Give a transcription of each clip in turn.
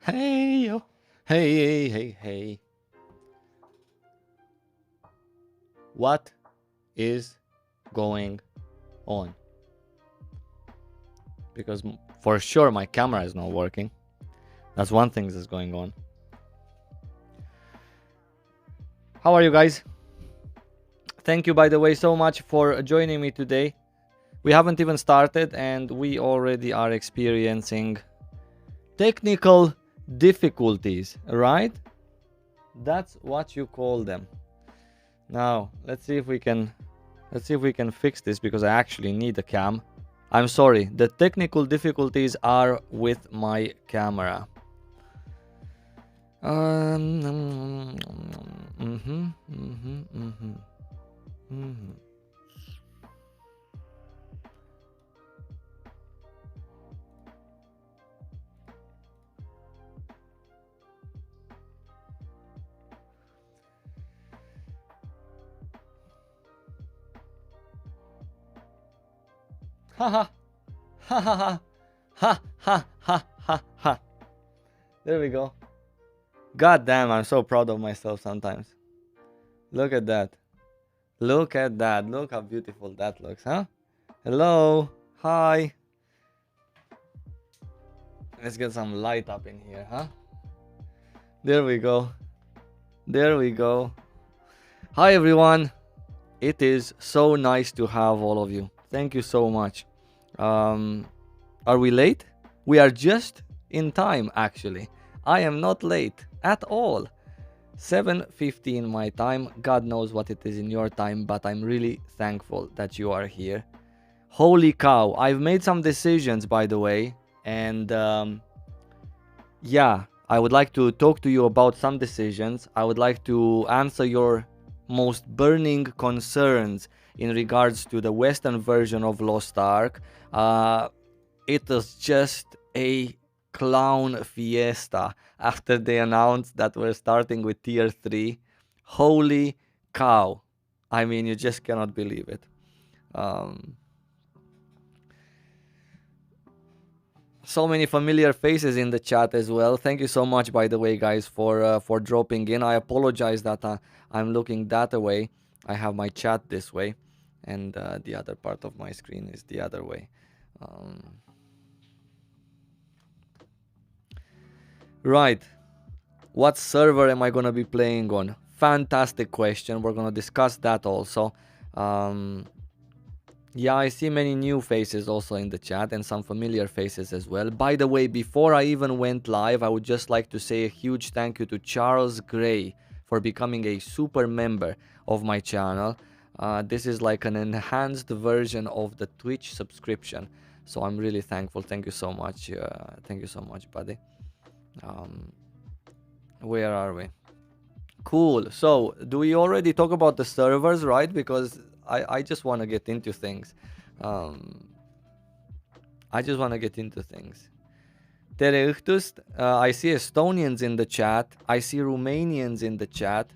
Hey yo. Hey, hey, hey, hey. What is going on? Because for sure my camera is not working. That's one thing that's going on. How are you guys? Thank you, by the way, so much for joining me today. We haven't even started and we already are experiencing technical difficulties, right? That's what you call them. Now, let's see if we can fix this because I actually need a cam. I'm sorry, the technical difficulties are with my camera. Mhm, mhm, mhm, mhm. Ha ha ha ha ha ha ha ha ha. There we go. God damn, I'm so proud of myself sometimes. Look at that. Look at that. Look how beautiful that looks, huh? Hello. Hi. Let's get some light up in here, huh? There we go. There we go. Hi, everyone. It is so nice to have all of you. Thank you so much. Um, are we late? We are just in time, actually. I am not late at all. 7:15 my time. God knows what it is in your time, but I'm really thankful that you are here. Holy cow. I've made some decisions, by the way, and yeah, I would like to talk to you about some decisions. I would like to answer your most burning concerns in regards to the Western version of Lost Ark. It was just a clown fiesta after they announced that we're starting with tier 3. Holy cow. I mean, you just cannot believe it. Um, so many familiar faces in the chat as well. Thank you so much, by the way, guys, for dropping in. I apologize that I'm looking that way. I have my chat this way, and the other part of my screen is the other way. Um, right. What server am I gonna be playing on? Fantastic question. We're gonna discuss that also. Um, Yeah, I see many new faces also in the chat and some familiar faces as well. By the way, before I even went live, I would just like to say a huge thank you to Charles Gray for becoming a super member of my channel. This is like an enhanced version of the Twitch subscription. So I'm really thankful. Thank you so much. Thank you so much, buddy. Um, where are we? Cool. So, do we already talk about the servers, right? Because I just want to get into things. Um, I just want to get into things. Tere Uchtus, I see Estonians in the chat. I see Romanians in the chat.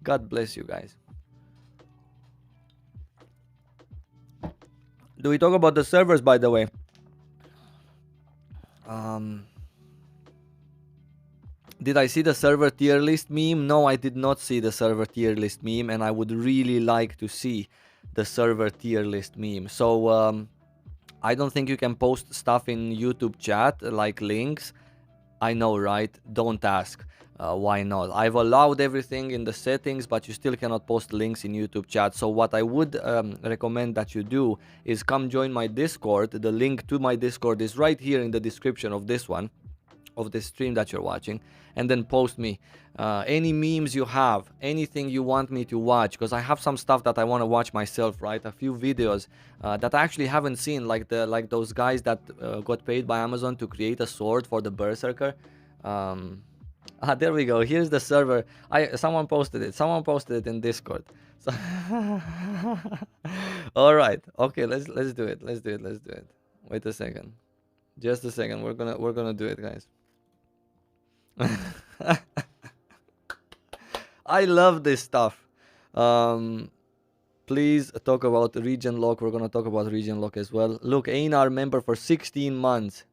God bless you guys. Do we talk about the servers, by the way? Um, did I see the server tier list meme? No, I did not see the server tier list meme, and I would really like to see the server tier list meme. So, I don't think you can post stuff in YouTube chat like links. I know, right? Don't ask. Why not? I've allowed everything in the settings, but you still cannot post links in YouTube chat. So what I would recommend that you do is come join my Discord. The link to my Discord is right here in the description of this one, of the stream that you're watching, and then post me any memes you have, anything you want me to watch, because I have some stuff that I want to watch myself, right? A few videos that I actually haven't seen, like those guys that got paid by Amazon to create a sword for the Berserker. There we go. Here's the server. Someone posted it. Someone posted it in Discord. So all right. Okay, let's do it. Let's do it. Let's do it. Wait a second. Just a second. We're gonna do it, guys. I love this stuff. Um, please talk about region lock. We're gonna talk about region lock as well. Look, Einar member for 16 months.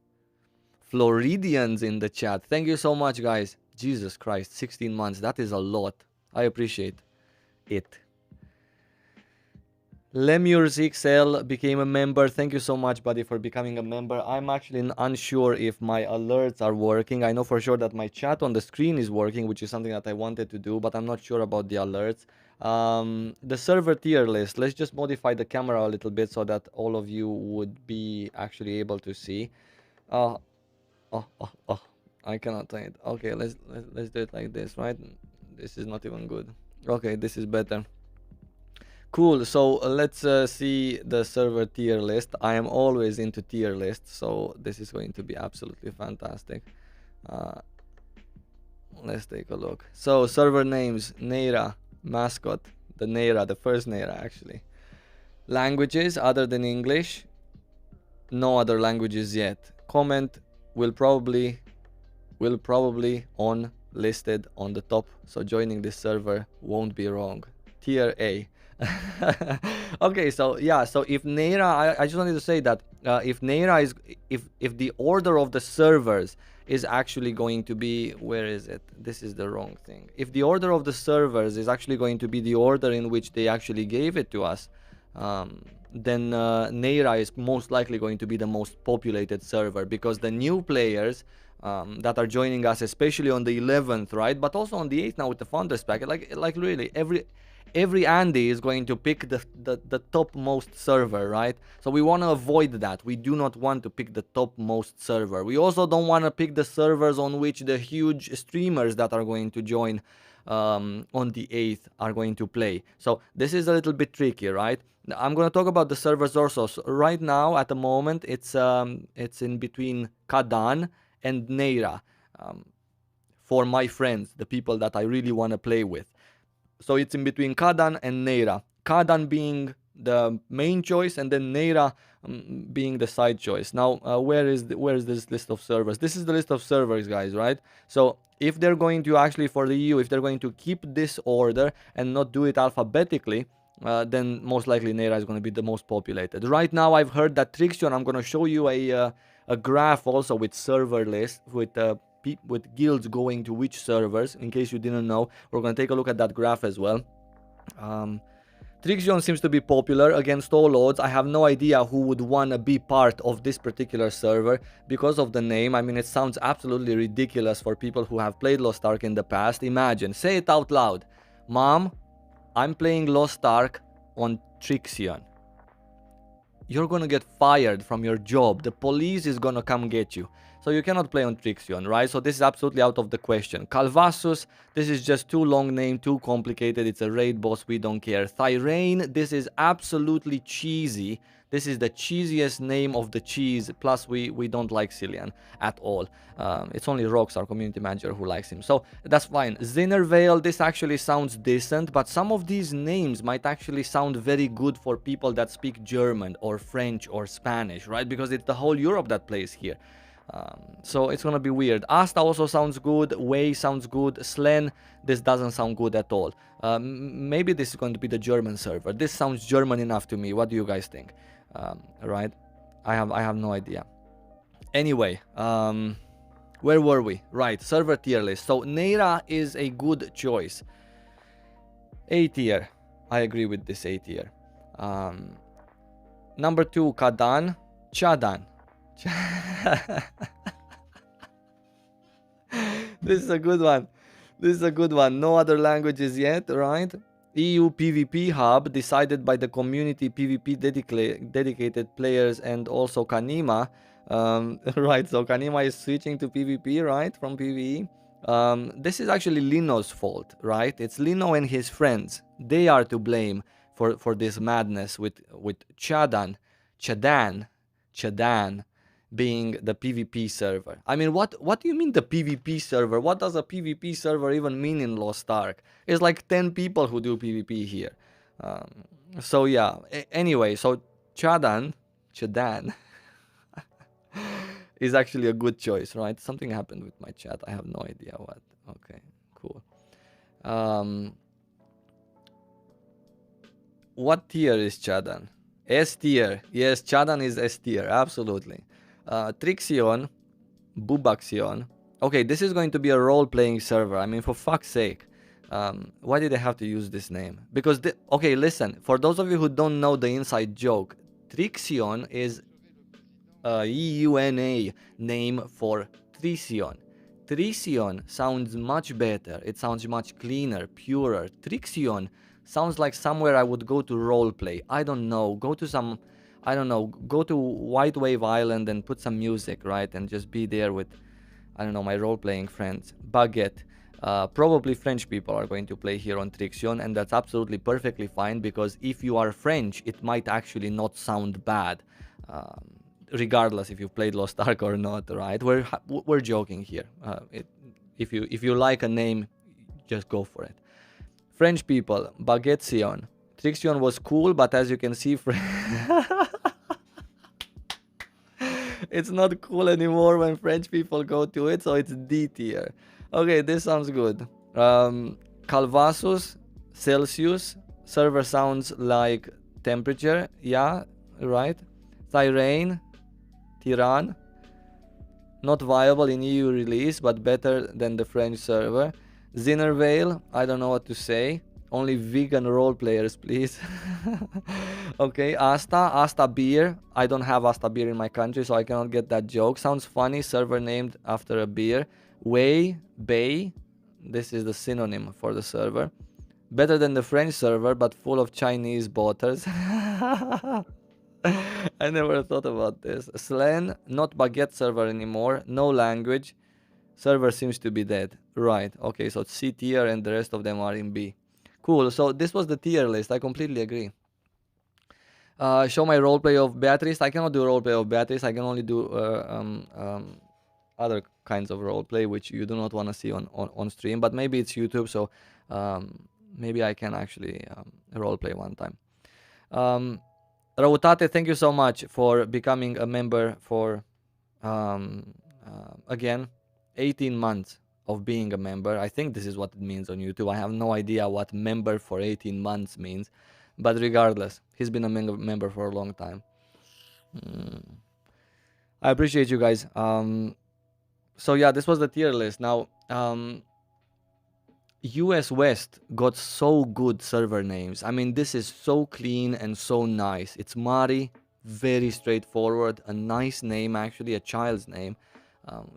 Floridians in the chat. Thank you so much, guys. Jesus Christ, 16 months. That is a lot. I appreciate it. Lemurs XL became a member. Thank you so much, buddy, for becoming a member. I'm actually unsure if my alerts are working. I know for sure that my chat on the screen is working, which is something that I wanted to do, but I'm not sure about the alerts. The server tier list. Let's just modify the camera a little bit so that all of you would be actually able to see. Oh, I cannot say it. Okay, let's do it like this, right? This is not even good. Okay, this is better. Cool, so let's see the server tier list. I am always into tier lists, so this is going to be absolutely fantastic. Let's take a look. So server names, Neira, mascot, the Neira, the first Neira actually. Languages other than English, no other languages yet. Comment will probably on listed on the top, so joining this server won't be wrong. Tier A. Okay, so yeah, so if Neira, I just wanted to say that if Neira is, if the order of the servers is actually going to be, where is it? This is the wrong thing. If the order of the servers is actually going to be the order in which they actually gave it to us, then Neira is most likely going to be the most populated server, because the new players that are joining us, especially on the 11th, right? But also on the 8th now with the Founders Packet, like really every Andy is going to pick the topmost server, right? So we want to avoid that. We do not want to pick the topmost server. We also don't want to pick the servers on which the huge streamers that are going to join on the 8th are going to play. So this is a little bit tricky, right? I'm going to talk about the servers also. So right now, at the moment, it's in between Kadan and Neira for my friends, the people that I really want to play with. So it's in between Kadan and Neira. Kadan being the main choice, and then Neira being the side choice. Now, where is this list of servers? This is the list of servers, guys, right? So if they're going to actually, for the EU, if they're going to keep this order and not do it alphabetically, then most likely Neira is going to be the most populated. Right now, I've heard that Trixion, I'm going to show you a graph also with server list, with guilds going to which servers. In case you didn't know, we're going to take a look at that graph as well. Trixion seems to be popular against all odds. I have no idea who would want to be part of this particular server because of the name. I mean, it sounds absolutely ridiculous for people who have played Lost Ark in the past. Imagine, say it out loud. Mom, I'm playing Lost Ark on Trixion. You're gonna get fired from your job. The police is gonna come get you. So you cannot play on Trixion, right? So this is absolutely out of the question. Calvasus, this is just too long name, too complicated. It's a raid boss, we don't care. Thyrane, this is absolutely cheesy. This is the cheesiest name of the cheese. Plus, we don't like Cillian at all. It's only Rox, our community manager, who likes him. So that's fine. Zinnervale, this actually sounds decent. But some of these names might actually sound very good for people that speak German or French or Spanish, right? Because it's the whole Europe that plays here. So it's gonna be weird. Asta also sounds good. Wei sounds good. Slen, this doesn't sound good at all. Maybe this is going to be the German server. This sounds German enough to me. What do you guys think? Right? I have no idea. Anyway, where were we? Right, server tier list. So Neira is a good choice. A tier. I agree with this A tier. Number 2, Kadan. Chadan. This is a good one. This is a good one. No other languages yet, right? EU PvP hub decided by the community PvP dedicated players and also Kanima. Right, so Kanima is switching to PvP, right, from PvE. This is actually Lino's fault, right? It's Lino and his friends. They are to blame for this madness with Chadan being the PvP server. I mean, what do you mean the PvP server? What does a PvP server even mean in Lost Ark? It's like 10 people who do PvP here. So yeah, anyway, so Chadan is actually a good choice, right? Something happened with my chat. I have no idea what. Okay, cool. What tier is Chadan? S tier. Yes, Chadan is S tier, absolutely. Trixion, Bubaxion. Okay, this is going to be a role-playing server. I mean, for fuck's sake. Why did I have to use this name? Because, okay, listen. For those of you who don't know the inside joke, Trixion is a EUNA name for Trixion. Trixion sounds much better. It sounds much cleaner, purer. Trixion sounds like somewhere I would go to roleplay. I don't know. Go to some, I don't know, go to White Wave Island and put some music, right? And just be there with, I don't know, my role-playing friends. Baguette. Probably French people are going to play here on Trixion, and that's absolutely perfectly fine, because if you are French, it might actually not sound bad. Regardless if you've played Lost Ark or not, right? We're joking here. If you like a name, just go for it. French people, Baguettesion. Trixion was cool, but as you can see, it's not cool anymore when French people go to it, so it's D tier. Okay, this sounds good. Calvasus, Celsius. Server sounds like temperature. Yeah, right. Tyrane, Tiran. Not viable in EU release, but better than the French server. Zinnervale, I don't know what to say. Only vegan role players, please. Okay, Asta beer. I don't have Asta beer in my country, so I cannot get that joke. Sounds funny. Server named after a beer. Wei, Bay. This is the synonym for the server. Better than the French server, but full of Chinese botters. I never thought about this. Slan, not Baguette server anymore. No language. Server seems to be dead. Right. Okay, so it's C tier and the rest of them are in B. Cool. So this was the tier list. I completely agree. Show my roleplay of Beatrice. I cannot do roleplay of Beatrice. I can only do other kinds of roleplay, which you do not want to see on stream. But maybe it's YouTube, so maybe I can actually roleplay one time. Rautate, thank you so much for becoming a member for, again, 18 months of being a member. I think this is what it means on YouTube. I have no idea what member for 18 months means. But regardless, he's been a member for a long time. I appreciate you guys. So yeah, this was the tier list. Now, US West got so good server names. I mean, this is so clean and so nice. It's Mari, very straightforward, a nice name actually, a child's name.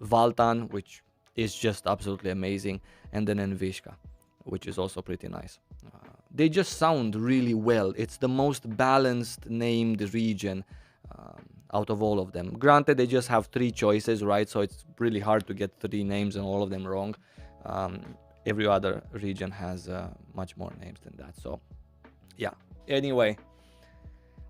Valtan, which is just absolutely amazing, and then Envishka, which is also pretty nice. They just sound really well. It's the most balanced named region out of all of them. Granted, they just have 3 choices, right? So it's really hard to get 3 names and all of them wrong. Every other region has much more names than that. So, yeah. Anyway,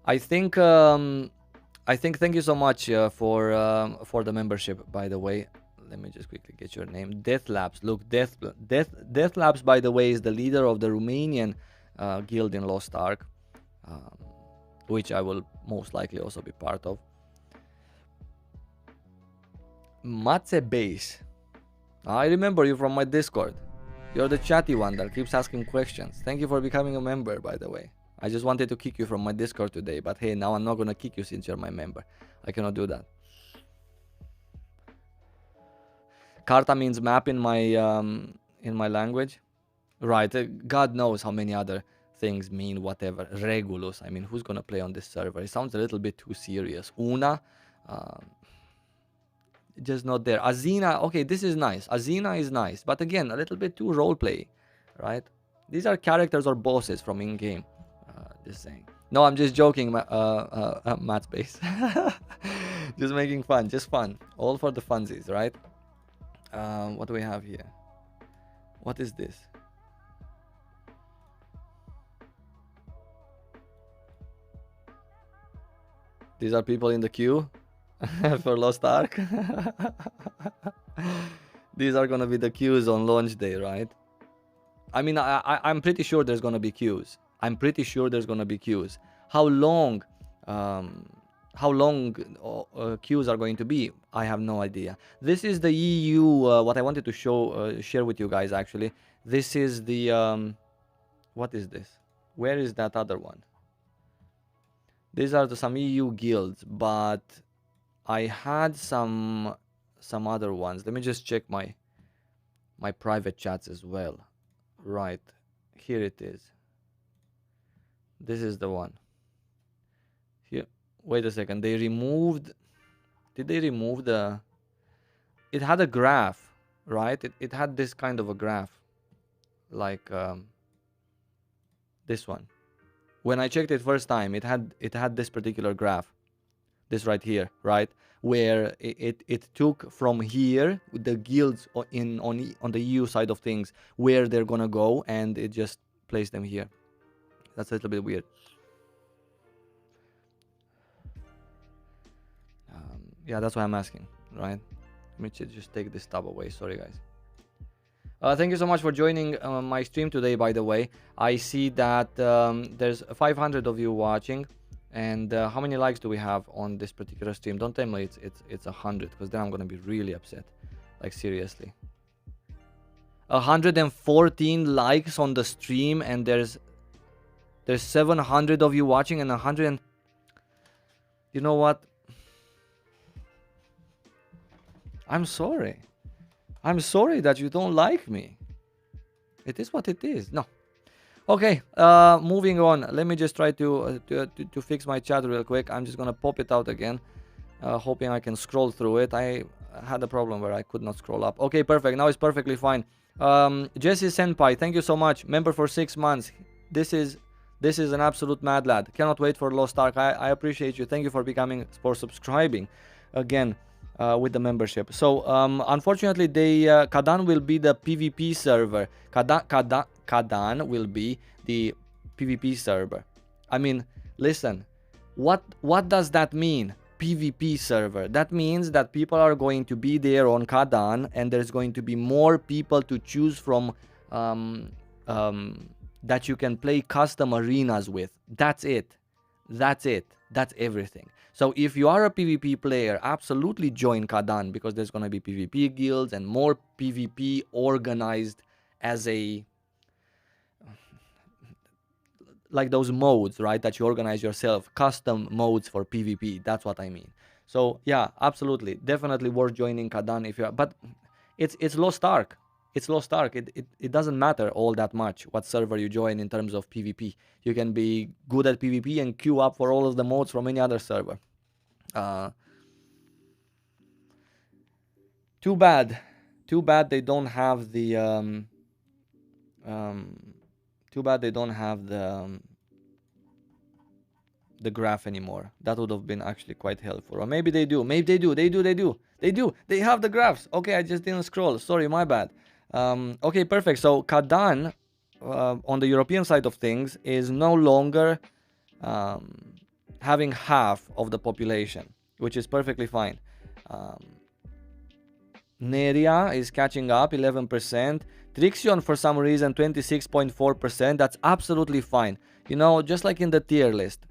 I think thank you so much for the membership. By the way, let me just quickly get your name. Deathlabs. Look, Deathlabs, by the way, is the leader of the Romanian guild in Lost Ark, which I will most likely also be part of. Matze Base. I remember you from my Discord. You're the chatty one that keeps asking questions. Thank you for becoming a member, by the way. I just wanted to kick you from my Discord today, but hey, now I'm not gonna kick you since you're my member. I cannot do that. Karta means map in my language. Right, God knows how many other things mean whatever. Regulus, I mean, who's gonna play on this server? It sounds a little bit too serious. Una, just not there. Azina, okay, this is nice. Azina is nice, but again, a little bit too roleplay, right? These are characters or bosses from in-game. Just saying. No, I'm just joking, Matt Space. Just making fun, just fun. All for the funsies, right? What do we have here? What is this? These are people in the queue for Lost Ark. These are gonna be the queues on launch day, right? I mean, I'm pretty sure there's gonna be queues. I'm pretty sure there's gonna be queues. How long queues are going to be? I have no idea. This is the EU. What I wanted to share with you guys actually. This is the what is this? Where is that other one? These are some EU guilds, but I had some some other ones. Let me just check my private chats as well. Right, here it is. This is the one. Here, wait a second. They removed. Did they remove the? It had a graph, right? It had this kind of a graph, like this one. When I checked it first time, it had this particular graph, this right here, right, where it took from here the guilds on the EU side of things where they're gonna go, and it just placed them here. That's a little bit weird. Yeah, that's why I'm asking, right? Let me just take this tab away. Sorry, guys. Thank you so much for joining my stream today, by the way. I see that there's 500 of you watching. And how many likes do we have on this particular stream? Don't tell me it's 100, because then I'm going to be really upset. Like, seriously. 114 likes on the stream, and there's 700 of you watching, and 100 and... You know what? I'm sorry. I'm sorry that you don't like me. It is what it is. No. Okay, moving on. Let me just try to fix my chat real quick. I'm just gonna pop it out again, hoping I can scroll through it. I had a problem where I could not scroll up. Okay, perfect. Now it's perfectly fine. Jesse Senpai, thank you so much. Member for 6 months. This is an absolute mad lad. Cannot wait for Lost Ark. I appreciate you. Thank you for subscribing again. With the membership. So unfortunately, Kadan will be the PvP server. Kadan will be the PvP server. I mean, listen, what does that mean? PvP server. That means that people are going to be there on Kadan, and there's going to be more people to choose from that you can play custom arenas with. That's it. That's everything. So if you are a PvP player, absolutely join Kadan, because there's going to be PvP guilds and more PvP organized as a... like those modes, right, that you organize yourself. Custom modes for PvP. That's what I mean. So yeah, absolutely. Definitely worth joining Kadan if you are... But it's Lost Ark. It's Lost Ark. It doesn't matter all that much what server you join in terms of PvP. You can be good at PvP and queue up for all of the modes from any other server. Too bad they don't have the the graph anymore. That would have been actually quite helpful. Or maybe they do. They have the graphs. Okay, I just didn't scroll. Sorry, my bad. Okay, perfect. So Kadan on the European side of things is no longer having half of the population, which is perfectly fine. Neria is catching up, 11%. Trixion, for some reason, 26.4%. That's absolutely fine. You know, just like in the tier list,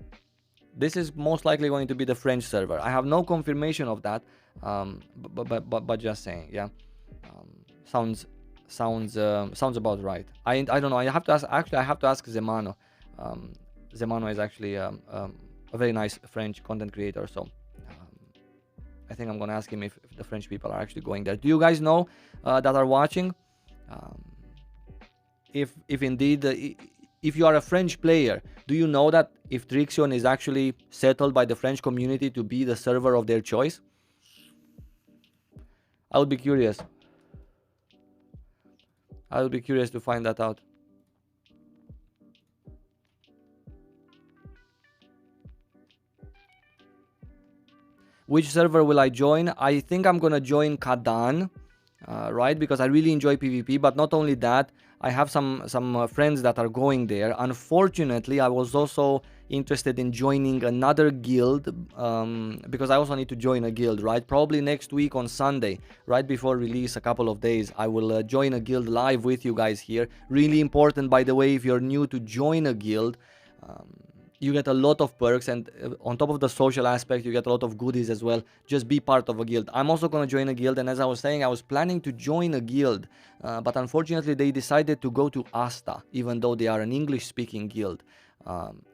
this is most likely going to be the French server. I have no confirmation of that, but just saying, yeah. Sounds about right. I don't know. I have to ask. Actually, I have to ask Zemano. Zemano is actually a very nice French content creator. So I think I'm gonna ask him if the French people are actually going there. Do you guys know that are watching? If indeed, if you are a French player, do you know that if Trixion is actually settled by the French community to be the server of their choice? I would be curious. I will be curious to find that out. Which server will I join? I think I'm gonna join Kadan, right? Because I really enjoy PvP. But not only that, I have some friends that are going there. Unfortunately, I was also interested in joining another guild, because I also need to join a guild, right? Probably next week on Sunday, right before release, a couple of days, I will join a guild live with you guys here. Really important, by the way, if you're new, to join a guild. You get a lot of perks, and on top of the social aspect, you get a lot of goodies as well. Just be part of a guild. I'm also going to join a guild, and as I was saying, I was planning to join a guild, but unfortunately they decided to go to Asta, even though they are an English-speaking guild.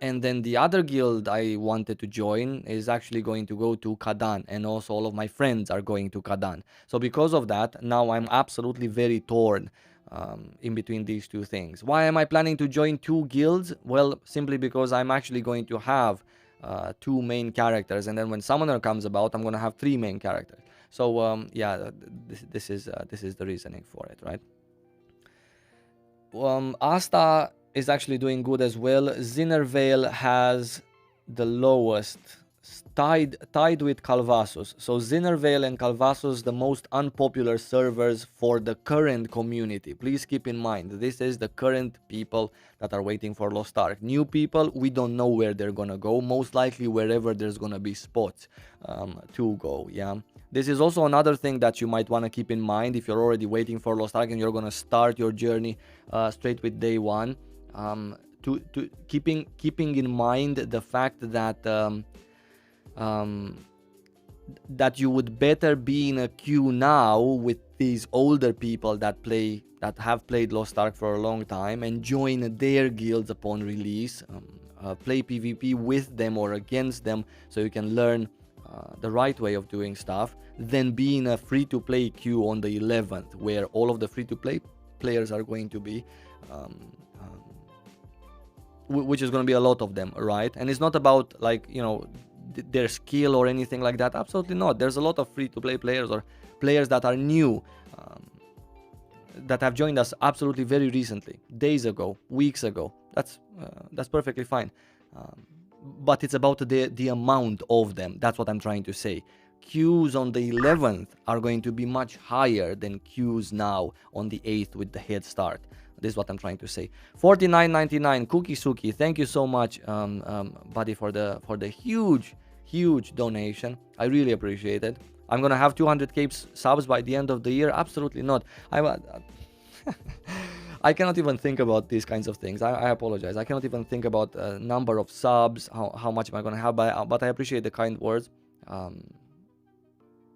And then the other guild I wanted to join is actually going to go to Kadan, and also all of my friends are going to Kadan. So because of that, now I'm absolutely very torn in between these two things. Why am I planning to join two guilds? Well, simply because I'm actually going to have two main characters, and then when Summoner comes about, I'm going to have three main characters. So yeah, this is the reasoning for it, right? Asta is actually doing good as well. Zinnervale has the lowest, tied with Calvasus. So Zinnervale and Calvasus, the most unpopular servers for the current community. Please keep in mind, this is the current people that are waiting for Lost Ark. New people, we don't know where they're gonna go. Most likely wherever there's gonna be spots to go, yeah. This is also another thing that you might want to keep in mind if you're already waiting for Lost Ark and you're going to start your journey straight with day one. To keeping in mind the fact that that you would better be in a queue now with these older people that have played Lost Ark for a long time and join their guilds upon release. Play PvP with them or against them so you can learn the right way of doing stuff, than being a free-to-play queue on the 11th, where all of the free-to-play players are going to be, which is going to be a lot of them, right? And it's not about, like, you know, their skill or anything like that. Absolutely not. There's a lot of free-to-play players or players that are new, that have joined us absolutely very recently, days ago, weeks ago. That's perfectly fine. But it's about the amount of them. That's what I'm trying to say. Queues on the 11th are going to be much higher than queues now on the 8th with the head start. This is what I'm trying to say. 49.99 Cookie Suki. Thank you so much, buddy, for the huge donation. I really appreciate it. I'm gonna have 200k subs by the end of the year. Absolutely not. I cannot even think about these kinds of things. I apologize. I cannot even think about number of subs, how much am I going to have, but I appreciate the kind words.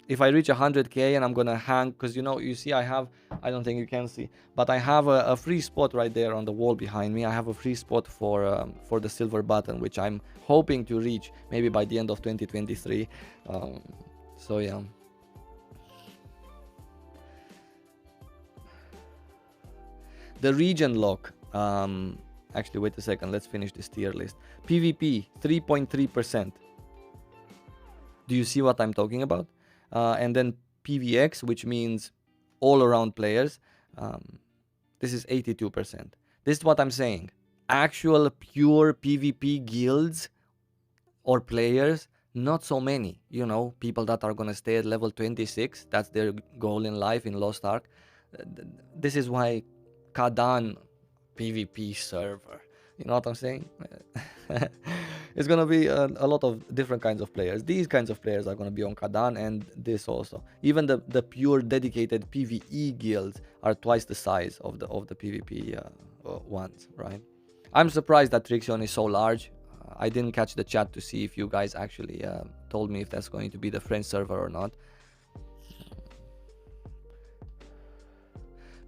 If I reach 100k and I'm going to hang, because you see I don't think you can see, but I have a free spot right there on the wall behind me. I have a free spot for the silver button, which I'm hoping to reach maybe by the end of 2023. So yeah. The region lock, actually wait a second, let's finish this tier list. PvP 3.3%. Do you see what I'm talking about? And then PVX, which means all around players, this is 82%. This is what I'm saying. Actual pure PvP guilds or players, not so many. People that are gonna stay at level 26, that's their goal in life in Lost Ark. This is why Kadan PvP server. You know what I'm saying? It's gonna be a lot of different kinds of players. These kinds of players are gonna be on Kadan, and this also. Even the pure dedicated PvE guilds are twice the size of the PvP ones, right? I'm surprised that Trixion is so large. I didn't catch the chat to see if you guys actually told me if that's going to be the French server or not.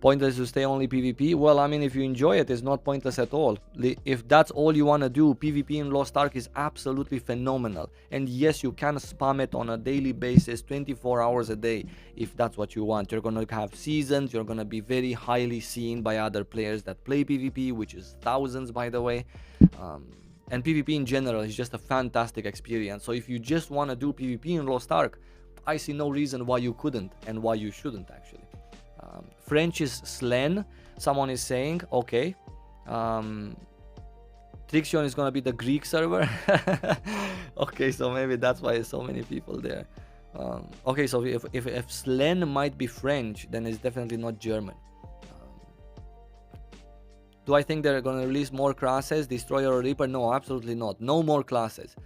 Pointless to stay only PvP? Well, I mean, if you enjoy it, it's not pointless at all. If that's all you want to do, PvP in Lost Ark is absolutely phenomenal. And yes, you can spam it on a daily basis, 24 hours a day, if that's what you want. You're going to have seasons, you're going to be very highly seen by other players that play PvP, which is thousands, by the way. And PvP in general is just a fantastic experience. So if you just want to do PvP in Lost Ark, I see no reason why you couldn't and why you shouldn't, actually. French is Slen, someone is saying. Okay. Trixion is gonna be the Greek server. Okay, so maybe that's why there's so many people there. Okay, so if Slen might be French, then it's definitely not German. Do I think they're gonna release more classes, Destroyer or Reaper? No, absolutely not. No more classes.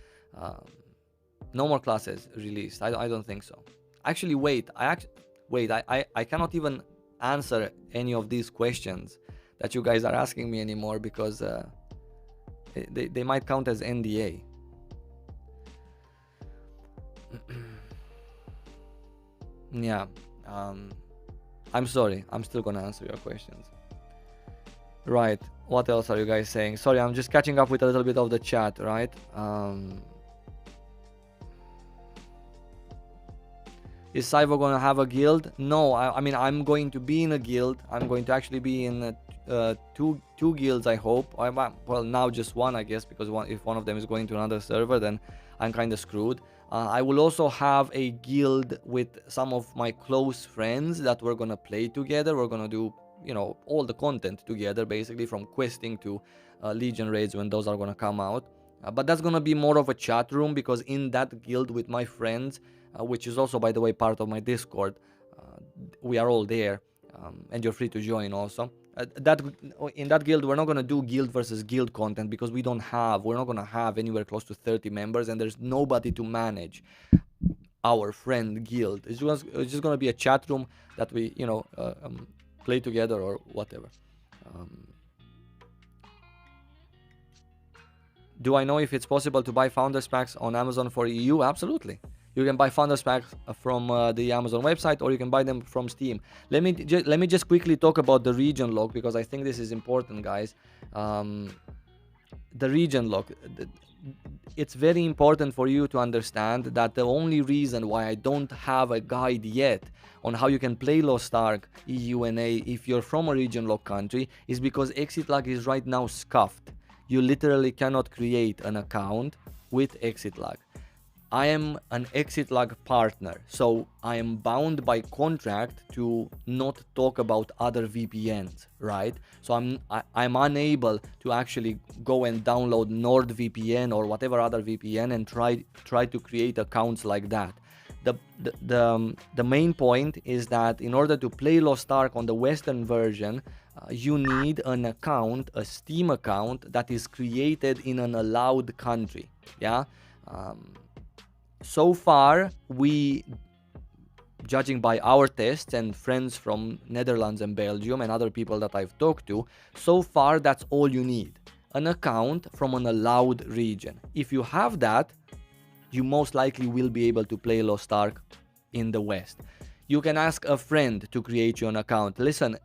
No more classes released. I don't think so. Actually, wait. I cannot even answer any of these questions that you guys are asking me anymore, because they might count as NDA. Yeah. I'm sorry. I'm still gonna answer your questions. Right. What else are you guys saying? Sorry, I'm just catching up with a little bit of the chat, right? Is Saivo going to have a guild? No, I mean, I'm going to be in a guild. I'm going to actually be in two guilds, I hope. Well, now just one, I guess, because if one of them is going to another server, then I'm kind of screwed. I will also have a guild with some of my close friends that we're going to play together. We're going to do, you know, all the content together, basically, from questing to Legion raids when those are going to come out. But that's going to be more of a chat room, because in that guild with my friends, which is also, by the way, part of my Discord, we are all there, and you're free to join also. In that guild, we're not going to do guild versus guild content, because we're not going to have anywhere close to 30 members, and there's nobody to manage our friend guild. It's just going to be a chat room that we, you know, play together or whatever. Do I know if it's possible to buy Founders Packs on Amazon for EU? Absolutely. You can buy Founders Packs from the Amazon website, or you can buy them from Steam. Let me just quickly talk about the region lock, because I think this is important, guys. The region lock. It's very important for you to understand that the only reason why I don't have a guide yet on how you can play Lost Ark EUNA if you're from a region lock country is because Exit Lag is right now scuffed. You literally cannot create an account with Exit Lag. I am an Exit Lag partner, so I am bound by contract to not talk about other VPNs, right? So I'm unable to actually go and download NordVPN or whatever other VPN and try to create accounts like that. The main point is that in order to play Lost Ark on the Western version, you need an account, a Steam account that is created in an allowed country. Yeah. So far, judging by our tests and friends from Netherlands and Belgium and other people that I've talked to, so far that's all you need. An account from an allowed region. If you have that, you most likely will be able to play Lost Ark in the West. You can ask a friend to create you an account. Listen,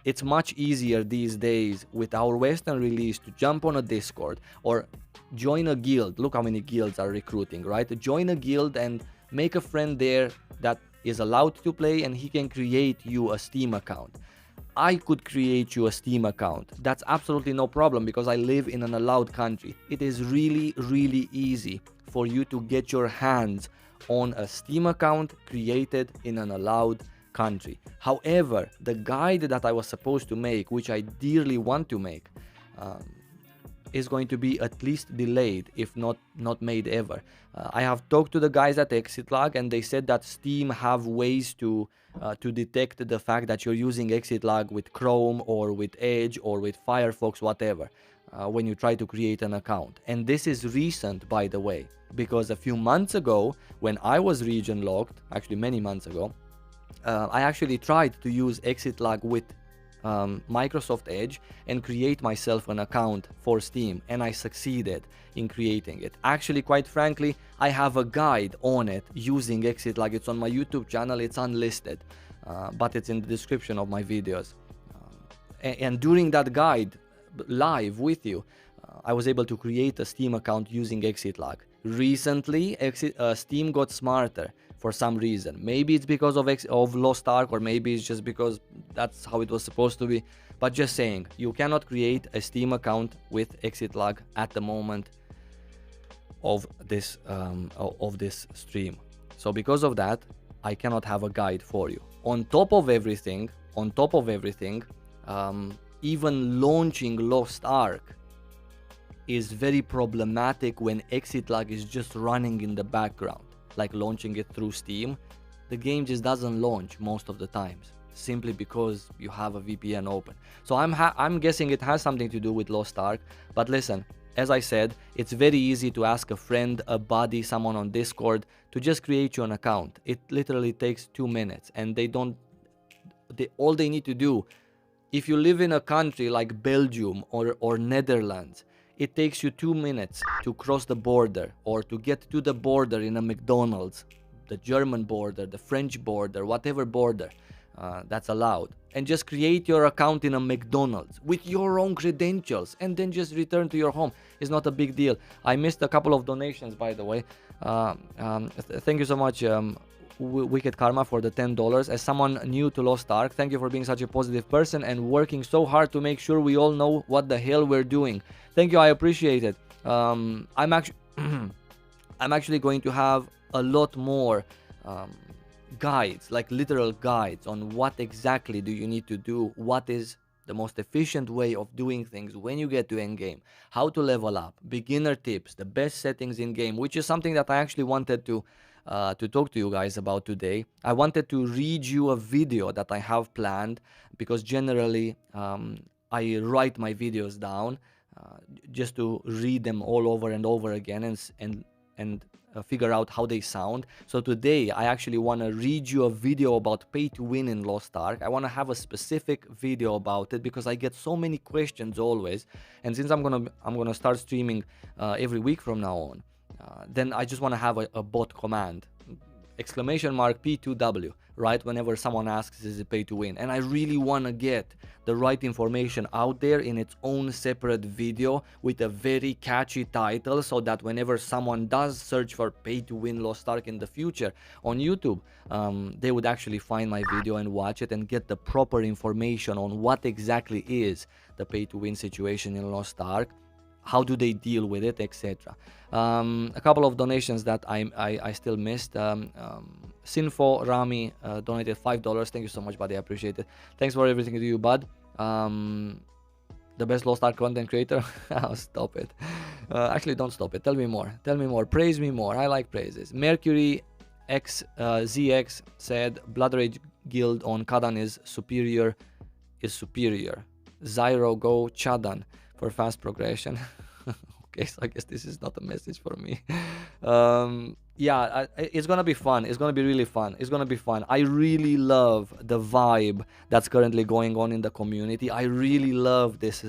it's much easier these days with our Western release to jump on a Discord or join a guild. Look how many guilds are recruiting, right? Join a guild and make a friend there that is allowed to play, and he can create you a Steam account. I could create you a Steam account. That's absolutely no problem because I live in an allowed country. It is really, really easy for you to get your hands on a Steam account created in an allowed country. However, the guide that I was supposed to make, which I dearly want to make, is going to be at least delayed, if not made ever. I have talked to the guys at Exit Lag, and they said that Steam have ways to detect the fact that you're using Exit Lag with Chrome or with Edge or with Firefox, whatever, when you try to create an account. And this is recent, by the way, because a few months ago, when I was region locked, actually many months ago, I actually tried to use Exit Lag with Microsoft Edge and create myself an account for Steam, and I succeeded in creating it. Actually, quite frankly, I have a guide on it using Exit Lag. It's on my YouTube channel. It's unlisted, but it's in the description of my videos. And during that guide, live with you, I was able to create a Steam account using Exit Lag. Recently, Steam got smarter for some reason. Maybe it's because of Lost Ark, or maybe it's just because that's how it was supposed to be. But just saying, you cannot create a Steam account with Exit Lag at the moment of this stream. So because of that, I cannot have a guide for you. On top of everything, even launching Lost Ark is very problematic when Exit Lag is just running in the background, like launching it through Steam. The game just doesn't launch most of the times, simply because you have a VPN open. So I'm guessing it has something to do with Lost Ark. But listen, as I said, it's very easy to ask a friend, a buddy, someone on Discord to just create you an account. It literally takes 2 minutes, and all they need to do, if you live in a country like Belgium or Netherlands, it takes you 2 minutes to cross the border or to get to the border in a McDonald's, the German border, the French border, whatever border. that's allowed, and just create your account in a McDonald's with your own credentials and then just return to your home. It's not a big deal. I missed a couple of donations, by the way. Thank you so much, Wicked Karma, for the $10. As someone new to Lost Ark, thank you for being such a positive person and working so hard to make sure we all know what the hell we're doing. Thank you, I appreciate it. I'm actually going to have a lot more guides, like literal guides on what exactly do you need to do, what is the most efficient way of doing things when you get to endgame, how to level up, beginner tips, the best settings in game, which is something that I actually wanted to talk to you guys about today. I wanted to read you a video that I have planned, because generally I write my videos down just to read them all over and over again and figure out how they sound. So today I actually want to read you a video about pay to win in Lost Ark. I want to have a specific video about it because I get so many questions always, and since I'm gonna start streaming every week from now on, then I just want to have a bot command, exclamation mark P2W, right, whenever someone asks is it pay to win. And I really want to get the right information out there in its own separate video with a very catchy title, so that whenever someone does search for pay to win Lost Ark in the future on YouTube, they would actually find my video and watch it and get the proper information on what exactly is the pay to win situation in Lost Ark, how do they deal with it, etc. A couple of donations that I still missed. Sinfo Rami donated $5. Thank you so much, buddy. I appreciate it. Thanks for everything to you, bud. The best Lost Ark content creator. Oh, stop it. Actually, don't stop it. Tell me more. Tell me more. Praise me more. I like praises. Mercury ZX said Blood Rage Guild on Kadan is superior. Zyro go Chadan for fast progression. Okay, so I guess this is not a message for me. Yeah, it's gonna be fun. It's gonna be really fun. It's gonna be fun. I really love the vibe that's currently going on in the community. I really love this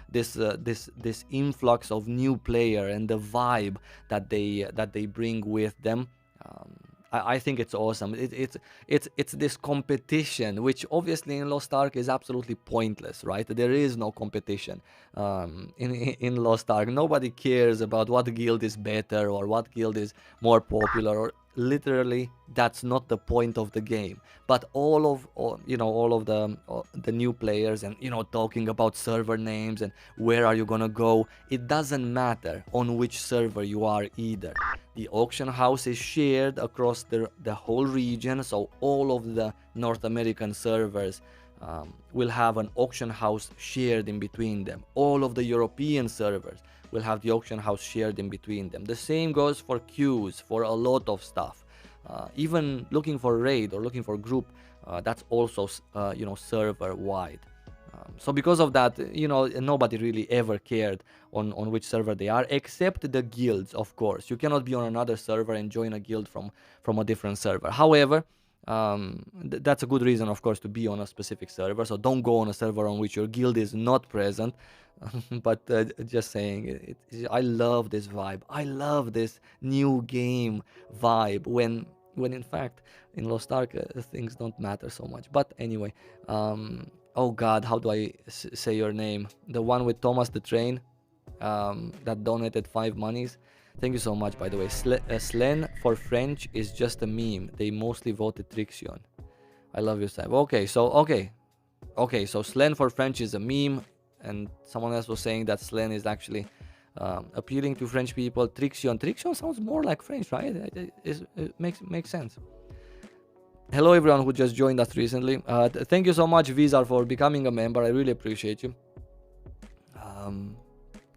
this influx of new player and the vibe that they bring with them. I think it's awesome. It's this competition, which obviously in Lost Ark is absolutely pointless, right? There is no competition in Lost Ark. Nobody cares about what guild is better or what guild is more popular, or literally that's not the point of the game. But all of the new players, and talking about server names and where are you gonna go, it doesn't matter on which server you are either. The auction house is shared across the whole region, so all of the North American servers will have an auction house shared in between them. All of the European servers will have the auction house shared in between them. The same goes for queues, for a lot of stuff. Even looking for raid or looking for group, that's also server wide. So because of that, nobody really ever cared on which server they are, except the guilds, of course. You cannot be on another server and join a guild from a different server. However, that's a good reason, of course, to be on a specific server. So don't go on a server on which your guild is not present. But just saying, I love this vibe. I love this new game vibe when in fact in Lost Ark things don't matter so much. But anyway, oh god, how do I say your name? The one with Thomas the Train that donated 5 monies. Thank you so much, by the way. Slen for French is just a meme. They mostly voted Trixion. I love you, Sam. Okay, so Slen for French is a meme, and someone else was saying that Slen is actually appealing to French people. Trixion sounds more like French, right? It makes sense. Hello everyone who just joined us recently. Thank you so much, Vizar, for becoming a member. I really appreciate you.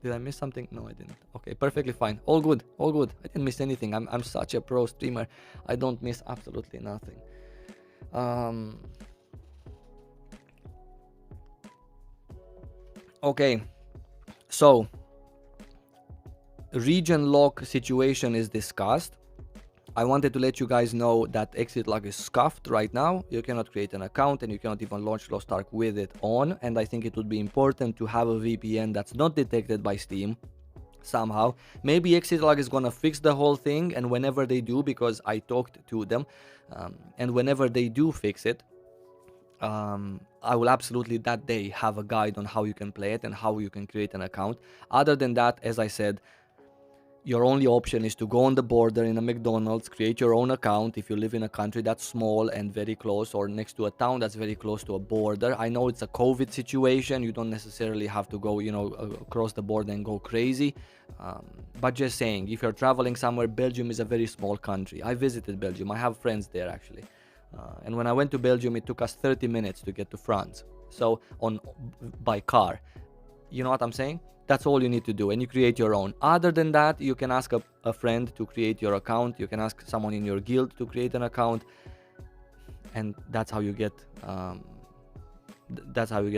Did I miss something? No, I didn't. Okay, perfectly fine. All good. I didn't miss anything. I'm such a pro streamer. I don't miss absolutely nothing. Okay, so region lock situation is discussed. I wanted to let you guys know that exit log is scuffed right now. You cannot create an account and you cannot even launch Lost Ark with it on. And I think it would be important to have a VPN that's not detected by Steam somehow. Maybe exit log is gonna fix the whole thing, and whenever they do, because I talked to them, and whenever they do fix it, I will absolutely that day have a guide on how you can play it and how you can create an account. Other than that, as I said, your only option is to go on the border in a McDonald's, create your own account if you live in a country that's small and very close, or next to a town that's very close to a border. I know it's a COVID situation. You don't necessarily have to go, across the border and go crazy. But just saying, if you're traveling somewhere, Belgium is a very small country. I visited Belgium. I have friends there, actually. And when I went to Belgium, it took us 30 minutes to get to France. So by car. You know what I'm saying? That's all you need to do, and you create your own. Other than that, you can ask a friend to create your account. You can ask someone in your guild to create an account, and that's how you get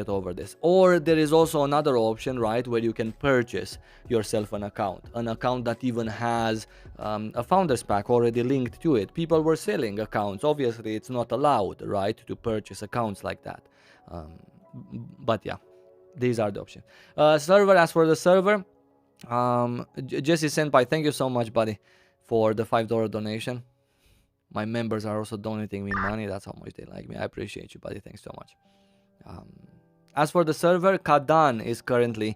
over this. Or there is also another option, right, where you can purchase yourself an account that even has a founders pack already linked to it. People were selling accounts. Obviously, it's not allowed, right, to purchase accounts like that. But yeah. These are the options. Server, as for the server, Jesse Senpai, thank you so much, buddy, for the $5 donation. My members are also donating me money. That's how much they like me. I appreciate you, buddy. Thanks so much. As for the server, Kadan is currently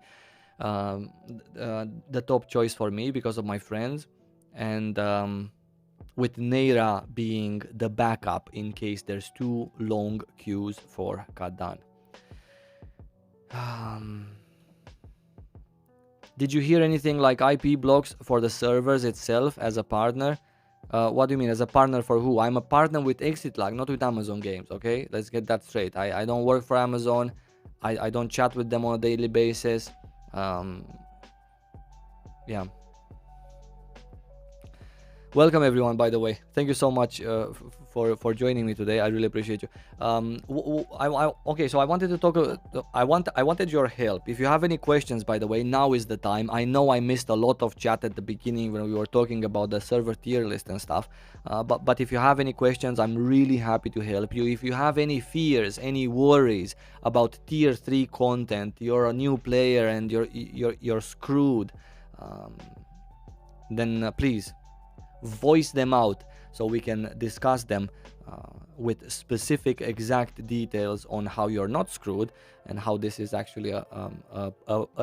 the top choice for me because of my friends, and with Neira being the backup in case there's too long queues for Kadan. Did you hear anything like IP blocks for the servers itself as a partner? What do you mean, as a partner for who? I'm a partner with ExitLag, not with Amazon Games, okay? Let's get that straight. I don't work for Amazon. I don't chat with them on a daily basis. Yeah. Welcome everyone, by the way. Thank you so much for joining me today. I really appreciate you. Okay, so I wanted to talk. I wanted your help. If you have any questions, by the way, now is the time. I know I missed a lot of chat at the beginning when we were talking about the server tier list and stuff. But if you have any questions, I'm really happy to help you. If you have any fears, any worries about tier 3 content, you're a new player and you're screwed, then please voice them out so we can discuss them with specific exact details on how you're not screwed and how this is actually a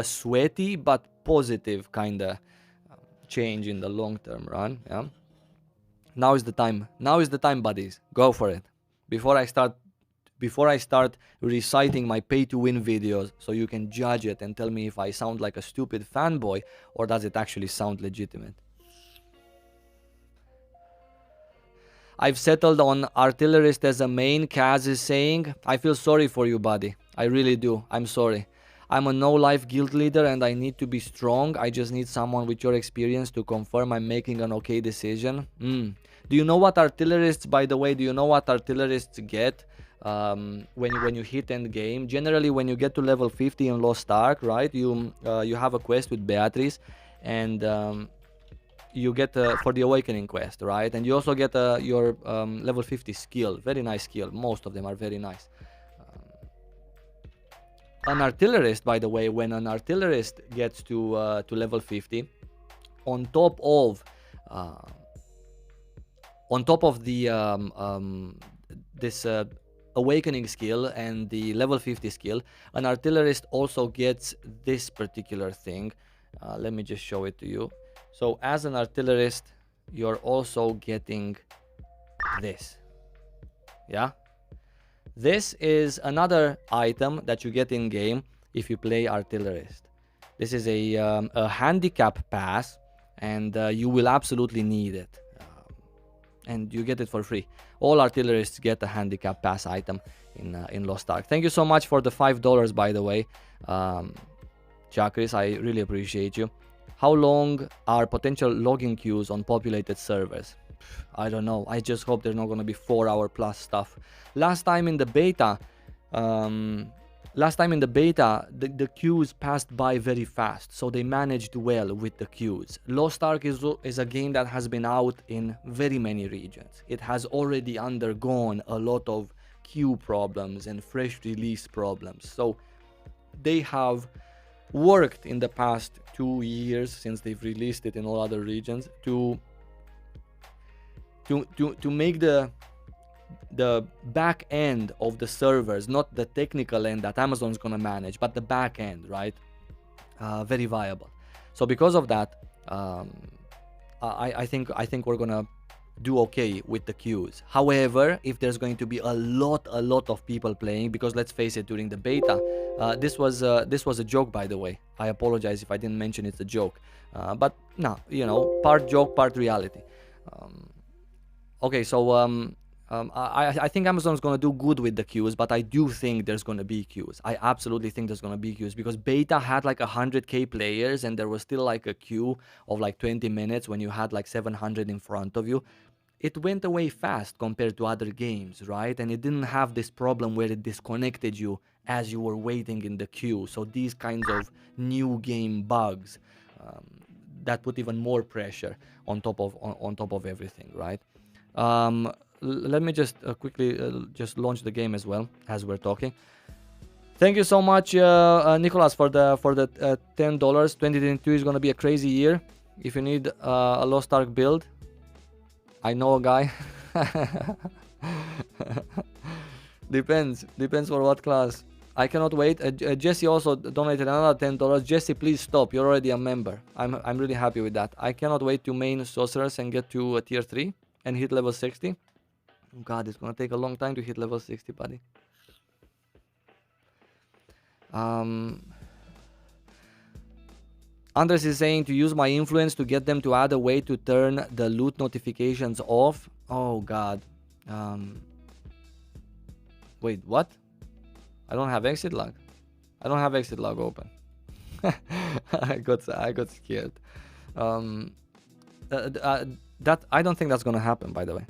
sweaty but positive kind of change in the long term run. Yeah, now is the time, buddies. Go for it. Before I start reciting my pay to win videos so you can judge it and tell me if I sound like a stupid fanboy or does it actually sound legitimate. I've settled on artillerist as a main, Kaz is saying. I feel sorry for you, buddy. I really do. I'm sorry. I'm a no-life guild leader and I need to be strong. I just need someone with your experience to confirm I'm making an okay decision. Do you know what artillerists, by the way, get when you hit end game? Generally, when you get to level 50 in Lost Ark, right, you have a quest with Beatrice, and you get for the awakening quest, right? And you also get your level 50 skill. Very nice skill. Most of them are very nice. An artillerist, by the way, when an artillerist gets to level 50, on top of the this awakening skill and the level 50 skill, an artillerist also gets this particular thing. Let me just show it to you. So as an artillerist, you're also getting this. Yeah, this is another item that you get in game if you play artillerist. This is a handicap pass, and you will absolutely need it, and you get it for free. All artillerists get a handicap pass item in Lost Ark. Thank you so much for the $5, by the way, Chakris. I really appreciate you. How long are potential login queues on populated servers? I don't know. I just hope there's not going to be 4-hour plus stuff. Last time in the beta, the queues passed by very fast, so they managed well with the queues. Lost Ark is a game that has been out in very many regions. It has already undergone a lot of queue problems and fresh release problems. So they have worked in the past 2 years since they've released it in all other regions to make the the back end of the servers, not the technical end that Amazon's gonna manage, but the back end, right? Very viable. So because of that, I think we're gonna do okay with the queues. However, if there's going to be a lot of people playing, because let's face it, during the beta, this was a joke, by the way. I apologize if I didn't mention it's a joke, but no, you know, part joke, part reality. Okay, so I think Amazon's gonna do good with the queues, but I do think there's gonna be queues. I absolutely think there's gonna be queues, because beta had like 100k players and there was still like a queue of like 20 minutes when you had like 700 in front of you. It went away fast compared to other games, right? And it didn't have this problem where it disconnected you as you were waiting in the queue. So these kinds of new game bugs that put even more pressure on top of everything, right? Let me just quickly just launch the game as well as we're talking. Thank you so much, Nicholas, for the $10. 2022 is gonna be a crazy year. If you need a Lost Ark build, I know a guy. Depends for what class. I cannot wait. Jesse also donated another $10. Jesse, please stop. You're already a member. I'm really happy with that. I cannot wait to main sorcerers and get to tier 3 and hit level 60. Oh God, it's gonna take a long time to hit level 60, buddy. Andres is saying to use my influence to get them to add a way to turn the loot notifications off. Oh God. Wait, what? I don't have exit log. I don't have exit log open. I got scared. That I don't think that's gonna happen, by the way.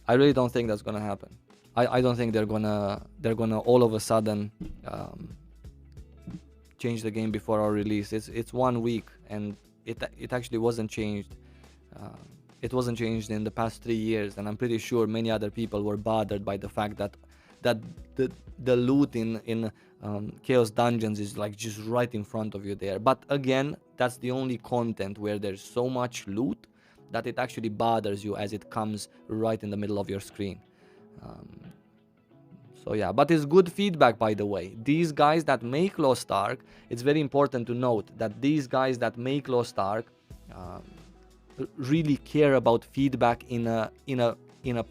I really don't think that's gonna happen. I don't think they're gonna all of a sudden change the game before our release. It's 1 week and it actually wasn't changed. It wasn't changed in the past 3 years, and I'm pretty sure many other people were bothered by the fact that the loot in Chaos Dungeons is like just right in front of you there. But again, that's the only content where there's so much loot that it actually bothers you as it comes right in the middle of your screen. So yeah, but it's good feedback, by the way. These guys that make Lost Ark, it's very important to note that these guys that make Lost Ark really care about feedback in a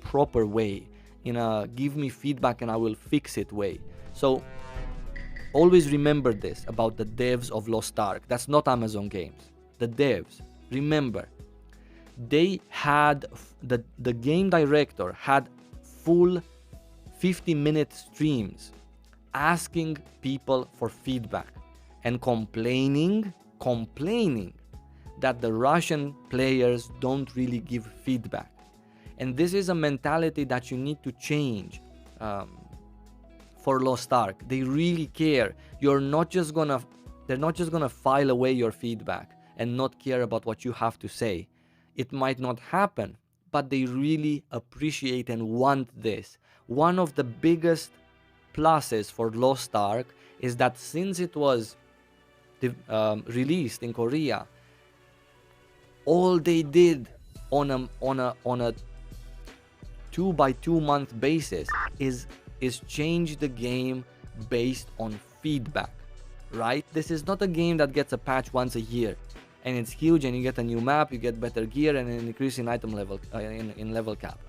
proper way, in a give me feedback and I will fix it way. So always remember this about the devs of Lost Ark. That's not Amazon Games. The devs, remember, they had the game director had full 50-minute streams asking people for feedback and complaining that the Russian players don't really give feedback. And this is a mentality that you need to change for Lost Ark. They really care. They're not just gonna file away your feedback and not care about what you have to say. It might not happen, but they really appreciate and want this. One of the biggest pluses for Lost Ark is that since it was released in Korea, all they did on a 2-by-2 month basis is change the game based on feedback, right? This is not a game that gets a patch once a year and it's huge and you get a new map, you get better gear and an increase in item level in level cap.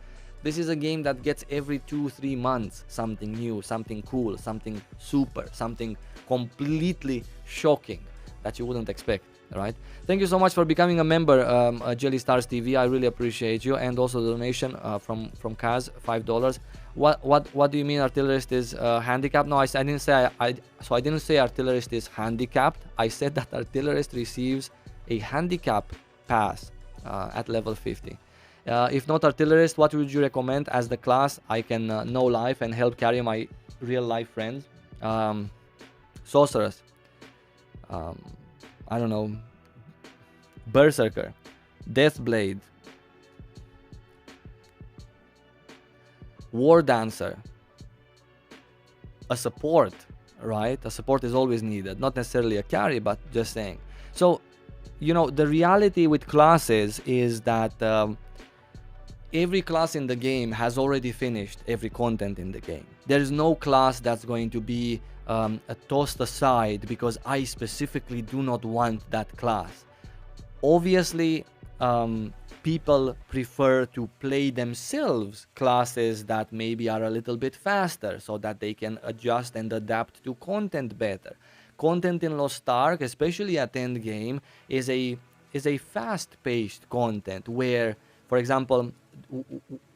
This is a game that gets every 2-3 months something new, something cool, something super, something completely shocking that you wouldn't expect. Right? Thank you so much for becoming a member, Jelly Stars TV. I really appreciate you, and also the donation from Kaz, $5. What do you mean artillerist is handicapped? No, I didn't say I didn't say artillerist is handicapped. I said that artillerist receives a handicap pass at level 50. If not artillerist, what would you recommend as the class? I can know life and help carry my real life friends. Sorceress. I don't know, Berserker, Deathblade, War Dancer, a support, right? A support is always needed, not necessarily a carry, but just saying. So, you know, the reality with classes is that every class in the game has already finished every content in the game. There is no class that's going to be tossed aside because I specifically do not want that class. Obviously, people prefer to play themselves classes that maybe are a little bit faster so that they can adjust and adapt to content better. Content in Lost Ark, especially at endgame, is a fast-paced content where, for example,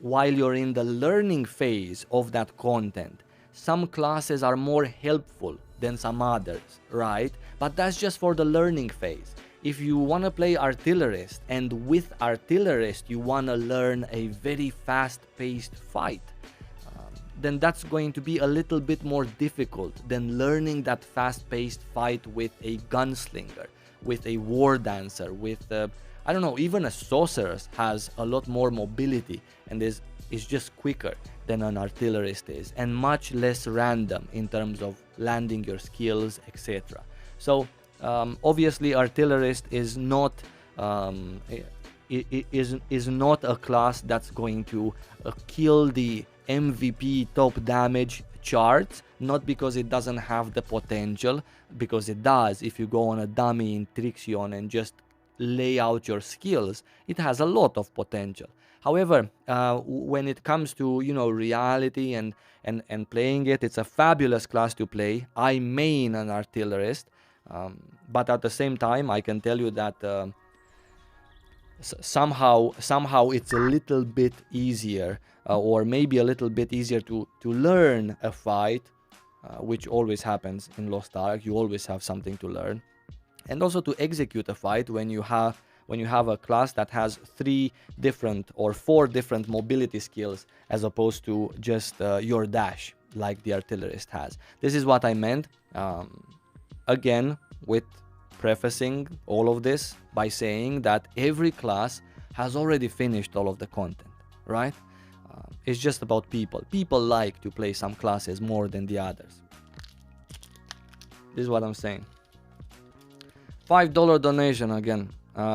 while you're in the learning phase of that content, some classes are more helpful than some others, right? But that's just for the learning phase. If you want to play Artillerist, and with Artillerist you want to learn a very fast-paced fight, then that's going to be a little bit more difficult than learning that fast-paced fight with a gunslinger, with a war dancer, with I don't know, even a sorceress has a lot more mobility and is just quicker than an artillerist is, and much less random in terms of landing your skills, etc. So obviously artillerist is not is not a class that's going to kill the MVP top damage charts, not because it doesn't have the potential, because it does. If you go on a dummy in Trixion and just lay out your skills, it has a lot of potential. However, when it comes to, you know, reality and playing it, it's a fabulous class to play. I main an artillerist, but at the same time I can tell you that somehow it's a little bit easier, or maybe a little bit easier to learn a fight, which always happens in Lost Ark. You always have something to learn, and also to execute a fight when you have a class that has 3 different or 4 different mobility skills as opposed to just your dash like the artillerist has. This is what I meant, again, with prefacing all of this by saying that every class has already finished all of the content, right? It's just about people. People like to play some classes more than the others. This is what I'm saying. $5 donation again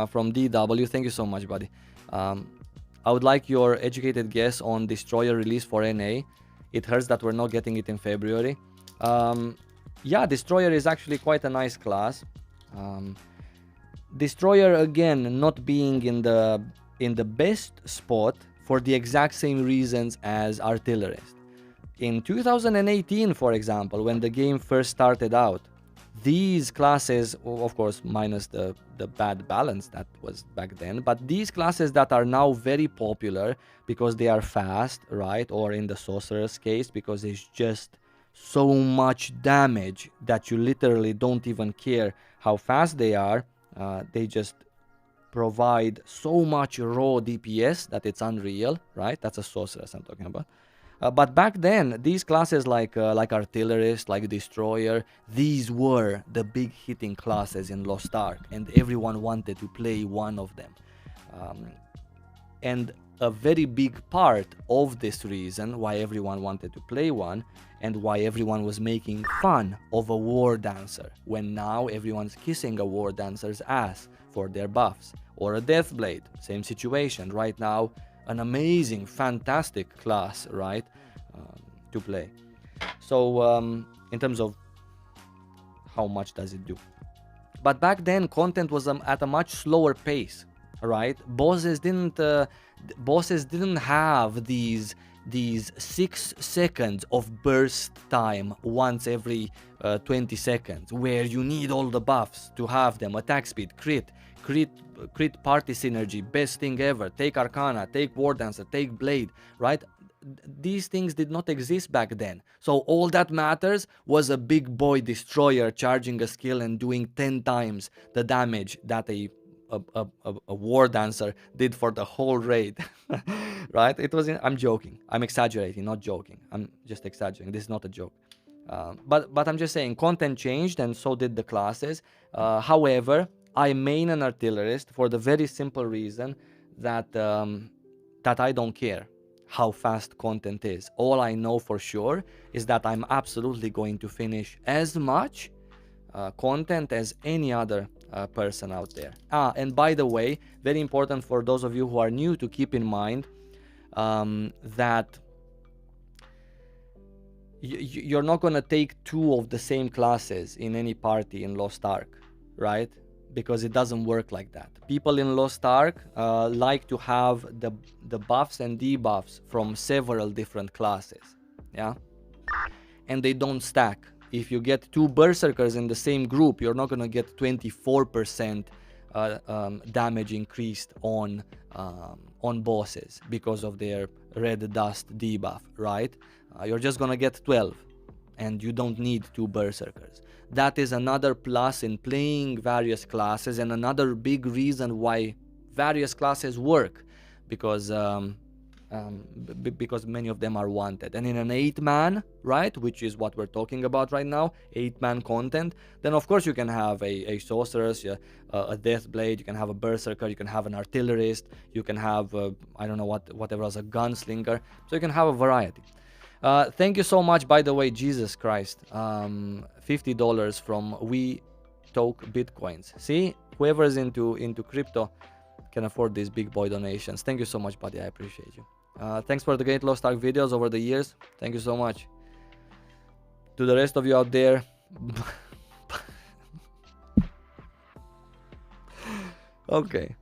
from DW. Thank you so much, buddy. I would like your educated guess on Destroyer release for NA. It hurts that we're not getting it in February. Yeah, Destroyer is actually quite a nice class. Destroyer, again, not being in the best spot for the exact same reasons as Artillerist. In 2018, for example, when the game first started out, these classes, of course minus the bad balance that was back then, but these classes that are now very popular because they are fast, right? Or in the sorcerer's case, because it's just so much damage that you literally don't even care how fast they are. They just provide so much raw DPS that it's unreal, right? That's a sorceress I'm talking about. But back then, these classes like Artillerist, like Destroyer, these were the big hitting classes in Lost Ark, and everyone wanted to play one of them. And a very big part of this reason why everyone wanted to play one, and why everyone was making fun of a war dancer, when now everyone's kissing a war dancer's ass for their buffs. Or a Deathblade, same situation. Right now, an amazing, fantastic class, right, to play. So in terms of how much does it do, but back then content was at a much slower pace, right? Bosses didn't have these 6 seconds of burst time once every 20 seconds, where you need all the buffs to have them: attack speed, crit party synergy, best thing ever, take Arcana, take War Dancer, take Blade, right? These things did not exist back then. So all that matters was a big boy Destroyer charging a skill and doing 10 times the damage that a War Dancer did for the whole raid. Right? It was I'm joking, I'm exaggerating, not joking, I'm just exaggerating. This is not a joke. But I'm just saying, content changed and so did the classes. However, I main an artillerist for the very simple reason that I don't care how fast content is. All I know for sure is that I'm absolutely going to finish as much content as any other person out there. And by the way, very important for those of you who are new to keep in mind, that you're not going to take two of the same classes in any party in Lost Ark, right? Because it doesn't work like that. People in Lost Ark like to have the buffs and debuffs from several different classes, yeah? And they don't stack. If you get two berserkers in the same group, you're not going to get 24% damage increased on bosses because of their red dust debuff, right? You're just gonna get 12, and you don't need two berserkers. That is another plus in playing various classes, and another big reason why various classes work, because many of them are wanted. And in an 8-man, right, which is what we're talking about right now, 8-man content, then of course you can have a sorceress, a deathblade, you can have a berserker, you can have an artillerist, you can have I don't know whatever else, a gunslinger, so you can have a variety. Thank you so much, by the way, Jesus Christ. $50 from We Toke Bitcoins. See, whoever is into crypto can afford these big boy donations. Thank you so much, buddy. I appreciate you. Thanks for the great Lost Ark videos over the years. Thank you so much. To the rest of you out there, okay.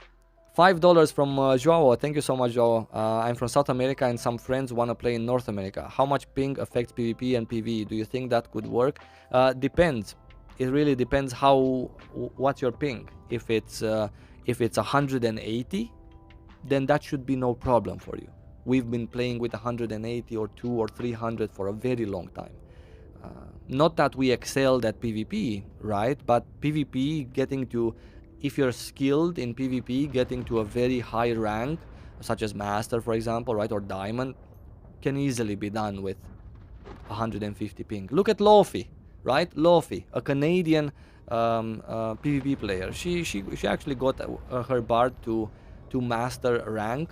$5 from Joao. Thank you so much, Joao. I'm from South America and some friends want to play in North America. How much ping affects PvP and PvE? Do you think that could work? Depends. It really depends what's your ping. If it's 180, then that should be no problem for you. We've been playing with 180 or 200 or 300 for a very long time. Not that we excelled at PvP, right? But PvP, if you're skilled in PvP, getting to a very high rank, such as Master, for example, right, or Diamond, can easily be done with 150 ping. Look at Lofi, right? Lofi, a Canadian PvP player. She actually got her bard to Master rank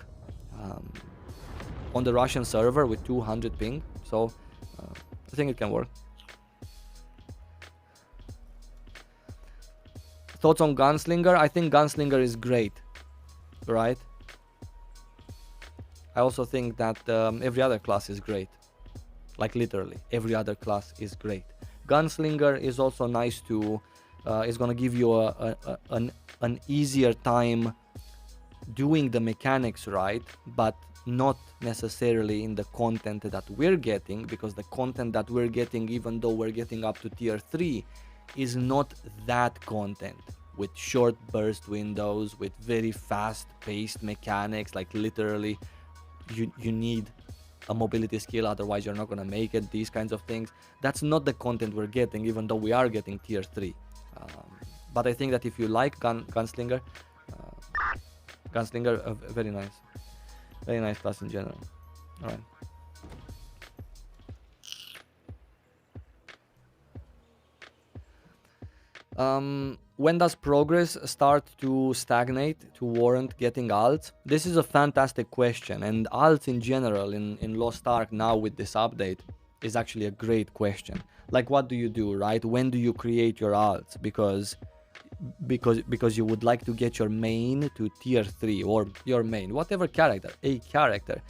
on the Russian server with 200 ping. So I think it can work. Thoughts on Gunslinger? I think Gunslinger is great, right? I also think that every other class is great. Like literally, every other class is great. Gunslinger is also nice to, is gonna give you an easier time doing the mechanics right, but not necessarily in the content that we're getting, because the content that we're getting, even though we're getting up to tier 3, is not that content with short burst windows, with very fast paced mechanics. Like literally you need a mobility skill, otherwise you're not going to make it, these kinds of things. That's not the content we're getting, even though we are getting tier 3. But I think that if you like Gunslinger, very nice class in general. All right. When does progress start to stagnate to warrant getting alts? This is a fantastic question, and alts in general in Lost Ark now with this update is actually a great question. Like, what do you do, right? When do you create your alts? Because you would like to get your main to tier 3, or your main, whatever character, a character,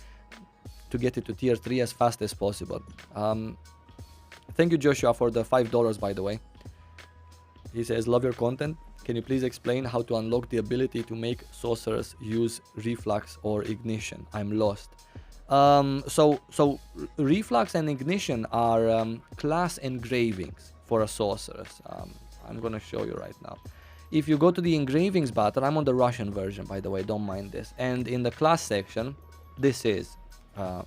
to get it to tier 3 as fast as possible. Thank you, Joshua, for the $5, by the way. He says, love your content. Can you please explain how to unlock the ability to make sorcerers use reflux or ignition? I'm lost. So reflux and ignition are class engravings for a sorceress. I'm gonna show you right now. If you go to the engravings button, I'm on the Russian version, by the way, don't mind this. And in the class section, these are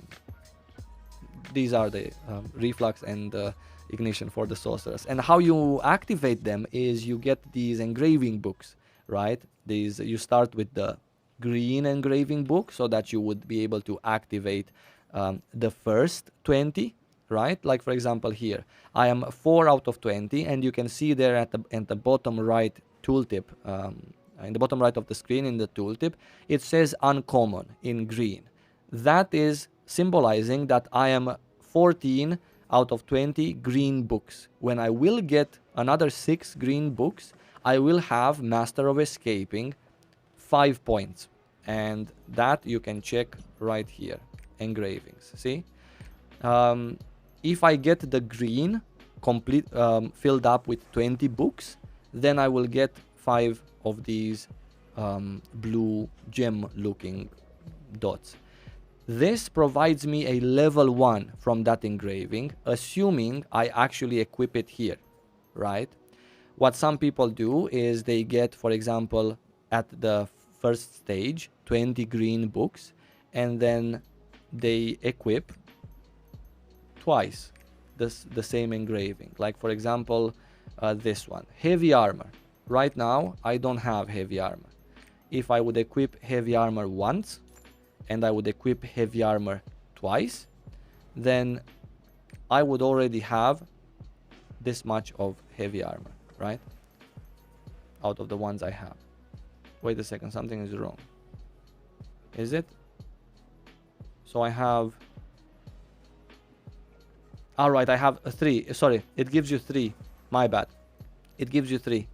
the reflux and ignition for the sorcerers. And how you activate them is you get these engraving books, right? You start with the green engraving book so that you would be able to activate the first 20, right? Like for example here, I am 4 out of 20, and you can see there at the bottom right tooltip, in the bottom right of the screen in the tooltip, it says uncommon in green. That is symbolizing that I am 14 out of 20 green books. When I will get another 6 green books, I will have Master of Escaping 5 points. And that you can check right here. engravings. See, if I get the green complete filled up with 20 books, then I will get 5 of these blue gem looking dots. This provides me a level 1 from that engraving, assuming I actually equip it here, right? What some people do is they get, for example, at the first stage 20 green books, and then they equip twice the same engraving. Like, for example, this one, heavy armor. Right now I don't have heavy armor. If I would equip heavy armor once and I would equip heavy armor twice, then I would already have this much of heavy armor, right? Out of the ones I have. Wait a second, something is wrong. Is it? So I have... Alright, I have 3. Sorry, it gives you 3. My bad. It gives you 3.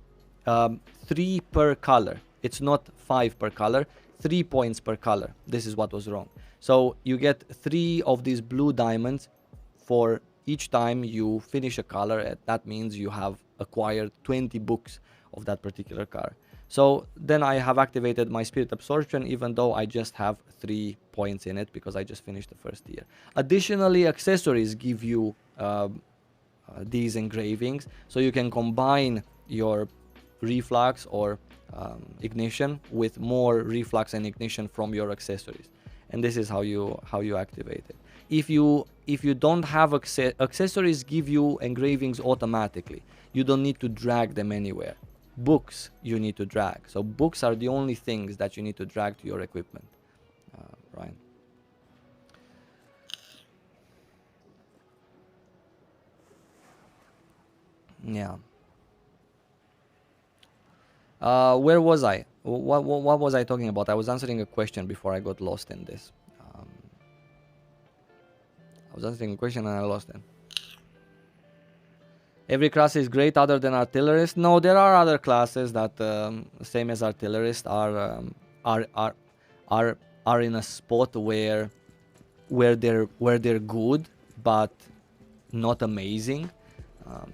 3 per color. It's not 5 per color. 3 points per color. This is what was wrong. So you get 3 of these blue diamonds for each time you finish a color. That means you have acquired 20 books of that particular color. So then I have activated my spirit absorption, even though I just have 3 points in it because I just finished the first tier. Additionally, accessories give you these engravings, so you can combine your reflux or ignition with more reflux and ignition from your accessories, and this is how you activate it. If you don't have accessories, give you engravings automatically. You don't need to drag them anywhere. Books you need to drag. So books are the only things that you need to drag to your equipment, right? Yeah. Where was I? What was I talking about? I was answering a question before I got lost in this. I was answering a question and I lost it. Every class is great other than artillerist. No, there are other classes that same as artillerist are in a spot where they're good but not amazing.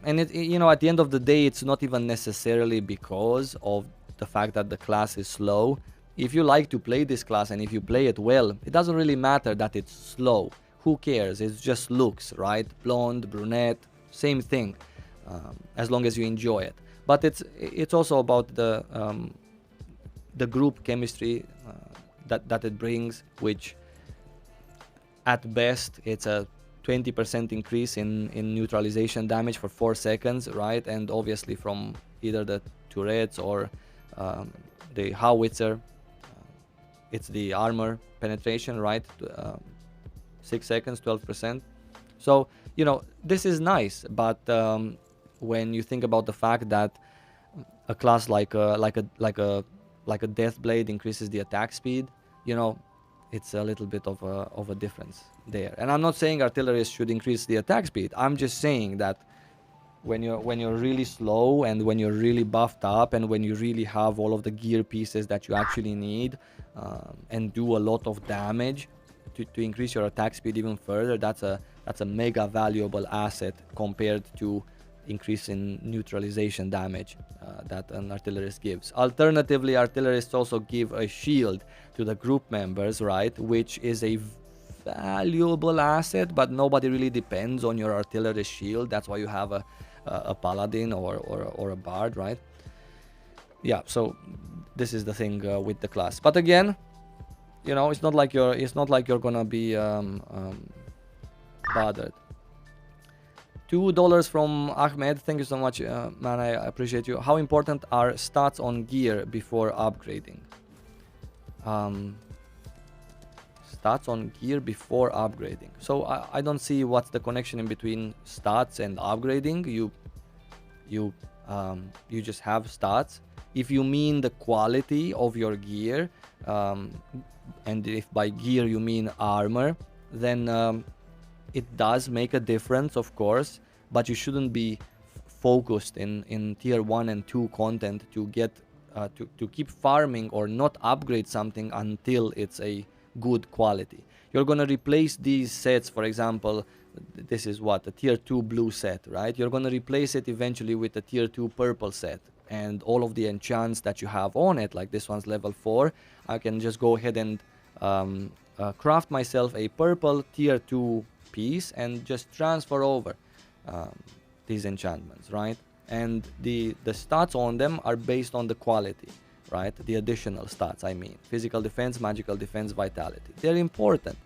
And you know, at the end of the day, it's not even necessarily because of the fact that the class is slow. If you like to play this class and if you play it well, it doesn't really matter that it's slow. Who cares? It's just looks, right? Blonde, brunette, same thing. As long as you enjoy it. But it's also about the group chemistry that it brings, which at best it's a 20% increase in neutralization damage for 4 seconds, right? And obviously from either the turrets or the howitzer, it's the armor penetration, right? 6 seconds, 12%. So, you know, this is nice, but when you think about the fact that a class like a death blade increases the attack speed, you know, it's a little bit of a difference there. And I'm not saying artillerists should increase the attack speed. I'm just saying that when you're really slow and when you're really buffed up and when you really have all of the gear pieces that you actually need and do a lot of damage to increase your attack speed even further, that's a mega valuable asset compared to increase in neutralization damage that an artillerist gives. Alternatively, artillerists also give a shield to the group members, right, which is a valuable asset, but nobody really depends on your artillerist shield. That's why you have a paladin or a bard, right? Yeah, so this is the thing with the class. But again, you know, it's not like you're gonna be bothered. $2 from Ahmed. Thank you so much, man. I appreciate you. How important are stats on gear before upgrading? Stats on gear before upgrading. So I don't see what's the connection in between stats and upgrading. You just have stats. If you mean the quality of your gear, and if by gear you mean armor, then it does make a difference, of course, but you shouldn't be focused in tier 1 and 2 content to get to keep farming or not upgrade something until it's a good quality. You're going to replace these sets, for example, this is what, a tier 2 blue set, right? You're going to replace it eventually with a tier 2 purple set, and all of the enchants that you have on it, like this one's level 4, I can just go ahead and craft myself a purple tier 2 piece and just transfer over these enchantments, right? And the stats on them are based on the quality, right? The additional stats, I mean, physical defense, magical defense, vitality. They're important,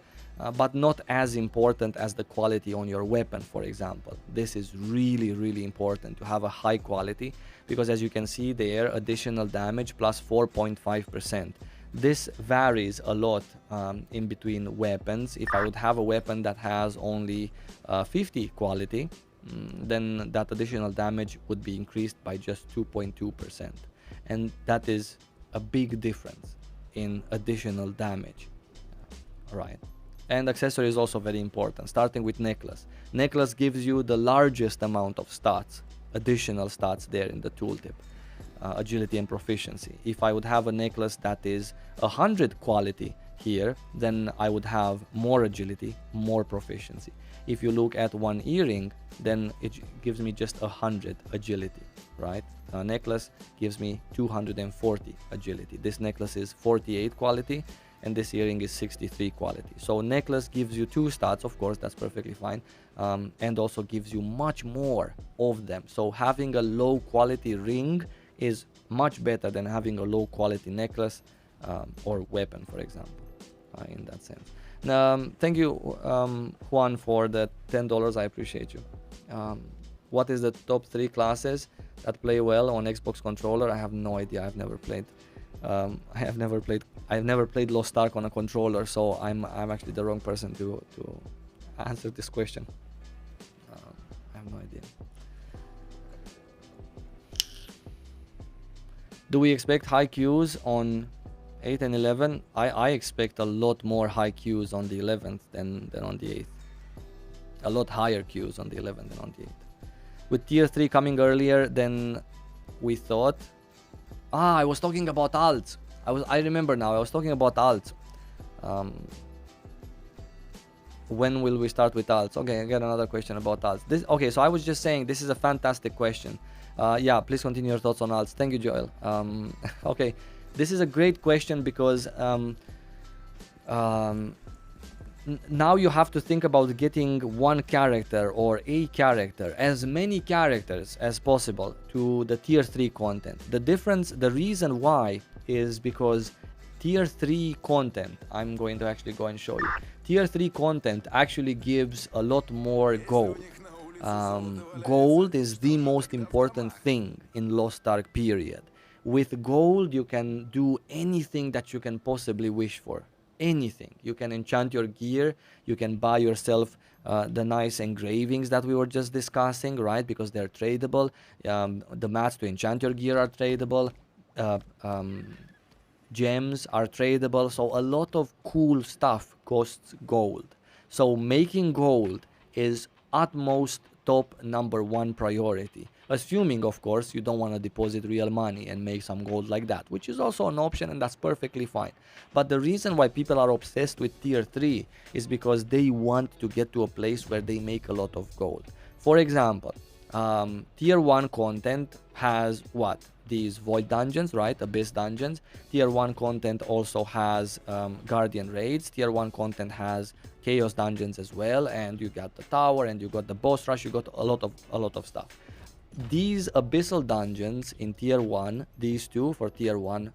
but not as important as the quality on your weapon, for example. This is really, really important to have a high quality, because as you can see there, additional damage plus 4.5%. This varies a lot in between weapons. If I would have a weapon that has only 50 quality, then that additional damage would be increased by just 2.2%. And that is a big difference in additional damage, right? And accessory is also very important, starting with necklace. Necklace gives you the largest amount of stats, additional stats there in the tooltip. Agility and proficiency. If I would have a necklace that is 100 quality here, then I would have more agility, more proficiency. If you look at one earring, then it gives me just 100 agility, right? A necklace gives me 240 agility. This necklace is 48 quality, and this earring is 63 quality. So necklace gives you 2 stats, of course, that's perfectly fine, and also gives you much more of them. So having a low quality ring is much better than having a low quality necklace or weapon, for example, in that sense. Thank you, Juan, for the $10. I appreciate you. What is the top 3 classes that play well on Xbox controller? I have no idea. I've never played. I've never played Lost Ark on a controller, so I'm actually the wrong person to answer this question. I have no idea. Do we expect high queues on 8 and 11? I expect a lot more high queues on the 11th than on the 8th. A lot higher queues on the 11th than on the 8th. With tier 3 coming earlier than we thought. I was talking about alts. I remember now. I was talking about alts. When will we start with alts? Okay, I got another question about alts. Okay, so I was just saying this is a fantastic question. Yeah, please continue your thoughts on alts. Thank you, Joel. Okay, this is a great question because now you have to think about getting one character or a character, as many characters as possible to the tier 3 content. The reason why is because tier 3 content, I'm going to actually go and show you. Tier 3 content actually gives a lot more gold. Gold is the most important thing in Lost Ark period. With gold you can do anything that you can possibly wish for. Anything. You can enchant your gear, you can buy yourself the nice engravings that we were just discussing, right? Because they're tradable. The mats to enchant your gear are tradable. Gems are tradable. So a lot of cool stuff costs gold. So making gold is utmost top #1 priority, assuming of course you don't want to deposit real money and make some gold like that, which is also an option, and that's perfectly fine. But the reason why people are obsessed with tier 3 is because they want to get to a place where they make a lot of gold. For example, tier 1 content has what? These void dungeons, right? Abyss dungeons. Tier 1 content also has guardian raids. Tier 1 content has chaos dungeons as well, and you got the tower, and you got the boss rush. You got a lot of stuff. These abyssal dungeons in tier 1, these two for tier 1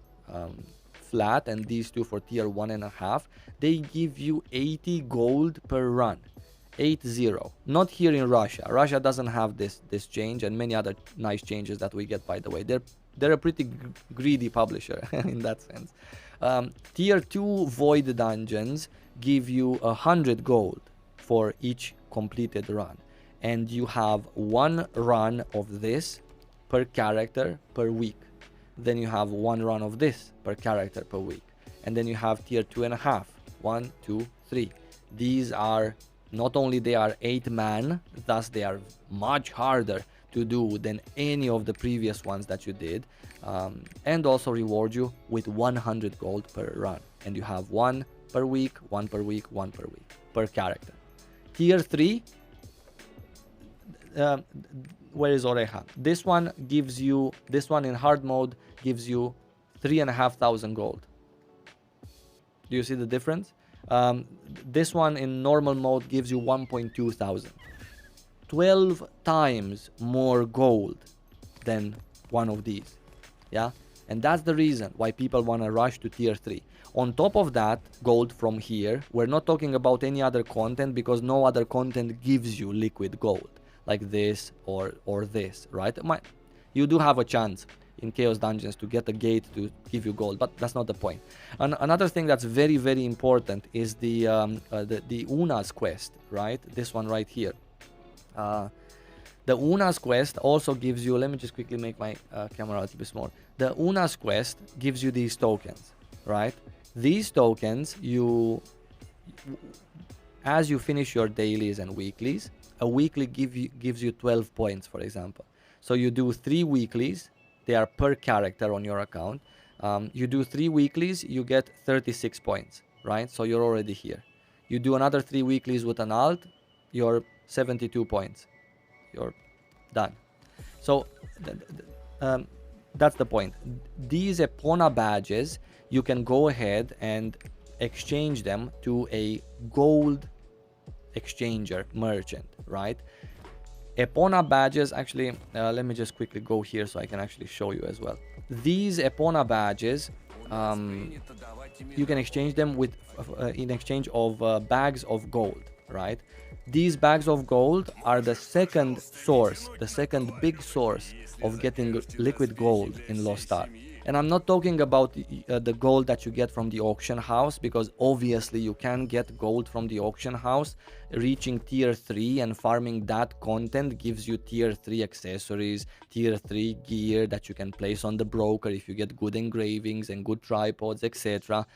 flat, and these two for tier 1.5, they give you 80 gold per run. 80. Not here in Russia. Russia doesn't have this change, and many other nice changes that we get, by the way. They're a pretty greedy publisher in that sense. Tier 2 void dungeons give you 100 gold for each completed run, and you have one run of this per character per week. Then you have one run of this per character per week, and then you have tier 2.5. 1, 2, 3. These are not only they are 8-man, thus they are much harder to do than any of the previous ones that you did, and also reward you with 100 gold per run, and you have one per week, 1 per week, 1 per week, per character. Tier 3, where is Oreja? This one gives you, this one in hard mode gives you 3,500 gold. Do you see the difference? This one in normal mode gives you 1.2 thousand. 12 times more gold than one of these. Yeah, and that's the reason why people want to rush to tier 3. On top of that, gold from here, we're not talking about any other content, because no other content gives you liquid gold like this or this, right? You do have a chance in Chaos Dungeons to get a gate to give you gold, but that's not the point. Another thing that's very, very important is the Una's quest, right? This one right here. The Una's quest also gives you, let me just quickly make my camera a little bit smaller. The Una's quest gives you these tokens, right? These tokens, as you finish your dailies and weeklies, a weekly gives you 12 points, for example. So you do 3 weeklies, they are per character on your account. You do 3 weeklies, you get 36 points, right? So you're already here. You do another 3 weeklies with an alt, you're 72 points. You're done. So that's the point. These Epona badges, you can go ahead and exchange them to a gold exchanger merchant, right? Epona badges, actually, let me just quickly go here so I can actually show you as well. These Epona badges, you can exchange them with in exchange of bags of gold, right? These bags of gold are the second source, the second big source of getting liquid gold in Lost Ark. And I'm not talking about the gold that you get from the auction house, because obviously you can get gold from the auction house. Reaching tier 3 and farming that content gives you tier 3 accessories, tier 3 gear that you can place on the broker if you get good engravings and good tripods, etc.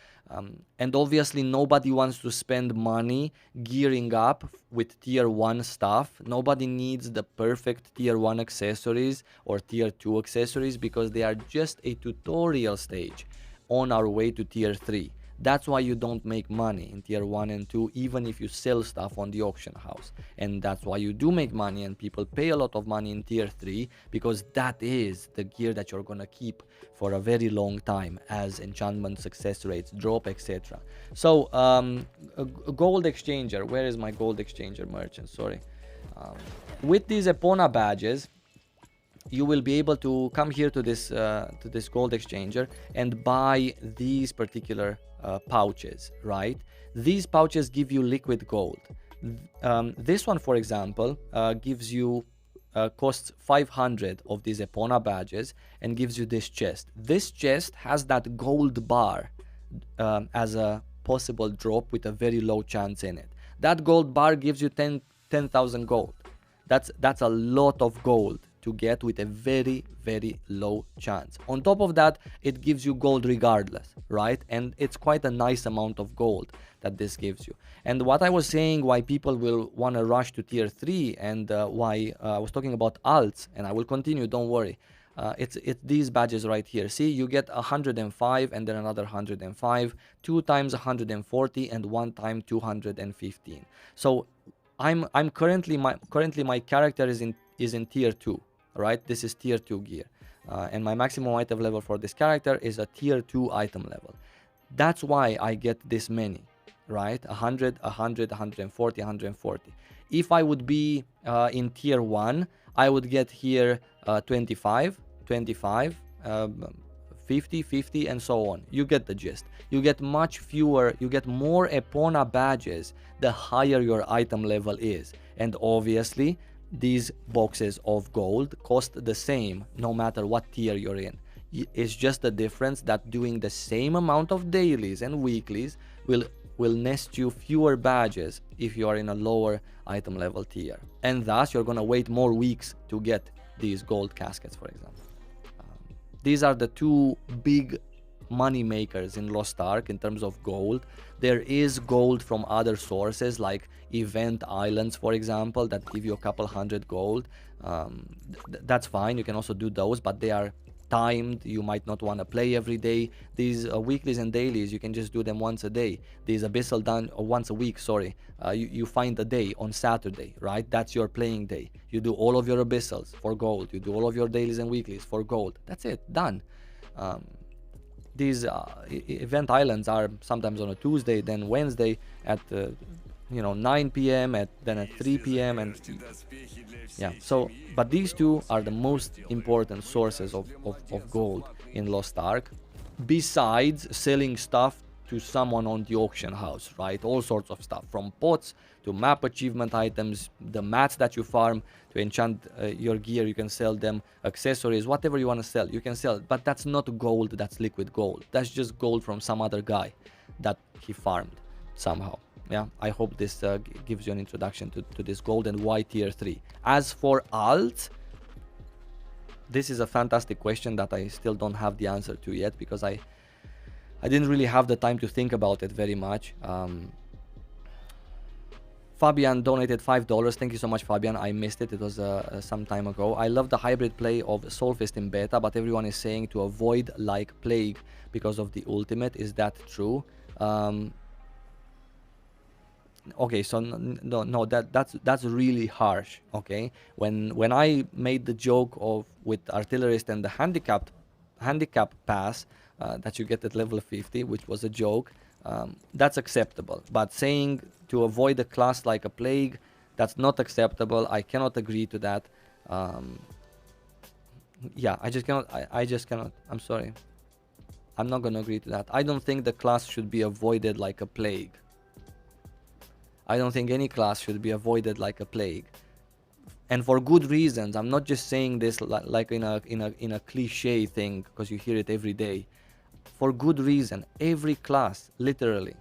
And obviously nobody wants to spend money gearing up with tier 1 stuff. Nobody needs the perfect tier 1 accessories or tier 2 accessories, because they are just a tutorial stage on our way to tier 3. That's why you don't make money in tier 1 and 2, even if you sell stuff on the auction house. And that's why you do make money and people pay a lot of money in tier 3, because that is the gear that you're gonna keep for a very long time as enchantment success rates drop, etc. So a gold exchanger, where is my gold exchanger merchant? Sorry. With these Epona badges, you will be able to come here to this gold exchanger and buy these particular pouches, right? These pouches give you liquid gold. This one, for example, gives you costs 500 of these Epona badges and gives you this chest. This chest has that gold bar as a possible drop with a very low chance in it. That gold bar gives you 10,000 gold. That's a lot of gold to get with a very, very low chance. On top of that, it gives you gold regardless, right? And it's quite a nice amount of gold that this gives you. And what I was saying, why people will want to rush to tier 3 and why I was talking about alts, and I will continue, don't worry. It's these badges right here. See, you get 105 and then another 105, 2 times 140 and 1 time 215. So I'm currently my character is in tier 2. Right, this is tier 2 gear, and my maximum item level for this character is a tier 2 item level. That's why I get this many, right? 100, 100, 140, 140. If I would be in tier 1, I would get here 25, 25, 50, 50, and so on. You get the gist. You get much fewer, you get more Epona badges the higher your item level is. And obviously, these boxes of gold cost the same no matter what tier you're in. It's just the difference that doing the same amount of dailies and weeklies will nest you fewer badges if you are in a lower item level tier. And thus you're gonna wait more weeks to get these gold caskets, for example. These are the two big money makers in Lost Ark in terms of gold. There is gold from other sources like event islands, for example, that give you a couple hundred gold. That's fine, you can also do those, but they are timed. You might not want to play every day. These weeklies and dailies, you can just do them once a day. These abyssal done once a week, sorry. You find a day on Saturday, right? That's your playing day. You do all of your abyssals for gold. You do all of your dailies and weeklies for gold. That's it, done. These event islands are sometimes on a Tuesday, then Wednesday at 9 p.m. then at 3 p.m. and yeah. So, but these two are the most important sources of gold in Lost Ark, besides selling stuff to someone on the auction house, right? All sorts of stuff, from pots to map achievement items, the mats that you farm to enchant your gear, you can sell them, accessories, whatever you want to sell, you can sell. But that's not gold, that's liquid gold. That's just gold from some other guy that he farmed somehow. Yeah, I hope this gives you an introduction to this gold and why tier 3. As for alt, this is a fantastic question that I still don't have the answer to yet, because I didn't really have the time to think about it very much. Fabian donated $5. Thank you so much, Fabian. I missed it. It was some time ago. I love the hybrid play of Soulfist in beta, but everyone is saying to avoid like plague because of the ultimate. Is that true? Okay, so no, that's really harsh. Okay, when I made the joke of with artillerist and the handicap pass that you get at level 50, which was a joke, that's acceptable. But saying to avoid a class like a plague, that's not acceptable. I cannot agree to that. Yeah, I just cannot. I'm sorry. I'm not gonna agree to that. I don't think the class should be avoided like a plague. I don't think any class should be avoided like a plague, and for good reasons. I'm not just saying this like in a cliche thing because you hear it every day. For good reason. Every class, literally,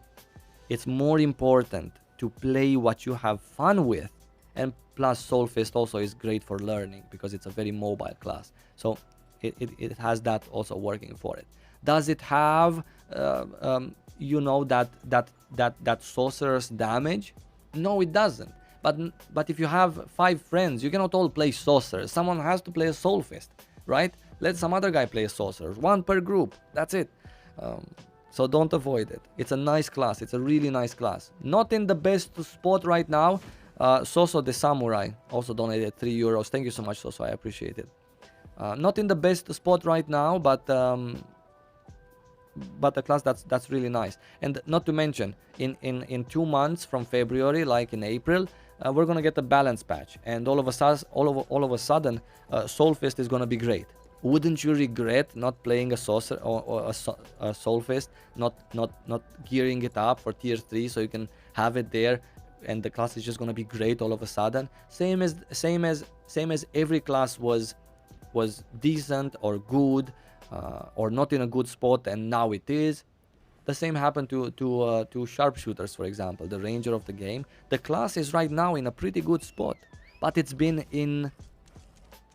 it's more important to play what you have fun with, and plus Soulfist also is great for learning because it's a very mobile class. So it has that also working for it. Does it have that sorcerer's damage? No, it doesn't. But if you have 5 friends, you cannot all play sorcerer. Someone has to play a Soulfist, right? Let some other guy play a sorcerer. 1 per group. That's it. So don't avoid it. It's a nice class. It's a really nice class. Not in the best spot right now. Soso the Samurai also donated €3. Thank you so much, Soso. I appreciate it. Not in the best spot right now, but a class that's really nice. And not to mention, in 2 months from February, like in April, we're gonna get a balance patch, and all of a sudden Soulfist is gonna be great. Wouldn't you regret not playing a sorcerer or a Soulfist, not gearing it up for tier 3 so you can have it there, and the class is just gonna be great all of a sudden? Same as every class was decent or good, or not in a good spot, and now it is. The same happened to sharpshooters, for example, the ranger of the game. The class is right now in a pretty good spot, but it's been in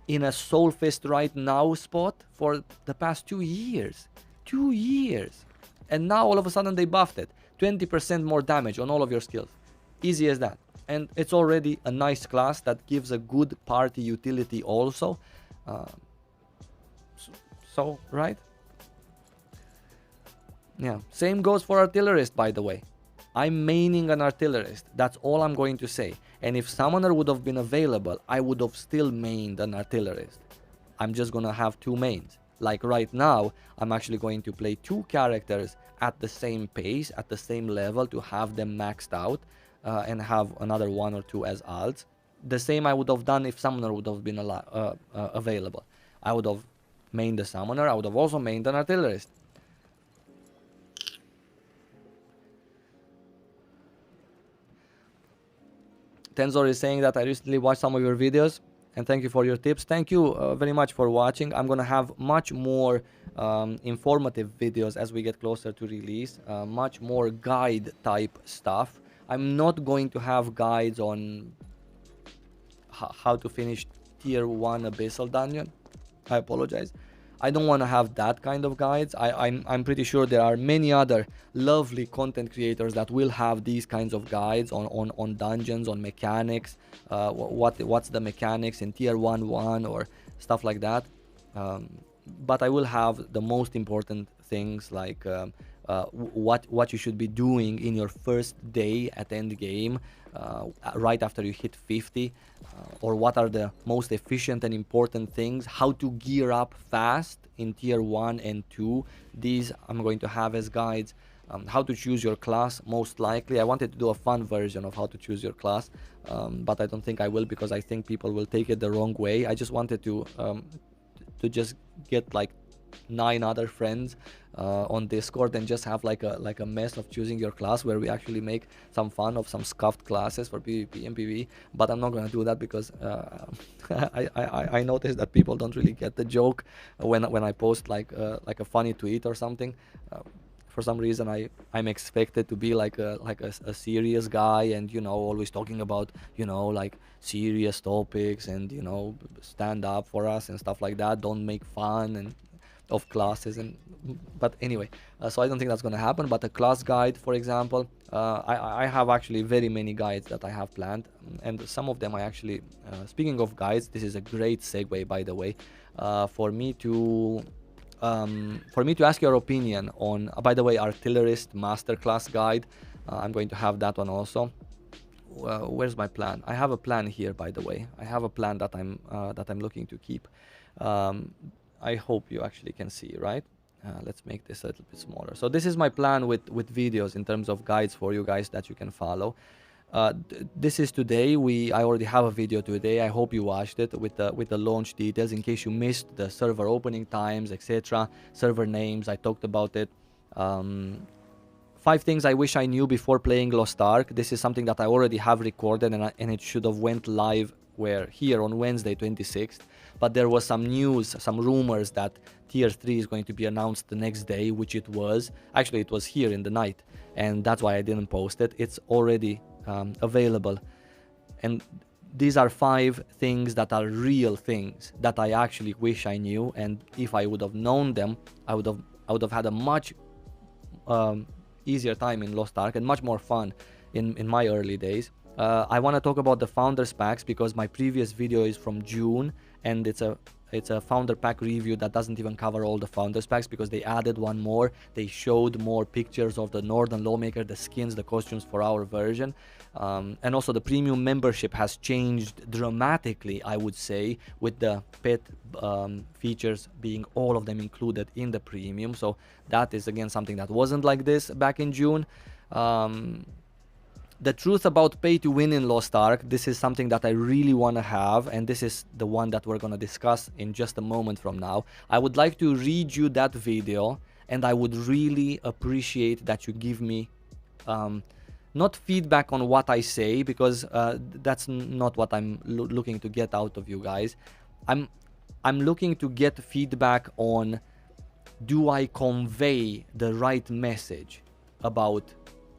a Soulfist right now spot for the past 2 years. 2 years. And now all of a sudden they buffed it. 20% more damage on all of your skills. Easy as that. And it's already a nice class that gives a good party utility also. So, right? Yeah. Same goes for artillerist, by the way. I'm maining an artillerist. That's all I'm going to say. And if summoner would have been available, I would have still mained an artillerist. I'm just gonna have 2 mains. Like right now, I'm actually going to play 2 characters at the same pace, at the same level, to have them maxed out, and have another 1 or 2 as alts. The same I would have done if summoner would have been available. I would have mained the summoner. I would have also mained an artillerist. Tenzor is saying that I recently watched some of your videos and thank you for your tips. Thank you very much for watching. I'm gonna have much more informative videos as we get closer to release, much more guide type stuff. I'm not going to have guides on how to finish tier 1 abyssal dungeon. I apologize. I don't want to have that kind of guides. I'm pretty sure there are many other lovely content creators that will have these kinds of guides on dungeons, on mechanics, what's the mechanics in tier 1 or stuff like that. but I will have the most important things like what you should be doing in your first day at end game, right after you hit 50, or what are the most efficient and important things, how to gear up fast in tier 1 and 2. These I'm going to have as guides. How to choose your class, most likely. I wanted to do a fun version of how to choose your class, but I don't think I will, because I think people will take it the wrong way. I just wanted to just get like 9 other friends on Discord and just have like a mess of choosing your class, where we actually make some fun of some scuffed classes for PvP and PvE. But I'm not gonna do that, because I noticed that people don't really get the joke when I post like a funny tweet or something. For some reason I'm expected to be like a serious guy, and always talking about like serious topics, and stand up for us and stuff like that, don't make fun and of classes. But anyway, so I don't think that's going to happen. But a class guide, for example, I have actually very many guides that I have planned, and some of them I actually speaking of guides, this is a great segue, by the way, for me to ask your opinion on, by the way, artillerist masterclass guide. I'm going to have that one also. Where's my plan? I have a plan here, by the way. I have a plan that I'm looking to keep. I hope you actually can see, right? Let's make this a little bit smaller. So this is my plan with videos in terms of guides for you guys that you can follow. This is today. I already have a video today. I hope you watched it with the launch details, in case you missed the server opening times, etc. Server names, I talked about it. 5 things I wish I knew before playing Lost Ark. This is something that I already have recorded, and it should have went live here on Wednesday 26th. But there was some news, some rumors that tier 3 is going to be announced the next day, which it was. Actually, it was here in the night, and that's why I didn't post it. It's already available, and these are 5 things that are real things that I actually wish I knew, and if I would have known them, I would have had a much easier time in Lost Ark and much more fun in my early days. I want to talk about the Founders Packs, because my previous video is from June, and it's a Founder Pack review that doesn't even cover all the Founders Packs, because they added one more. They showed more pictures of the Northern Lawmaker, the skins, the costumes for our version. And also the premium membership has changed dramatically, I would say, with the pet features being all of them included in the premium. So that is again something that wasn't like this back in June. The truth about pay to win in Lost Ark, this is something that I really want to have, and this is the one that we're going to discuss in just a moment from now. I would like to read you that video, and I would really appreciate that you give me not feedback on what I say, because that's not what I'm looking to get out of you guys. I'm looking to get feedback on, do I convey the right message about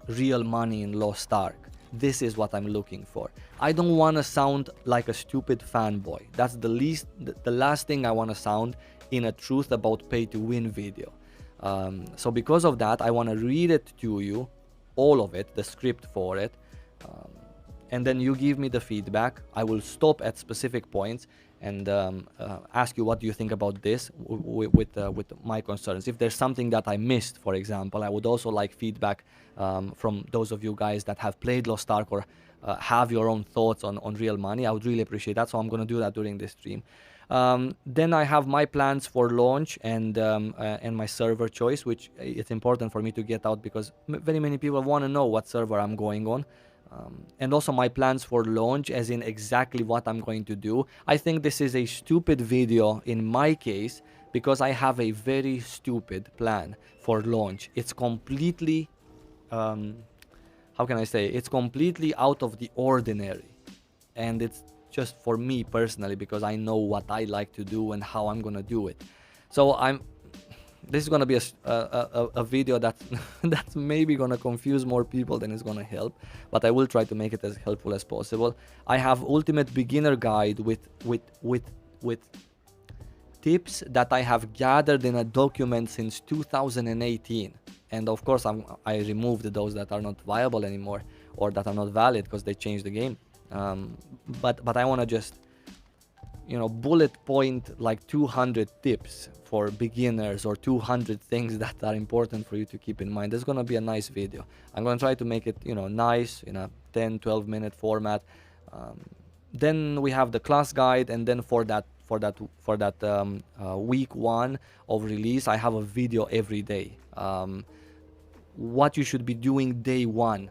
real money in Lost Ark? This is what I'm looking for. I don't want to sound like a stupid fanboy. That's the last thing I want to sound in a truth about pay to win video. So because of that, I want to read it to you, all of it, the script for it, and then you give me the feedback. I will stop at specific points and ask you, what do you think about this with my concerns. If there's something that I missed, for example, I would also like feedback from those of you guys that have played Lost Ark or have your own thoughts on real money. I would really appreciate that, so I'm going to do that during this stream. Then I have my plans for launch and my server choice, which it's important for me to get out, because very many people want to know what server I'm going on. And also my plans for launch, as in exactly what I'm going to do. I think this is a stupid video in my case, because I have a very stupid plan for launch. It's completely, how can I say, it's completely out of the ordinary. And it's just for me personally, because I know what I like to do and how I'm gonna do it. So this is gonna be a video that's maybe gonna confuse more people than it's gonna help, but I will try to make it as helpful as possible. I have ultimate beginner guide with tips that I have gathered in a document since 2018, and of course I removed those that are not viable anymore or that are not valid because they changed the game. But I want to just, bullet point like 200 tips for beginners or 200 things that are important for you to keep in mind. There's gonna be a nice video. I'm gonna try to make it nice in a 10-12 minute format. Then we have the class guide, and then for that week 1 of release, I have a video every day. What you should be doing day 1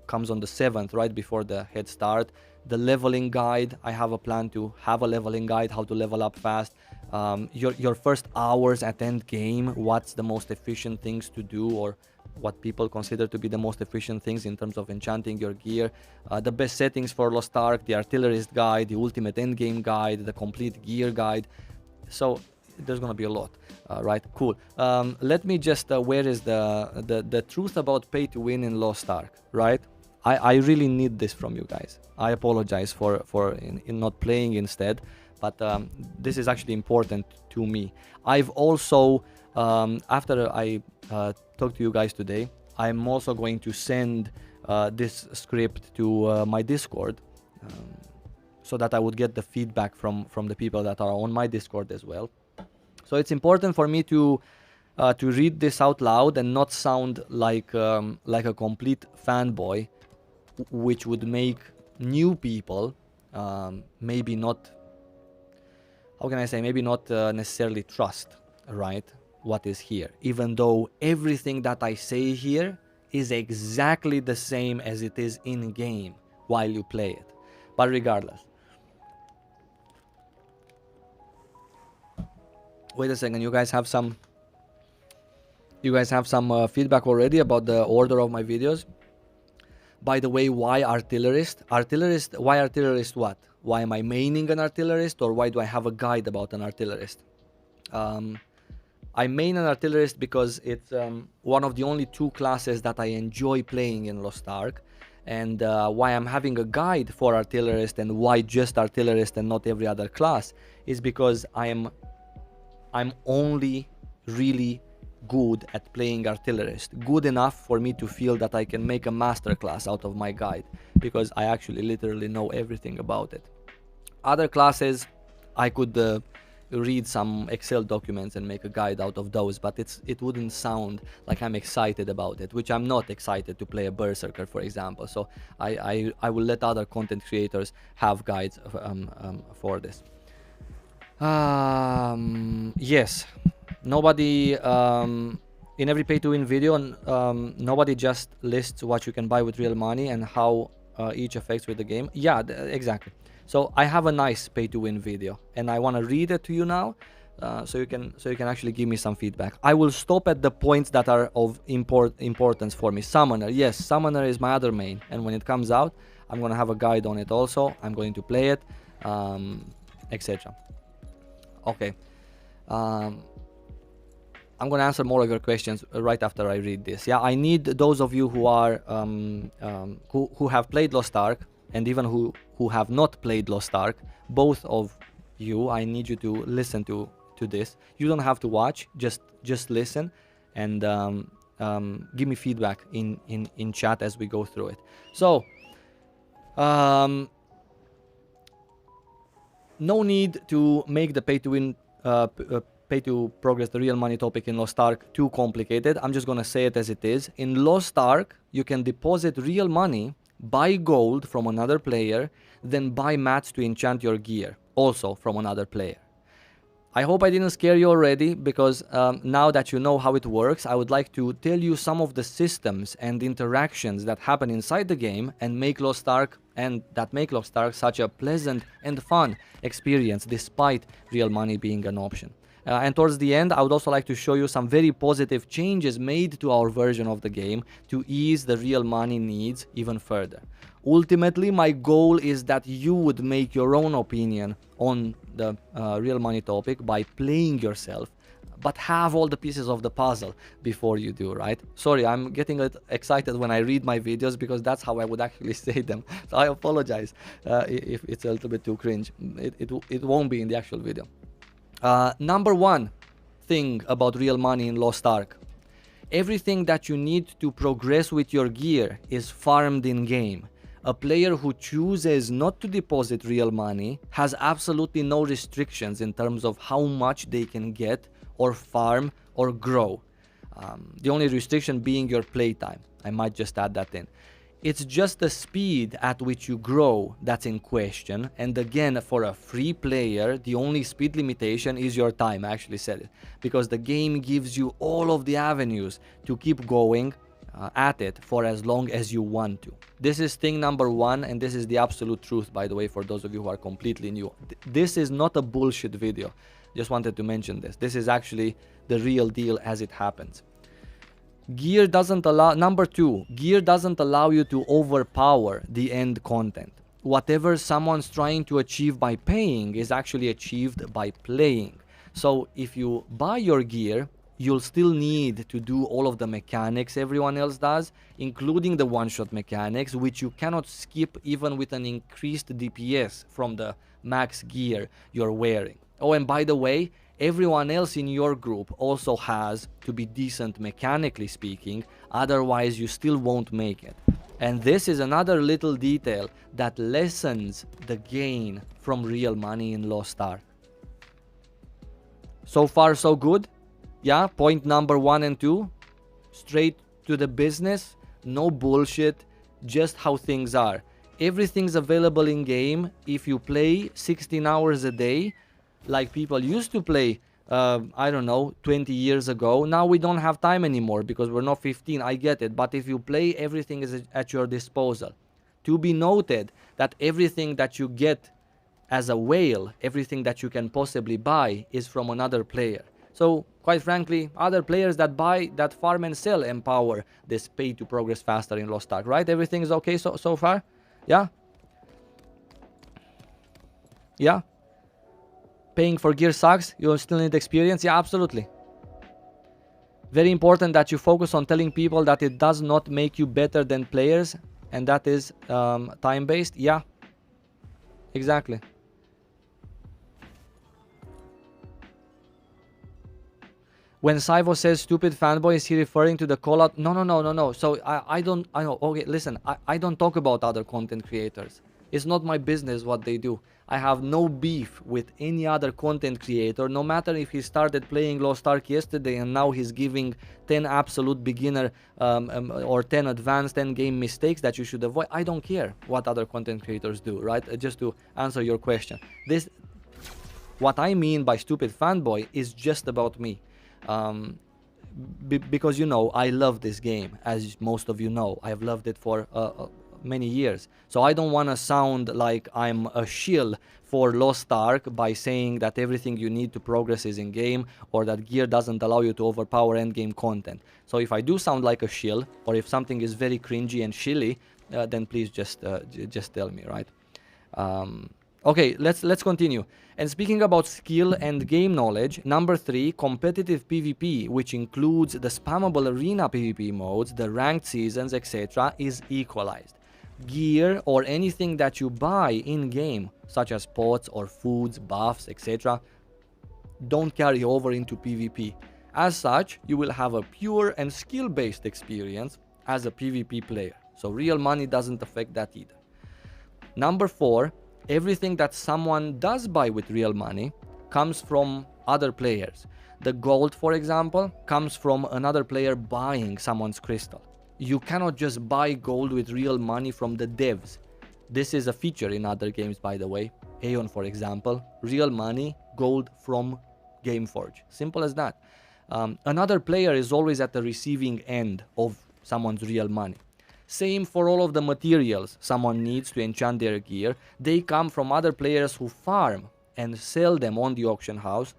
comes on the 7th, right before the head start. The leveling guide, I have a plan to have a leveling guide, how to level up fast. Your first hours at end game, what's the most efficient things to do, or what people consider to be the most efficient things in terms of enchanting your gear. The best settings for Lost Ark, the artillerist guide, the ultimate endgame guide, the complete gear guide. So there's gonna be a lot. Right, cool. Let me just where is the truth about pay to win in Lost Ark, right? I really need this from you guys. I apologize for in not playing instead, but this is actually important to me. I've also after I talk to you guys today, I'm also going to send this script to my Discord, so that I would get the feedback from the people that are on my Discord as well. So it's important for me to read this out loud and not sound like a complete fanboy, which would make new people maybe not, how can I say, maybe not necessarily trust, right, what is here, even though everything that I say here is exactly the same as it is in game while you play it. But regardless, wait a second, you guys have some feedback already about the order of my videos. By the way, why artillerist? Why artillerist what? Why am I maining an artillerist, or why do I have a guide about an artillerist? I main an artillerist because it's one of the only 2 classes that I enjoy playing in Lost Ark. And why I'm having a guide for artillerist, and why just artillerist and not every other class, is because I'm only really good at playing artillerist, good enough for me to feel that I can make a masterclass out of my guide, because I actually literally know everything about it. Other classes, I could read some Excel documents and make a guide out of those, but it wouldn't sound like I'm excited about it, which I'm not excited to play a berserker, for example. So I will let other content creators have guides for this. Yes, nobody in every pay to win video, nobody just lists what you can buy with real money and how each affects with the game. Yeah, exactly. So I have a nice pay to win video, and I want to read it to you now, so you can actually give me some feedback. I will stop at the points that are of importance for me. Summoner, yes, Summoner is my other main, and when it comes out, I'm gonna have a guide on it also. I'm going to play it, etc. Okay. I'm going to answer more of your questions right after I read this. Yeah, I need those of you who are who have played Lost Ark, and even who have not played Lost Ark, both of you, I need you to listen to this. You don't have to watch, just listen, and give me feedback in chat as we go through it. So no need to make the pay to win pay to progress, the real money topic in Lost Ark, too complicated. I'm just gonna say it as it is. In Lost Ark, you can deposit real money, buy gold from another player, then buy mats to enchant your gear, also from another player. I hope I didn't scare you already, because now that you know how it works, I would like to tell you some of the systems and interactions that happen inside the game and make Lost Ark such a pleasant and fun experience, despite real money being an option. And towards the end, I would also like to show you some very positive changes made to our version of the game to ease the real money needs even further. Ultimately, my goal is that you would make your own opinion on the real money topic by playing yourself, but have all the pieces of the puzzle before you do, right? Sorry, I'm getting excited when I read my videos, because that's how I would actually say them. So I apologize if it's a little bit too cringe. It won't be in the actual video. Number one thing about real money in Lost Ark: everything that you need to progress with your gear is farmed in game. A player who chooses not to deposit real money has absolutely no restrictions in terms of how much they can get or farm or grow. The only restriction being your playtime. I might just add that in. It's just the speed at which you grow that's in question. And again, for a free player, the only speed limitation is your time. I actually said it. Because the game gives you all of the avenues to keep going at it for as long as you want to. This is thing number one, and this is the absolute truth, by the way, for those of you who are completely new. This is not a bullshit video. Just wanted to mention this. This is actually the real deal as it happens. Gear doesn't allow, number two, gear doesn't allow you to overpower the end content. Whatever someone's trying to achieve by paying is actually achieved by playing. So if you buy your gear, you'll still need to do all of the mechanics everyone else does, including the one-shot mechanics, which you cannot skip even with an increased DPS from the max gear you're wearing. Oh, and by the way, everyone else in your group also has to be decent mechanically speaking, otherwise you still won't make it. And this is another little detail that lessens the gain from real money in Lost Ark. So far so good? Yeah, point number 1 and 2, straight to the business, no bullshit, just how things are. Everything's available in game if you play 16 hours a day, like people used to play, I don't know, 20 years ago. Now we don't have time anymore because we're not 15, I get it. But if you play, everything is at your disposal. To be noted that everything that you get as a whale, everything that you can possibly buy is from another player. So, quite frankly, other players that buy, that farm and sell empower this pay to progress faster in Lost Ark, right? Everything is okay so far? Yeah? Yeah? Paying for gear sucks, you still need experience? Yeah, absolutely. Very important that you focus on telling people that it does not make you better than players, and that is time-based. Yeah, exactly. When Saivo says stupid fanboy, is he referring to the call out? No. So I don't, I know, okay, listen, I don't talk about other content creators. It's not my business what they do. I have no beef with any other content creator, no matter if he started playing Lost Ark yesterday and now he's giving 10 absolute beginner or 10 advanced end game mistakes that you should avoid. I don't care what other content creators do, right? Just to answer your question. What I mean by stupid fanboy is just about me. Because, you know, I love this game, as most of you know. I've loved it for many years. So I don't want to sound like I'm a shill for Lost Ark by saying that everything you need to progress is in game, or that gear doesn't allow you to overpower endgame content. So if I do sound like a shill, or if something is very cringy and shilly, then please just tell me, right? Okay, let's continue. And speaking about skill and game knowledge, number 3, competitive PvP, which includes the spammable arena PvP modes, the ranked seasons, etc., is equalized. Gear or anything that you buy in-game, such as pots or foods, buffs, etc., don't carry over into PvP. As such, you will have a pure and skill-based experience as a PvP player. So real money doesn't affect that either. Number 4, everything that someone does buy with real money comes from other players. The gold, for example, comes from another player buying someone's crystal. You cannot just buy gold with real money from the devs. This is a feature in other games, by the way. Aeon, for example, real money, gold from Gameforge. Simple as that. Another player is always at the receiving end of someone's real money. Same for all of the materials someone needs to enchant their gear. They come from other players who farm and sell them on the auction house.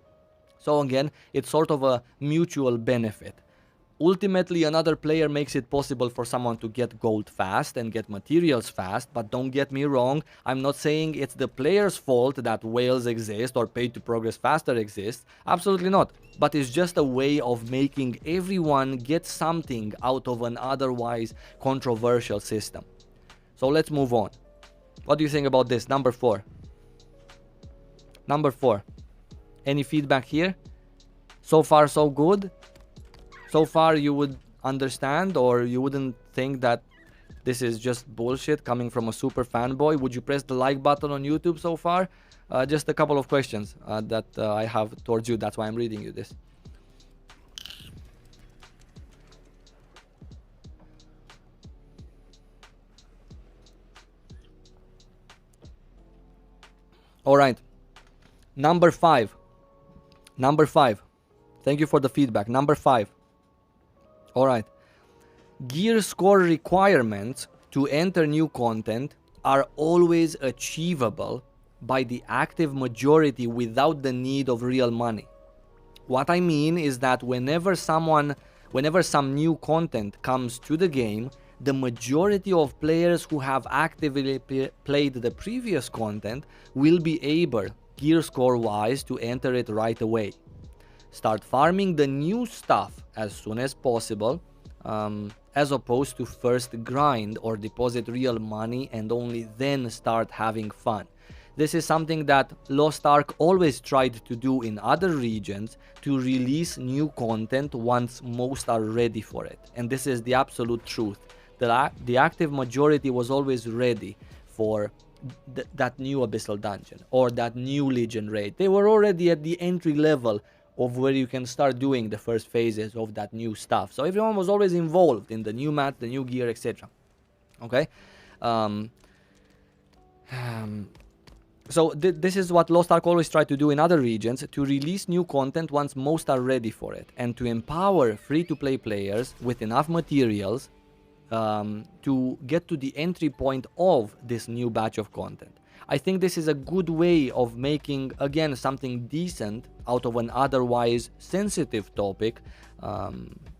So again, it's sort of a mutual benefit. Ultimately, another player makes it possible for someone to get gold fast and get materials fast, but don't get me wrong, I'm not saying it's the player's fault that whales exist or pay to progress faster exists. Absolutely not. But it's just a way of making everyone get something out of an otherwise controversial system. So let's move on. What do you think about this? Number 4. Number 4. Any feedback here? So far so good? So far you would understand, or you wouldn't think that this is just bullshit coming from a super fanboy. Would you press the like button on YouTube so far? Just a couple of questions that I have towards you. That's why I'm reading you this. All right. Number 5. Number 5. Thank you for the feedback. Number 5. All right. Gear score requirements to enter new content are always achievable by the active majority without the need of real money. What I mean is that whenever some new content comes to the game, the majority of players who have actively played the previous content will be able, gear score wise, to enter it right away. Start farming the new stuff as soon as possible, as opposed to first grind or deposit real money and only then start having fun. This is something that Lost Ark always tried to do in other regions, to release new content once most are ready for it. And this is the absolute truth. The active majority was always ready for that new Abyssal Dungeon or that new Legion raid. They were already at the entry level of where you can start doing the first phases of that new stuff. So everyone was always involved in the new map, the new gear, etc. Okay? So this is what Lost Ark always tried to do in other regions, to release new content once most are ready for it, and to empower free-to-play players with enough materials to get to the entry point of this new batch of content. I think this is a good way of making, again, something decent out of an otherwise sensitive topic,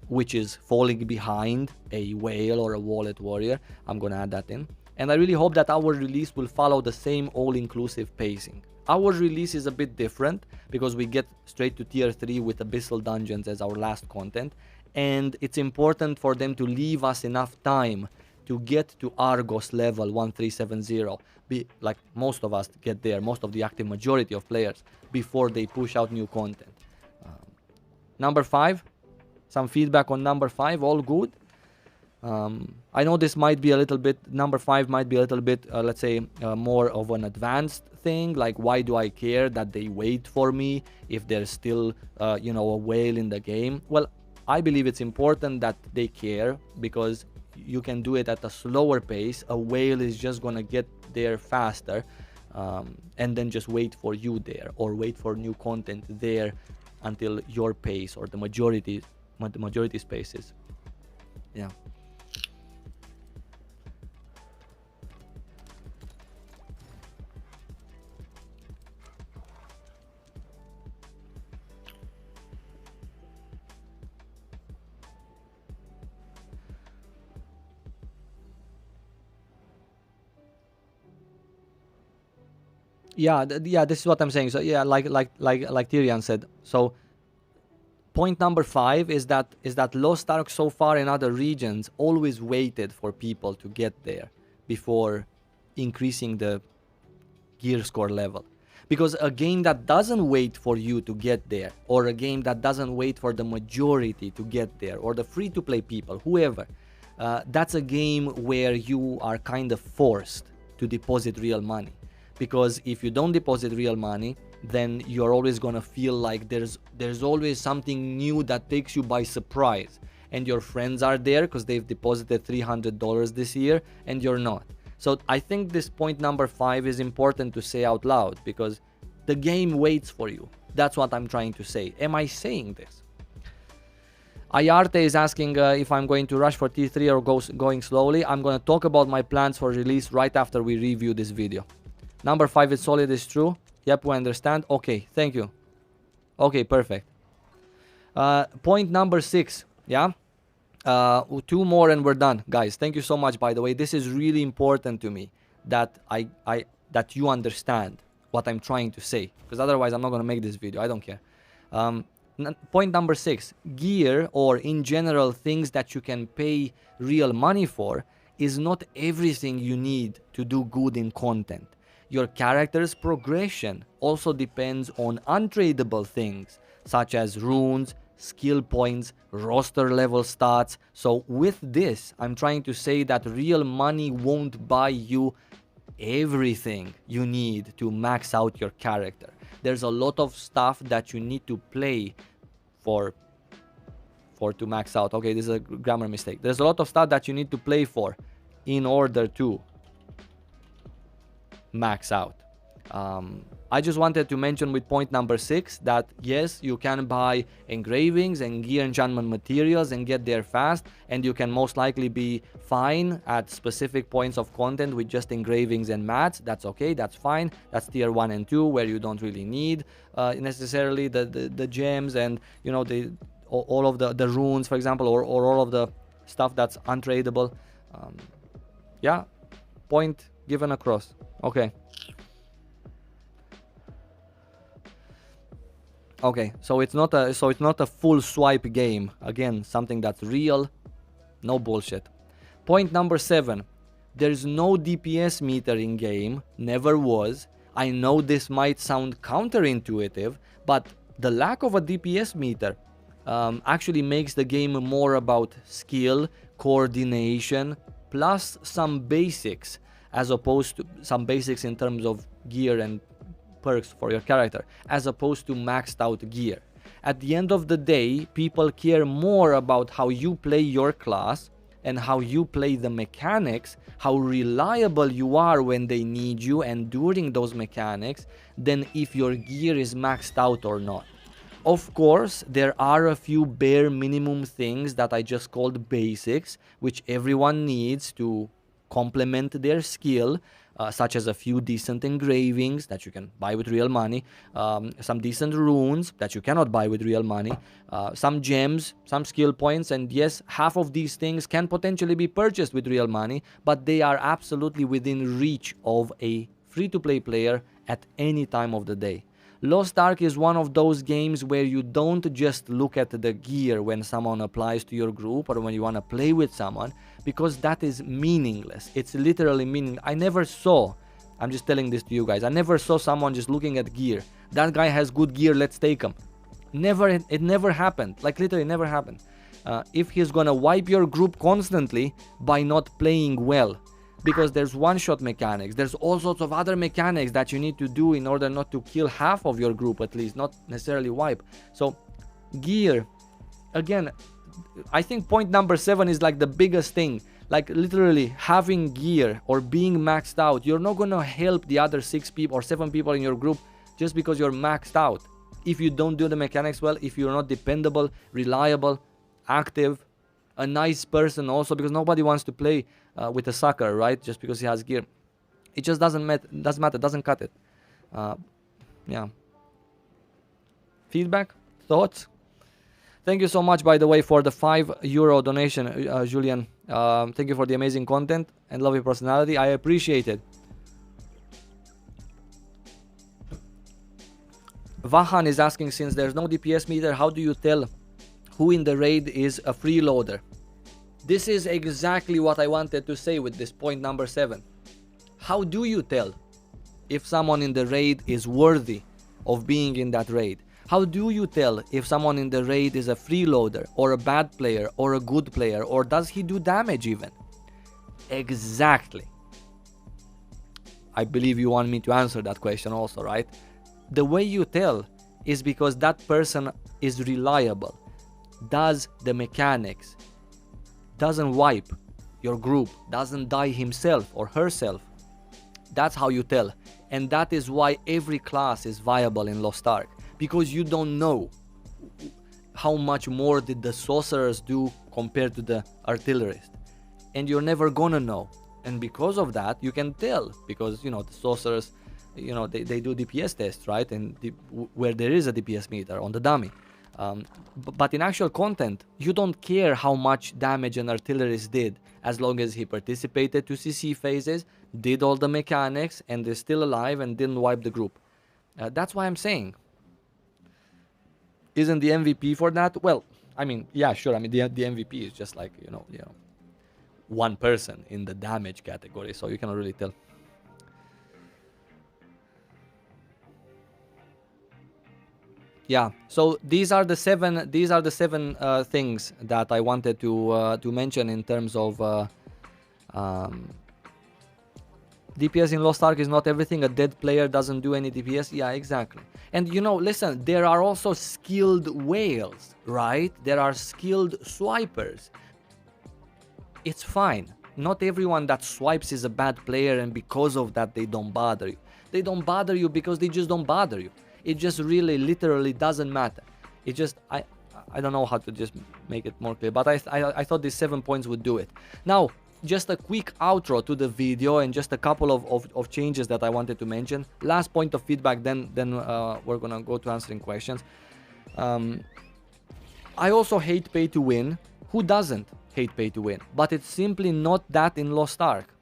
which is falling behind a whale or a wallet warrior. I'm gonna add that in. And I really hope that our release will follow the same all-inclusive pacing. Our release is a bit different because we get straight to tier 3 with Abyssal Dungeons as our last content, and it's important for them to leave us enough time to get to Argos level 1370, like most of us get there, most of the active majority of players, before they push out new content. Number 5, some feedback on number 5, all good. I know this might be a little bit, number 5 might be a little bit, let's say, more of an advanced thing, like why do I care that they wait for me if there's still, a whale in the game? Well, I believe it's important that they care, because you can do it at a slower pace. A whale is just gonna get there faster, and then just wait for you there, or wait for new content there until your pace or the majority spaces. Yeah. Yeah, this is what I'm saying. So yeah, like Tyrion said. So point number 5 is that Lost Ark so far in other regions always waited for people to get there before increasing the gear score level. Because a game that doesn't wait for you to get there, or a game that doesn't wait for the majority to get there, or the free-to-play people, whoever, that's a game where you are kind of forced to deposit real money. Because if you don't deposit real money, then you're always gonna feel like there's always something new that takes you by surprise, and your friends are there because they've deposited $300 this year and you're not. So I think this point number 5 is important to say out loud, because the game waits for you. That's what I'm trying to say. Am I saying this? Ayarte is asking if I'm going to rush for T3 or going slowly. I'm going to talk about my plans for release right after we review this video. Number 5 is solid, is true. Yep, we understand. Okay, thank you. Okay, perfect. Point number 6, yeah? 2 more and we're done, guys. Thank you so much, by the way. This is really important to me that that you understand what I'm trying to say, because otherwise I'm not going to make this video. I don't care. Point number 6, gear, or in general things that you can pay real money for, is not everything you need to do good in content. Your character's progression also depends on untradeable things, such as runes, skill points, roster level stats. So with this, I'm trying to say that real money won't buy you everything you need to max out your character. There's a lot of stuff that you need to play for to max out. Okay, this is a grammar mistake. There's a lot of stuff that you need to play for in order to max out. I just wanted to mention with point number 6 that yes, you can buy engravings and gear enchantment materials and get there fast, and you can most likely be fine at specific points of content with just engravings and mats. That's okay, that's fine. That's tier 1 and 2 where you don't really need necessarily the gems and all of the runes, for example, or all of the stuff that's untradeable. Yeah, point given across. Okay. Okay, so it's not a full swipe game. Again, something that's real, no bullshit. Point number 7. There's no DPS meter in game, never was. I know this might sound counterintuitive, but the lack of a DPS meter actually makes the game more about skill, coordination, plus some basics, as opposed to some basics in terms of gear and perks for your character, as opposed to maxed out gear. At the end of the day, people care more about how you play your class and how you play the mechanics, how reliable you are when they need you and during those mechanics, than if your gear is maxed out or not. Of course, there are a few bare minimum things that I just called basics, which everyone needs to complement their skill, such as a few decent engravings that you can buy with real money, some decent runes that you cannot buy with real money, some gems, some skill points, and yes, half of these things can potentially be purchased with real money, but they are absolutely within reach of a free-to-play player at any time of the day. Lost Ark is one of those games where you don't just look at the gear when someone applies to your group or when you want to play with someone, because that is meaningless. It's literally meaningless. I never saw, I'm just telling this to you guys, I never saw someone just looking at gear. That guy has good gear, let's take him. It never happened. Like literally never happened. If he's gonna wipe your group constantly by not playing well, because there's one-shot mechanics, there's all sorts of other mechanics that you need to do in order not to kill half of your group at least, not necessarily wipe. So gear, again, I think point number 7 is like the biggest thing. Like literally having gear or being maxed out, you're not gonna help the other 6 people or 7 people in your group just because you're maxed out. If you don't do the mechanics well, if you're not dependable, reliable, active, a nice person also, because nobody wants to play with a sucker, right? Just because he has gear. It just doesn't matter, doesn't cut it. Yeah. Feedback? Thoughts? Thank you so much, by the way, for the €5 donation, Julian. Thank you for the amazing content and love your personality. I appreciate it. Vahan is asking, since there's no DPS meter, how do you tell who in the raid is a freeloader? This is exactly what I wanted to say with this point number 7. How do you tell if someone in the raid is worthy of being in that raid? How do you tell if someone in the raid is a freeloader or a bad player or a good player, or does he do damage even? Exactly. I believe you want me to answer that question also, right? The way you tell is because that person is reliable, does the mechanics, doesn't wipe your group, doesn't die himself or herself. That's how you tell. And that is why every class is viable in Lost Ark, because you don't know how much more did the sorcerers do compared to the artillerist, and you're never gonna know. And because of that, you can tell, because the sorcerers, they do DPS tests, right? And where there is a DPS meter on the dummy. But in actual content, you don't care how much damage an artillerist did, as long as he participated to CC phases, did all the mechanics, and is still alive and didn't wipe the group. That's why I'm saying, isn't the MVP for that? Well, I mean, yeah, sure. I mean, the MVP is just like, one person in the damage category, so you cannot really tell. Yeah, so these are the seven things that I wanted to mention in terms of um, DPS in Lost Ark is not everything. A dead player doesn't do any DPS. Yeah, exactly. And you know, listen, there are also skilled whales, right? There are skilled swipers. It's fine. Not everyone that swipes is a bad player, and because of that they don't bother you. They don't bother you because they just don't bother you. It just really literally doesn't matter. It just I don't know how to just make it more clear, but I thought these 7 points would do it. Now, just a quick outro to the video and just a couple of changes that I wanted to mention. Last point of feedback, then we're gonna go to answering questions. I also hate pay to win. Who doesn't hate pay to win? But it's simply not that in Lost Ark.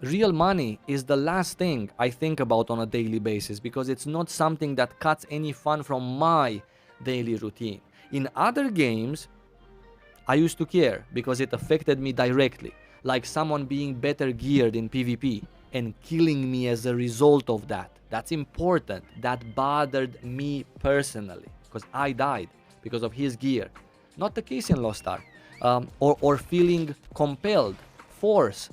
Real money is the last thing I think about on a daily basis, because it's not something that cuts any fun from my daily routine. In other games, I used to care because it affected me directly, like someone being better geared in PvP and killing me as a result of that. That's important. That bothered me personally because I died because of his gear. Not the case in Lost Ark. Or feeling compelled, forced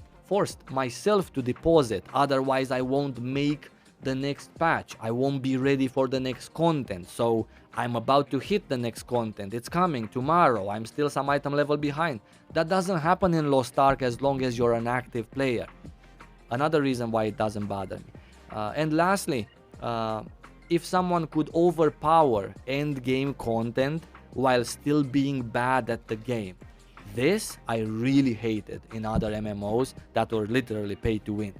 myself to deposit, otherwise I won't make the next patch. I won't be ready for the next content. So I'm about to hit the next content. It's coming tomorrow. I'm still some item level behind. That doesn't happen in Lost Ark as long as you're an active player. Another reason why it doesn't bother me. And lastly, if someone could overpower end game content while still being bad at the game. This I really hated in other MMOs that were literally pay to win.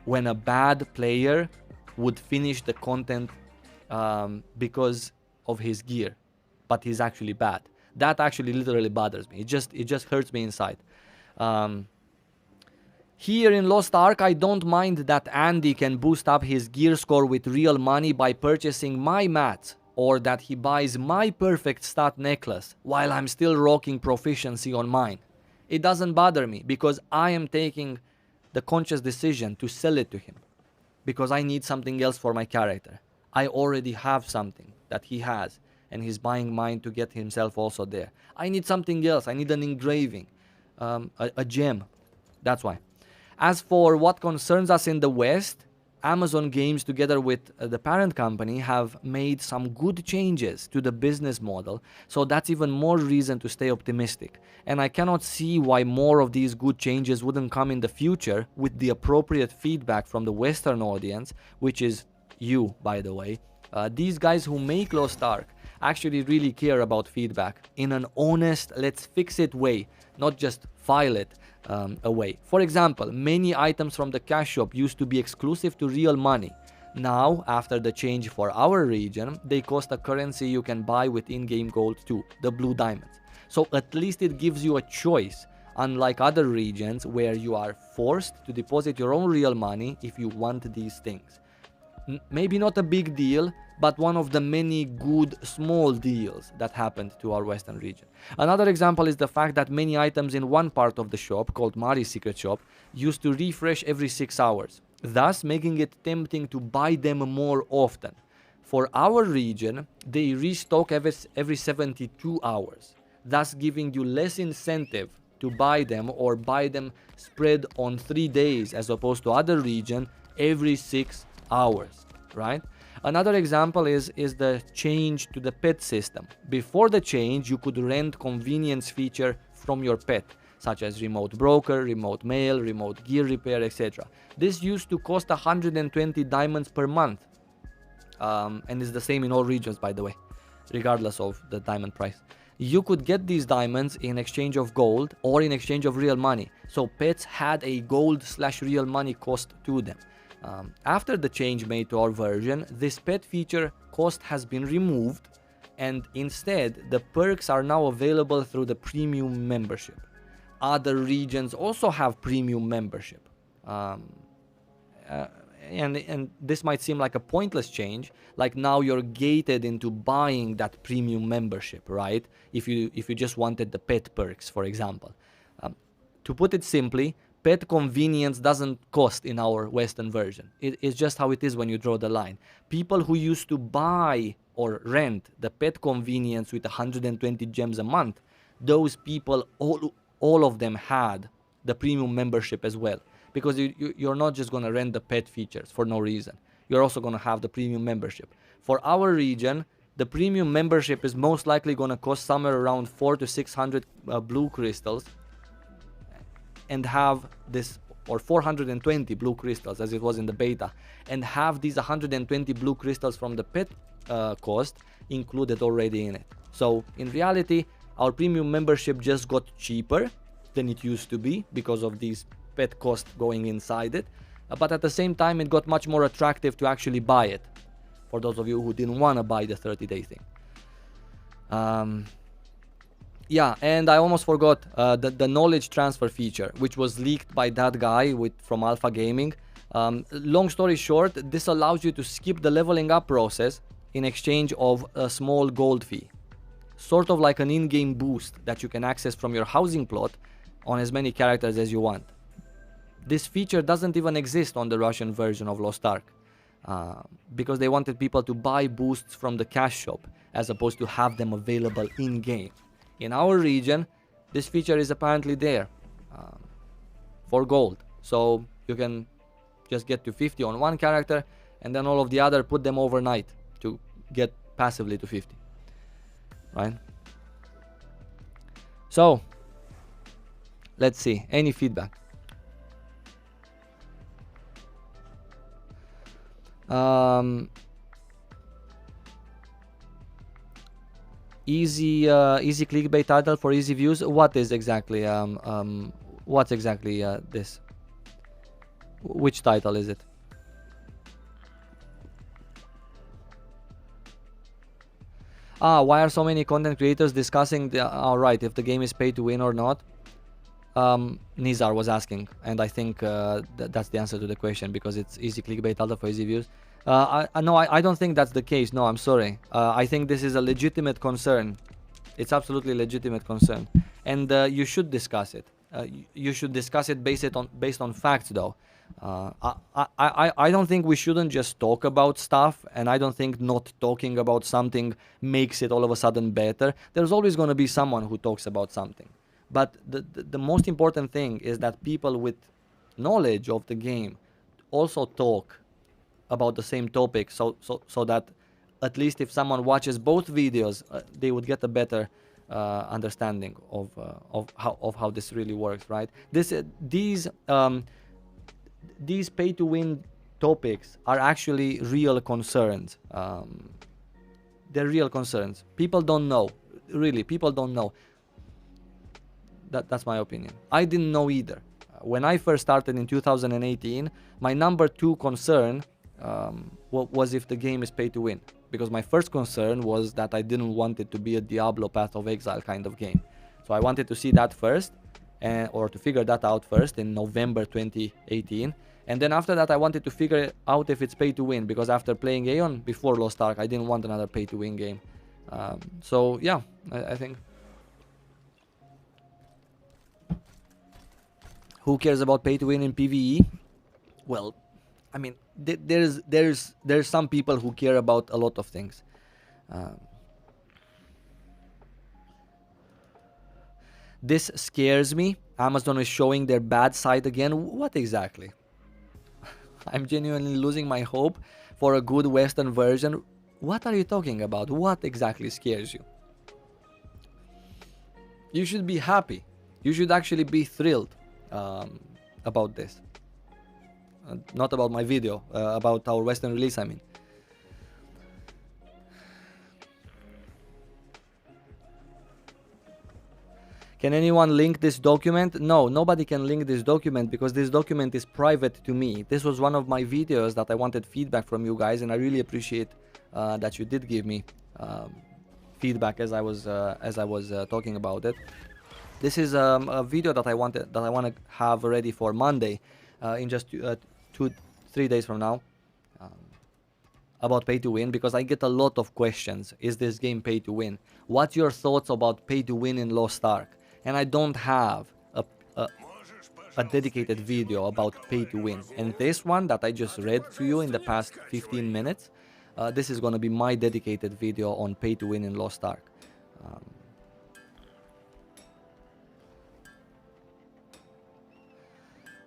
When a bad player would finish the content because of his gear, but he's actually bad. That actually literally bothers me. It just hurts me inside. Here in Lost Ark, I don't mind that Andy can boost up his gear score with real money by purchasing my mats, or that he buys my perfect stat necklace while I'm still rocking proficiency on mine. It doesn't bother me because I am taking the conscious decision to sell it to him because I need something else for my character. I already have something that he has and he's buying mine to get himself also there. I need something else. I need an engraving, a gem. That's why. As for what concerns us in the West, Amazon Games, together with the parent company, have made some good changes to the business model, so that's even more reason to stay optimistic. And I cannot see why more of these good changes wouldn't come in the future with the appropriate feedback from the Western audience, which is you, by the way. These guys who make Lost Ark actually really care about feedback in an honest, let's fix it way, not just file it away. For example, many items from the cash shop used to be exclusive to real money. Now, after the change for our region, they cost a currency you can buy with in-game gold too, the blue diamonds. So at least it gives you a choice, unlike other regions where you are forced to deposit your own real money if you want these things. Maybe not a big deal, but one of the many good small deals that happened to our Western region. Another example is the fact that many items in one part of the shop, called Mari's Secret Shop, used to refresh every 6 hours, thus making it tempting to buy them more often. For our region, they restock every 72 hours, thus giving you less incentive to buy them or buy them spread on 3 days as opposed to other region every 6 hours, right? Another example is the change to the pet system. Before the change, you could rent convenience feature from your pet, such as remote broker, remote mail, remote gear repair, etc. This used to cost 120 diamonds per month, and is the same in all regions, by the way, regardless of the diamond price. You could get these diamonds in exchange of gold or in exchange of real money, so pets had a gold/real money cost to them. After the change made to our version, this pet feature cost has been removed, and instead the perks are now available through the premium membership. Other regions also have premium membership, and this might seem like a pointless change, like now you're gated into buying that premium membership, right? If you just wanted the pet perks, for example. To put it simply, pet convenience doesn't cost in our Western version. It's just how it is when you draw the line. People who used to buy or rent the pet convenience with 120 gems a month, those people, all of them had the premium membership as well. Because you're not just going to rent the pet features for no reason. You're also going to have the premium membership. For our region, the premium membership is most likely going to cost somewhere around 400 to 600 blue crystals, and have this, or 420 blue crystals as it was in the beta, and have these 120 blue crystals from the pet cost included already in it. So in reality, our premium membership just got cheaper than it used to be because of these pet cost going inside it, but at the same time it got much more attractive to actually buy it, for those of you who didn't want to buy the 30-day thing. Yeah, and I almost forgot the knowledge transfer feature, which was leaked by that guy from Alpha Gaming. Long story short, this allows you to skip the leveling up process in exchange of a small gold fee. Sort of like an in-game boost that you can access from your housing plot on as many characters as you want. This feature doesn't even exist on the Russian version of Lost Ark, because they wanted people to buy boosts from the cash shop as opposed to have them available in-game. In our region, this feature is apparently there for gold. So you can just get to 50 on one character and then all of the other put them overnight to get passively to 50. Right? So, let's see. Any feedback? Easy clickbait title for easy views. What is exactly what's exactly this? Which title is it? Why are so many content creators discussing right, if the game is pay to win or not? Nizar was asking, and I think that's the answer to the question, because it's easy clickbait title for easy views. No, I don't think that's the case. No, I'm sorry. I think this is a legitimate concern. It's absolutely legitimate concern, and you should discuss it. You should discuss it based on facts, though. I don't think we shouldn't just talk about stuff, and I don't think not talking about something makes it all of a sudden better. There's always going to be someone who talks about something, but the most important thing is that people with knowledge of the game also talk about the same topic, so that at least if someone watches both videos, they would get a better understanding of how this really works, right? These pay to win topics are actually real concerns. They're real concerns. People don't know. Really, people don't know. That's my opinion. I didn't know either. When I first started in 2018, my number 2 concern was if the game is pay to win, because my first concern was that I didn't want it to be a Diablo Path of Exile kind of game. So I wanted to see that first, or to figure that out first in November 2018, and then after that I wanted to figure out if it's pay to win, because after playing Aeon before Lost Ark, I didn't want another pay to win game. So yeah, I think, who cares about pay to win in PvE? Well, I mean, there's some people who care about a lot of things. This scares me. Amazon is showing their bad side again. What exactly? I'm genuinely losing my hope for a good Western version. What are you talking about? What exactly scares you? You should be happy. You should actually be thrilled about this. Not about my video, about our Western release, I mean. Can anyone link this document? No, nobody can link this document, because this document is private to me. This was one of my videos that I wanted feedback from you guys, and I really appreciate that you did give me feedback as I was talking about it. This is a video that I want to have ready for Monday, in just 2-3 days from now, about pay to win, because I get a lot of questions. Is this game pay to win? What's your thoughts about pay to win in Lost Ark? And I don't have a dedicated video about pay to win. And this one that I just read to you in the past 15 minutes, this is going to be my dedicated video on pay to win in Lost Ark.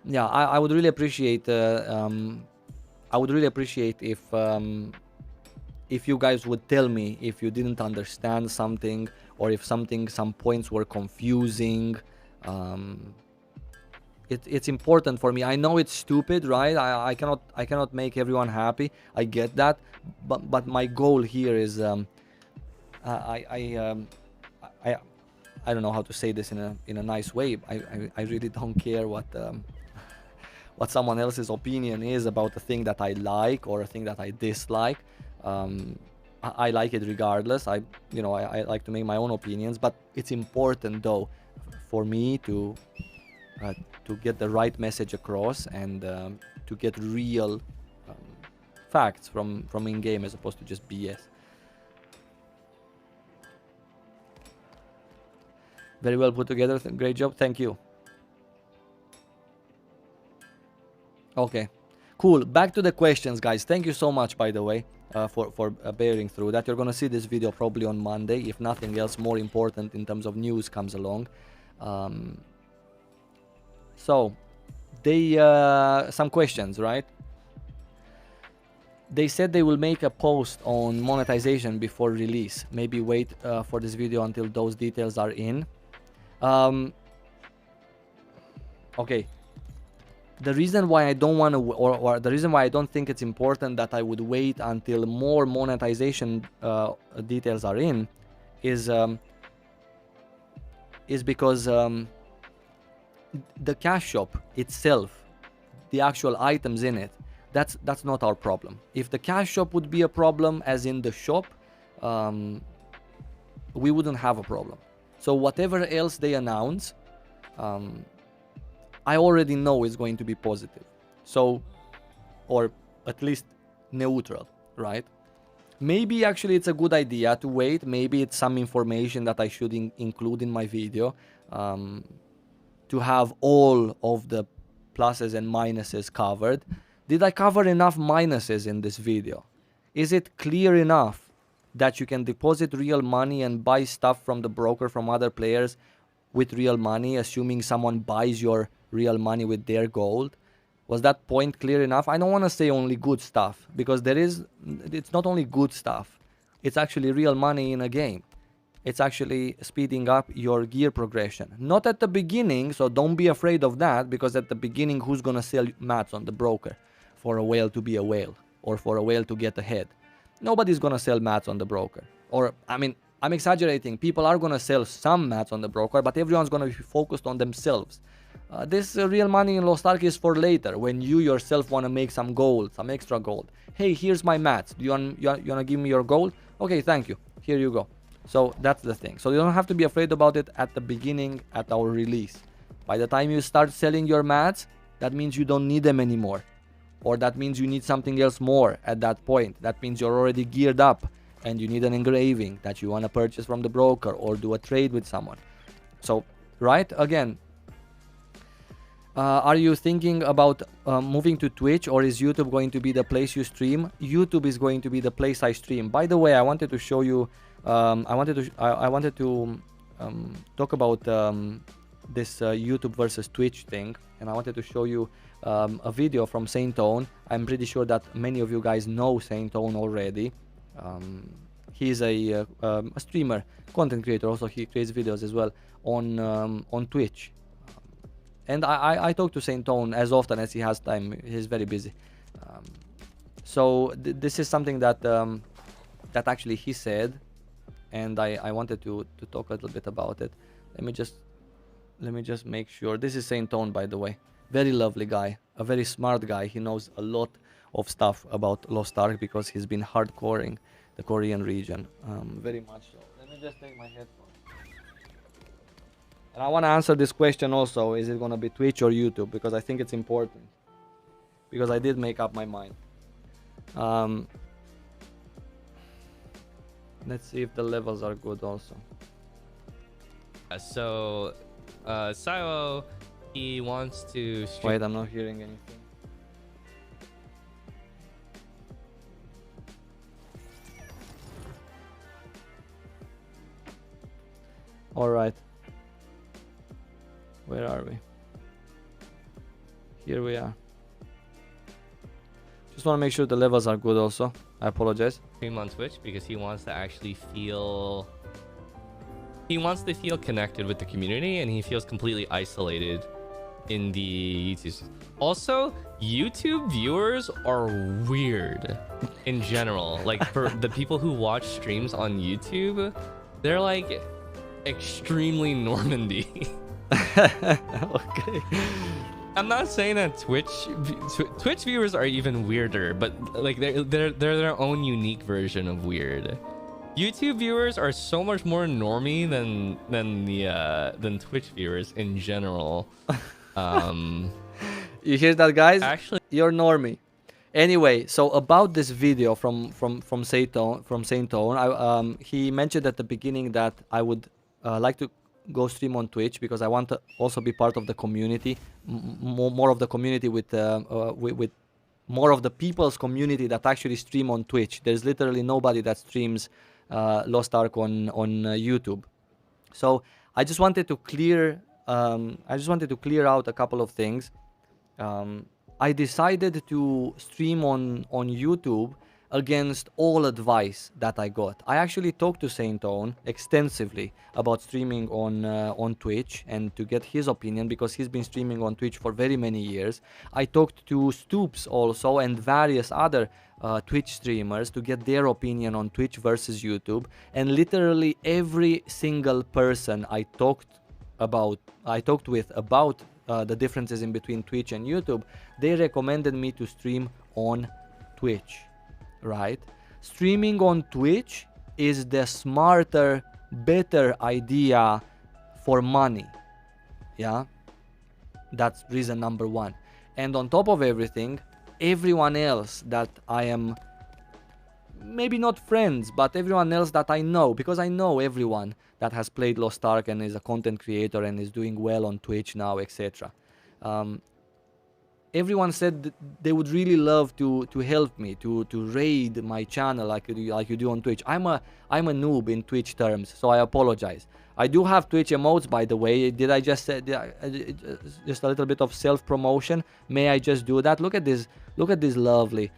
Yeah, I would really appreciate if you guys would tell me if you didn't understand something, or if some points were confusing. It's important for me. I know it's stupid, right? I cannot make everyone happy. I get that, but my goal here is I don't know how to say this in a nice way. I really don't care what someone else's opinion is about a thing that I like or a thing that I dislike. I like it regardless. I like to make my own opinions, but it's important though for me to get the right message across, and to get real facts from in-game as opposed to just BS. Very well put together. Great job. Thank you. Okay, cool. Back to the questions, guys. Thank you so much, by the way, for bearing through that. You're gonna see this video probably on Monday, if nothing else more important in terms of news comes along. So, some questions, right? They said they will make a post on monetization before release. Maybe wait for this video until those details are in. Okay. The reason why I don't want to, or the reason why I don't think it's important that I would wait until more monetization details are in, is because the cash shop itself, the actual items in it, that's not our problem. If the cash shop would be a problem, as in the shop, we wouldn't have a problem. So whatever else they announce, I already know is going to be positive. So, or at least neutral, right? Maybe actually it's a good idea to wait. Maybe it's some information that I should include in my video, to have all of the pluses and minuses covered. Did I cover enough minuses in this video? Is it clear enough that you can deposit real money and buy stuff from the broker from other players with real money, assuming someone buys your real money with their gold? Was that point clear enough? I don't want to say only good stuff, because it's not only good stuff. It's actually real money in a game. It's actually speeding up your gear progression. Not at the beginning, so don't be afraid of that, because at the beginning, who's gonna sell mats on the broker for a whale to be a whale, or for a whale to get ahead? Nobody's gonna sell mats on the broker. Or, I mean, I'm exaggerating. People are gonna sell some mats on the broker, but everyone's gonna be focused on themselves. This real money in Lost Ark is for later, when you yourself want to make some gold, some extra gold. Hey, here's my mats. Do you want to give me your gold? Okay, thank you. Here you go. So that's the thing. So you don't have to be afraid about it at the beginning, at our release. By the time you start selling your mats, that means you don't need them anymore. Or that means you need something else more at that point. That means you're already geared up and you need an engraving that you want to purchase from the broker or do a trade with someone. So, right? Again, are you thinking about moving to Twitch, or is YouTube going to be the place you stream? YouTube is going to be the place I stream. By the way, I wanted to show you. I wanted to talk about this YouTube versus Twitch thing, and I wanted to show you a video from Saint Own. I'm pretty sure that many of you guys know Saint Own already. He's a streamer, content creator. Also, he creates videos as well on Twitch. And I talk to Saint Own as often as he has time. He's very busy. So this is something that that actually he said, and I wanted to talk a little bit about it. Let me just make sure. This is Saint Own, by the way. Very lovely guy, a very smart guy. He knows a lot of stuff about Lost Ark because he's been hardcoring the Korean region. Very much so. Let me just take my headphones. And I want to answer this question also, is it going to be Twitch or YouTube? Because I think it's important. Because I did make up my mind. Let's see if the levels are good also. So, Silo, he wants to stream. Wait, I'm not hearing anything. All right. Where are we? Here we are. Just want to make sure the levels are good also. I apologize. Stream on Twitch because he wants to actually feel. He wants to feel connected with the community, and he feels completely isolated in the YouTube. Also, YouTube viewers are weird in general. Like for the people who watch streams on YouTube, they're like extremely Normandy. Okay. I'm not saying that Twitch viewers are even weirder, but like they're their own unique version of weird. YouTube viewers are so much more normie than Twitch viewers in general. You hear that, guys? Actually, you're normie. Anyway, so about this video from Saint Tone, he mentioned at the beginning that I would like to go stream on Twitch because I want to also be part of the community, more of the community with more of the people's community that actually stream on Twitch. There's literally nobody that streams Lost Ark on YouTube. So I just wanted to clear out a couple of things. I decided to stream on YouTube against all advice that I got. I actually talked to Saint Owen extensively about streaming on Twitch and to get his opinion because he's been streaming on Twitch for very many years. I talked to Stoops also and various other Twitch streamers to get their opinion on Twitch versus YouTube, and literally every single person I talked with about the differences in between Twitch and YouTube, they recommended me to stream on Twitch. Right? Streaming on Twitch is the smarter, better idea for money. Yeah? That's reason number one. And on top of everything, everyone else that I am, maybe not friends, but everyone else that I know, because I know everyone that has played Lost Ark and is a content creator and is doing well on Twitch now, etc. Everyone said they would really love to help me to raid my channel like you do on Twitch. I'm a noob in Twitch terms, so I apologize. I do have Twitch emotes, by the way. Did I just say just a little bit of self-promotion? May I just do that? Look at these lovely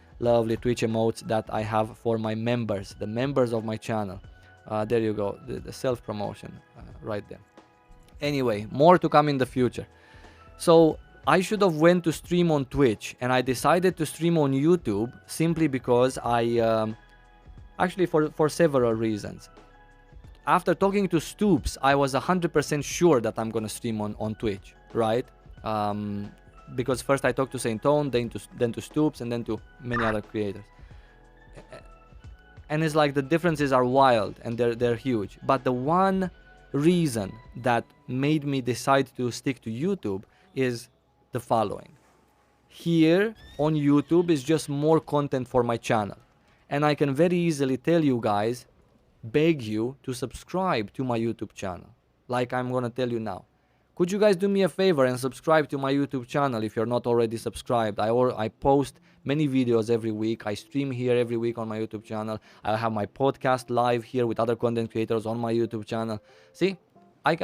Twitch emotes that I have for my members, the members of my channel. There you go, the self-promotion right there. Anyway, more to come in the future. So I should have went to stream on Twitch, and I decided to stream on YouTube simply because I actually for several reasons. After talking to Stoops, I was 100% sure that I'm gonna stream on Twitch, right? Because first I talked to Saint Tone, then to Stoops, and then to many other creators. And it's like the differences are wild and they're huge. But the one reason that made me decide to stick to YouTube is the following. Here on YouTube is just more content for my channel, and I can very easily tell you guys, beg you to subscribe to my YouTube channel, like I'm gonna tell you now. Could you guys do me a favor and subscribe to my YouTube channel if you're not already subscribed? I post many videos every week. I stream here every week on my YouTube channel. I have my podcast live here with other content creators on my YouTube channel. See, I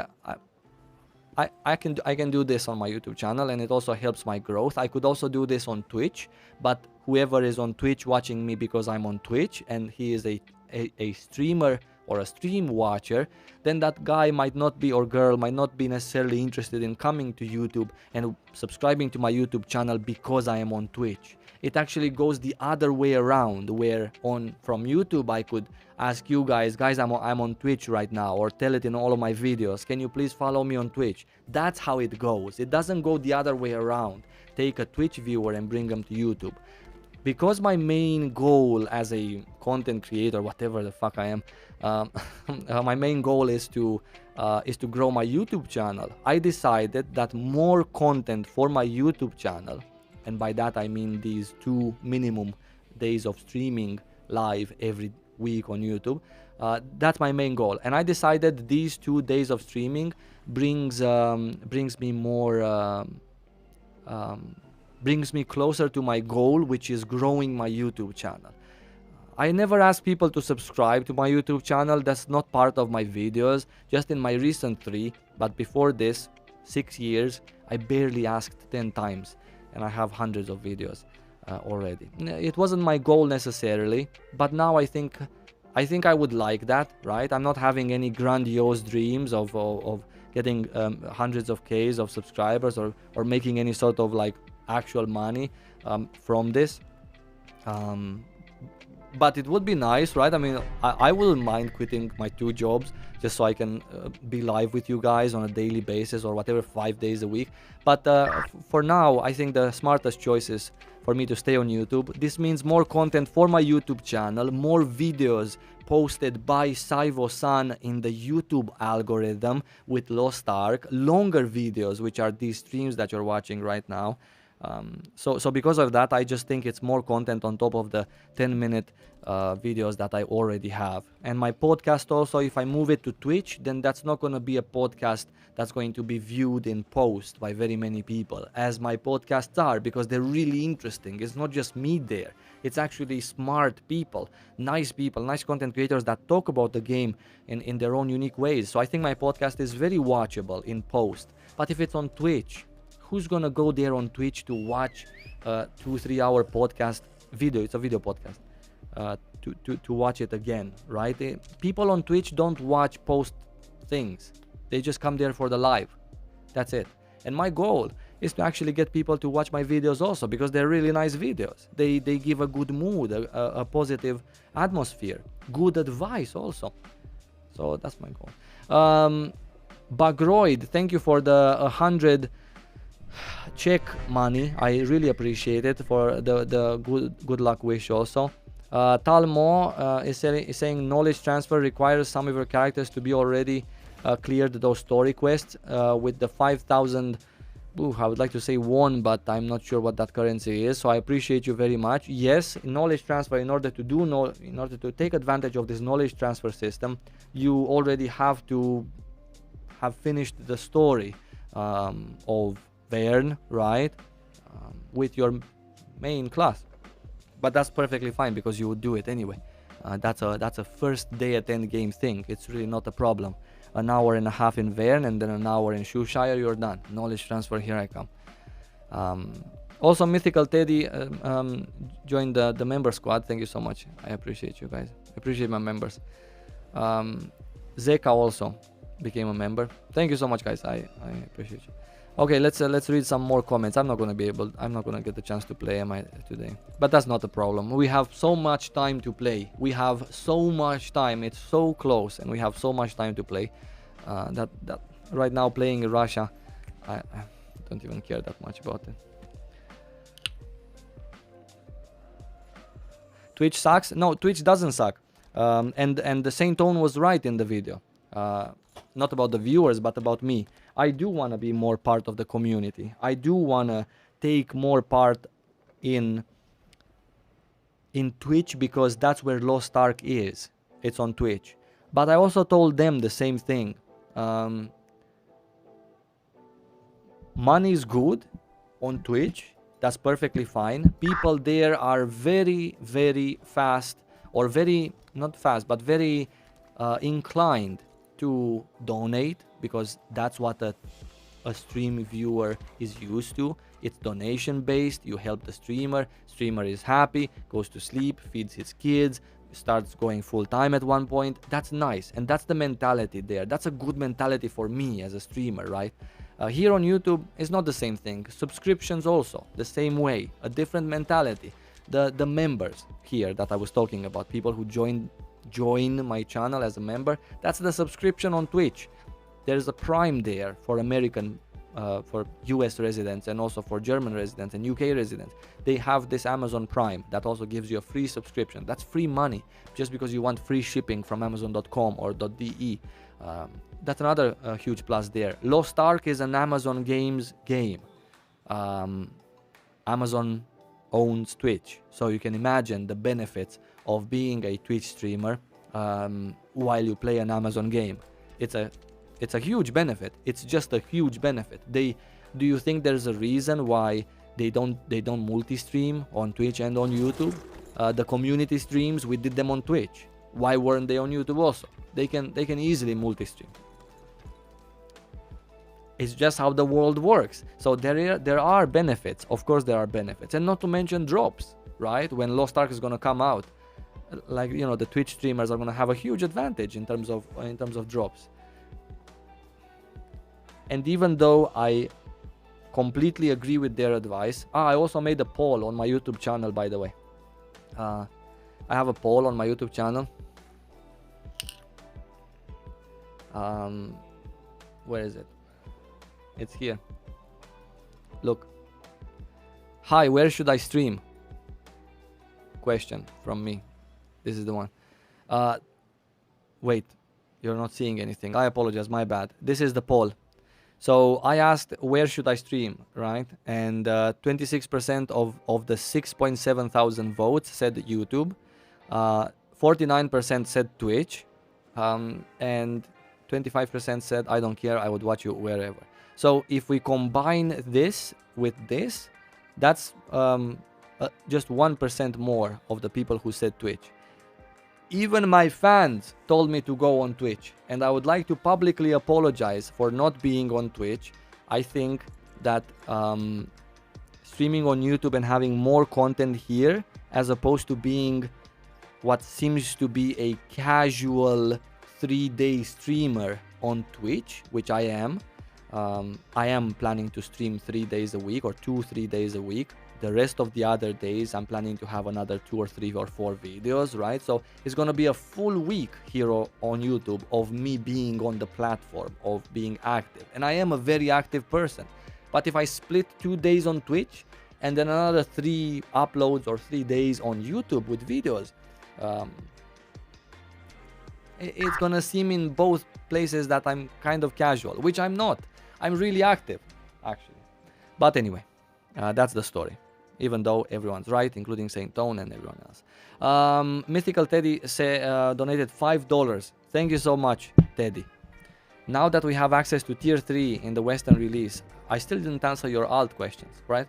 can do this on my YouTube channel, and it also helps my growth. I could also do this on Twitch, but whoever is on Twitch watching me because I'm on Twitch and he is a streamer or a stream watcher, then that guy might not be, or girl might not be necessarily interested in coming to YouTube and subscribing to my YouTube channel because I am on Twitch. It actually goes the other way around, where from YouTube I could ask you guys, I'm on Twitch right now, or tell it in all of my videos, can you please follow me on Twitch? That's how it goes. It doesn't go the other way around. Take a Twitch viewer and bring them to YouTube. Because my main goal as a content creator, whatever the fuck I am, my main goal is to grow my YouTube channel. I decided that more content for my YouTube channel, and by that I mean these 2 minimum days of streaming live week on YouTube. That's my main goal, and I decided these 2 days of streaming brings me more brings me closer to my goal, which is growing my YouTube channel. I never ask people to subscribe to my YouTube channel. That's not part of my videos. Just in my recent 3, but before this 6 years, I barely asked 10 times, and I have hundreds of videos already. It wasn't my goal necessarily, but now I think I would like that, right? I'm not having any grandiose dreams of getting hundreds of Ks of subscribers or making any sort of like actual money from this. But it would be nice, right? I mean, I wouldn't mind quitting my 2 jobs just so I can be live with you guys on a daily basis or whatever, 5 days a week. But for now, I think the smartest choice is for me to stay on YouTube. This means more content for my YouTube channel, more videos posted by Saivo-san in the YouTube algorithm with Lost Ark, longer videos, which are these streams that you're watching right now. So because of that, I just think it's more content on top of the 10-minute videos that I already have. And my podcast also, if I move it to Twitch, then that's not going to be a podcast that's going to be viewed in post by very many people, as my podcasts are, because they're really interesting. It's not just me there. It's actually smart people, nice content creators that talk about the game in their own unique ways. So I think my podcast is very watchable in post. But if it's on Twitch, who's gonna go there on Twitch to watch 2-3 hour podcast video? It's a video podcast. To watch it again, right? People on Twitch don't watch post things. They just come there for the live. That's it. And my goal is to actually get people to watch my videos also, because they're really nice videos. They give a good mood, a positive atmosphere, good advice also. So that's my goal. Bagroid, thank you for the 100 check money. I really appreciate it, for the good luck wish also. Talmo is saying knowledge transfer requires some of your characters to be already cleared those story quests with the 5,000. I would like to say won, but I'm not sure what that currency is. So I appreciate you very much. Yes, knowledge transfer, in order to take advantage of this knowledge transfer system, you already have to have finished the story of Vern, right, with your main class. But that's perfectly fine, because you would do it anyway. That's a first day at end game thing. It's really not a problem. An hour and a half in Vern and then an hour in Shoeshire, you're done. Knowledge transfer, here I come. Also, Mythical Teddy joined the member squad. Thank you so much. I appreciate you guys. I appreciate my members. Zeka also became a member. Thank you so much, guys. I appreciate you. Okay, let's read some more comments. I'm not gonna get the chance to play today, but that's not a problem. We have so much time to play. We have so much time. It's so close, and we have so much time to play. That right now playing in Russia, I don't even care that much about it. Twitch sucks? No, Twitch doesn't suck. And the Saint Tone was right in the video. Not about the viewers, but about me. I do want to be more part of the community. I do want to take more part in Twitch, because that's where Lost Ark is. It's on Twitch. But I also told them the same thing. Money is good on Twitch. That's perfectly fine. People there are very, very fast, or very, not fast, but very inclined to donate, because that's what a stream viewer is used to. It's donation based. You help the streamer is happy, goes to sleep, feeds his kids, starts going full time at one point. That's nice, and that's the mentality there. That's a good mentality for me as a streamer, right? Here on YouTube, it's not the same thing. Subscriptions also the same way, a different mentality. The members here that I was talking about, people who join my channel as a member, that's the subscription on Twitch. There's a Prime there for American, for US residents, and also for German residents and UK residents. They have this Amazon Prime that also gives you a free subscription. That's free money, just because you want free shipping from Amazon.com or .de. That's another huge plus there. Lost Ark is an Amazon Games game. Amazon owns Twitch. So you can imagine the benefits of being a Twitch streamer while you play an Amazon game. It's a huge benefit. It's just a huge benefit. Do you think there's a reason why they don't multi-stream on Twitch and on YouTube? The community streams, we did them on Twitch. Why weren't they on YouTube also? They can easily multi-stream. It's just how the world works. So there are benefits. Of course there are benefits. And not to mention drops, right? When Lost Ark is going to come out, like, you know, the Twitch streamers are going to have a huge advantage in terms of drops. And even though I completely agree with their advice, I also made a poll on my YouTube channel, by the way. I have a poll on my YouTube channel. Where is it? It's here. Look. Hi, where should I stream? Question from me. This is the one. Wait, you're not seeing anything. I apologize, my bad. This is the poll. So I asked, where should I stream, right? And 26% of the 6.7 thousand votes said YouTube. 49% said Twitch. And 25% said, I don't care, I would watch you wherever. So if we combine this with this, that's just 1% more of the people who said Twitch. Even my fans told me to go on Twitch, and I would like to publicly apologize for not being on Twitch. I think that streaming on YouTube and having more content here, as opposed to being what seems to be a casual 3-day streamer on Twitch, which I am. I am planning to stream 3 days a week or 2-3 days a week. The rest of the other days, I'm planning to have another 2 or 3 or 4 videos, right? So it's going to be a full week here on YouTube of me being on the platform, of being active. And I am a very active person. But if I split 2 days on Twitch and then another 3 uploads or 3 days on YouTube with videos, it's going to seem in both places that I'm kind of casual, which I'm not. I'm really active, actually. But anyway, that's the story. Even though everyone's right, including Saint Tone and everyone else. Mythical Teddy donated $5. Thank you so much, Teddy. Now that we have access to Tier 3 in the Western release, I still didn't answer your alt questions, right?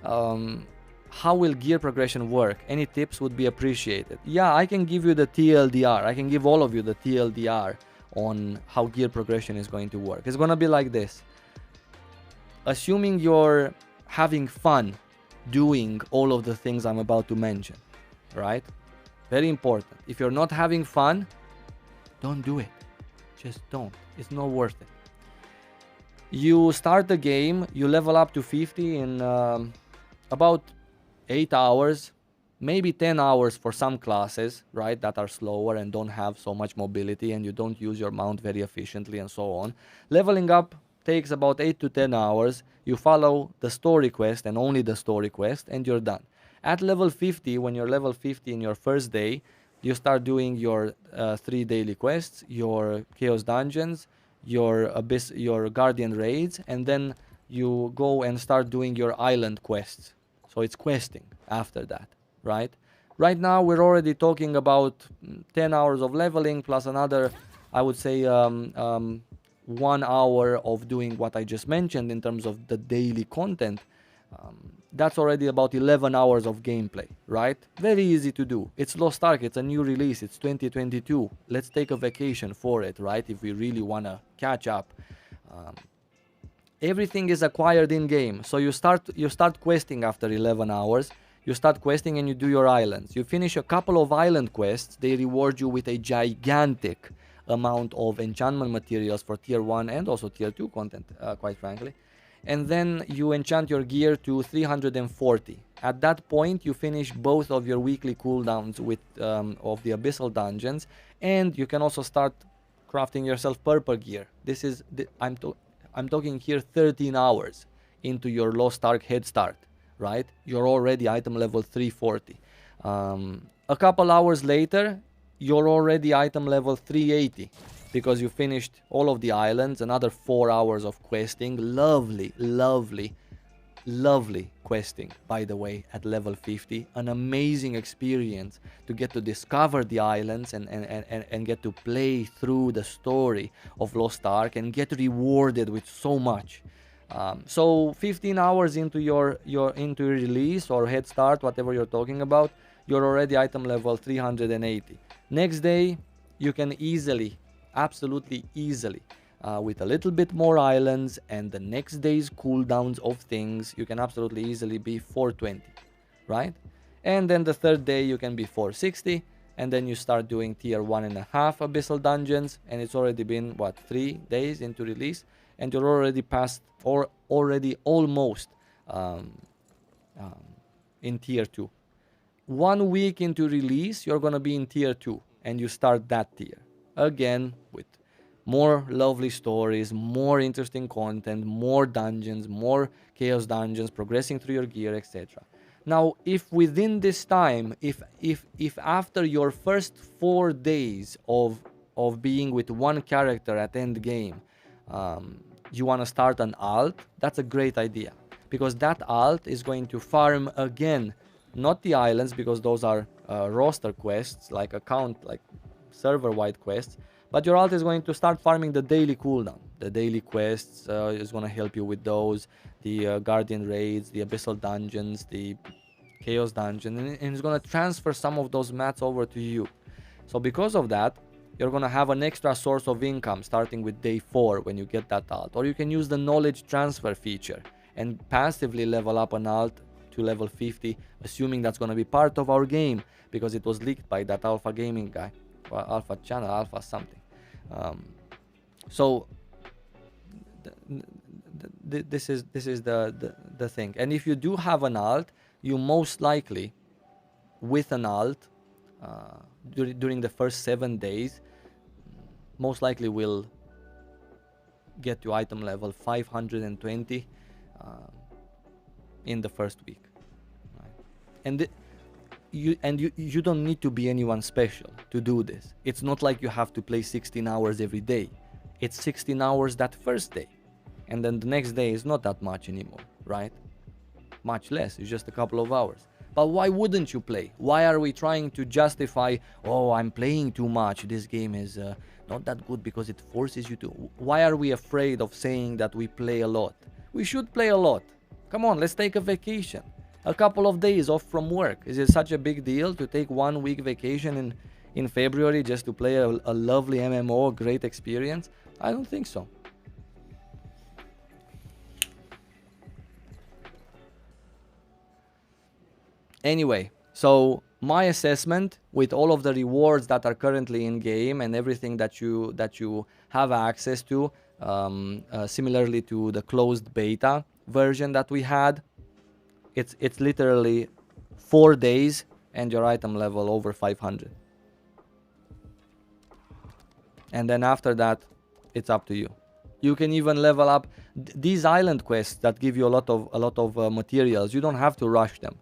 How will gear progression work? Any tips would be appreciated. Yeah, I can give you the TLDR. I can give all of you the TLDR on how gear progression is going to work. It's going to be like this. Assuming you're having fun doing all of the things I'm about to mention, right? Very important. If you're not having fun, don't do it. Just don't. It's not worth it. You start the game, you level up to 50 in about 8 hours, maybe 10 hours for some classes, right, that are slower and don't have so much mobility and you don't use your mount very efficiently and so on. Leveling up takes about 8 to 10 hours. You follow the story quest and only the story quest and you're done. At level 50, when you're level 50 in your first day, you start doing your 3 daily quests, your chaos dungeons, your abyss, your guardian raids, and then you go and start doing your island quests. So it's questing after that, right? Right now we're already talking about 10 hours of leveling plus another, I would say, 1 hour of doing what I just mentioned in terms of the daily content. That's already about 11 hours of gameplay, right? Very easy to do. It's Lost Ark, it's a new release, it's 2022. Let's take a vacation for it, right? If we really want to catch up. Everything is acquired in game. So you start questing after 11 hours. You start questing and you do your islands. You finish a couple of island quests, they reward you with a gigantic amount of enchantment materials for tier 1 and also tier 2 content, quite frankly. And then you enchant your gear to 340. At that point, you finish both of your weekly cooldowns with of the abyssal dungeons, and you can also start crafting yourself purple gear. This is I'm talking here 13 hours into your Lost Ark head start, right? You're already item level 340. A couple hours later, you're already item level 380 because you finished all of the islands, another 4 hours of questing. Lovely, lovely lovely questing, by the way, at level 50. An amazing experience to get to discover the islands and get to play through the story of Lost Ark and get rewarded with so much. So 15 hours into your into release or head start, whatever you're talking about, you're already item level 380. Next day, you can easily, absolutely easily, with a little bit more islands and the next day's cooldowns of things, you can absolutely easily be 420, right? And then the third day you can be 460, and then you start doing tier 1.5 abyssal dungeons, and it's already been, what, 3 days into release, and you're already past, or already almost in tier 2. 1 week into release, you're gonna be in tier 2, and you start that tier again with more lovely stories, more interesting content, more dungeons, more chaos dungeons, progressing through your gear, etc. Now, if within this time, if after your first 4 days of being with one character at end game, you want to start an alt, that's a great idea, because that alt is going to farm again, not the islands, because those are roster quests, like account, like server-wide quests, but your alt is going to start farming the daily cooldown. The daily quests is going to help you with those, the guardian raids, the abyssal dungeons, the chaos dungeon, and it's going to transfer some of those mats over to you. So because of that, you're going to have an extra source of income starting with day 4 when you get that alt. Or you can use the knowledge transfer feature and passively level up an alt to level 50, assuming that's going to be part of our game, because it was leaked by that alpha gaming guy, or alpha channel, alpha something. So this is the thing. And if you do have an alt, you most likely, with an alt, during the first 7 days, most likely will get to item level 520 in the first week, right? And you don't need to be anyone special to do this. It's not like you have to play 16 hours every day. It's 16 hours that first day, and then the next day is not that much anymore, right? Much less, it's just a couple of hours. But why wouldn't you play? Why are we trying to justify, oh, I'm playing too much, this game is not that good because it forces you to? Why are we afraid of saying that we play a lot? We should play a lot. Come on, let's take a vacation. A couple of days off from work. Is it such a big deal to take 1 week vacation in February just to play a lovely MMO, a great experience? I don't think so. Anyway, so my assessment with all of the rewards that are currently in game and everything that you have access to, similarly to the closed beta version that we had, it's literally 4 days and your item level over 500. And then after that, it's up to you. You can even level up these island quests that give you a lot of materials. You don't have to rush them.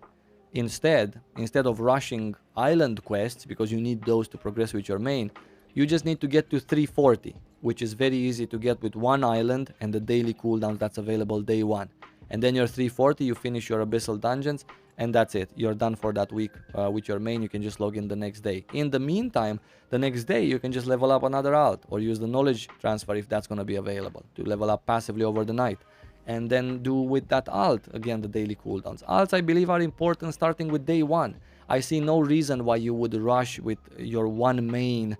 Instead of rushing island quests, because you need those to progress with your main, you just need to get to 340, which is very easy to get with one island and the daily cooldown that's available day 1. And then you're 340, you finish your abyssal dungeons, and that's it. You're done for that week with your main. You can just log in the next day. In the meantime, the next day you can just level up another alt, or use the knowledge transfer if that's going to be available, to level up passively over the night. And then do with that alt, again, the daily cooldowns. Alts, I believe, are important starting with day 1. I see no reason why you would rush with your one main,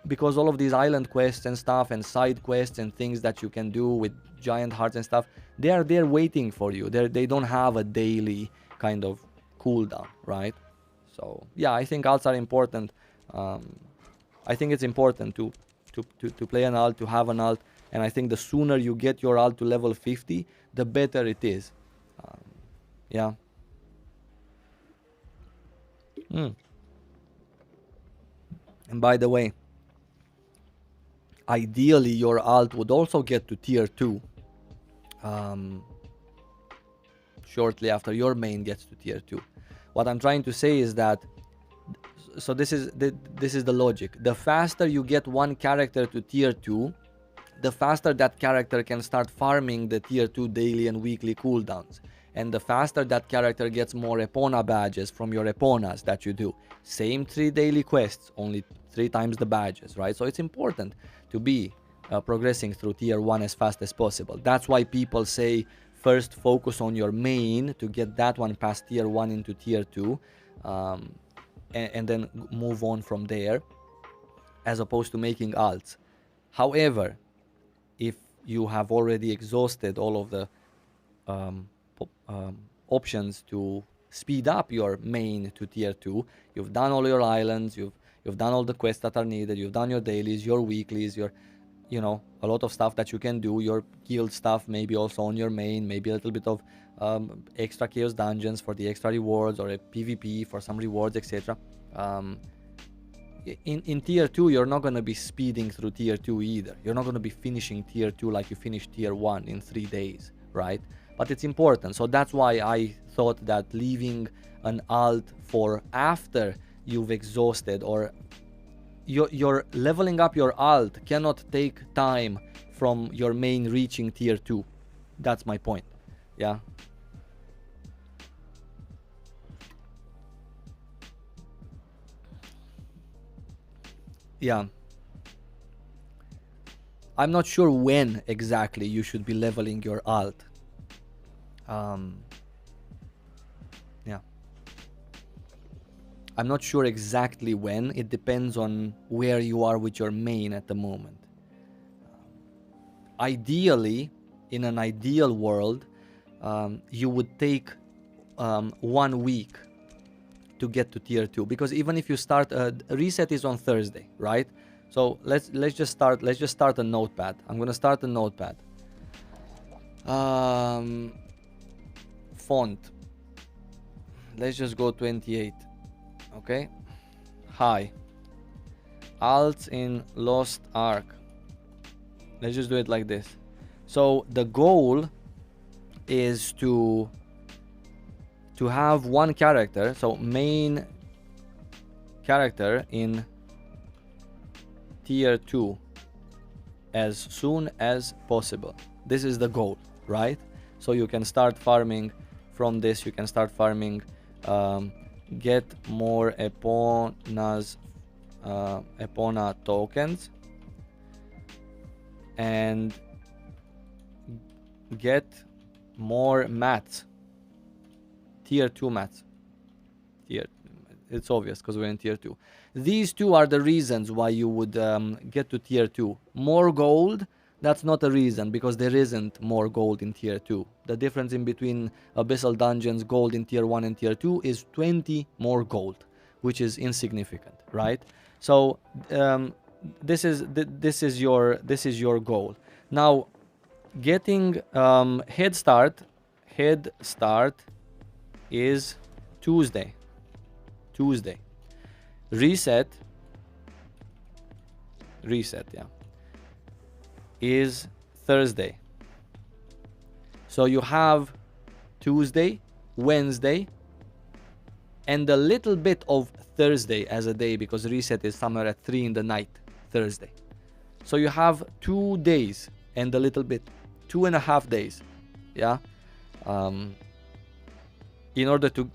because all of these island quests and stuff, and side quests and things that you can do with giant hearts and stuff, they are there waiting for you. They don't have a daily kind of cooldown, right? So yeah, I think alts are important. I think it's important to play an alt, to have an alt, and I think the sooner you get your alt to level 50, the better it is. Yeah. And by the way, ideally your alt would also get to tier 2 shortly after your main gets to tier 2. What I'm trying to say is that, so this is the logic. The faster you get one character to tier 2, the faster that character can start farming the tier 2 daily and weekly cooldowns. And the faster that character gets more Epona badges from your Eponas that you do. Same 3 daily quests, only 3 times the badges, right? So it's important to be progressing through tier 1 as fast as possible. That's why people say first focus on your main to get that one past tier 1 into tier 2, and then move on from there, as opposed to making alts. However, if you have already exhausted all of the options to speed up your main to tier 2, you've done all your islands, you've done all the quests that are needed, you've done your dailies, your weeklies, your, you know, a lot of stuff that you can do, your guild stuff, maybe also on your main, maybe a little bit of extra chaos dungeons for the extra rewards, or a PvP for some rewards, etc. In tier 2, you're not going to be speeding through tier 2 either. You're not going to be finishing tier 2 like you finished tier 1 in 3 days, right? But it's important. So that's why I thought that leaving an alt for after you've exhausted, or you're leveling up your alt cannot take time from your main reaching tier 2. That's my point. Yeah. Yeah. I'm not sure when exactly you should be leveling your alt. Yeah. I'm not sure exactly when. It depends on where you are with your main at the moment. Ideally, in an ideal world, you would take 1 week to get to tier 2, because even if you start reset is on Thursday, right? So let's just start a notepad. I'm gonna start a notepad. Font, let's just go 28. Okay. Hi, alts in Lost Ark. Let's just do it like this. So the goal is to have one character, so main character in tier 2 as soon as possible. This is the goal, right? So you can start farming from this. You can start farming, get more Eponas, Epona tokens, and get more mats. Tier 2 mats. It's obvious because we're in tier 2. These two are the reasons why you would get to tier 2. More gold, that's not a reason, because there isn't more gold in tier 2. The difference in between Abyssal Dungeons gold in tier 1 and tier 2 is 20 more gold, which is insignificant, right? So this is your goal. Now, getting head start is Tuesday. Reset, yeah, is Thursday. So you have Tuesday, Wednesday, and a little bit of Thursday as a day, because reset is somewhere at 3 in the night, Thursday. So you have 2 days and a little bit, 2.5 days, yeah, in order to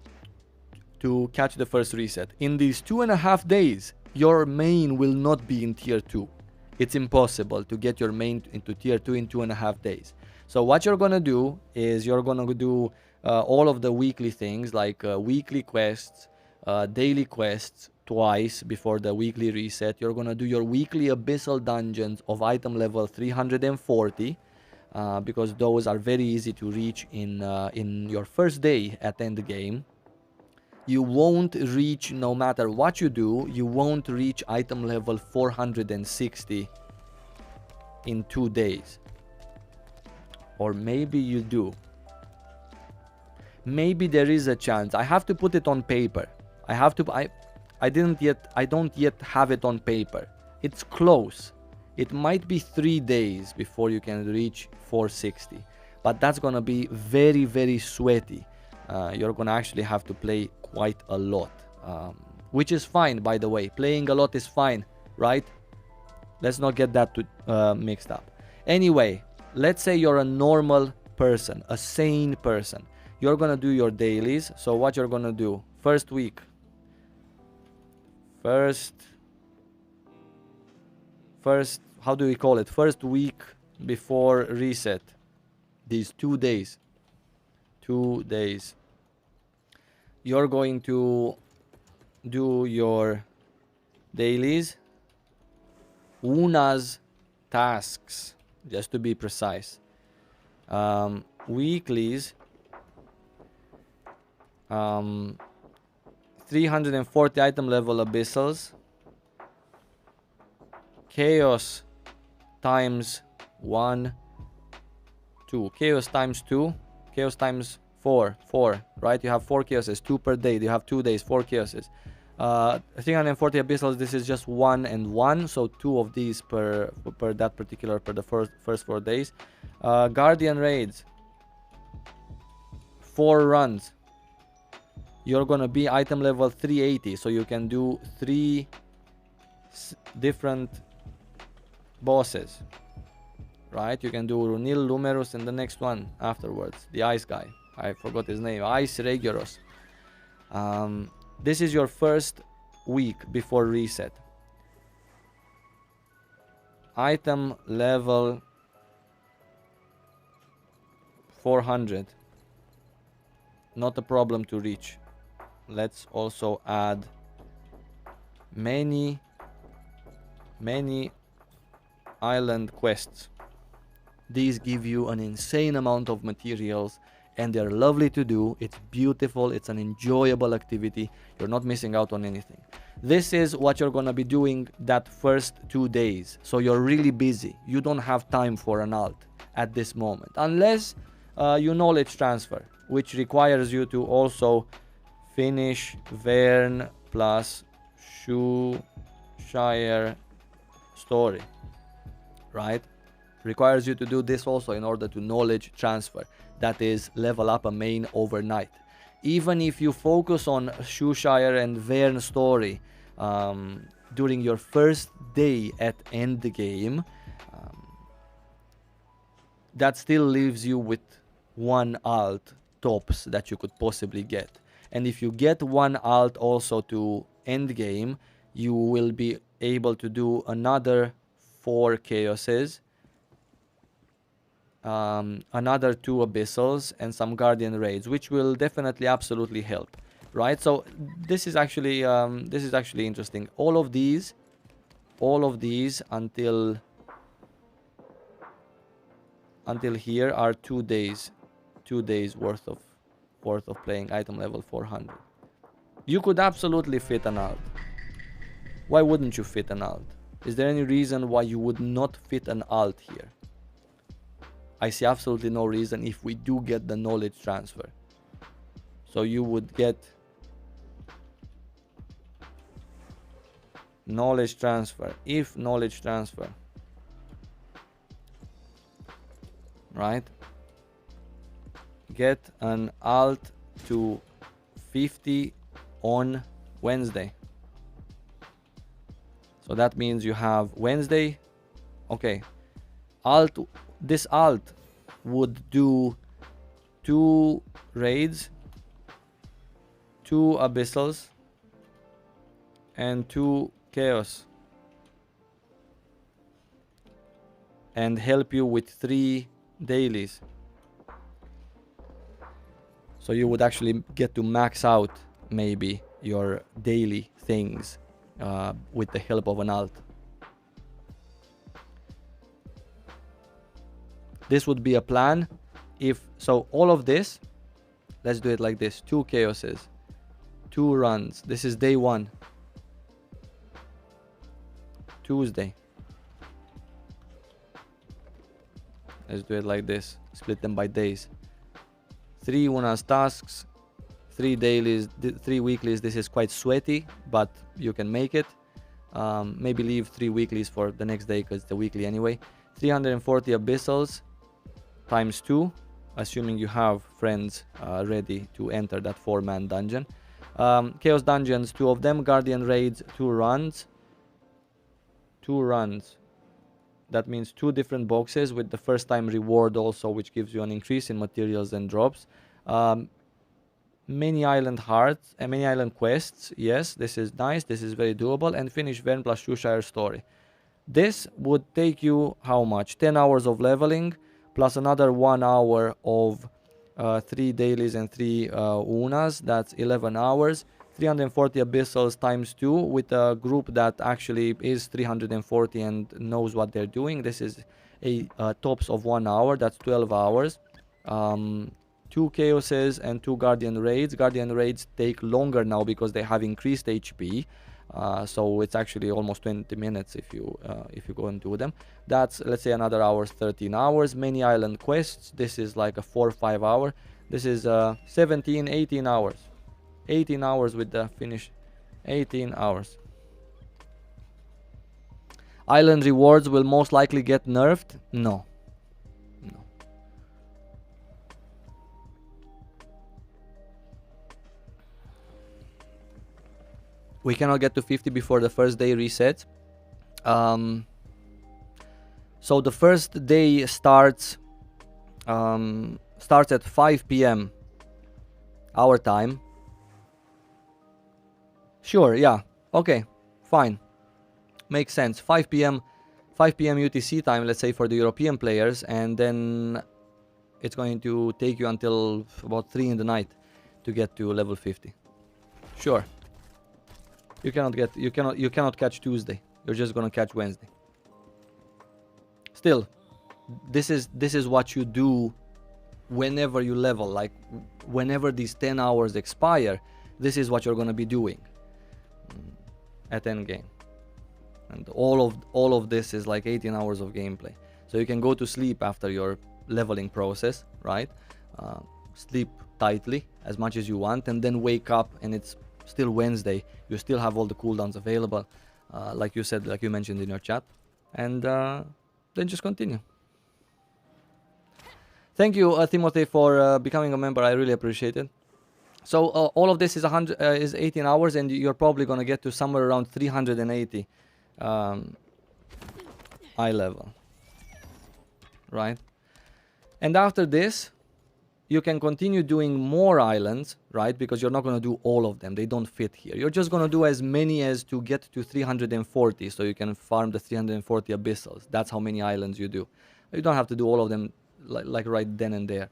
catch the first reset. In these 2.5 days, your main will not be in tier 2. It's impossible to get your main into tier 2 in 2.5 days. So what you're gonna do is you're gonna do all of the weekly things, like weekly quests, daily quests twice before the weekly reset. You're gonna do your weekly abyssal dungeons of item level 340, because those are very easy to reach in your first day at end game. You won't reach, no matter what you do, you won't reach item level 460 in 2 days. Or maybe you do. Maybe there is a chance. I have to put it on paper. I don't yet have it on paper. It's close. It might be 3 days before you can reach 460. But that's gonna be very, very sweaty. You're gonna actually have to play quite a lot, which is fine, by the way. Playing a lot is fine, right? Let's not get that mixed up. Anyway, let's say you're a normal person, a sane person. You're gonna do your dailies. So what you're gonna do? First, how do we call it? First week before reset. These 2 days. 2 days. You're going to do your dailies. Una's tasks, just to be precise. Weeklies. 340 item level abyssals. Chaos times 1, 2. Chaos times 2. Chaos times 4. 4, right? You have 4 chaoses, 2 per day. You have 2 days, 4 chaoses. 340 abyssals, this is just 1 and 1, so 2 of these per that particular, per the first 4 days. Guardian raids, 4 runs. You're gonna be item level 380, so you can do 3 different bosses, right? You can do Runil, Lumerus, and the next one afterwards, the ice guy. I forgot his name. Ice Regulus. This is your first week before reset. Item level 400. Not a problem to reach. Let's also add many island quests. These give you an insane amount of materials and they're lovely to do. It's beautiful, it's an enjoyable activity. You're not missing out on anything. This is what you're gonna be doing that first 2 days. So you're really busy. You don't have time for an alt at this moment. Unless you knowledge transfer, which requires you to also finish Vern plus Shire story, right? Requires you to do this also in order to knowledge transfer. That is, level up a main overnight. Even if you focus on Shire and Vern story during your first day at end game, that still leaves you with 1 alt tops that you could possibly get. And if you get 1 alt also to end game, you will be able to do another 4 chaoses, another 2 abyssals, and some guardian raids, which will definitely absolutely help, right? So this is actually interesting. All of these until here are 2 days worth of playing, item level 400. You could absolutely fit an alt. Why wouldn't you fit an alt? Is there any reason why you would not fit an alt here? I see absolutely no reason if we do get the knowledge transfer. So you would get knowledge transfer. If knowledge transfer, right? Get an alt to 50 on Wednesday. So that means you have Wednesday. Okay. This alt would do 2 raids, 2 abyssals, and 2 chaos. And help you with 3 dailies. So you would actually get to max out maybe your daily things with the help of an alt. This would be a plan. If so, all of this, let's do it like this: 2 chaoses, 2 runs. This is day 1, Tuesday. Let's do it like this. Split them by days. 3 Una's tasks, 3 dailies, 3 weeklies. This is quite sweaty, but you can make it. Maybe leave 3 weeklies for the next day because it's the weekly anyway. 340 abyssals times 2, assuming you have friends ready to enter that 4-man dungeon. Chaos dungeons, 2 of them. Guardian raids, 2 runs. 2 runs. That means 2 different boxes with the first time reward also, which gives you an increase in materials and drops. Many island hearts and many island quests. Yes, this is nice. This is very doable. And finish Vern plus Shoeshire story. This would take you how much? 10 hours of leveling plus another 1 hour of 3 dailies and 3 unas. That's 11 hours. 340 abyssals times 2 with a group that actually is 340 and knows what they're doing. This is a tops of 1 hour. That's 12 hours. 2 chaoses and 2 guardian raids. Guardian raids take longer now because they have increased HP. So it's actually almost 20 minutes if you go and do them. That's, let's say, another hour, 13 hours. Many island quests. This is like a 4 or 5 hour. This is 17, 18 hours. 18 hours with the finish. 18 hours. Island rewards will most likely get nerfed. No. We cannot get to 50 before the first day resets. So the first day starts at 5 p.m. our time. Sure, yeah. Okay, fine. Makes sense. 5 p.m. UTC time, let's say, for the European players, and then it's going to take you until about 3 in the night to get to level 50. Sure. You cannot catch Tuesday. You're just gonna catch Wednesday. Still, this is what you do whenever you level. Like whenever these 10 hours expire, this is what you're gonna be doing at endgame. And all of this is like 18 hours of gameplay. So you can go to sleep after your leveling process, right? Sleep tightly as much as you want, and then wake up and it's still Wednesday. You still have all the cooldowns available, like you said, like you mentioned in your chat, and then just continue. Thank you, Timothy, for becoming a member. I really appreciate it. So all of this is 18 hours, and you're probably gonna get to somewhere around 380 eye level, right? And after this, you can continue doing more islands, right? Because you're not going to do all of them. They don't fit here. You're just going to do as many as to get to 340, so you can farm the 340 abyssals. That's how many islands you do. You don't have to do all of them like right then and there.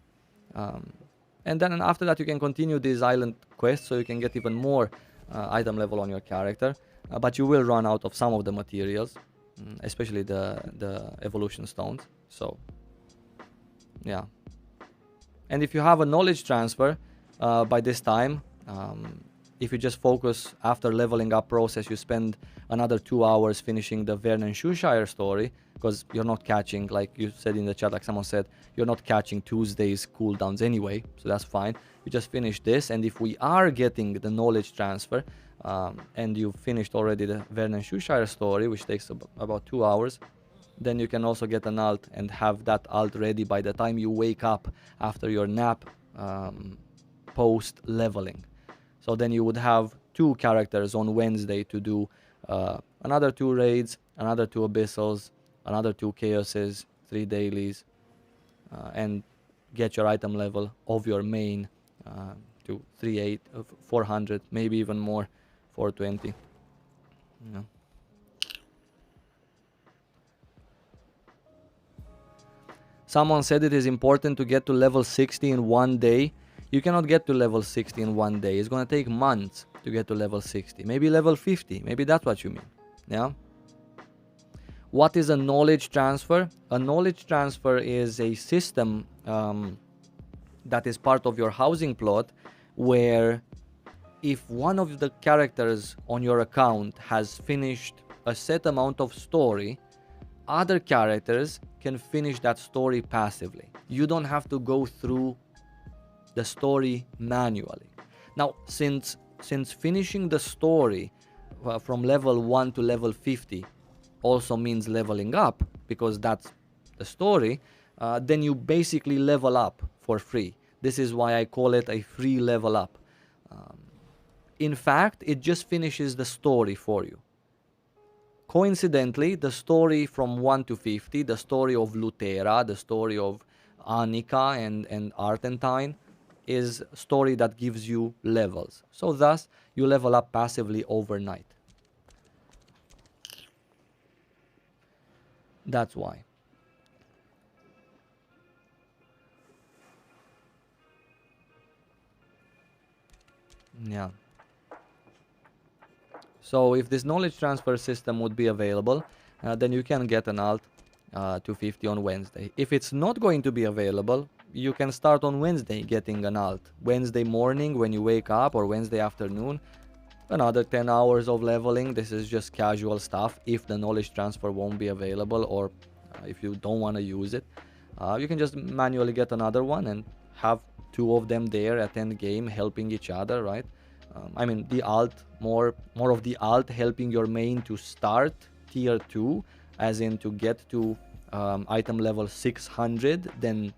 And then after that, you can continue these island quests, so you can get even more item level on your character. But you will run out of some of the materials, especially the evolution stones. So, yeah. And if you have a knowledge transfer by this time, if you just focus after leveling up process, you spend another 2 hours finishing the Vern and Shoeshire story, because you're not catching, like you said in the chat, like someone said, you're not catching Tuesday's cooldowns anyway, so that's fine. You just finish this, and if we are getting the knowledge transfer, and you've finished already the Vern and Shoeshire story, which takes about 2 hours, then you can also get an alt and have that alt ready by the time you wake up after your nap, post leveling. So then you would have 2 characters on Wednesday to do another 2 raids, another 2 abyssals, another 2 chaoses, 3 dailies, and get your item level of your main to 400, maybe even more, 420. Yeah. Someone said it is important to get to level 60 in 1 day. You cannot get to level 60 in 1 day. It's going to take months to get to level 60. Maybe level 50. Maybe that's what you mean. Yeah? What is a knowledge transfer? A knowledge transfer is a system that is part of your housing plot, where if one of the characters on your account has finished a set amount of story, other characters can finish that story passively. You don't have to go through the story manually. Now, since finishing the story from level 1 to level 50 also means leveling up, because that's the story, then you basically level up for free. This is why I call it a free level up. In fact, it just finishes the story for you Coincidentally, the story from 1 to 50, the story of Lutera, the story of Annika and Argentine, is a story that gives you levels. So thus, you level up passively overnight. That's why. Yeah. So if this knowledge transfer system would be available, then you can get an alt to 50 on Wednesday. If it's not going to be available, you can start on Wednesday getting an alt. Wednesday morning when you wake up, or Wednesday afternoon, another 10 hours of leveling. This is just casual stuff if the knowledge transfer won't be available, or if you don't want to use it. You can just manually get another one and have two of them there at end game helping each other, right? I mean, the alt, more of the alt helping your main to start tier 2, as in to get to item level 600, then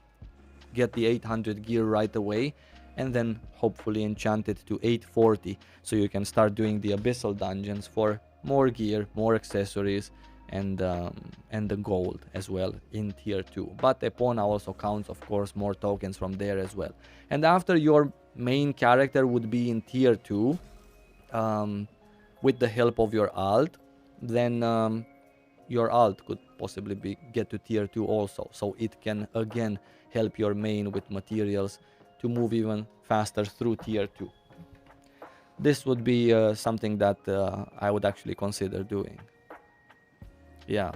get the 800 gear right away, and then hopefully enchant it to 840, so you can start doing the abyssal dungeons for more gear, more accessories, and the gold as well in tier 2. But Epona also counts, of course, more tokens from there as well. And after your main character would be in tier 2, with the help of your alt, then your alt could possibly get to tier 2 also, so it can again help your main with materials to move even faster through tier 2. This would be something that I would actually consider doing. Yeah,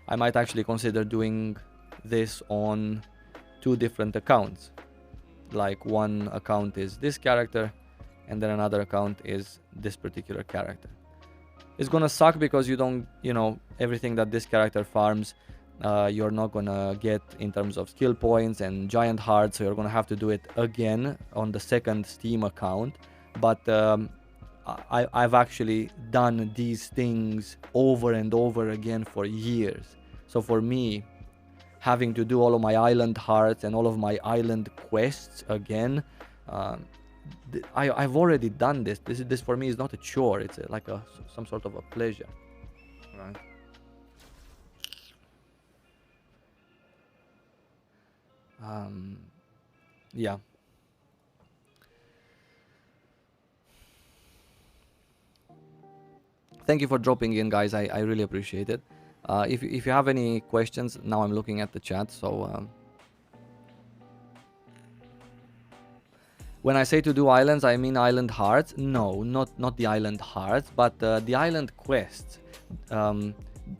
I might actually consider doing this on 2 different accounts. Like one account is this character, and then another account is this particular character. It's gonna suck because you don't, everything that this character farms, you're not gonna get in terms of skill points and giant hearts, so you're gonna have to do it again on the second Steam account. But I've actually done these things over and over again for years. So for me, having to do all of my island hearts and all of my island quests again, I've already done this. This for me is not a chore. It's like some sort of a pleasure, right? Yeah. Thank you for dropping in, guys. I really appreciate it. If you have any questions, now I'm looking at the chat. So when I say to do islands, I mean island hearts. No, not the island hearts, but the island quests.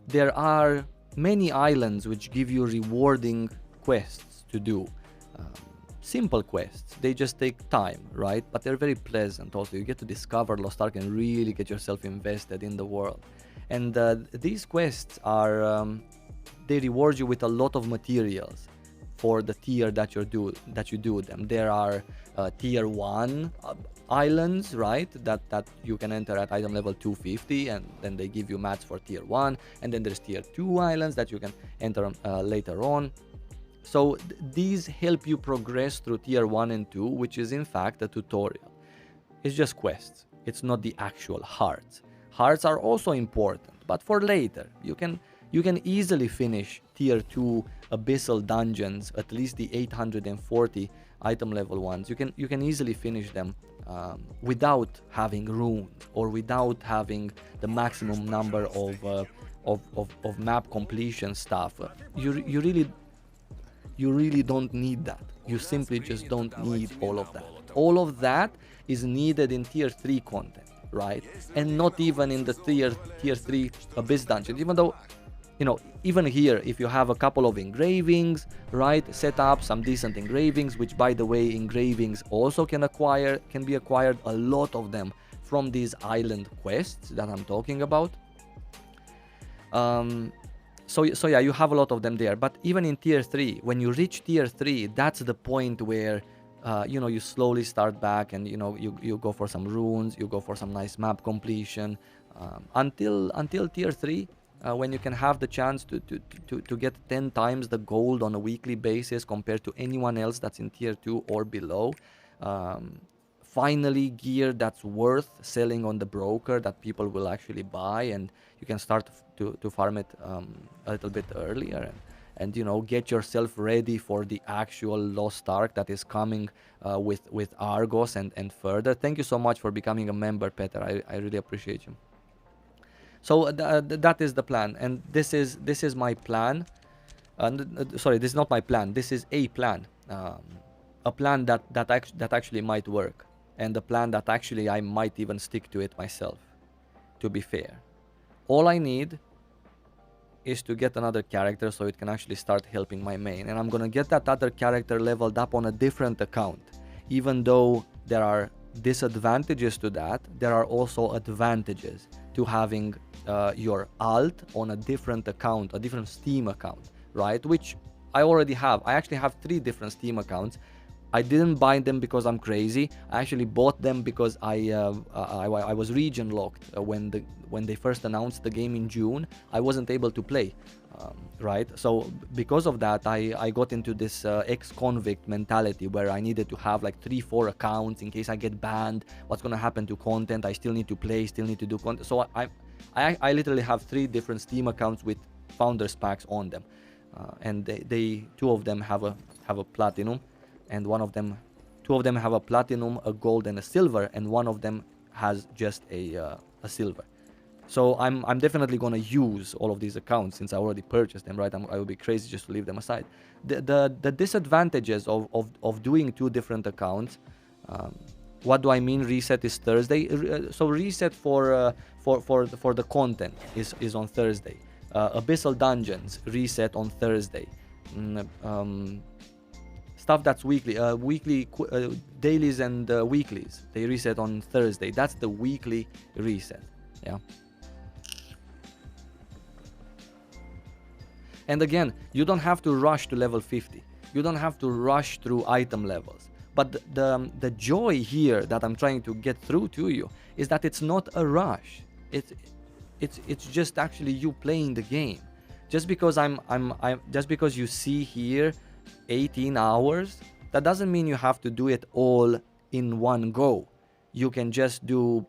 There are many islands which give you rewarding quests to do. Simple quests, they just take time, right? But they're very pleasant also. You get to discover Lost Ark and really get yourself invested in the world. And these quests are, they reward you with a lot of materials for the tier that you do them. There are tier 1 islands, right? That you can enter at item level 250, and then they give you mats for tier 1. And then there's tier 2 islands that you can enter later on. So these help you progress through tier 1 and 2, which is in fact a tutorial. It's just quests. It's not the actual hearts. Hearts are also important, but for later. You can easily finish tier 2 abyssal dungeons, at least the 840 item level ones. You can easily finish them without having runes, or without having the maximum number of map completion stuff. You really don't need that. You simply just don't need all of that. All of that is needed in tier 3 content, right? And not even in the tier 3 abyss dungeon. Even though, even here, if you have a couple of engravings, right, set up some decent engravings, which by the way, engravings also can be acquired, a lot of them from these island quests that I'm talking about. So yeah, you have a lot of them there. But even in tier 3, when you reach tier 3, that's the point where you slowly start back, and you go for some runes, you go for some nice map completion, until tier 3, when you can have the chance to get 10 times the gold on a weekly basis compared to anyone else that's in tier 2 or below. finally gear that's worth selling on the broker that people will actually buy, and you can start to farm it a little bit earlier, and you know, get yourself ready for the actual Lost Ark that is coming with Argos and further. Thank you so much for becoming a member, Peter. I really appreciate you. So that is the plan, and this is my plan. Sorry, this is not my plan. This is a plan, a plan that actually might work, and a plan that actually I might even stick to it myself. To be fair, all I need is to get another character so it can actually start helping my main, and I'm gonna get that other character leveled up on a different account. Even though there are disadvantages to that, there are also advantages to having your alt on a different account, a different Steam account, right? Which I already have. I actually have 3 different Steam accounts. I didn't buy them because I'm crazy. I actually bought them because I was region locked when they first announced the game in June. I wasn't able to play, right? So because of that, I got into this ex-convict mentality where I needed to have like 3-4 accounts in case I get banned. What's gonna happen to content? I still need to play, still need to do content. So I literally have 3 different Steam accounts with founders packs on them, and they 2 of them have a platinum, and two of them have a platinum, a gold, and a silver, and one of them has just a silver. So I'm definitely gonna use all of these accounts since I already purchased them, right? I would be crazy just to leave them aside. The disadvantages of doing 2 different accounts. What do I mean? Reset is Thursday. So reset for the content is on Thursday. Abyssal Dungeons reset on Thursday. Stuff that's weekly, dailies and weeklies, they reset on Thursday. That's the weekly reset. Yeah. And again, you don't have to rush to level 50. You don't have to rush through item levels. But the joy here that I'm trying to get through to you is that it's not a rush. It's just actually you playing the game. Just because just because you see here 18 hours, that doesn't mean you have to do it all in one go. You can just do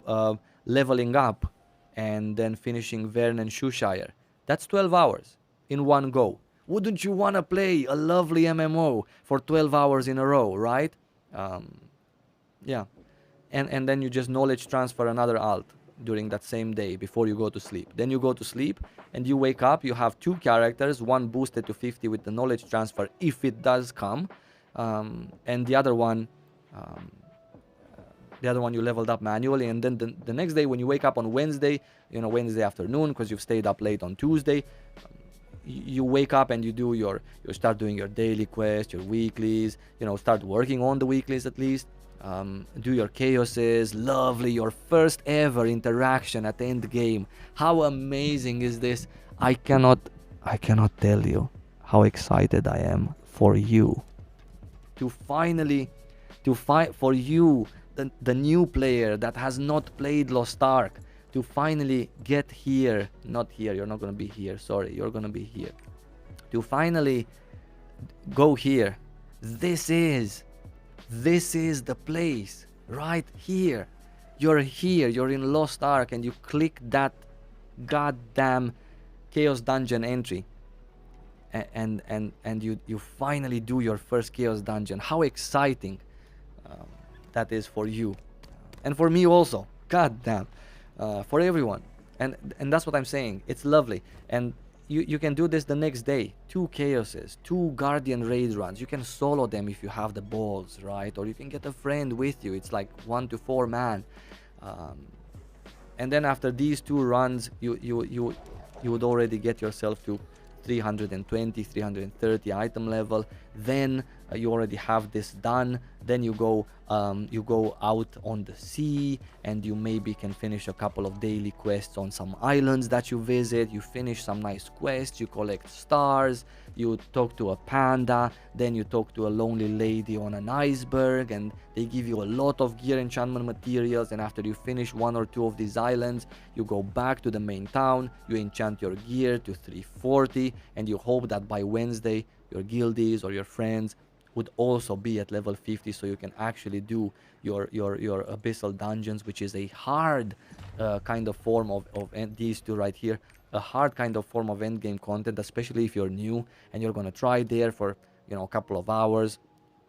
leveling up and then finishing Vern and Shoeshire. That's 12 hours in one go. Wouldn't you want to play a lovely MMO for 12 hours in a row, right? Yeah. And then you just knowledge transfer another alt during that same day before you go to sleep. Then you go to sleep and you wake up, you have 2 characters, one boosted to 50 with the knowledge transfer if it does come, and the other one you leveled up manually. And then the next day when you wake up on Wednesday, you know, Wednesday afternoon, because you've stayed up late on Tuesday, you wake up and you start doing your daily quest, your weeklies, you know, start working on the weeklies at least. Do your chaoses. Lovely, your first ever interaction at the end game. How amazing is this? I cannot tell you how excited I am for you to finally for you, the new player that has not played Lost Ark, to finally get here. Not here, you're not gonna be here, sorry, you're gonna be here. To finally go here. This is the place, right here. You're here, you're in Lost Ark, and you click that goddamn Chaos Dungeon entry, and you finally do your first Chaos Dungeon. How exciting that is for you, and for me also. Goddamn, for everyone, and that's what I'm saying. It's lovely, and you can do this the next day. 2 chaoses, 2 guardian raid runs. You can solo them if you have the balls, right? Or you can get a friend with you. It's like 1 to 4 man, and then after these 2 runs, you would already get yourself to 320, 330 item level. Then you already have this done. Then you go out on the sea, and you maybe can finish a couple of daily quests on some islands that you visit. You finish some nice quests, you collect stars, you talk to a panda, then you talk to a lonely lady on an iceberg, and they give you a lot of gear enchantment materials. And after you finish 1 or 2 of these islands, you go back to the main town, you enchant your gear to 340, and you hope that by Wednesday your guildies or your friends would also be at level 50, so you can actually do your abyssal dungeons, which is a hard kind of form of these two right here, a hard kind of form of endgame content, especially if you're new and you're gonna try there for, you know, a couple of hours,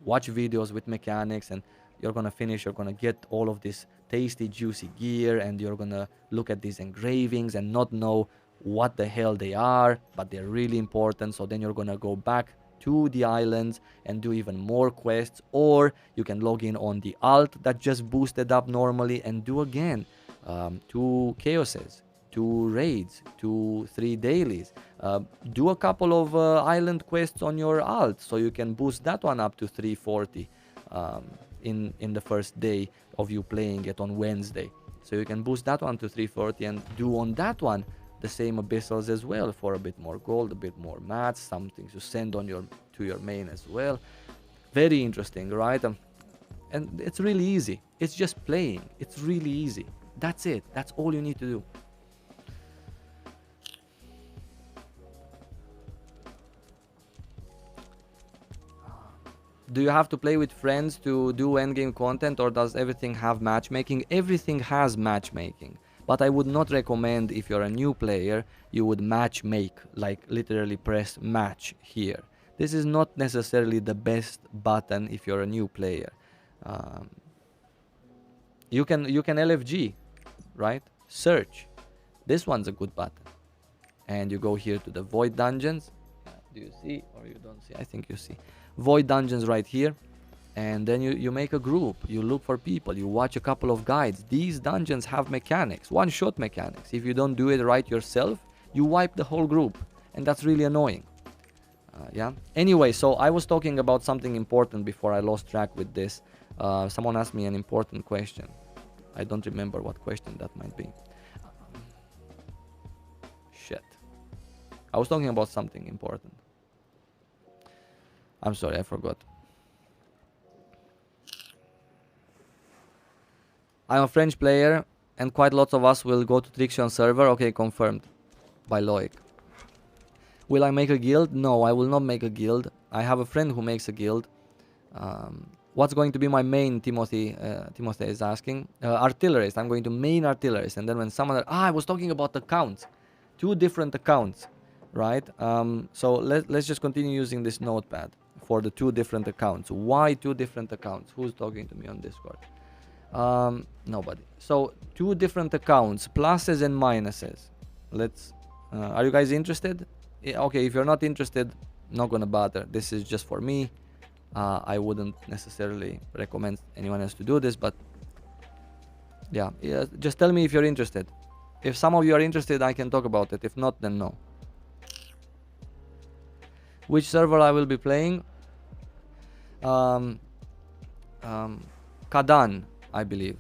watch videos with mechanics, and you're gonna finish, you're gonna get all of this tasty juicy gear, and you're gonna look at these engravings and not know what the hell they are, but they're really important. So then you're gonna go back to the islands and do even more quests, or you can log in on the alt that just boosted up normally and do again 2 chaoses, 2 raids, 2-3 dailies, do a couple of island quests on your alt, so you can boost that one up to 340 in the first day of you playing it on Wednesday. So you can boost that one to 340 and do on that one the same abyssals as well for a bit more gold, a bit more mats, something to send on to your main as well. Very interesting, right? And it's really easy. It's just playing. It's really easy. That's it. That's all you need to do. Do you have to play with friends to do endgame content, or does everything have matchmaking? Everything has matchmaking, but I would not recommend, if you're a new player, you would match make, like literally press match here. This is not necessarily the best button if you're a new player. You can LFG, right? Search. This one's a good button. And you go here to the void dungeons. Do you see, or you don't see? I think you see. Void dungeons right here. And then you make a group. You look for people. You watch a couple of guides. These dungeons have mechanics, one-shot mechanics. If you don't do it right yourself, you wipe the whole group. And that's really annoying. Yeah. Anyway, so I was talking about something important before I lost track with this. Someone asked me an important question. I don't remember what question that might be. Shit. I was talking about something important. I'm sorry, I forgot. I'm a French player, and quite lots of us will go to Trixion server. Okay, confirmed by Loic. Will I make a guild? No, I will not make a guild. I have a friend who makes a guild. What's going to be my main, Timothy is asking? Artillerist. I'm going to main artillerist. And then when someone... I was talking about accounts. 2 different accounts, right? So let's just continue using this notepad for the 2 different accounts. Why 2 different accounts? Who's talking to me on Discord? Nobody. So 2 different accounts, pluses and minuses. Let's... are you guys interested? Okay, if you're not interested, not gonna bother. This is just for me. I wouldn't necessarily recommend anyone else to do this, but yeah, just tell me if you're interested. If some of you are interested, I can talk about it. If not, then no. Which server I will be playing? Kadan, I believe.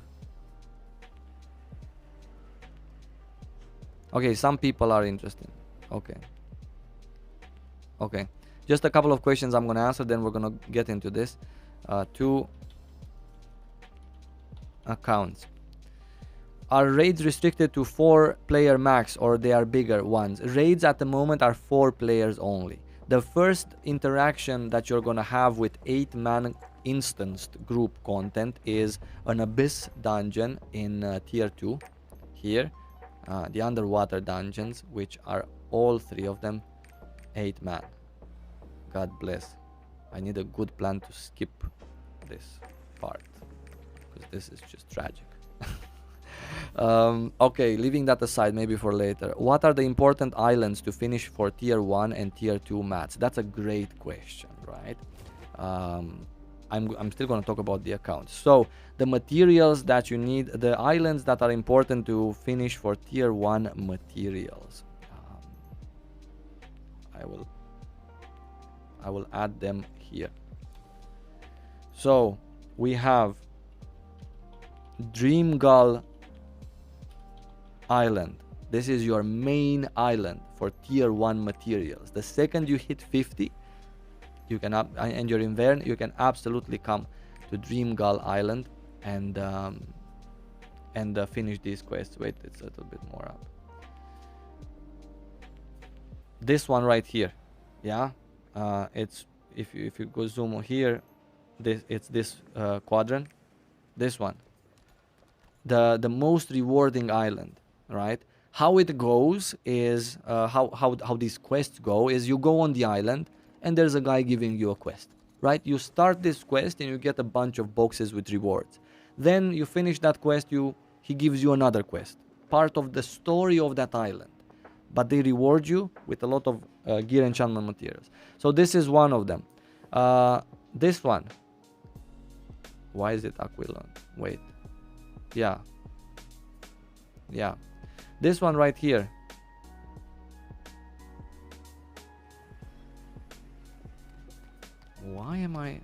Okay, some people are interested. Okay. Just a couple of questions I'm gonna answer, then we're gonna get into this. 2 accounts. Are raids restricted to 4-player max, or they are bigger ones? Raids at the moment are 4 players only. The first interaction that you're gonna have with 8-man instanced group content is an abyss dungeon in tier 2 here. The underwater dungeons, which are all 3 of them 8-man. God bless. I need a good plan to skip this part, because this is just tragic. Okay, leaving that aside, maybe for later. What are the important islands to finish for tier 1 and tier 2 mats? That's a great question, right? I'm still going to talk about the accounts. So the materials that you need, the islands that are important to finish for tier 1 materials. I will add them here. So we have Dreamgull Island. This is your main island for tier 1 materials. The second you hit 50, you can and you're in Verne, you can absolutely come to Dreamgull Island and finish these quests. Wait, it's a little bit more up. This one right here, yeah. if you go zoom here, it's this quadrant, this one, the most rewarding island, right? How it goes is how these quests go is you go on the island and there's a guy giving you a quest, right? You start this quest and you get a bunch of boxes with rewards. Then you finish that quest, he gives you another quest, part of the story of that island, but they reward you with a lot of gear enchantment materials. So this is one of them. This one, why is it Aquilon? Wait, yeah, this one right here. Why am I...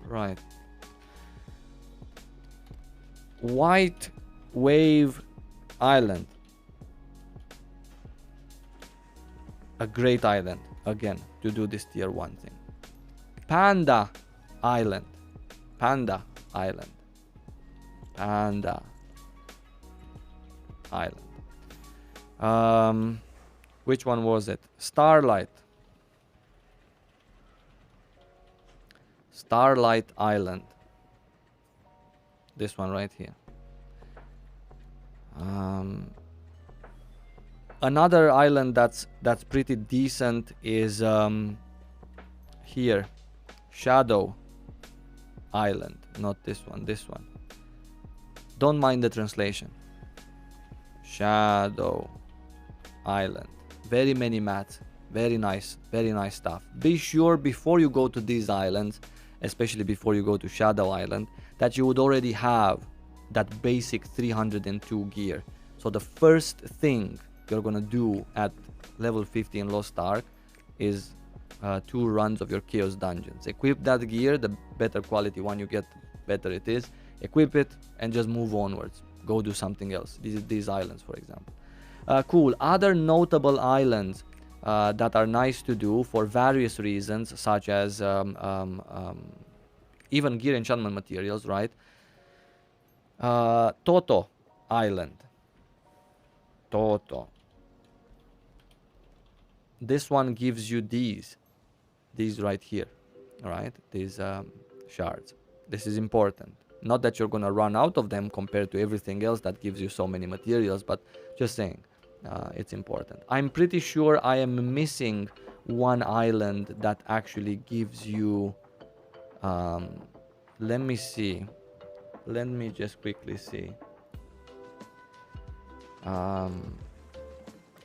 Right. White Wave Island. A great island, again, to do this tier 1 thing. Panda Island. Panda Island. Panda Island. Which one was it? Starlight. Starlight Island. This one right here. Another island that's pretty decent is here, Shadow Island. Not this one, this one. Don't mind the translation. Shadow Island. Very many mats. Very nice stuff. Be sure before you go to these islands, especially before you go to Shadow Island, that you would already have that basic 302 gear. So the first thing you're gonna do at level 50 in Lost Ark is 2 runs of your Chaos Dungeons. Equip that gear, the better quality one you get, better it is. Equip it and just move onwards. Go do something else. These islands, for example. Cool. Other notable islands that are nice to do for various reasons, such as even gear enchantment materials, right? Toto Island. Toto. This one gives you these right here, all right? These shards. This is important. Not that you're gonna run out of them compared to everything else that gives you so many materials, but just saying, it's important. I'm pretty sure I am missing one island that actually gives you, let me see. Let me just quickly see.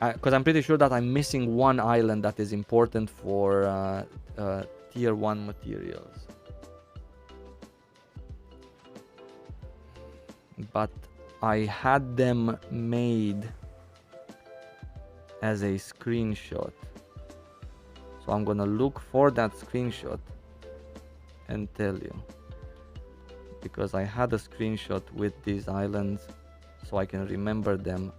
Because I'm pretty sure that I'm missing one island that is important for tier 1 materials. But I had them made as a screenshot. So I'm gonna look for that screenshot and tell you. Because I had a screenshot with these islands so I can remember them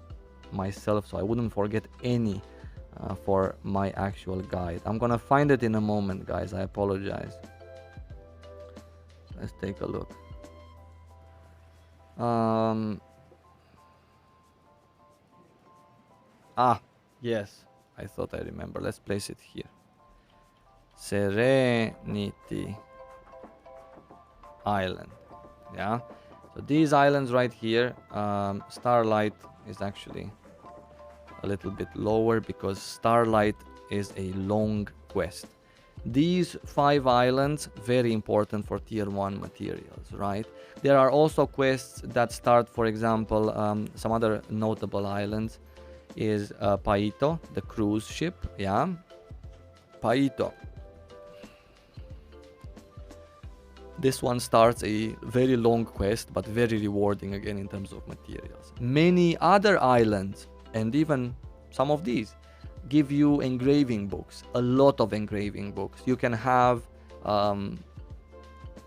myself, so I wouldn't forget any for my actual guide. I'm gonna find it in a moment, guys. I apologize. Let's take a look. Yes, I thought I remember. Let's place it here. Serenity Island. Yeah, so these islands right here, Starlight is actually a little bit lower because Starlight is a long quest. These 5 islands, very important for tier 1 materials, right? There are also quests that start, for example, some other notable islands is Paito, the cruise ship, yeah? Paito. This one starts a very long quest, but very rewarding again in terms of materials. Many other islands, and even some of these, give you engraving books, a lot of engraving books. You can have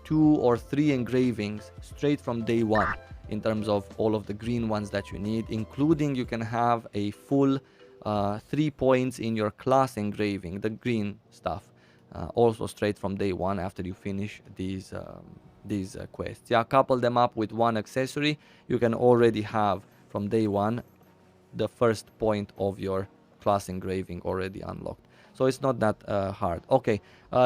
2 or 3 engravings straight from day 1 in terms of all of the green ones that you need, including you can have a full 3 points in your class engraving, the green stuff, also straight from day 1 after you finish these quests. Yeah, couple them up with 1 accessory, you can already have from day 1 the first point of your class engraving already unlocked. So it's not that hard. Okay,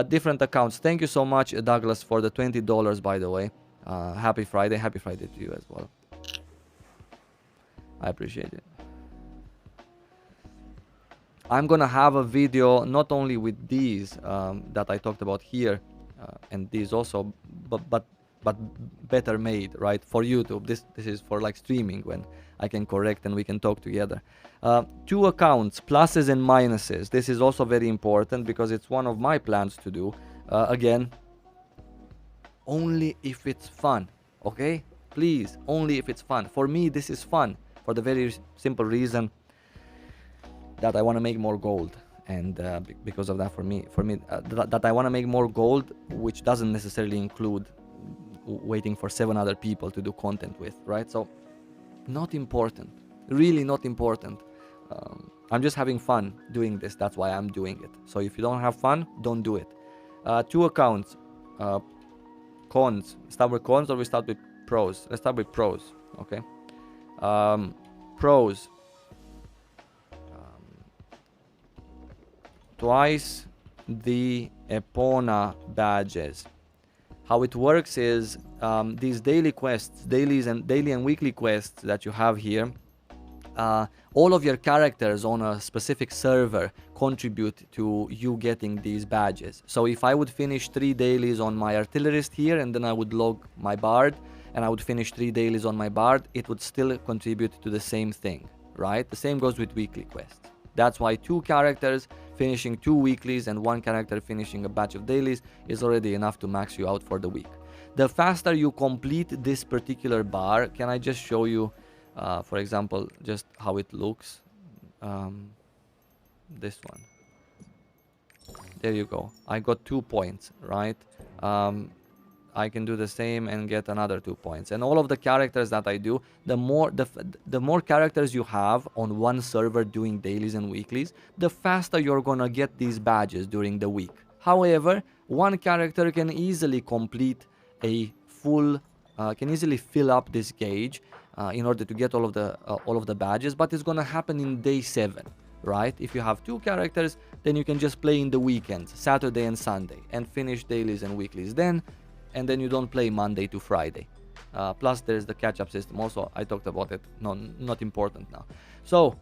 different accounts. Thank you so much, Douglas, for the $20, by the way. Happy Friday. Happy Friday to you as well. I appreciate it. I'm gonna have a video not only with these that I talked about here, and these also, but better made, right, for YouTube. This is for like streaming, when I can correct and we can talk together. 2 accounts, pluses and minuses. This is also very important because it's one of my plans to do. Again, only if it's fun, okay? Please, only if it's fun. For me, this is fun for the very simple reason that I want to make more gold, and because of that, for me, that I want to make more gold, which doesn't necessarily include waiting for 7 other people to do content with, right? So, not important, really not important. I'm just having fun doing this. That's why I'm doing it. So if you don't have fun, don't do it. 2 accounts, cons. Start with cons or we start with pros? Let's start with pros, okay? Pros. Twice the Epona badges. How it works is these daily quests, daily and weekly quests that you have here, all of your characters on a specific server contribute to you getting these badges. So if I would finish 3 dailies on my artillerist here, and then I would log my bard, and I would finish 3 dailies on my bard, it would still contribute to the same thing, right? The same goes with weekly quests. That's why 2 characters finishing 2 weeklies and 1 character finishing a batch of dailies is already enough to max you out for the week. The faster you complete this particular bar, can I just show you, for example, just how it looks? This one. There you go. I got 2 points, right? I can do the same and get another 2 points. And all of the characters that I do, the more characters you have on one server doing dailies and weeklies, the faster you're gonna get these badges during the week. However, one character can easily complete a full, can easily fill up this gauge in order to get all of the badges, but it's gonna happen in day 7. Right? If you have 2 characters, then you can just play in the weekends, Saturday and Sunday, and finish dailies and weeklies then, and then you don't play Monday to Friday. Plus there's the catch-up system also. I talked about it. No, not important now. So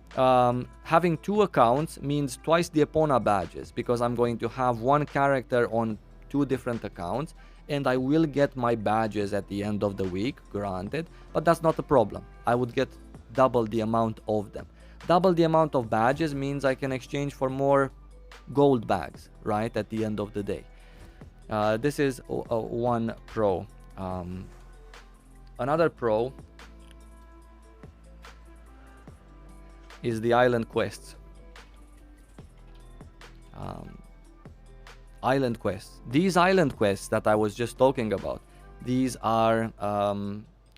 having 2 accounts means twice the Epona badges, because I'm going to have 1 character on 2 different accounts, and I will get my badges at the end of the week, granted, but that's not a problem. I would get double the amount of them. Double the amount of badges means I can exchange for more gold bags, right, at the end of the day. This is one pro. Another pro is the island quests. Island quests. These island quests that I was just talking about, these are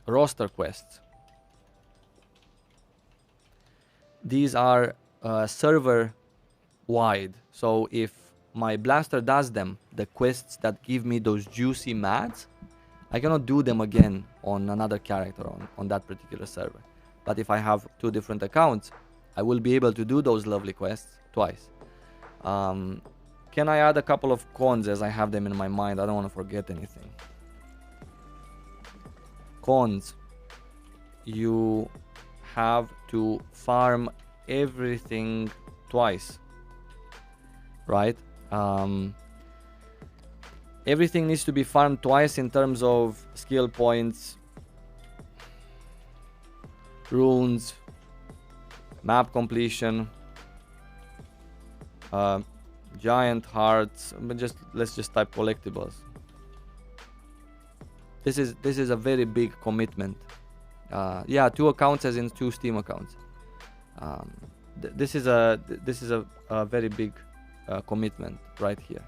roster quests. These are server wide. So if my blaster does them, the quests that give me those juicy mats, I cannot do them again on another character on that particular server. But if I have 2 different accounts, I will be able to do those lovely quests twice. Can I add a couple of cons as I have them in my mind? I don't want to forget anything. Cons. You have to farm everything twice, right? Everything needs to be farmed twice in terms of skill points, runes, map completion, giant hearts. But let's just type collectibles. This is a very big commitment. Yeah, 2 accounts as in 2 Steam accounts. This is a very big commitment right here.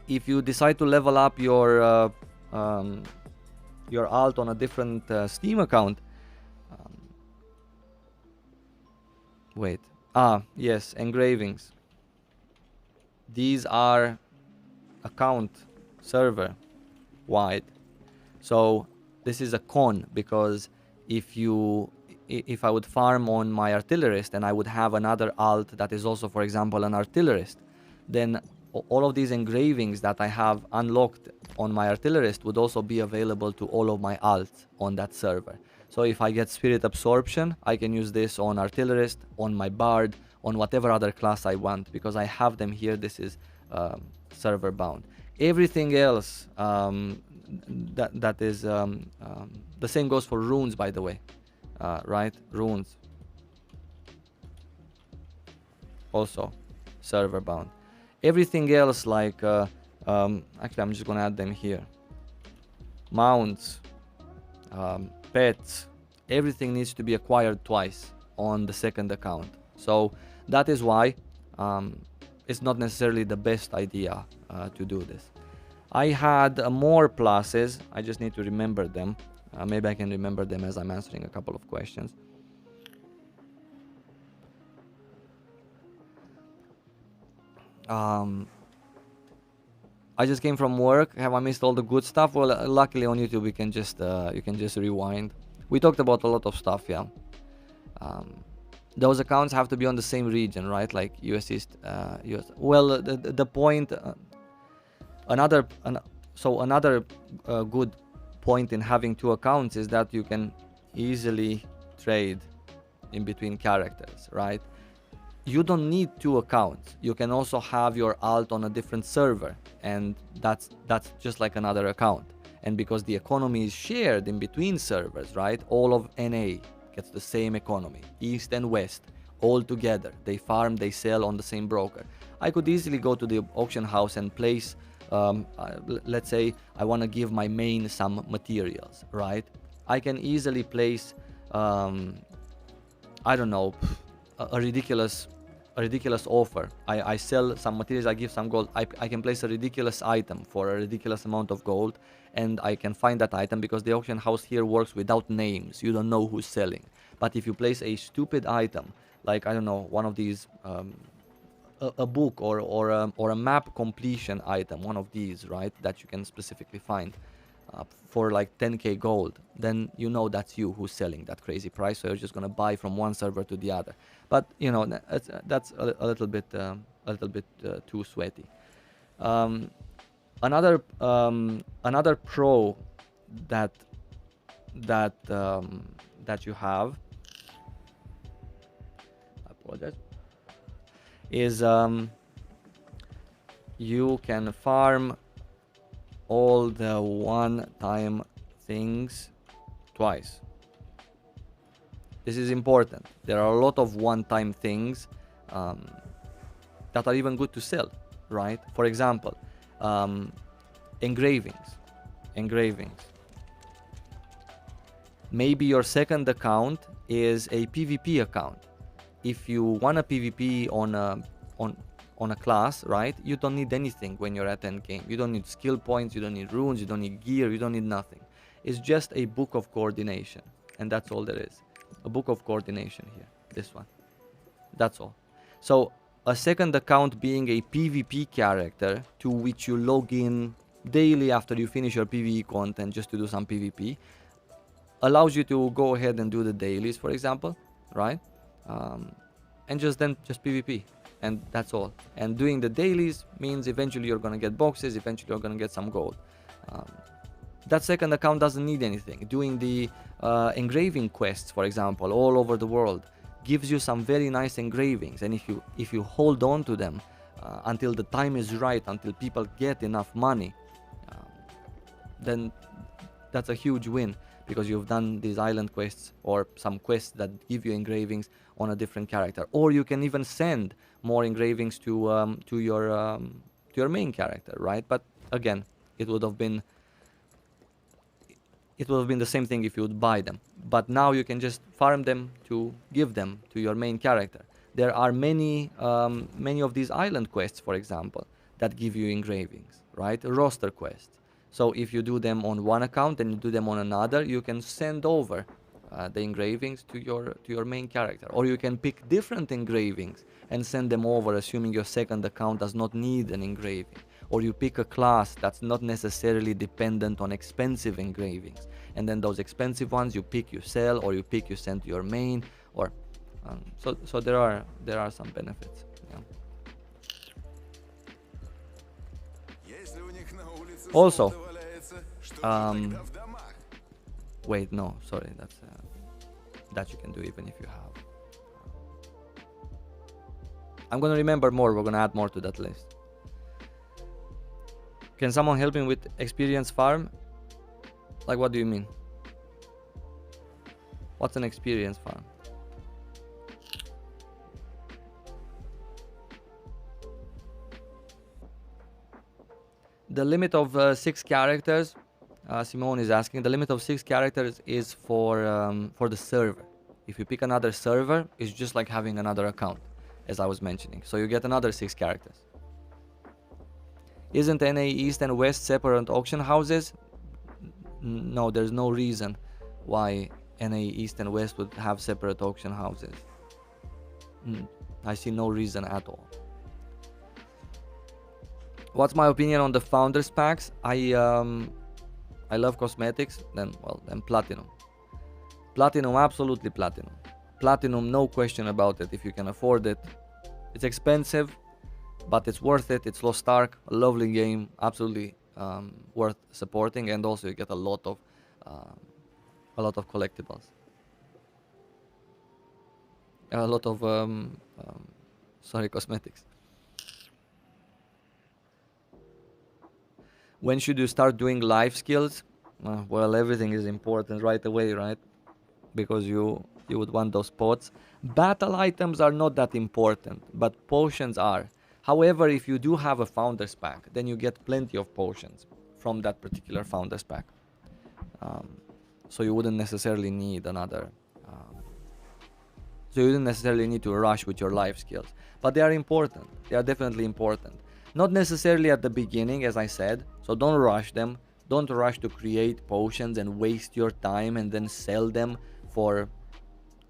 If you decide to level up your alt on a different Steam account, wait. Yes, engravings. These are account server wide. So this is a con, because if I would farm on my artillerist and I would have another alt that is also, for example, an artillerist, then all of these engravings that I have unlocked on my artillerist would also be available to all of my alts on that server. So if I get spirit absorption, I can use this on artillerist, on my bard, on whatever other class I want, because I have them here. This is server bound. Everything else that is the same goes for runes, by the way, right? Runes also server bound. Everything else, like actually I'm just gonna add them here. Mounts, pets, everything needs to be acquired twice on the second account. So that is why it's not necessarily the best idea to do this. I had more pluses. I just need to remember them. Maybe I can remember them as I'm answering a couple of questions. I just came from work. Have I missed all the good stuff? Well, luckily on YouTube you can just rewind. We talked about a lot of stuff, yeah. Those accounts have to be on the same region, right? Like US East, US. Well, the point, another good point in having two accounts is that you can easily trade in between characters, right? You don't need two accounts. You can also have your alt on a different server, and that's just like another account. And because the economy is shared in between servers, right? All of NA gets the same economy, East and West, all together. They farm, they sell on the same broker. I could easily go to the auction house and place, let's say I want to give my main some materials, right? I can easily place, I don't know, a ridiculous offer. I sell some materials, I give some gold. I can place a ridiculous item for a ridiculous amount of gold, and I can find that item because the auction house here works without names. You don't know who's selling. But if you place a stupid item, like, I don't know, one of these, a book or a map completion item, one of these, right, that you can specifically find for like 10k gold, then you know that's you who's selling that crazy price, so you're just gonna buy from one server to the other. But you know, that's a little bit too sweaty. Another pro that you have, I apologize, is you can farm all the one-time things twice. This is important. There are a lot of one-time things that are even good to sell, right? For example, engravings. Maybe your second account is a PvP account. If you want a PvP on a class, right, you don't need anything when you're at end game. You don't need skill points, you don't need runes, you don't need gear, you don't need nothing. It's just a book of coordination, and that's all there is. A book of coordination here, this one. That's all. So a second account being a PvP character to which you log in daily after you finish your PvE content just to do some PvP allows you to go ahead and do the dailies, for example, right? And just PvP. And that's all. And doing the dailies means eventually you're gonna get boxes, eventually you're gonna get some gold. That second account doesn't need anything. Doing the engraving quests, for example, all over the world, gives you some very nice engravings. And if you hold on to them until the time is right, until people get enough money, then that's a huge win, because you've done these island quests or some quests that give you engravings on a different character. Or you can even send more engravings to your main character, right? But again, it would have been the same thing if you would buy them. But now you can just farm them to give them to your main character. There are many of these island quests, for example, that give you engravings, right? Roster quests. So if you do them on one account and you do them on another, you can send over the engravings to your main character. Or you can pick different engravings and send them over, assuming your second account does not need an engraving. or you pick a class that's not necessarily dependent on expensive engravings, and then those expensive ones you pick, you sell, or you pick, you send to your main, or so there are some benefits. Yeah. Also, wait, no, sorry, that's that you can do even if you have. I'm gonna remember more. We're gonna add more to that list. Can someone help me with experience farm? Like, what do you mean? What's an experience farm? The limit of 6 characters, Simone is asking, the limit of 6 characters is for the server. If you pick another server, it's just like having another account, as I was mentioning. So you get another 6 characters. Isn't NA East and West separate auction houses? No, there's no reason why NA East and West would have separate auction houses. I see no reason at all. What's my opinion on the founders packs? I love cosmetics. Then platinum. Platinum, absolutely platinum. Platinum, no question about it. If you can afford it, it's expensive, but it's worth it. It's Lost Ark, a lovely game, absolutely worth supporting, and also you get a lot of collectibles, a lot of cosmetics. When should you start doing life skills? Well, everything is important right away, right? Because you would want those pots. Battle items are not that important, but potions are. However, if you do have a founder's pack, then you get plenty of potions from that particular founder's pack. So you wouldn't necessarily need another. So you wouldn't necessarily need to rush with your life skills. But they are important. They are definitely important. Not necessarily at the beginning, as I said. So don't rush them. Don't rush to create potions and waste your time and then sell them for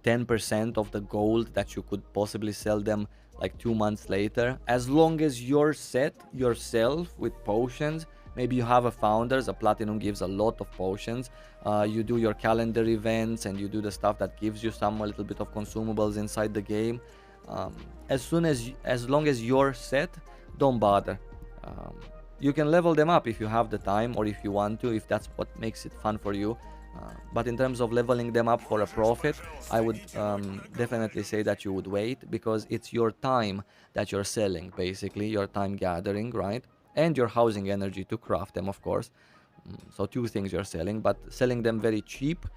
10% of the gold that you could possibly sell them like 2 months later. As long as you're set yourself with potions, maybe you have a founders, a platinum gives a lot of potions. You do your calendar events and you do the stuff that gives you a little bit of consumables inside the game. As long as you're set, don't bother. You can level them up if you have the time or if you want to, if that's what makes it fun for you. But in terms of leveling them up for a profit, I would definitely say that you would wait, because it's your time that you're selling, basically, your time gathering, right? And your housing energy to craft them, of course. So 2 things you're selling, but selling them very cheap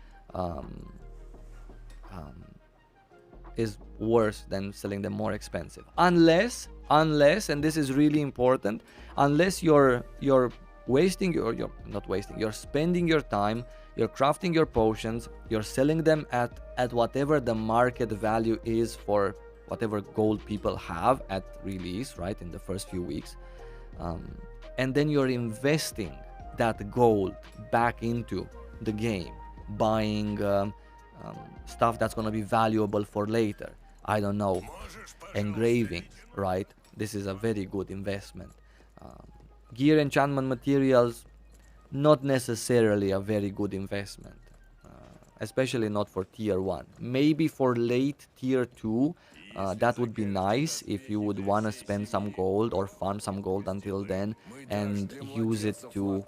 is worse than selling them more expensive. Unless, and this is really important, unless you're wasting you're spending your time, you're crafting your potions, you're selling them at whatever the market value is for whatever gold people have at release, right, in the first few weeks. And then you're investing that gold back into the game, buying stuff that's going to be valuable for later. I don't know, engravings, right? This is a very good investment. Gear enchantment materials, not necessarily a very good investment, especially not for tier 1. Maybe for late tier 2, that would be nice if you would want to spend some gold or farm some gold until then and use it to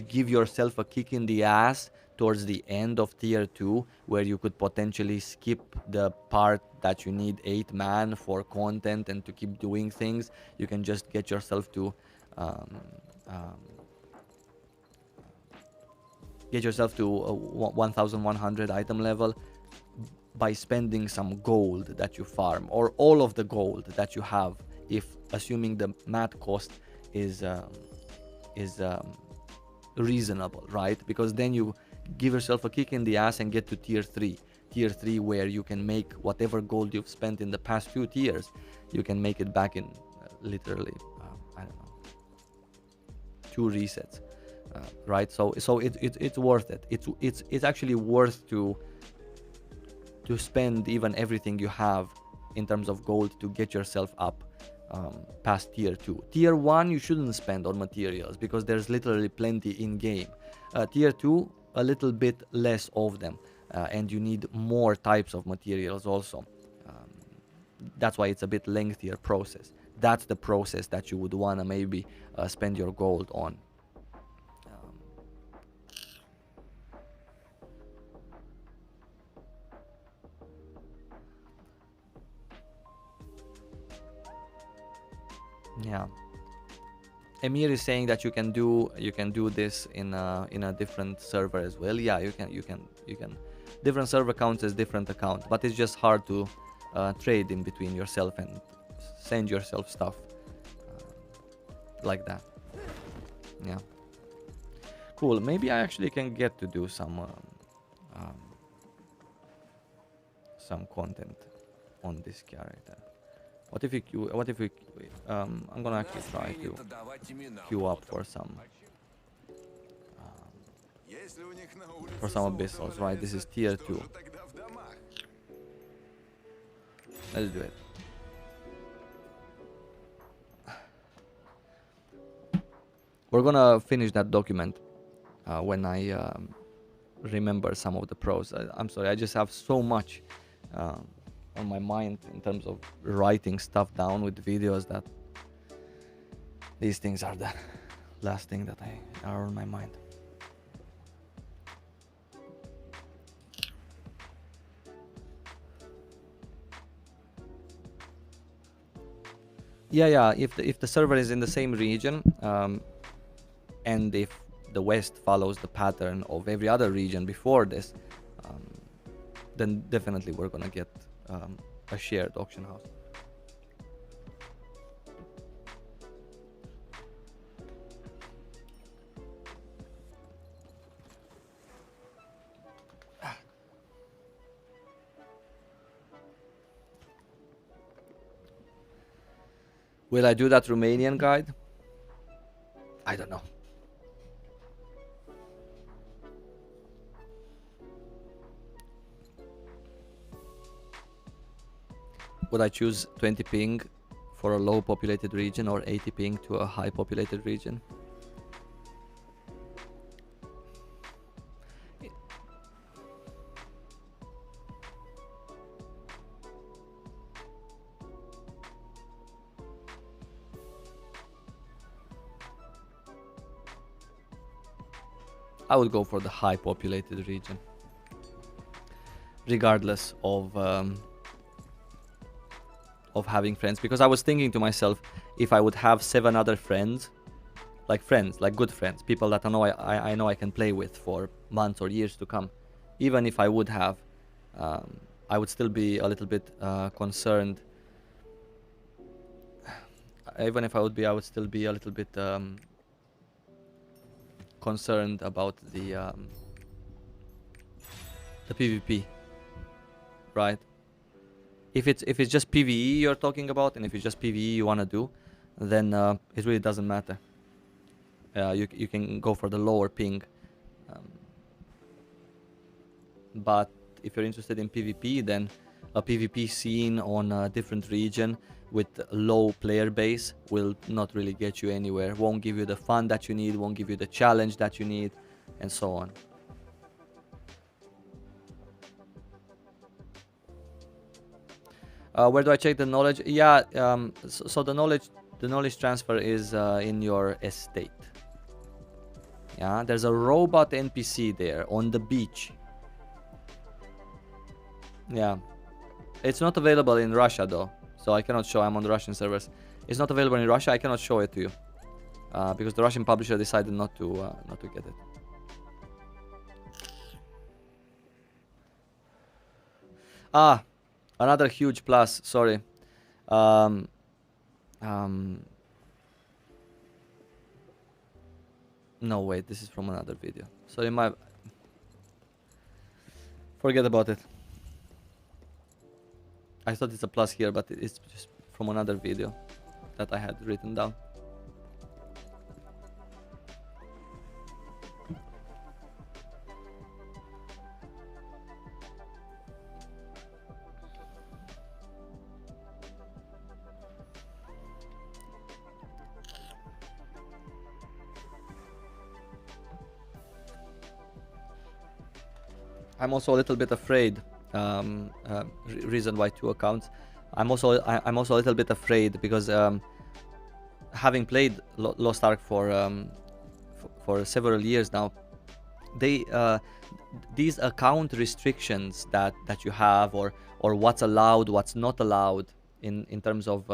give yourself a kick in the ass towards the end of tier 2, where you could potentially skip the part that you need 8 man for content and to keep doing things. You can just get yourself to 1100 item level by spending some gold that you farm, or all of the gold that you have, if assuming the math cost is reasonable, right? Because then you give yourself a kick in the ass and get to tier 3, where you can make whatever gold you've spent in the past few tiers, you can make it back in literally I don't know, 2 resets, right? So it's worth it. It's actually worth to spend even everything you have in terms of gold to get yourself up past tier 2. Tier 1 you shouldn't spend on materials because there's literally plenty in game. Tier 2, a little bit less of them, and you need more types of materials also. That's why it's a bit lengthier process. That's the process that you would want to maybe spend your gold on. Yeah. Emir is saying that you can do this in a different server as well. Yeah, you can. Different server counts as different account, but it's just hard to trade in between yourself and send yourself stuff like that. Yeah. Cool. Maybe I actually can get to do some content on this character. What if we I'm gonna actually try to queue up for some abyssals, right? This is tier 2. Let's do it. We're gonna finish that document when I remember some of the pros. I'm sorry, I just have so much on my mind in terms of writing stuff down with videos that these things are the last thing that are on my mind. Yeah. If the server is in the same region, and if the West follows the pattern of every other region before this, then definitely we're gonna get a shared auction house. Will I do that Romanian guide? I don't know. Would I choose 20 ping for a low populated region or 80 ping to a high populated region? I would go for the high populated region, regardless of having friends, because I was thinking to myself, if I would have 7 other friends, like good friends, people that I know I can play with for months or years to come, even if I would have, I would still be a little bit concerned. Even if I would still be a little bit concerned about the PvP, right? If it's just PvE you're talking about, and if it's just PvE you want to do, then it really doesn't matter. You can go for the lower ping, but if you're interested in PvP, then a PvP scene on a different region with low player base will not really get you anywhere, won't give you the fun that you need, won't give you the challenge that you need, and so on. Where do I check the knowledge? Yeah, so the knowledge transfer is in your estate. Yeah, there's a robot NPC there on the beach. Yeah, it's not available in Russia though, so I cannot show. I'm on the Russian servers. It's not available in Russia. I cannot show it to you because the Russian publisher decided not to get it. Ah, another huge plus. Sorry. No, wait. This is from another video. Sorry, forget about it. I thought it's a plus here, but it's just from another video that I had written down. I'm also a little bit afraid. Reason why 2 accounts. I'm also a little bit afraid because having played Lost Ark for several years now, they these account restrictions that you have, or what's allowed, what's not allowed in terms of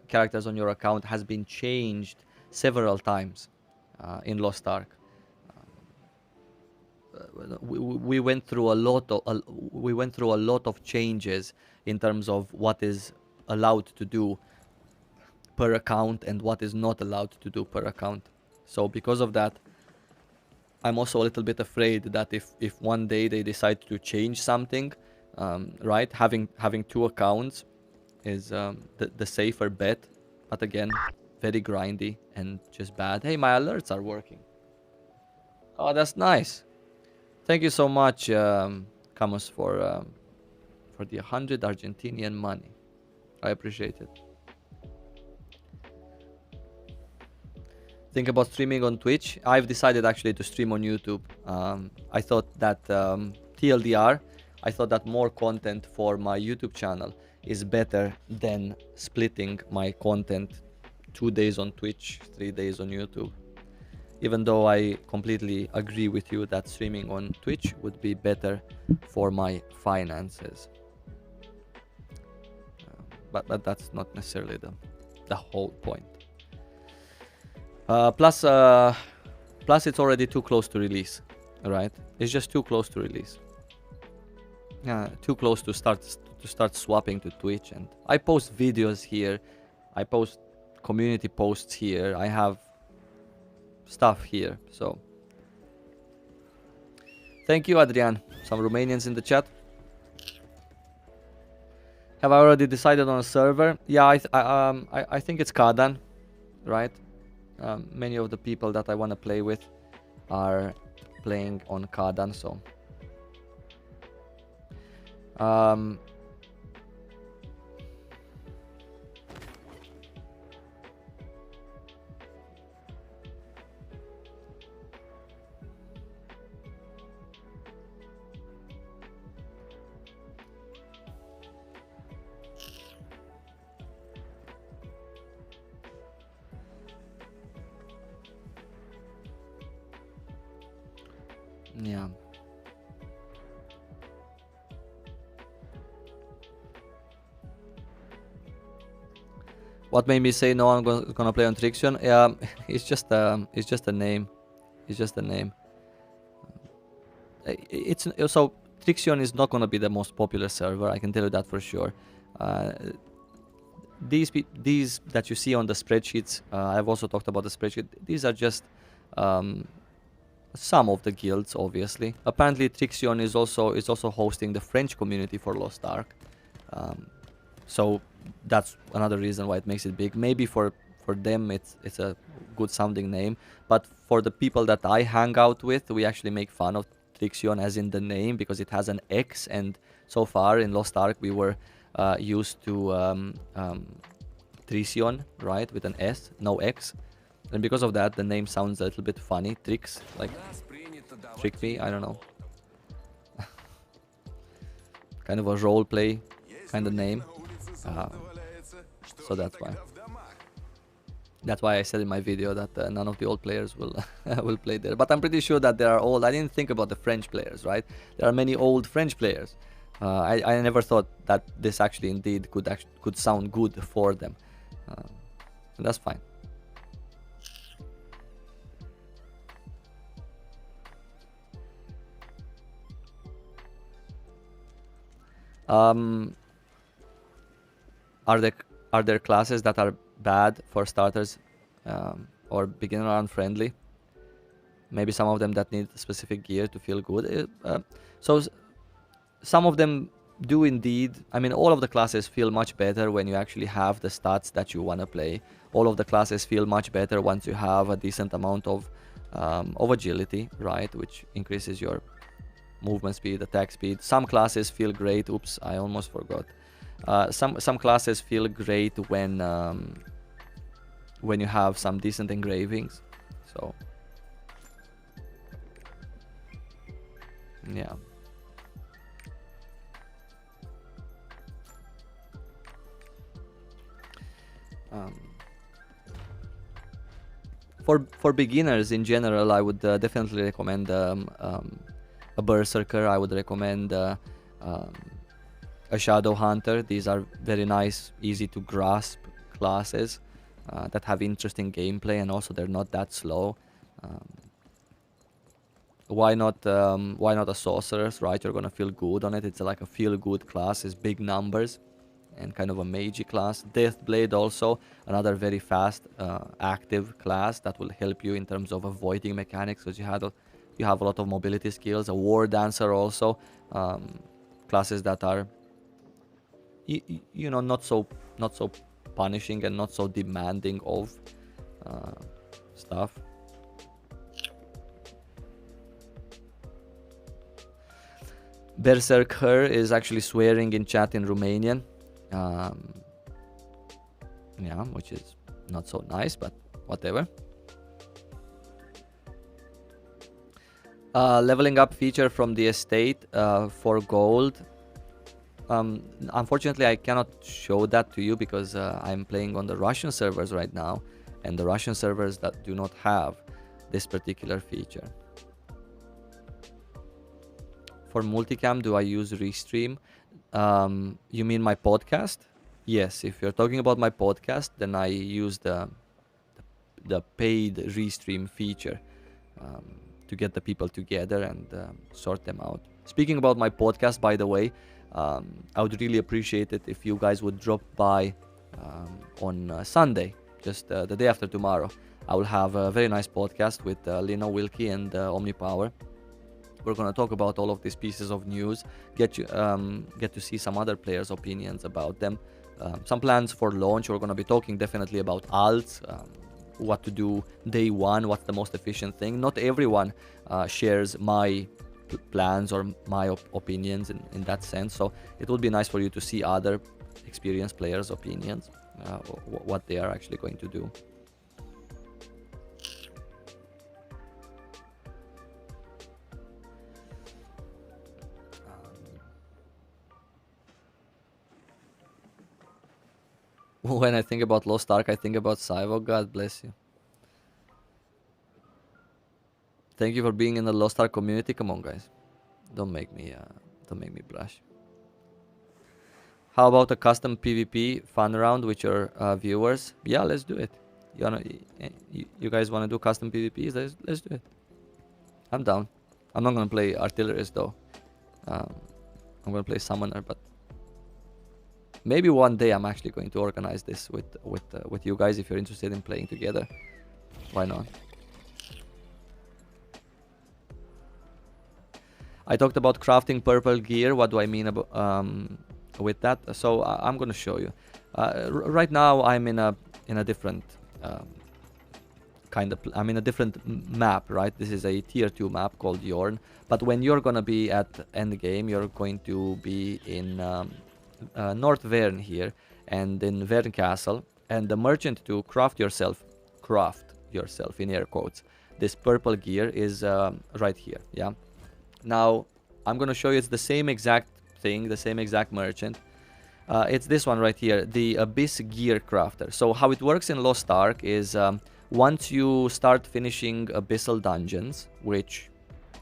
characters on your account has been changed several times in Lost Ark. We went through a lot of changes in terms of what is allowed to do per account and what is not allowed to do per account. So because of that, I'm also a little bit afraid that if one day they decide to change something, right, having 2 accounts is the safer bet. But again, very grindy and just bad. Hey, my alerts are working. Oh, that's nice. Thank you so much, Camus, for the 100 Argentinian money. I appreciate it. Think about streaming on Twitch. I've decided actually to stream on YouTube. I thought that TLDR, I thought that more content for my YouTube channel is better than splitting my content 2 days on Twitch, 3 days on YouTube. Even though I completely agree with you that streaming on Twitch would be better for my finances. But that's not necessarily the whole point. Plus it's already too close to release, right? It's just too close to release. Too close to start swapping to Twitch, and I post videos here, I post community posts here, I have stuff here. So thank you, Adrian. Some Romanians in the chat. Have I already decided on a server? Yeah, I think it's Kadan, right? Many of the people that I want to play with are playing on Kadan, so yeah. What made me say no? I'm gonna play on Trixion. Yeah, it's just a name. It's just a name. It's so Trixion is not gonna be the most popular server. I can tell you that for sure. These that you see on the spreadsheets, I've also talked about the spreadsheet. These are just some of the guilds, obviously. Apparently, Trixion is also hosting the French community for Lost Ark. So that's another reason why it makes it big. Maybe for them it's a good sounding name, but for the people that I hang out with, we actually make fun of Trixion as in the name because it has an X, and so far in Lost Ark we were used to Trixion, right, with an S, no X, and because of that the name sounds a little bit funny. Trix, like trick me, I don't know. Kind of a role play kind of name. So that's why. That's why I said in my video that none of the old players will will play there. But I'm pretty sure that there are old. I didn't think about the French players, right? There are many old French players. I never thought that this actually indeed could sound good for them. And that's fine. Are there classes that are bad for starters, or beginner unfriendly? Maybe some of them that need specific gear to feel good. Some of them do indeed. I mean, all of the classes feel much better when you actually have the stats that you want to play. All of the classes feel much better once you have a decent amount of agility, right, which increases your movement speed, attack speed. Some classes feel great. Oops, I almost forgot. Some classes feel great when you have some decent engravings. So yeah. for beginners in general, I would definitely recommend a Berserker. I would recommend a Shadow Hunter. These are very nice, easy to grasp classes that have interesting gameplay, and also they're not that slow. Why not a Sorceress, right? You're gonna feel good on it. It's like a feel good class. It's big numbers and kind of a magey class. Deathblade also, another very fast, active class that will help you in terms of avoiding mechanics, because you have a lot of mobility skills. A War Dancer also, classes that are you know, not so punishing and not so demanding of stuff. Berserker is actually swearing in chat in Romanian. Yeah, which is not so nice, but whatever. Leveling up feature from the estate for gold. Unfortunately, I cannot show that to you because I'm playing on the Russian servers right now, and the Russian servers that do not have this particular feature. For multicam, do I use Restream? You mean my podcast? Yes, if you're talking about my podcast, then I use the paid Restream feature to get the people together and sort them out. Speaking about my podcast, by the way, I would really appreciate it if you guys would drop by on Sunday, just the day after tomorrow. I will have a very nice podcast with Lino Wilkie and OmniPower. We're going to talk about all of these pieces of news, get to see some other players' opinions about them, some plans for launch. We're going to be talking definitely about alts, what to do day one, what's the most efficient thing. Not everyone shares my plans or my opinions in that sense, so it would be nice for you to see other experienced players' opinions, what they are actually going to do. When I think about Lost Ark, I think about Cyvo. God bless you. Thank you for being in the Lost Ark community. Come on, guys. Don't make me blush. How about a custom PvP fun round with your viewers? Yeah, let's do it. You guys want to do custom PvPs? Let's do it. I'm down. I'm not gonna play artillerist though. I'm gonna play summoner, but maybe one day I'm actually going to organize this with you guys if you're interested in playing together. Why not? I talked about crafting purple gear. What do I mean about with that? So I'm going to show you. Right now I'm in a different I'm in a different map, right? This is a tier 2 map called Yorn. But when you're going to be at end game, you're going to be in North Vern here and in Vern Castle, and the merchant to craft yourself in air quotes this purple gear is right here. Yeah, now I'm gonna show you. It's the same exact thing, the same exact merchant. It's this one right here, the Abyss Gear Crafter. So how it works in Lost Ark is once you start finishing abyssal dungeons, which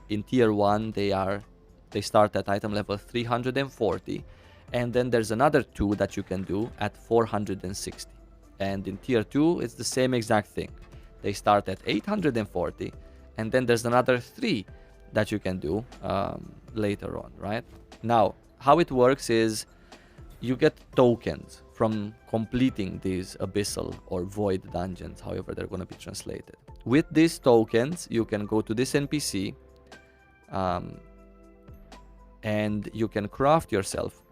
in tier 1 they start at item level 340, and then there's another 2 that you can do at 460. And in tier 2 it's the same exact thing. They start at 840, and then there's another 3 that you can do later on, right? Now, how it works is you get tokens from completing these abyssal or void dungeons, however they're going to be translated. With these tokens, you can go to this NPC and you can craft yourself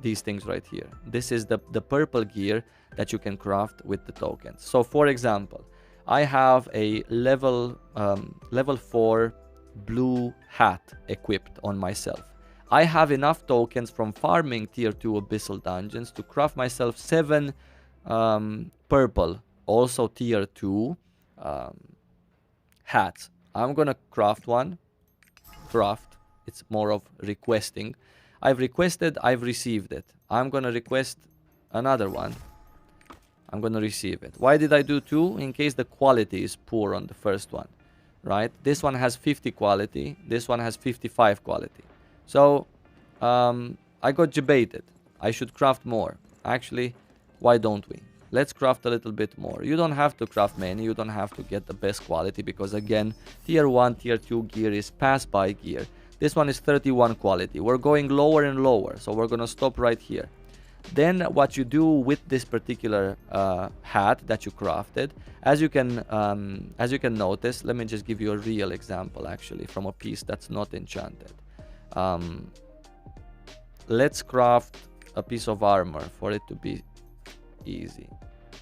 these things right here. This is the purple gear that you can craft with the tokens. So for example, I have a level 4 blue hat equipped on myself. I have enough tokens from farming tier 2 abyssal dungeons to craft myself 7 purple, also tier 2 hats. I'm gonna craft one. Craft. It's more of requesting. I've requested, I've received it. I'm gonna request another one. I'm gonna receive it. Why did I do 2? In case the quality is poor on the first one, right? This one has 50 quality, this one has 55 quality. So I got debated. I should craft more. Actually, why don't we? Let's craft a little bit more. You don't have to craft many, you don't have to get the best quality, because again, tier 1, tier 2 gear is pass-by gear. This one is 31 quality. We're going lower and lower, so we're gonna stop right here. Then what you do with this particular hat that you crafted, as you can notice, let me just give you a real example actually from a piece that's not enchanted. Let's craft a piece of armor for it to be easy.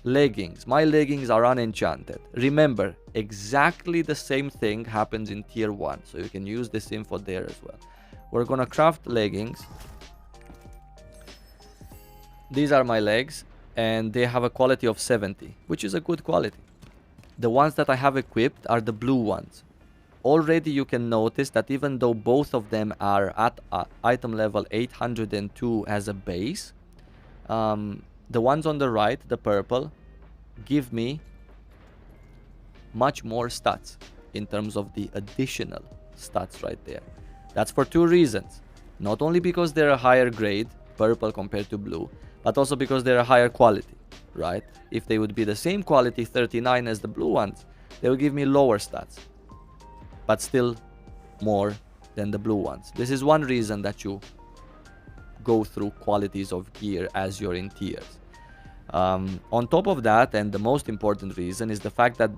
Leggings. My leggings are unenchanted. Remember, exactly the same thing happens in tier 1, so you can use this info there as well. We're gonna craft leggings. These are my legs, and they have a quality of 70, which is a good quality. The ones that I have equipped are the blue ones. Already you can notice that even though both of them are at item level 802 as a base, the ones on the right, the purple, give me much more stats in terms of the additional stats right there. That's for 2 reasons. Not only because they're a higher grade, purple compared to blue, but also because they're a higher quality, right? If they would be the same quality, 39 as the blue ones, they will give me lower stats, but still more than the blue ones. This is one reason that you go through qualities of gear as you're in tiers. On top of that, and the most important reason, is the fact that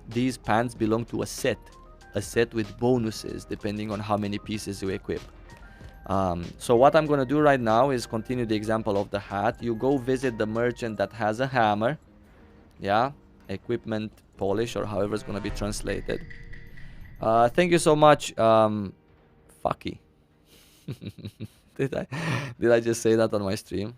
these pants belong to a set with bonuses depending on how many pieces you equip. So what I'm going to do right now is continue the example of the hat. You go visit the merchant that has a hammer, yeah, equipment polish, or however it's going to be translated. Thank you so much, Fucky. Did I just say that on my stream?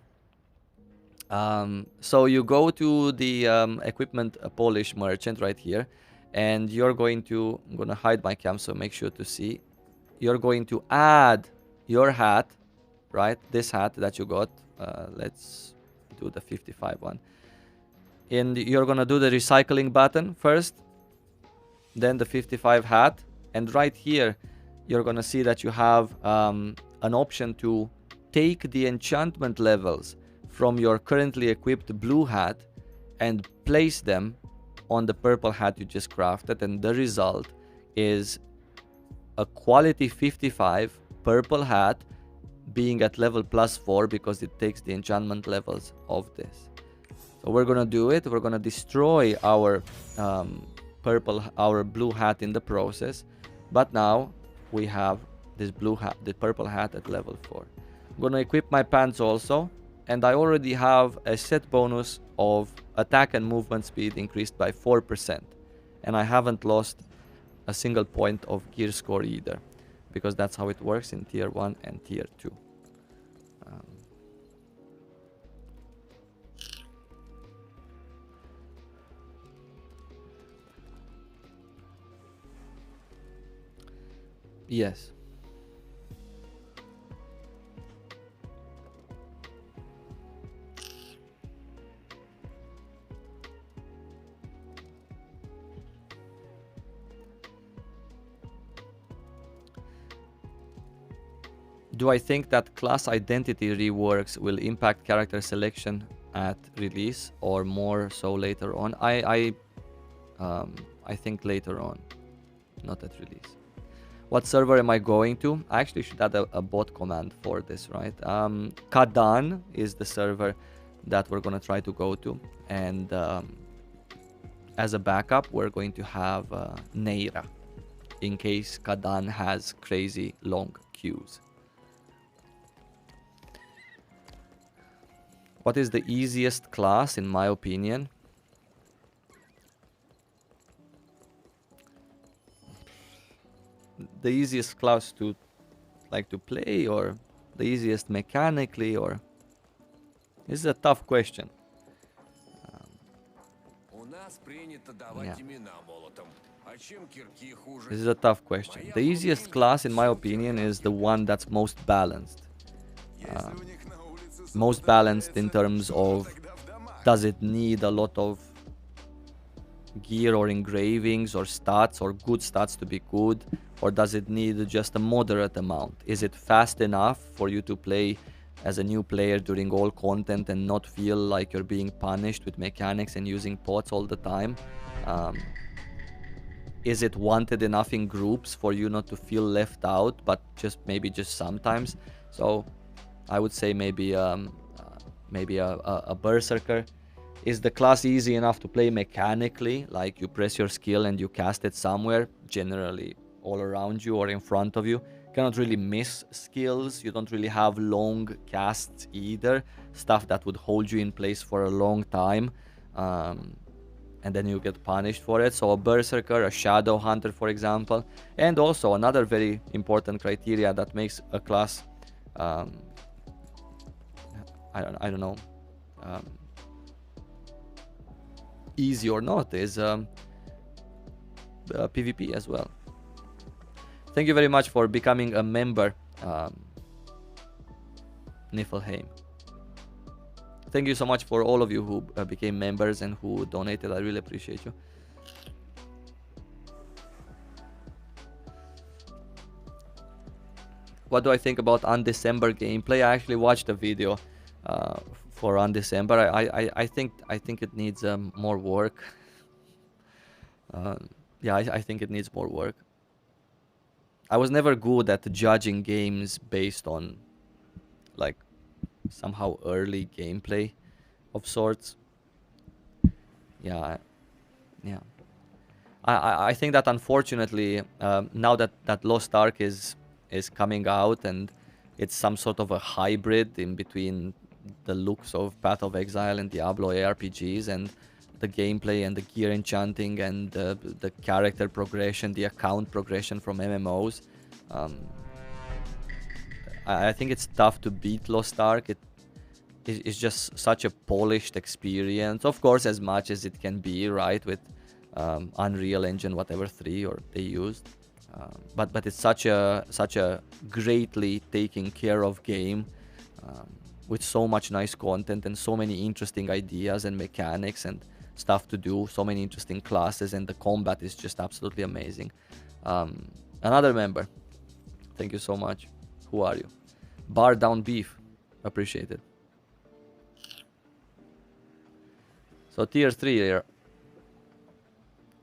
So you go to the equipment polish merchant right here, and you're going to, I'm gonna hide my cam so make sure to see. You're going to add your hat, right? This hat that you got. Let's do the 55 one. And you're gonna do the recycling button first, then the 55 hat, and right here you're gonna see that you have an option to take the enchantment levels from your currently equipped blue hat and place them on the purple hat you just crafted, and the result is a quality 55 purple hat being at level +4 because it takes the enchantment levels of this. So we're gonna do it. We're gonna destroy our blue hat in the process, but now we have this blue hat, the purple hat at level 4. I'm gonna equip my pants also, and I already have a set bonus of attack and movement speed increased by 4%, and I haven't lost a single point of gear score either, because that's how it works in tier 1 and tier 2. Yes. Do I think that class identity reworks will impact character selection at release, or more so later on? I think later on, not at release. What server am I going to? I actually should add a bot command for this, right? Kadan is the server that we're gonna try to go to, and as a backup, we're going to have Neira, in case Kadan has crazy long queues. What is the easiest class, in my opinion? The easiest class to play, or the easiest mechanically, or this is a tough question. Yeah. This is a tough question. The easiest class, in my opinion, is the one that's most balanced. Most balanced in terms of Does it need a lot of gear or engravings or stats or good stats to be good, or does it need just a moderate amount? Is it fast enough for you to play as a new player during all content and not feel like you're being punished with mechanics and using pots all the time? Is it wanted enough in groups for you not to feel left out, but maybe just sometimes? So I would say maybe a berserker. Is the class easy enough to play mechanically? Like you press your skill and you cast it somewhere, generally all around you or in front of you. Cannot really miss skills. You don't really have long casts either. Stuff that would hold you in place for a long time. And then you get punished for it. So a berserker, a shadow hunter, for example. And also another very important criteria that makes a class, I don't know, easy or not, is PvP as well. Thank you very much for becoming a member, Niflheim. Thank you so much for all of you who became members and who donated. I really appreciate you. What do I think about Undecember gameplay? I actually watched a video for Undecember. I think it needs more work. Yeah, I think it needs more work. I was never good at judging games based on like somehow early gameplay of sorts. Yeah. I think that unfortunately now that Lost Ark is coming out and it's some sort of a hybrid in between the looks of Path of Exile and Diablo ARPGs, and the gameplay and the gear enchanting and the character progression, the account progression from MMOs. I think it's tough to beat Lost Ark. It's just such a polished experience, of course, as much as it can be, right, with Unreal Engine whatever 3 or they used. But it's such a greatly taken care of game, with so much nice content and so many interesting ideas and mechanics and stuff to do, so many interesting classes, and the combat is just absolutely amazing. Another member, thank you so much. Who are you? Bar Down Beef, appreciate it. So tier 3 here,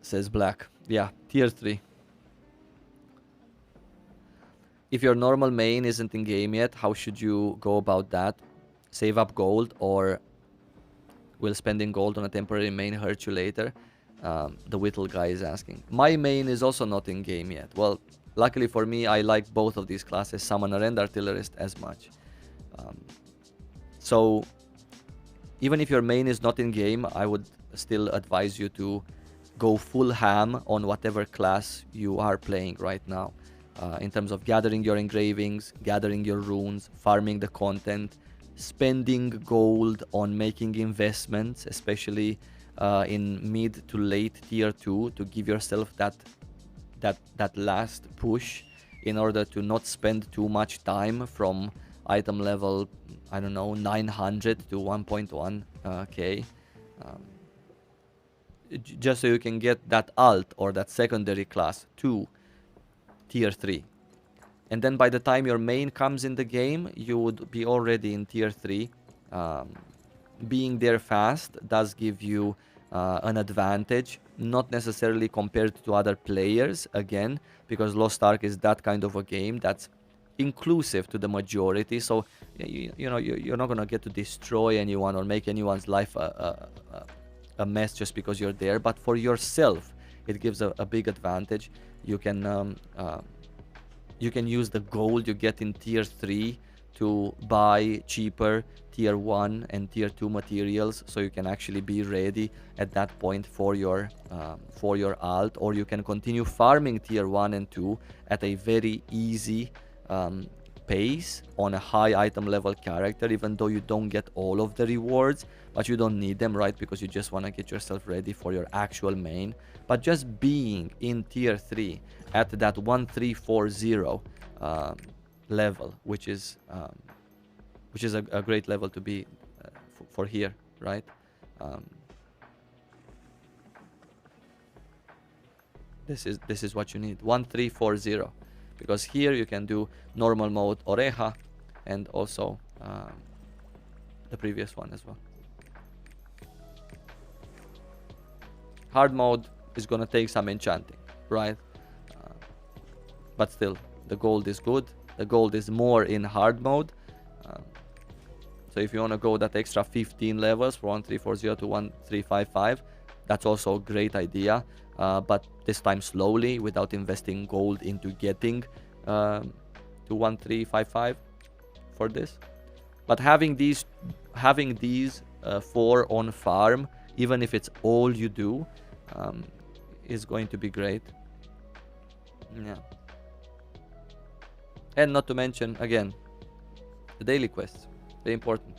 says Black. Yeah, tier 3. If your normal main isn't in game yet, how should you go about that? Save up gold, or will spending gold on a temporary main hurt you later? The Whittle guy is asking. My main is also not in game yet. Well, luckily for me, I like both of these classes, Summoner and Artillerist, as much. So even if your main is not in game, I would still advise you to go full ham on whatever class you are playing right now. In terms of gathering your engravings, gathering your runes, farming the content, spending gold on making investments, especially in mid to late tier 2, to give yourself that last push in order to not spend too much time from item level, I don't know, 900 to 1.1k. Just so you can get that alt or that secondary class to tier 3. And then by the time your main comes in the game, you would be already in tier 3. Being there fast does give you an advantage, not necessarily compared to other players, again, because Lost Ark is that kind of a game that's inclusive to the majority. So you know, you're not gonna get to destroy anyone or make anyone's life a mess just because you're there. But for yourself, it gives a big advantage. You can use the gold you get in tier 3 to buy cheaper tier 1 and tier 2 materials, so you can actually be ready at that point for your alt, or you can continue farming tier 1 and 2 at a very easy pace on a high item level character, even though you don't get all of the rewards, but you don't need them, right, because you just want to get yourself ready for your actual main. But just being in tier 3 at that 1340 level, which is a great level to be for here, right? Um, this is what you need. 1340, because here you can do normal mode oreja, and also the previous one as well. Hard mode is gonna take some enchanting, right? But still, the gold is good. The gold is more in hard mode. So if you want to go that extra 15 levels from 1340 to 1355, that's also a great idea. But this time slowly, without investing gold into getting to 1355 for this. But having these 4 on farm, even if it's all you do, is going to be great. Yeah. And not to mention, again, the daily quests. Very important.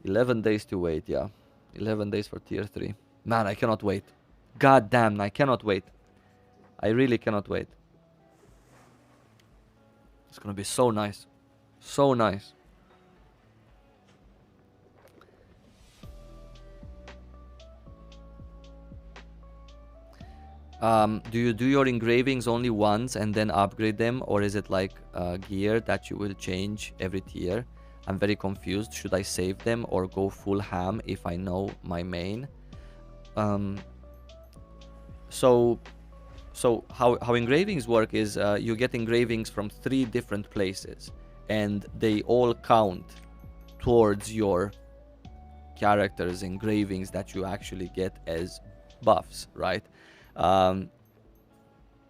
$11 days to wait, yeah. 11 days for tier 3. Man, I cannot wait. God damn, I cannot wait. I really cannot wait. It's gonna be so nice. So nice. Do you do your engravings only once and then upgrade them, or is it like gear that you will change every tier? I'm very confused. Should I save them or go full ham if I know my main? So how engravings work is you get engravings from 3 different places, and they all count towards your character's engravings that you actually get as buffs, right?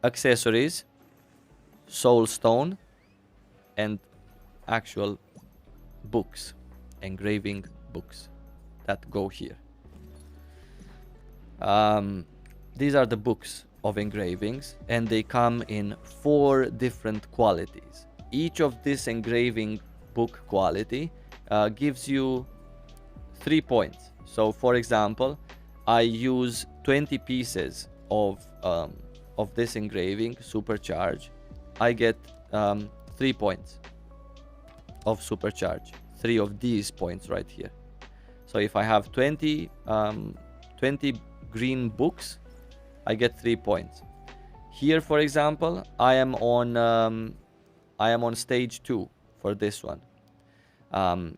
Accessories, soul stone, and actual books, engraving books that go here. These are the books of engravings, and they come in 4 different qualities. Each of this engraving book quality gives you 3 points. So for example, I use 20 pieces of this engraving supercharge. I get 3 points of supercharge, 3 of these points right here. So if I have 20 green books, I get 3 points. Here, for example, I am on stage 2 for this one.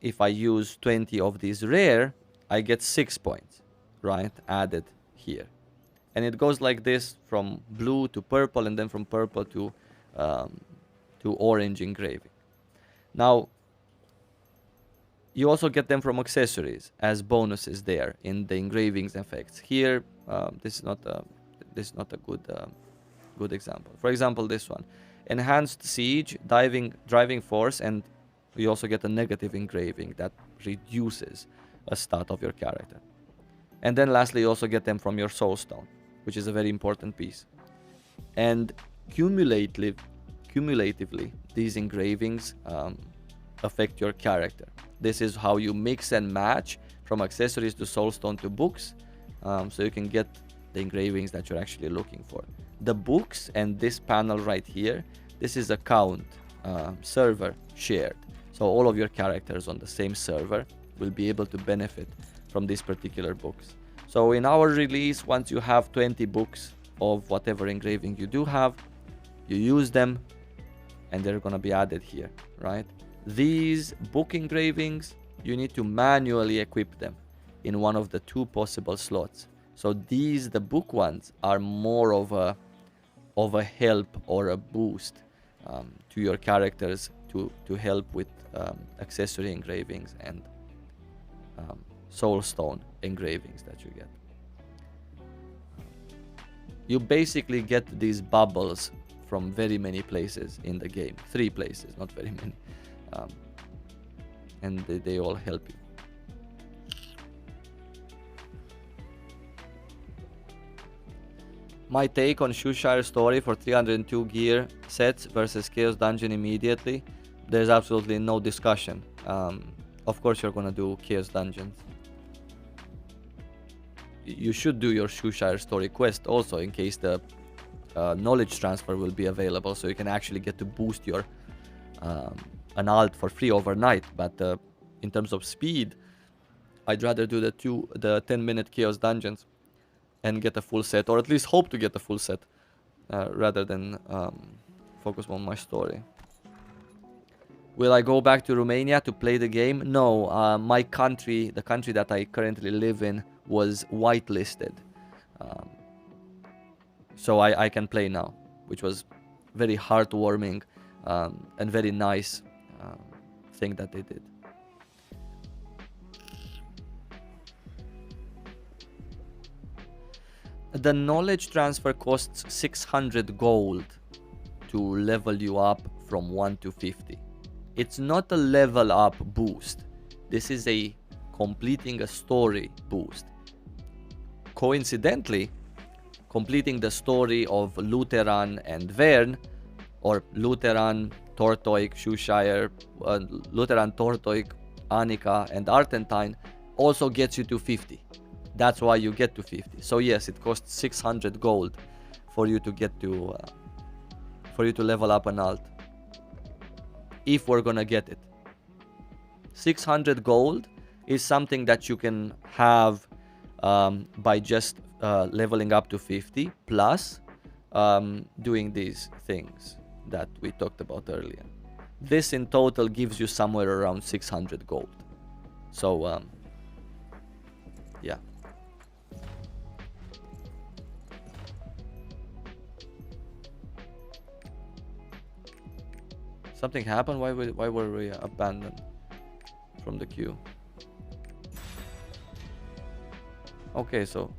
If I use 20 of these rare, I get 6 points, right? Added here. And it goes like this from blue to purple, and then from purple to orange engraving. Now, you also get them from accessories as bonuses there in the engravings effects. Here, this is not a good example. For example, this one, enhanced siege, driving force, and you also get a negative engraving that reduces a stat of your character. And then lastly, you also get them from your soul stone, which is a very important piece. And cumulatively, these engravings affect your character. This is how you mix and match from accessories to soulstone to books, so you can get the engravings that you're actually looking for. The books and this panel right here, this is account server shared. So all of your characters on the same server will be able to benefit from these particular books. So in our release, once you have 20 books of whatever engraving you do have, you use them and they're gonna be added here, right? These book engravings, you need to manually equip them in one of the 2 possible slots. So these, the book ones, are more of a help or a boost to your characters to help with accessory engravings and soulstone engravings that you get. You basically get these bubbles from very many places in the game. 3 places, not very many. And they all help you. My take on Shoeshire story for 302 gear sets versus Chaos Dungeon immediately. There's absolutely no discussion. Of course you're gonna do Chaos Dungeons. You should do your Shoeshire story quest also, in case the knowledge transfer will be available, so you can actually get to boost your an alt for free overnight. But in terms of speed, I'd rather do the 10-minute chaos dungeons and get a full set, or at least hope to get a full set, rather than focus on my story. Will I go back to Romania to play the game? No, my country, the country that I currently live in, was whitelisted. So I can play now, which was very heartwarming and very nice thing that they did. The knowledge transfer costs 600 gold to level you up from 1 to 50. It's not a level up boost. This is a completing a story boost. Coincidentally, completing the story of Lutheran and Vern, or Lutheran, Tortoik, Shoeshire, Lutheran, Tortoik, Annika, and Artentine also gets you to 50. That's why you get to 50. So yes, it costs 600 gold for you to get to level up an alt. If we're gonna get it. 600 gold is something that you can have by just leveling up to 50 plus doing these things that we talked about earlier. This in total gives you somewhere around 600 gold. So yeah. Something happened? Why were we abandoned from the queue? Okay, so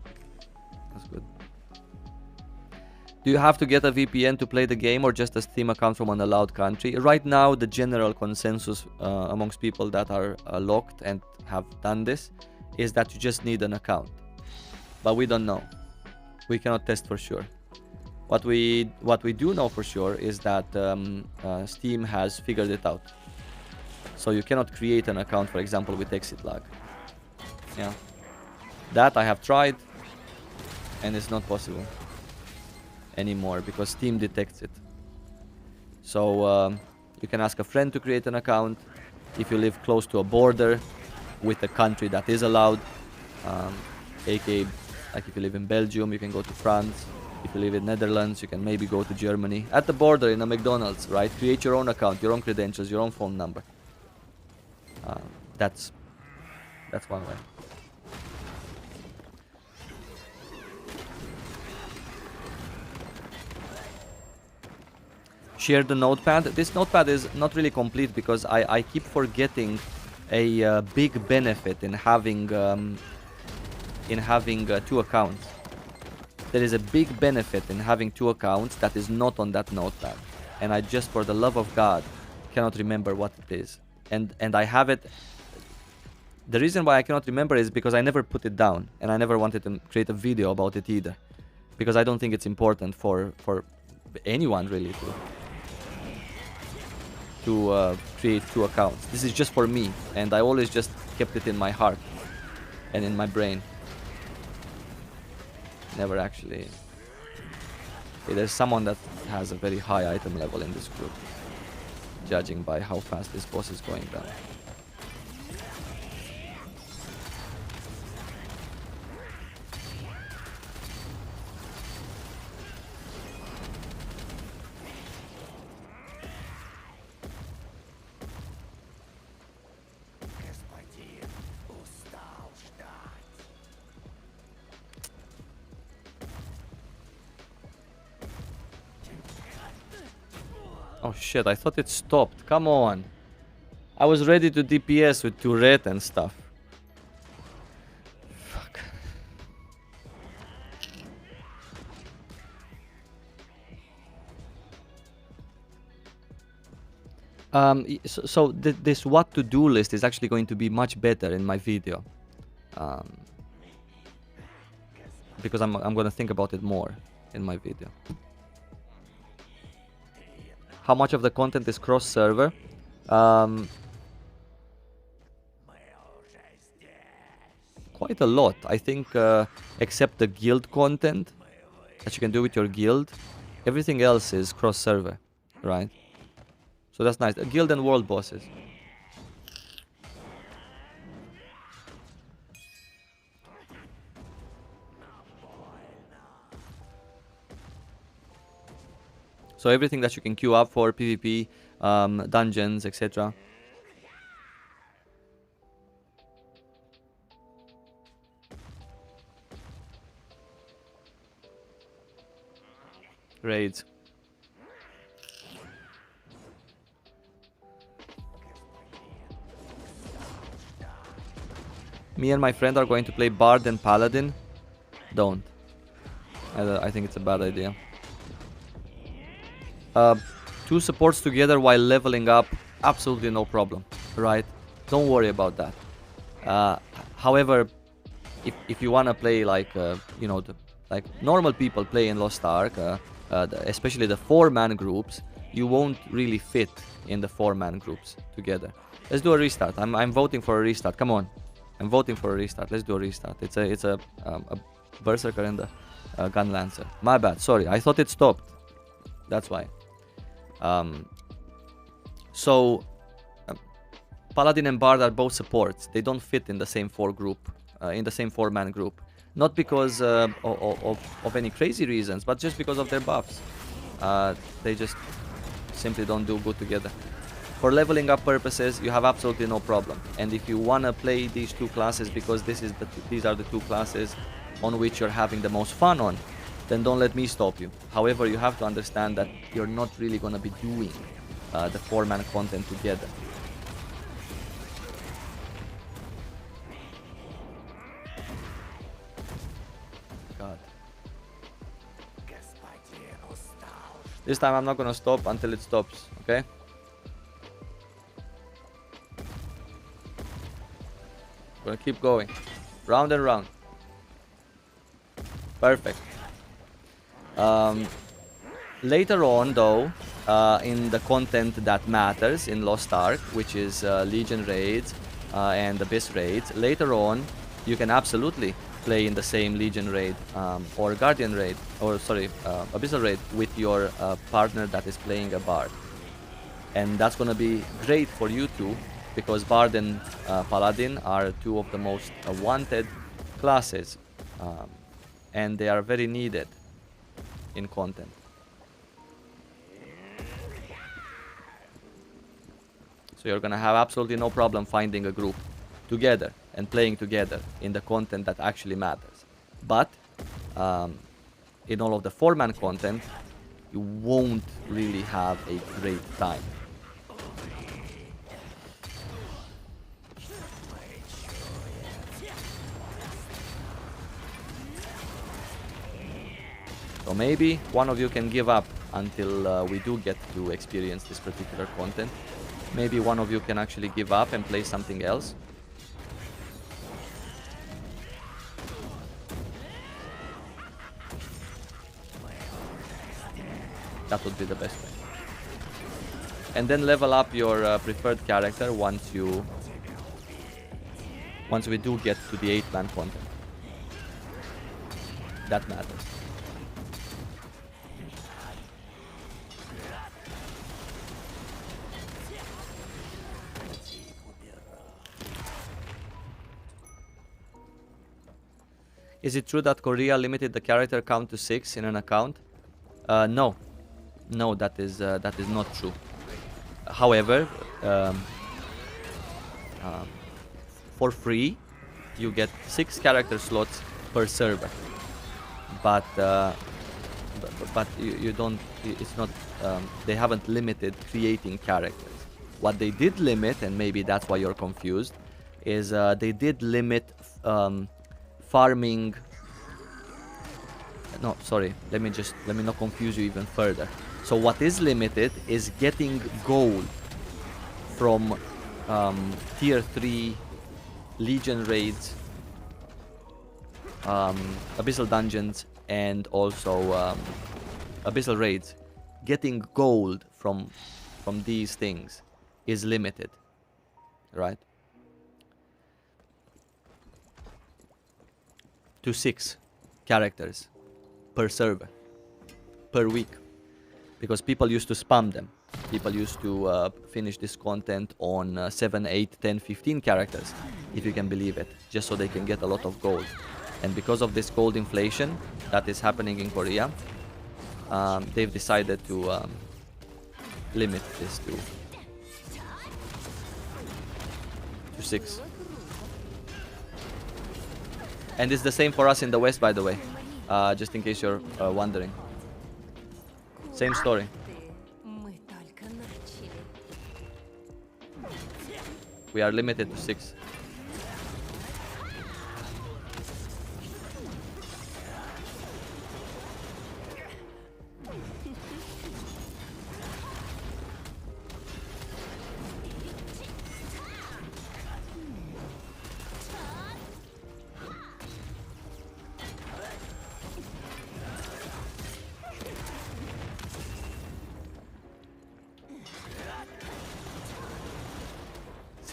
that's good. Do you have to get a VPN to play the game, or just a Steam account from an allowed country? Right now, the general consensus amongst people that are locked and have done this is that you just need an account. But we don't know. We cannot test for sure. What we do know for sure is that Steam has figured it out. So you cannot create an account, for example, with exit lag. Yeah. That I have tried, and it's not possible anymore because Steam detects it. So you can ask a friend to create an account if you live close to a border with a country that is allowed, aka like if you live in Belgium, you can go to France. If you live in Netherlands, you can maybe go to Germany. At the border in a McDonald's, right? Create your own account, your own credentials, your own phone number. That's one way. Share the notepad. This notepad is not really complete because I keep forgetting a big benefit in having two accounts. There is a big benefit in having two accounts that is not on that notepad, and I just, for the love of God, cannot remember what it is. And I have it. The reason why I cannot remember is because I never put it down, and I never wanted to create a video about it either, because I don't think it's important for anyone really to create two accounts. This is just for me, and I always just kept it in my heart and in my brain. Never actually. Okay, there's someone that has a very high item level in this group, judging by how fast this boss is going down. Oh shit, I thought it stopped. Come on. I was ready to DPS with turret and stuff. Fuck. So this what to do list is actually going to be much better in my video. Because I'm going to think about it more in my video. How much of the content is cross-server? Quite a lot. I think except the guild content that you can do with your guild, Everything else is cross-server, right? So that's nice. Guild and world bosses. So everything that you can queue up for PvP, dungeons, etc. Raids. Me and my friend are going to play Bard and Paladin. Don't. I think it's a bad idea. Two supports together while leveling up, absolutely no problem, right? Don't worry about that. However, if you wanna play like you know, like normal people play in Lost Ark, especially the 4-man groups, you won't really fit in the 4-man groups together. Let's do a restart. I'm voting for a restart. Come on, I'm voting for a restart. Let's do a restart. It's a berserker and a gun lancer. My bad. Sorry, I thought it stopped. That's why. So Paladin and Bard are both supports. They don't fit in the same 4-man group. Not because of any crazy reasons, but just because of their buffs. They just simply don't do good together. For leveling up purposes, you have absolutely no problem. And if you wanna play these two classes because these are the two classes on which you're having the most fun on, then don't let me stop you. However, you have to understand that you're not really gonna be doing the 4-man content together. God. This time I'm not gonna stop until it stops, okay? Gonna keep going. Round and round. Perfect. Later on, though, in the content that matters in Lost Ark, which is Legion raids and Abyss raids, later on, you can absolutely play in the same Legion raid or Guardian raid, or sorry, Abyssal raid with your partner that is playing a Bard. And that's gonna be great for you two, because Bard and Paladin are two of the most wanted classes, and they are very needed in content. So you're gonna have absolutely no problem finding a group together and playing together in the content that actually matters. But in all of the 4-man content, you won't really have a great time. So maybe one of you can give up until we do get to experience this particular content. Maybe one of you can actually give up and play something else. That would be the best way. And then level up your preferred character once we do get to the 8-man content. That matters. Is it true that Korea limited the character count to 6 in an account? No. No, that is not true. However, for free, you get 6 character slots per server. But you don't. It's not. They haven't limited creating characters. What they did limit, and maybe that's why you're confused, is they did limit farming. No, sorry. Let me not confuse you even further. So what is limited is getting gold from tier 3 Legion raids, Abyssal dungeons, and also Abyssal raids. Getting gold from these things is limited, right? To 6 characters per server per week. because people used to spam them. People used to finish this content on 7, 8, 10, 15 characters, if you can believe it, just so they can get a lot of gold. And because of this gold inflation that is happening in Korea, they've decided to limit this to 6. And it's the same for us in the West, by the way, just in case you're wondering. Same story. We are limited to 6.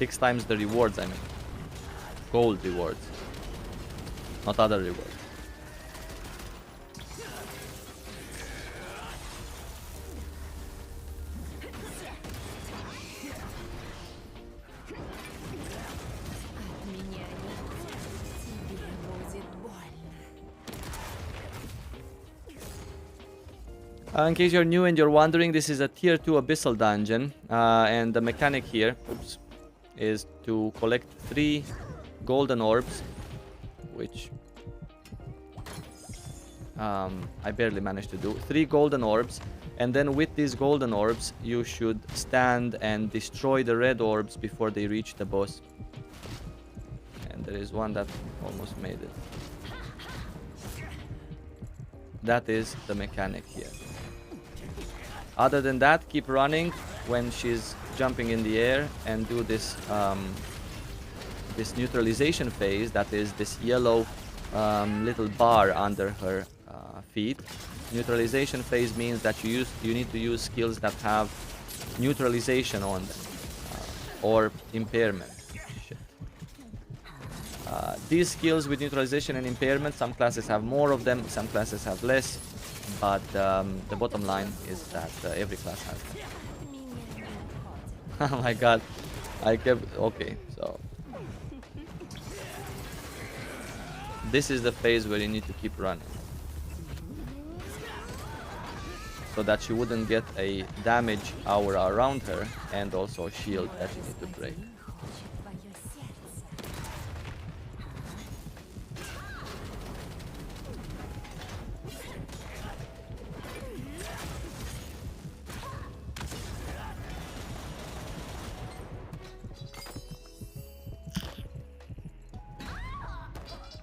Six times the rewards, I mean. Gold rewards. Not other rewards. In case you're new and you're wondering, this is a tier 2 abyssal dungeon, and the mechanic here, is to collect 3 golden orbs, which I barely managed to do. 3 golden orbs, and then with these golden orbs you should stand and destroy the red orbs before they reach the boss. And there is one that almost made it. That is the mechanic here. Other than that, keep running when she's jumping in the air and do this this neutralization phase. That is this yellow little bar under her feet. Neutralization phase means that you need to use skills that have neutralization on them or impairment. Shit. These skills with neutralization and impairment, some classes have more of them, some classes have less, but the bottom line is that every class has them. Oh my god, I kept... Okay, so... This is the phase where you need to keep running. So that she wouldn't get a damage aura around her, and also a shield that you need to break.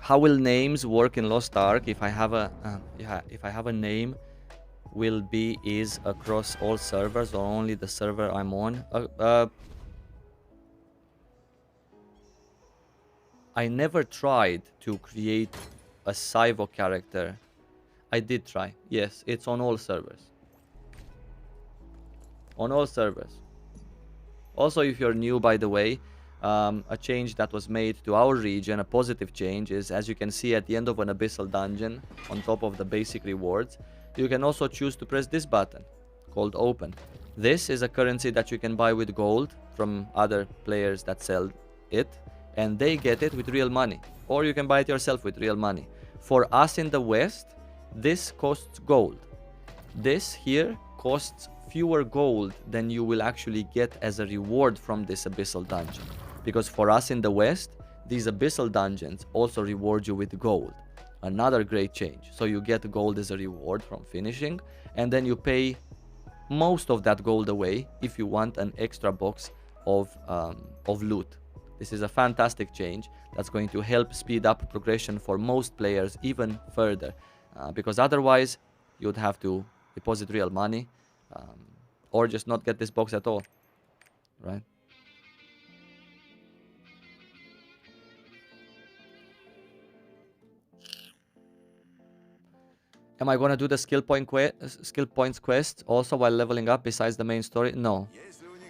How will names work in Lost Ark? If I have a name, will be is across all servers or only the server I'm on? I never tried to create a Saivo character. I did try. Yes, it's on all servers. On all servers. Also, if you're new, by the way, a change that was made to our region, a positive change, is as you can see at the end of an abyssal dungeon, on top of the basic rewards, you can also choose to press this button called open. This is a currency that you can buy with gold from other players that sell it, and they get it with real money, or you can buy it yourself with real money. For us in the West, this costs gold. This here costs fewer gold than you will actually get as a reward from this abyssal dungeon. Because for us in the West, these abyssal dungeons also reward you with gold. Another great change. So you get gold as a reward from finishing, and then you pay most of that gold away if you want an extra box of loot. This is a fantastic change that's going to help speed up progression for most players even further. Because otherwise, you'd have to deposit real money, or just not get this box at all, right? Am I gonna do the skill points quest also while leveling up besides the main story? No.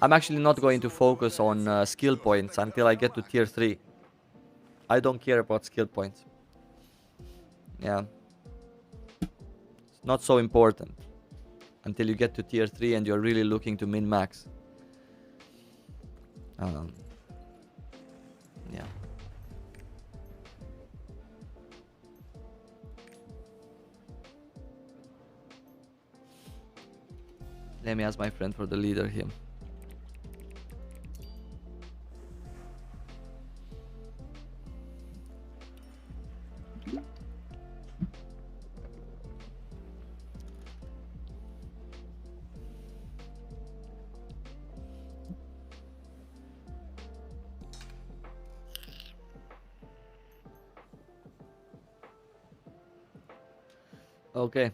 I'm actually not going to focus on skill points until I get to tier 3. I don't care about skill points. Yeah. It's not so important, until you get to tier 3 and you're really looking to min-max. Yeah. Let me ask my friend for the leader here. Okay.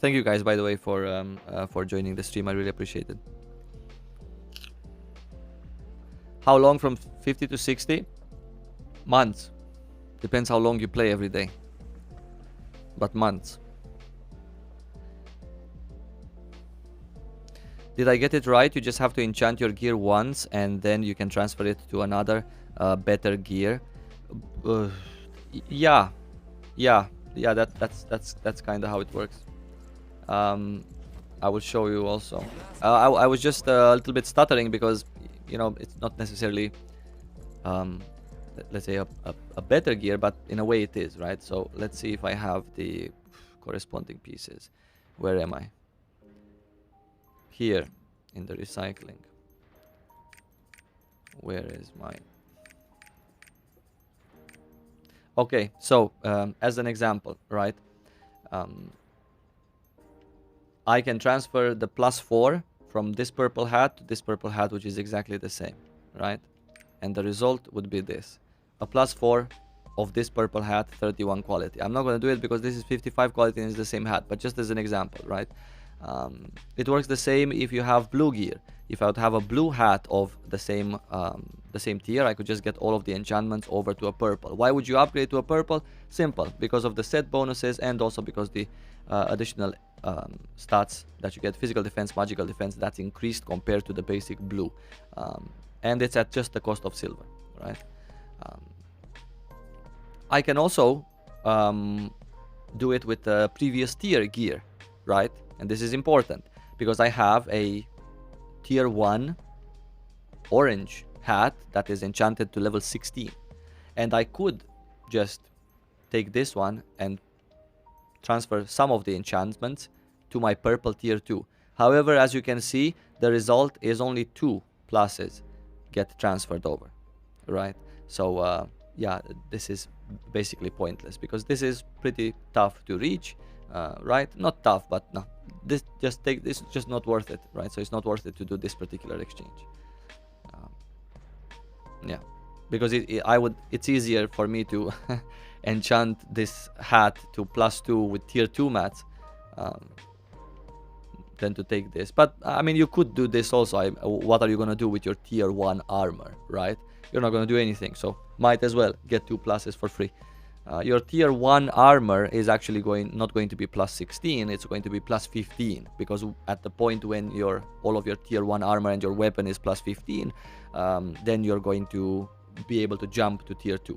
Thank you guys, by the way, for joining the stream. I really appreciate it. How long from 50 to 60? Months. Depends how long you play every day. But months. Did I get it right? You just have to enchant your gear once and then you can transfer it to another better gear. Yeah. That's kind of how it works. I will show you also. I was just a little bit stuttering because, you know, it's not necessarily, let's say, a better gear, but in a way it is, right? So let's see if I have the corresponding pieces. Where am I? Here in the recycling. Where is my... Okay, so as an example, right? I can transfer the +4 from this purple hat to this purple hat, which is exactly the same, right? And the result would be this. A +4 of this purple hat, 31 quality. I'm not going to do it because this is 55 quality and it's the same hat, but just as an example, right? It works the same if you have blue gear. If I would have a blue hat of the same tier, I could just get all of the enchantments over to a purple. Why would you upgrade to a purple? Simple, because of the set bonuses and also because the additional stats that you get, physical defense, magical defense, that's increased compared to the basic blue. And it's at just the cost of silver, right? I can also do it with the previous tier gear, right? And this is important because I have a tier 1 orange hat that is enchanted to level 16. And I could just take this one and transfer some of the enchantments to my purple tier 2. However, as you can see, the result is only 2 pluses get transferred over, right? So yeah, this is basically pointless because this is pretty tough to reach, right? Not tough, but no, this is just not worth it, right? So it's not worth it to do this particular exchange. Yeah, because it's easier for me to enchant this hat to +2 with tier 2 mats than to take this. But I mean, you could do this also. What are you going to do with your tier 1 armor, right? You're not going to do anything, so might as well get 2 pluses for free. Your tier 1 armor is actually not going to be +16, it's going to be +15, because at the point when all of your tier 1 armor and your weapon is +15, then you're going to be able to jump to tier 2.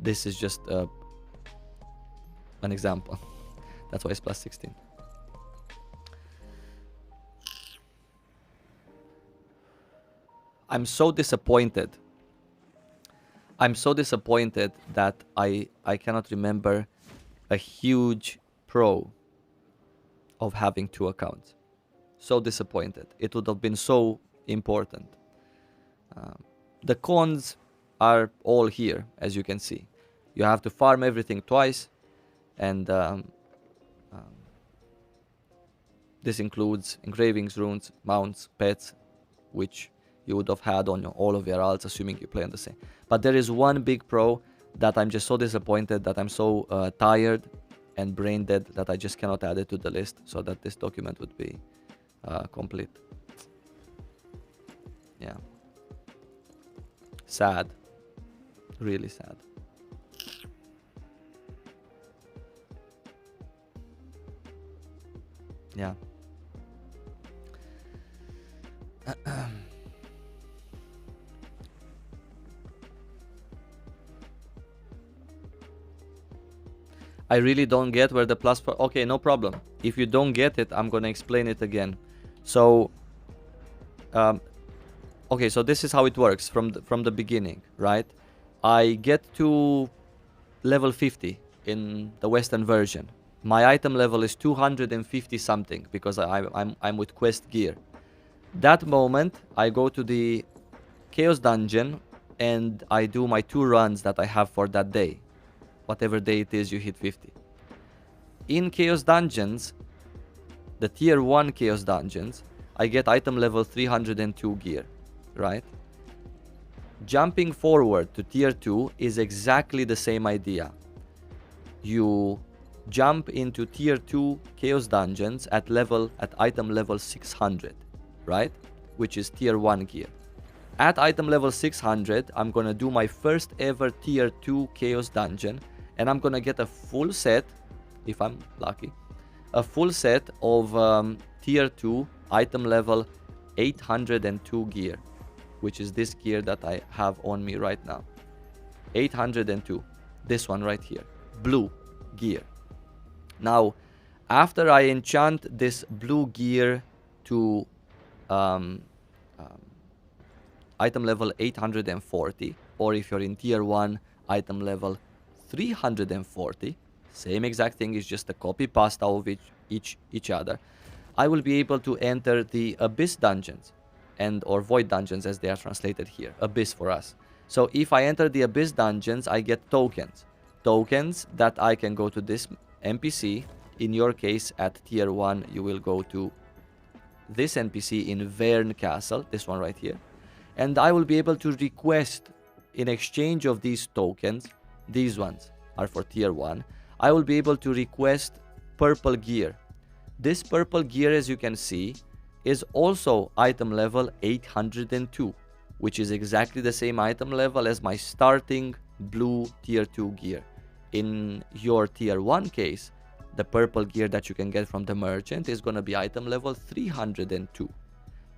This is just an example. That's why it's +16. I'm so disappointed. I'm so disappointed that I cannot remember a huge pro of having 2 accounts. So disappointed. It would have been so important. The cons are all here, as you can see. You have to farm everything twice, and this includes engravings, runes, mounts, pets, which you would have had on all of your alts, assuming you play on the same. But there is one big pro that I'm just so disappointed, that I'm so tired and brain dead that I just cannot add it to the list so that this document would be complete. Yeah. Sad. Really sad. Yeah. I really don't get where the plus 4... Okay, no problem. If you don't get it, I'm gonna explain it again. So, okay, so this is how it works from the beginning, right? I get to level 50 in the Western version. My item level is 250 something because I'm with quest gear. That moment, I go to the Chaos Dungeon and I do my 2 runs that I have for that day. Whatever day it is, you hit 50. In Chaos Dungeons, the tier 1 Chaos Dungeons, I get item level 302 gear, right? Jumping forward to tier 2 is exactly the same idea. You jump into tier 2 Chaos Dungeons at item level 600, right? Which is tier 1 gear. At item level 600, I'm gonna do my first ever tier 2 Chaos Dungeon, and I'm gonna get a full set, if I'm lucky, a full set of tier 2 item level 802 gear, which is this gear that I have on me right now. 802, this one right here, blue gear. Now, after I enchant this blue gear to item level 840, or if you're in tier 1, item level 340, same exact thing, is just a copy pasta of each other, I will be able to enter the Abyss dungeons, or Void dungeons as they are translated here, Abyss for us. So if I enter the Abyss dungeons, I get tokens that I can go to this NPC. In your case, at tier 1, you will go to this NPC in Vern Castle, this one right here, and I will be able to request, in exchange of these tokens, these ones are for tier 1, I will be able to request purple gear. This purple gear, as you can see, is also item level 802, which is exactly the same item level as my starting blue tier 2 gear. In your tier 1 case, the purple gear that you can get from the merchant is going to be item level 302,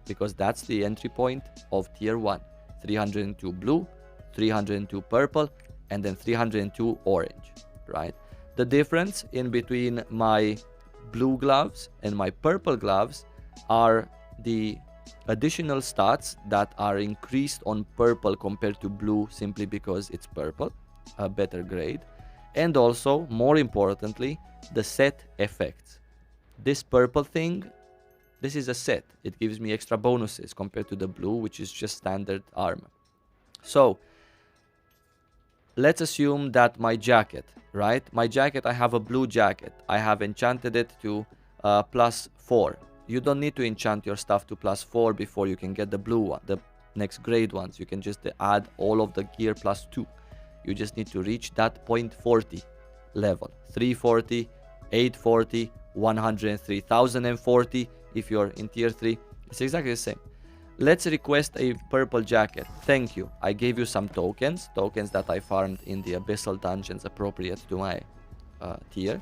because that's the entry point of tier 1. 302 blue, 302 purple, and then 302 orange, right? The difference in between my blue gloves and my purple gloves are the additional stats that are increased on purple compared to blue, simply because it's purple, a better grade, and also, more importantly, the set effects. This purple thing, this is a set. It gives me extra bonuses compared to the blue, which is just standard armor. So let's assume that my jacket, right? My jacket, I have a blue jacket. I have enchanted it to +4. You don't need to enchant your stuff to +4 before you can get the blue one, the next grade ones. You can just add all of the gear +2. You just need to reach that 0.40 level. 340, 840, 103, 1040 if you're in tier 3. It's exactly the same. Let's request a purple jacket. Thank you. I gave you some tokens that I farmed in the abyssal dungeons appropriate to my tier.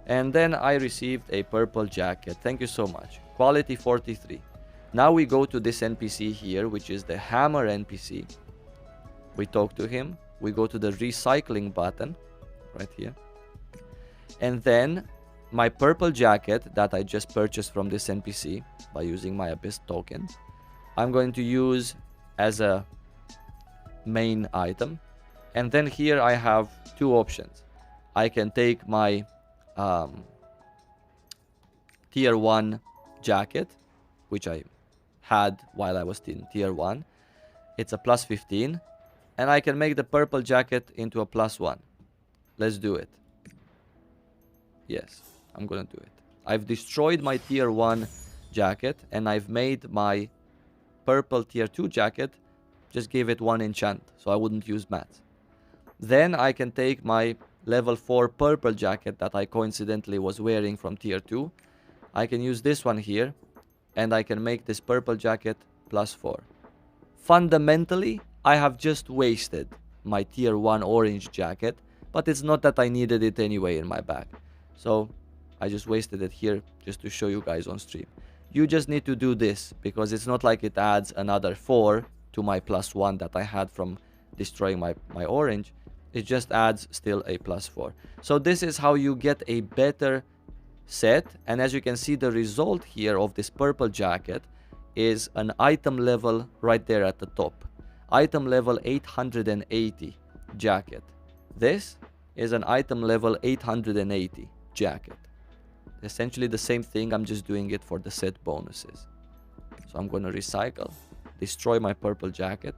And then I received a purple jacket. Thank you so much. Quality 43. Now we go to this NPC here, which is the hammer NPC. We talk to him. We go to the recycling button right here. And then my purple jacket that I just purchased from this NPC by using my abyss token, I'm going to use as a main item. And then here I have two options. I can take my tier 1 jacket, which I had while I was in tier 1. It's a +15. And I can make the purple jacket into a +1. Let's do it. Yes, I'm gonna do it. I've destroyed my tier 1 jacket and I've made my purple tier 2 jacket, just gave it 1 enchant, so I wouldn't use mats. Then I can take my level 4 purple jacket that I coincidentally was wearing from tier 2. I can use this one here and I can make this purple jacket +4. Fundamentally, I have just wasted my tier 1 orange jacket, but it's not that I needed it anyway in my bag. So I just wasted it here just to show you guys on stream. You just need to do this because it's not like it adds another 4 to my +1 that I had from destroying my orange. It just adds still a +4. So this is how you get a better set. And as you can see, the result here of this purple jacket is an item level right there at the top. Item level 880 jacket. This is an item level 880 jacket. Essentially the same thing, I'm just doing it for the set bonuses. So I'm going to recycle, destroy my purple jacket,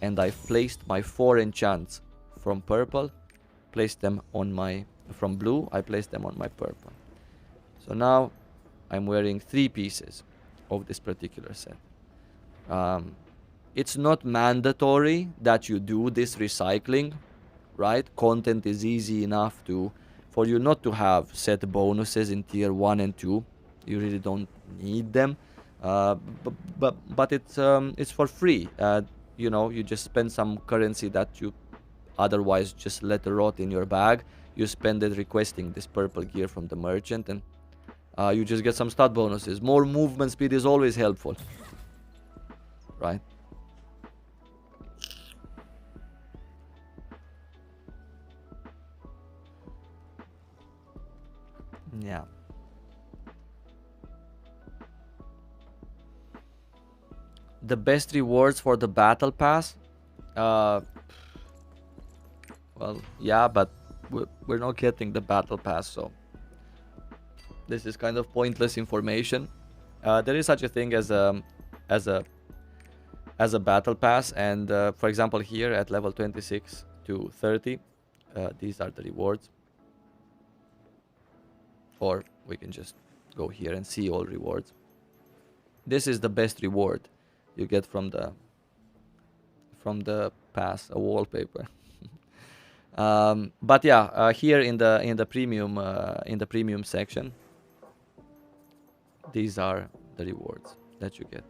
and I've placed my 4 enchants from purple, placed them on my, from blue, I placed them on my purple. So now I'm wearing 3 pieces of this particular set. It's not mandatory that you do this recycling, right? Content is easy enough for you not to have set bonuses in tier 1 and 2. You really don't need them. But it's for free. You know, you just spend some currency that you otherwise just let rot in your bag. You spend it requesting this purple gear from the merchant, and you just get some stat bonuses. More movement speed is always helpful, right? Yeah. The best rewards for the battle pass? Well, yeah, but we're not getting the battle pass, so this is kind of pointless information. There is such a thing as a battle pass, and for example here at level 26 to 30, these are the rewards. Or we can just go here and see all rewards. This is the best reward you get from the pass, a wallpaper. But yeah, here in the premium section, these are the rewards that you get: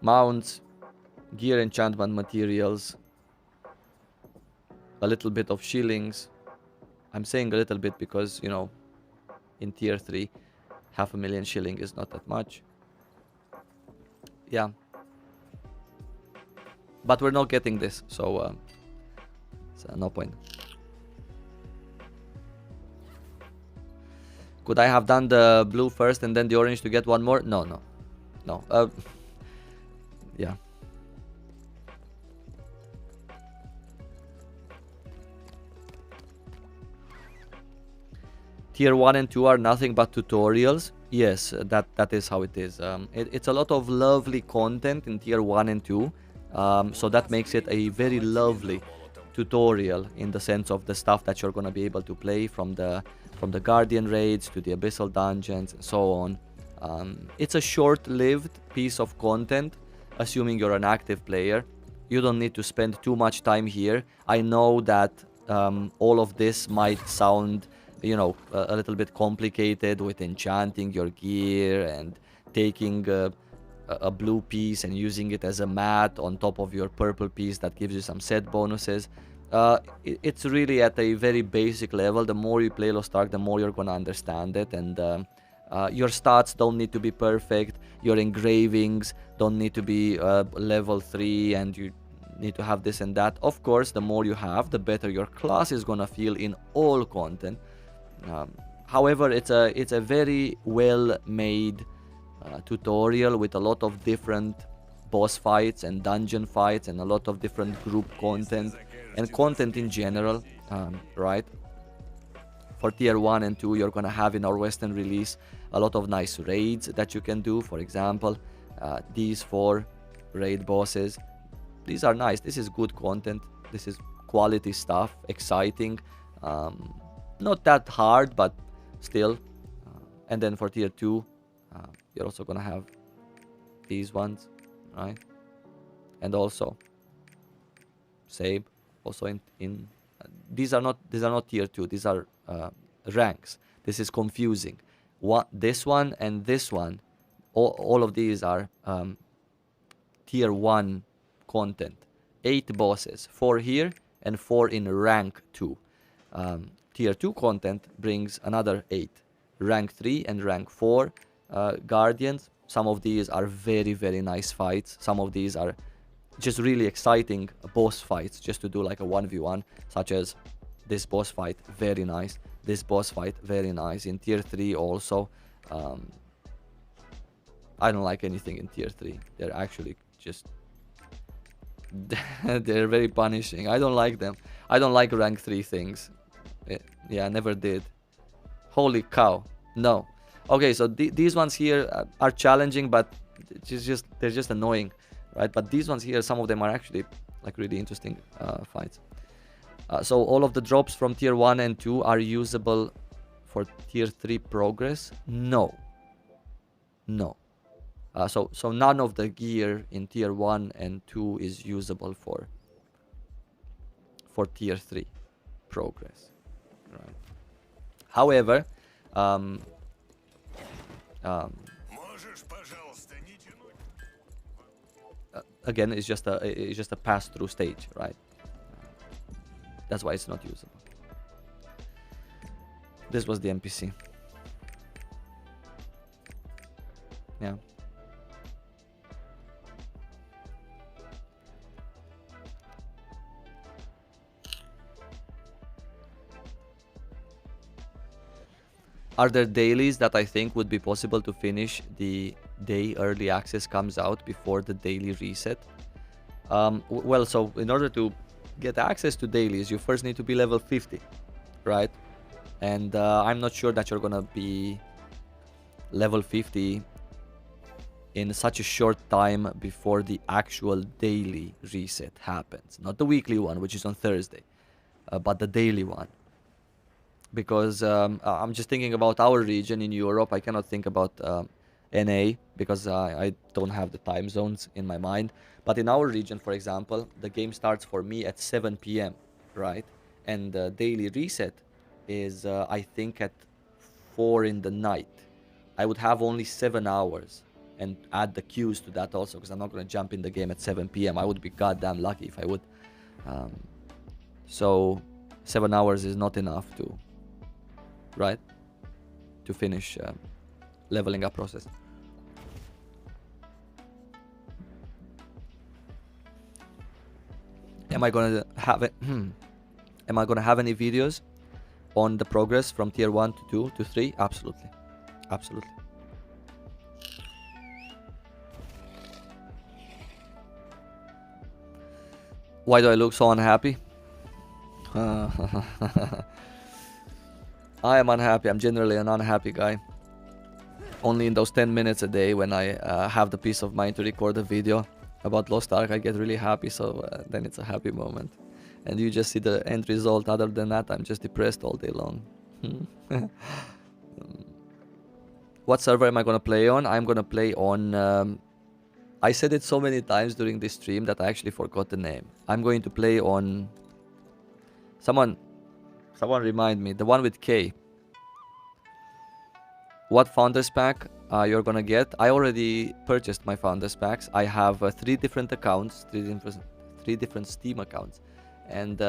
mounts, gear, enchantment materials, a little bit of shillings. I'm saying a little bit because, you know, in tier 3 500,000 shilling is not that much. Yeah, but we're not getting this, so no point. Could I have done the blue first and then the orange to get one more? No. Yeah. Tier 1 and 2 are nothing but tutorials. Yes, that is how it is. It's a lot of lovely content in tier 1 and 2. So that makes it a very lovely tutorial in the sense of the stuff that you're going to be able to play from the Guardian raids to the Abyssal dungeons and so on. It's a short-lived piece of content, assuming you're an active player. You don't need to spend too much time here. I know that all of this might sound, you know, a little bit complicated with enchanting your gear and taking a blue piece and using it as a mat on top of your purple piece that gives you some set bonuses. It's really at a very basic level. The more you play Lost Ark, the more you're gonna understand it, and your stats don't need to be perfect. Your engravings don't need to be level 3, and you need to have this and that. Of course, the more you have, the better your class is gonna feel in all content. However, it's a very well made tutorial with a lot of different boss fights and dungeon fights and a lot of different group content and content in general, right? For tier 1 and 2, you're gonna have in our Western release a lot of nice raids that you can do. For example, these 4 raid bosses, these are nice. This is good content. This is quality stuff, exciting. Not that hard, but still. And then for tier 2, you're also gonna have these ones, right? And also same. Also in these are not tier 2. These are ranks. This is confusing. This one and this one, all of these are tier 1 content. 8 bosses, 4 here and 4 in rank 2. Tier 2 content brings another 8. Rank 3 and rank 4 guardians. Some of these are very, very nice fights. Some of these are just really exciting boss fights, just to do like a 1v1, such as this boss fight, very nice. This boss fight, very nice. In tier 3 also. I don't like anything in tier 3. They're actually just... they're very punishing. I don't like them. I don't like rank 3 things. Yeah, never did. Holy cow. No. Okay, so these ones here are challenging, but they're just annoying, right? But these ones here, some of them are actually like really interesting fights. So all of the drops from tier 1 and 2 are usable for tier 3 progress? No. No. So none of the gear in tier 1 and 2 is usable for tier 3 progress. Right. However, again, it's just a pass-through stage, right? That's why it's not usable. This was the NPC. Yeah. Are there dailies that I think would be possible to finish the day early access comes out before the daily reset? Well, so in order to get access to dailies, you first need to be level 50, right? And I'm not sure that you're gonna be level 50 in such a short time before the actual daily reset happens. Not the weekly one, which is on Thursday, but the daily one. Because I'm just thinking about our region in Europe. I cannot think about NA because I don't have the time zones in my mind. But in our region, for example, the game starts for me at 7 p.m., right? And the daily reset is, I think, at 4 in the night. I would have only 7 hours and add the queues to that also, because I'm not going to jump in the game at 7 p.m. I would be goddamn lucky if I would. So 7 hours is not enough to, right, to finish leveling up process. Am I gonna have it? Am I gonna have any videos on the progress from tier 1 to 2 to 3? Absolutely. Absolutely. Why do I look so unhappy? I am unhappy. I'm generally an unhappy guy. Only in those 10 minutes a day when I have the peace of mind to record a video about Lost Ark, I get really happy, so then it's a happy moment. And you just see the end result. Other than that, I'm just depressed all day long. What server am I gonna play on? I'm gonna play on... I said it so many times during this stream that I actually forgot the name. I'm going to play on... Someone remind me. The one with K. What Founders Pack you're gonna get? I already purchased my Founders Packs. I have 3 different accounts, 3 different Steam accounts. And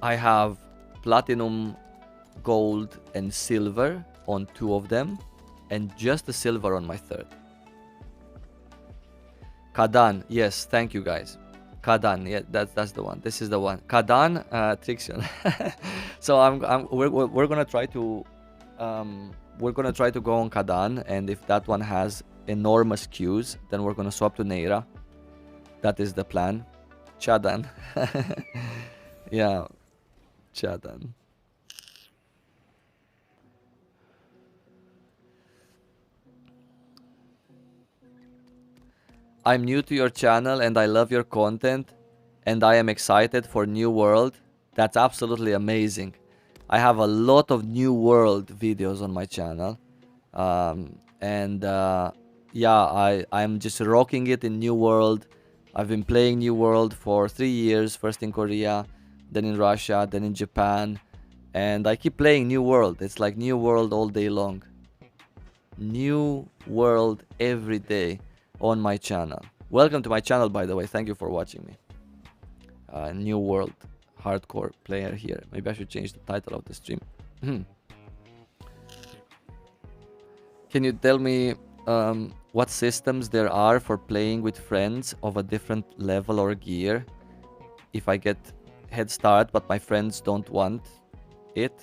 I have Platinum, Gold and Silver on 2 of them, and just the Silver on my 3rd. Kadan, yes, thank you guys. Kadan, yeah, that's the one. This is the one. Kadan, Trixion. So we're gonna try to go on Kadan, and if that one has enormous queues, then we're gonna swap to Neira. That is the plan. Chadan. Yeah, Chadan. I'm new to your channel and I love your content and I am excited for New World. That's absolutely amazing. I have a lot of New World videos on my channel. Yeah, I'm just rocking it in New World. I've been playing New World for 3 years, first in Korea, then in Russia, then in Japan. And I keep playing New World. It's like New World all day long. New World every day on my channel. Welcome to my channel, by the way. Thank you for watching me. New World hardcore player here. Maybe I should change the title of the stream. Can you tell me what systems there are for playing with friends of a different level or gear? If I get head start but my friends don't want it,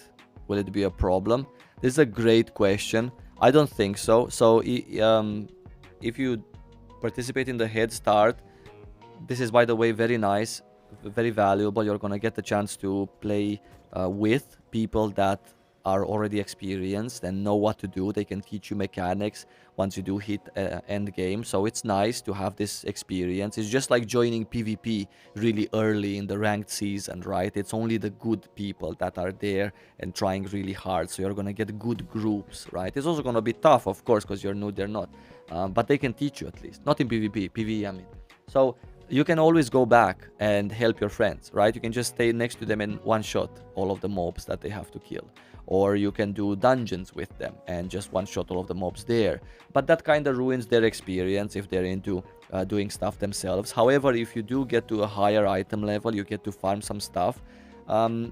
will it be a problem? This is a great question. I don't think so. So if you participate in the head start, this is, by the way, very nice, very valuable. You're gonna get the chance to play with people that are already experienced and know what to do. They can teach you mechanics once you do hit end game. So it's nice to have this experience. It's just like joining PvP really early in the ranked season, right? It's only the good people that are there and trying really hard. So you're gonna get good groups, right? It's also gonna be tough, of course, because you're new, they're not. But they can teach you at least. Not in PvP, PvE, I mean. So you can always go back and help your friends, right? You can just stay next to them and one shot all of the mobs that they have to kill. Or you can do dungeons with them and just one shot all of the mobs there. But that kind of ruins their experience if they're into doing stuff themselves. However, if you do get to a higher item level, you get to farm some stuff,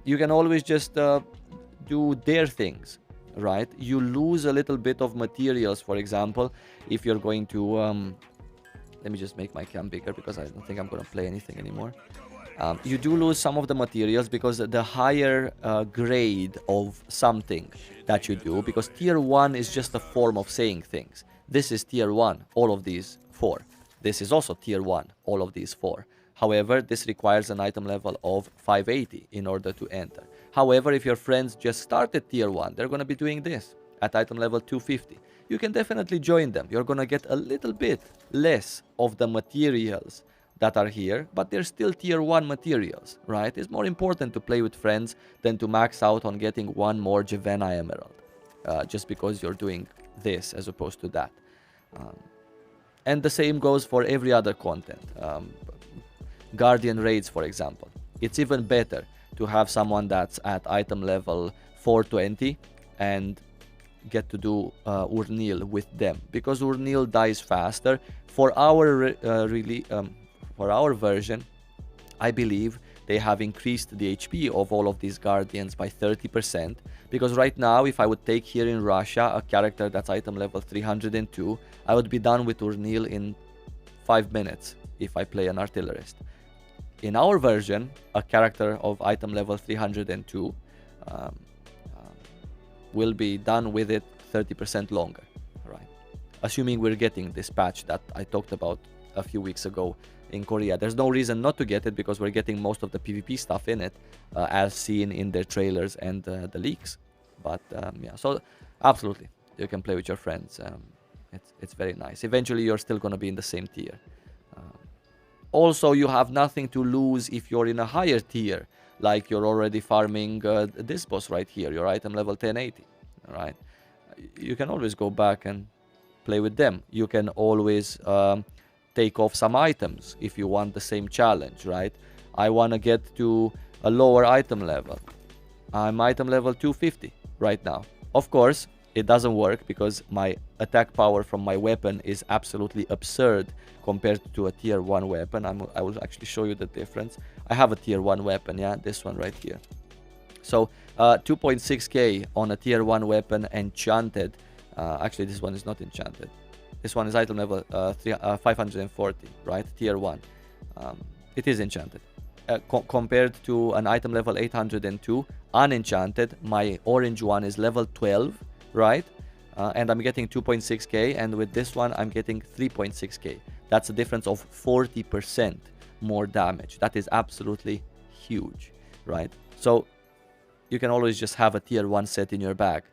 you can always just do their things, right? You lose a little bit of materials, for example, if you're going to let me just make my cam bigger because I don't think I'm going to play anything anymore. You do lose some of the materials because the higher grade of something that you do, because tier 1 is just a form of saying things. This is tier 1, all of these 4. This is also tier 1, all of these 4. However, this requires an item level of 580 in order to enter. However, if your friends just started tier 1, they're going to be doing this at item level 250. You can definitely join them. You're gonna get a little bit less of the materials that are here, but they're still tier 1 materials, right? It's more important to play with friends than to max out on getting one more Javanna Emerald, just because you're doing this as opposed to that. And the same goes for every other content. Guardian raids, for example. It's even better to have someone that's at item level 420 and get to do Urnil with them, because Urnil dies faster. For our for our version, I believe they have increased the HP of all of these guardians by 30%, because right now if I would take here in Russia a character that's item level 302, I would be done with Urnil in 5 minutes if I play an artillerist. In our version, a character of item level 302 will be done with it 30% longer, right? Assuming we're getting this patch that I talked about a few weeks ago in Korea. There's no reason not to get it because we're getting most of the PvP stuff in it, as seen in their trailers and the leaks. But yeah, so absolutely, you can play with your friends. It's very nice. Eventually, you're still going to be in the same tier. Also, you have nothing to lose if you're in a higher tier, like you're already farming this boss right here, your item level 1080, right? You can always go back and play with them. You can always take off some items if you want the same challenge, right? I want to get to a lower item level. I'm item level 250 right now. Of course, it doesn't work because my attack power from my weapon is absolutely absurd compared to a tier 1 weapon. I will actually show you the difference. I have a tier 1 weapon, yeah, this one right here. So 2.6k on a tier 1 weapon enchanted. Actually, this one is not enchanted. This one is item level 540, right? Tier 1. It is enchanted. Compared to an item level 802, unenchanted, my orange one is level 12, right? And I'm getting 2.6k, and with this one, I'm getting 3.6k. That's a difference of 40% more damage. That is absolutely huge, right? So you can always just have a tier 1 set in your bag.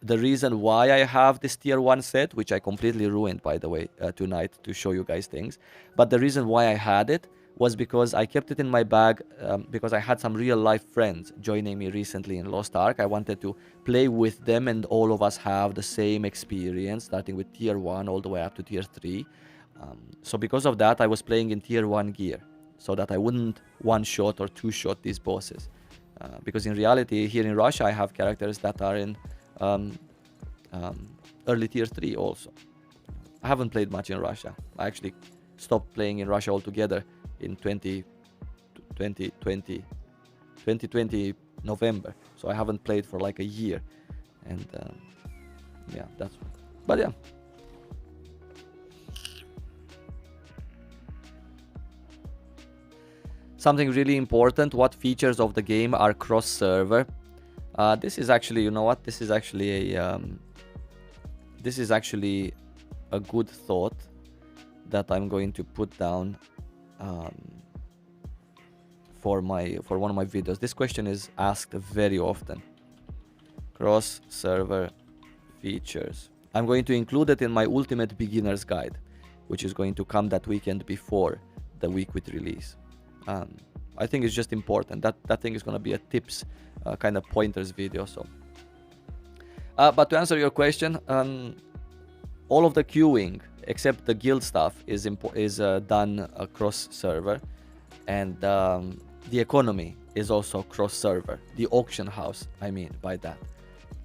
The reason why I have this tier 1 set, which I completely ruined, by the way, tonight to show you guys things, but the reason why I had it was because I kept it in my bag because I had some real life friends joining me recently in Lost Ark. I wanted to play with them and all of us have the same experience, starting with tier 1 all the way up to tier 3. So because of that, I was playing in tier 1 gear so that I wouldn't one-shot or two-shot these bosses. Because in reality, here in Russia, I have characters that are in early tier 3 also. I haven't played much in Russia. I actually stopped playing in Russia altogether in 2020 November. So I haven't played for like a year. And yeah, that's But yeah. Something really important, what features of the game are cross-server? This is actually, you know what? This is actually a good thought that I'm going to put down for one of my videos. This question is asked very often. Cross-server features. I'm going to include it in my ultimate beginner's guide, which is going to come that weekend before the week with release. I think it's just important. That thing is going to be a tips kind of pointers video. So, but to answer your question, all of the queuing except the guild stuff is done across server, and the economy is also cross server. The auction house, I mean by that.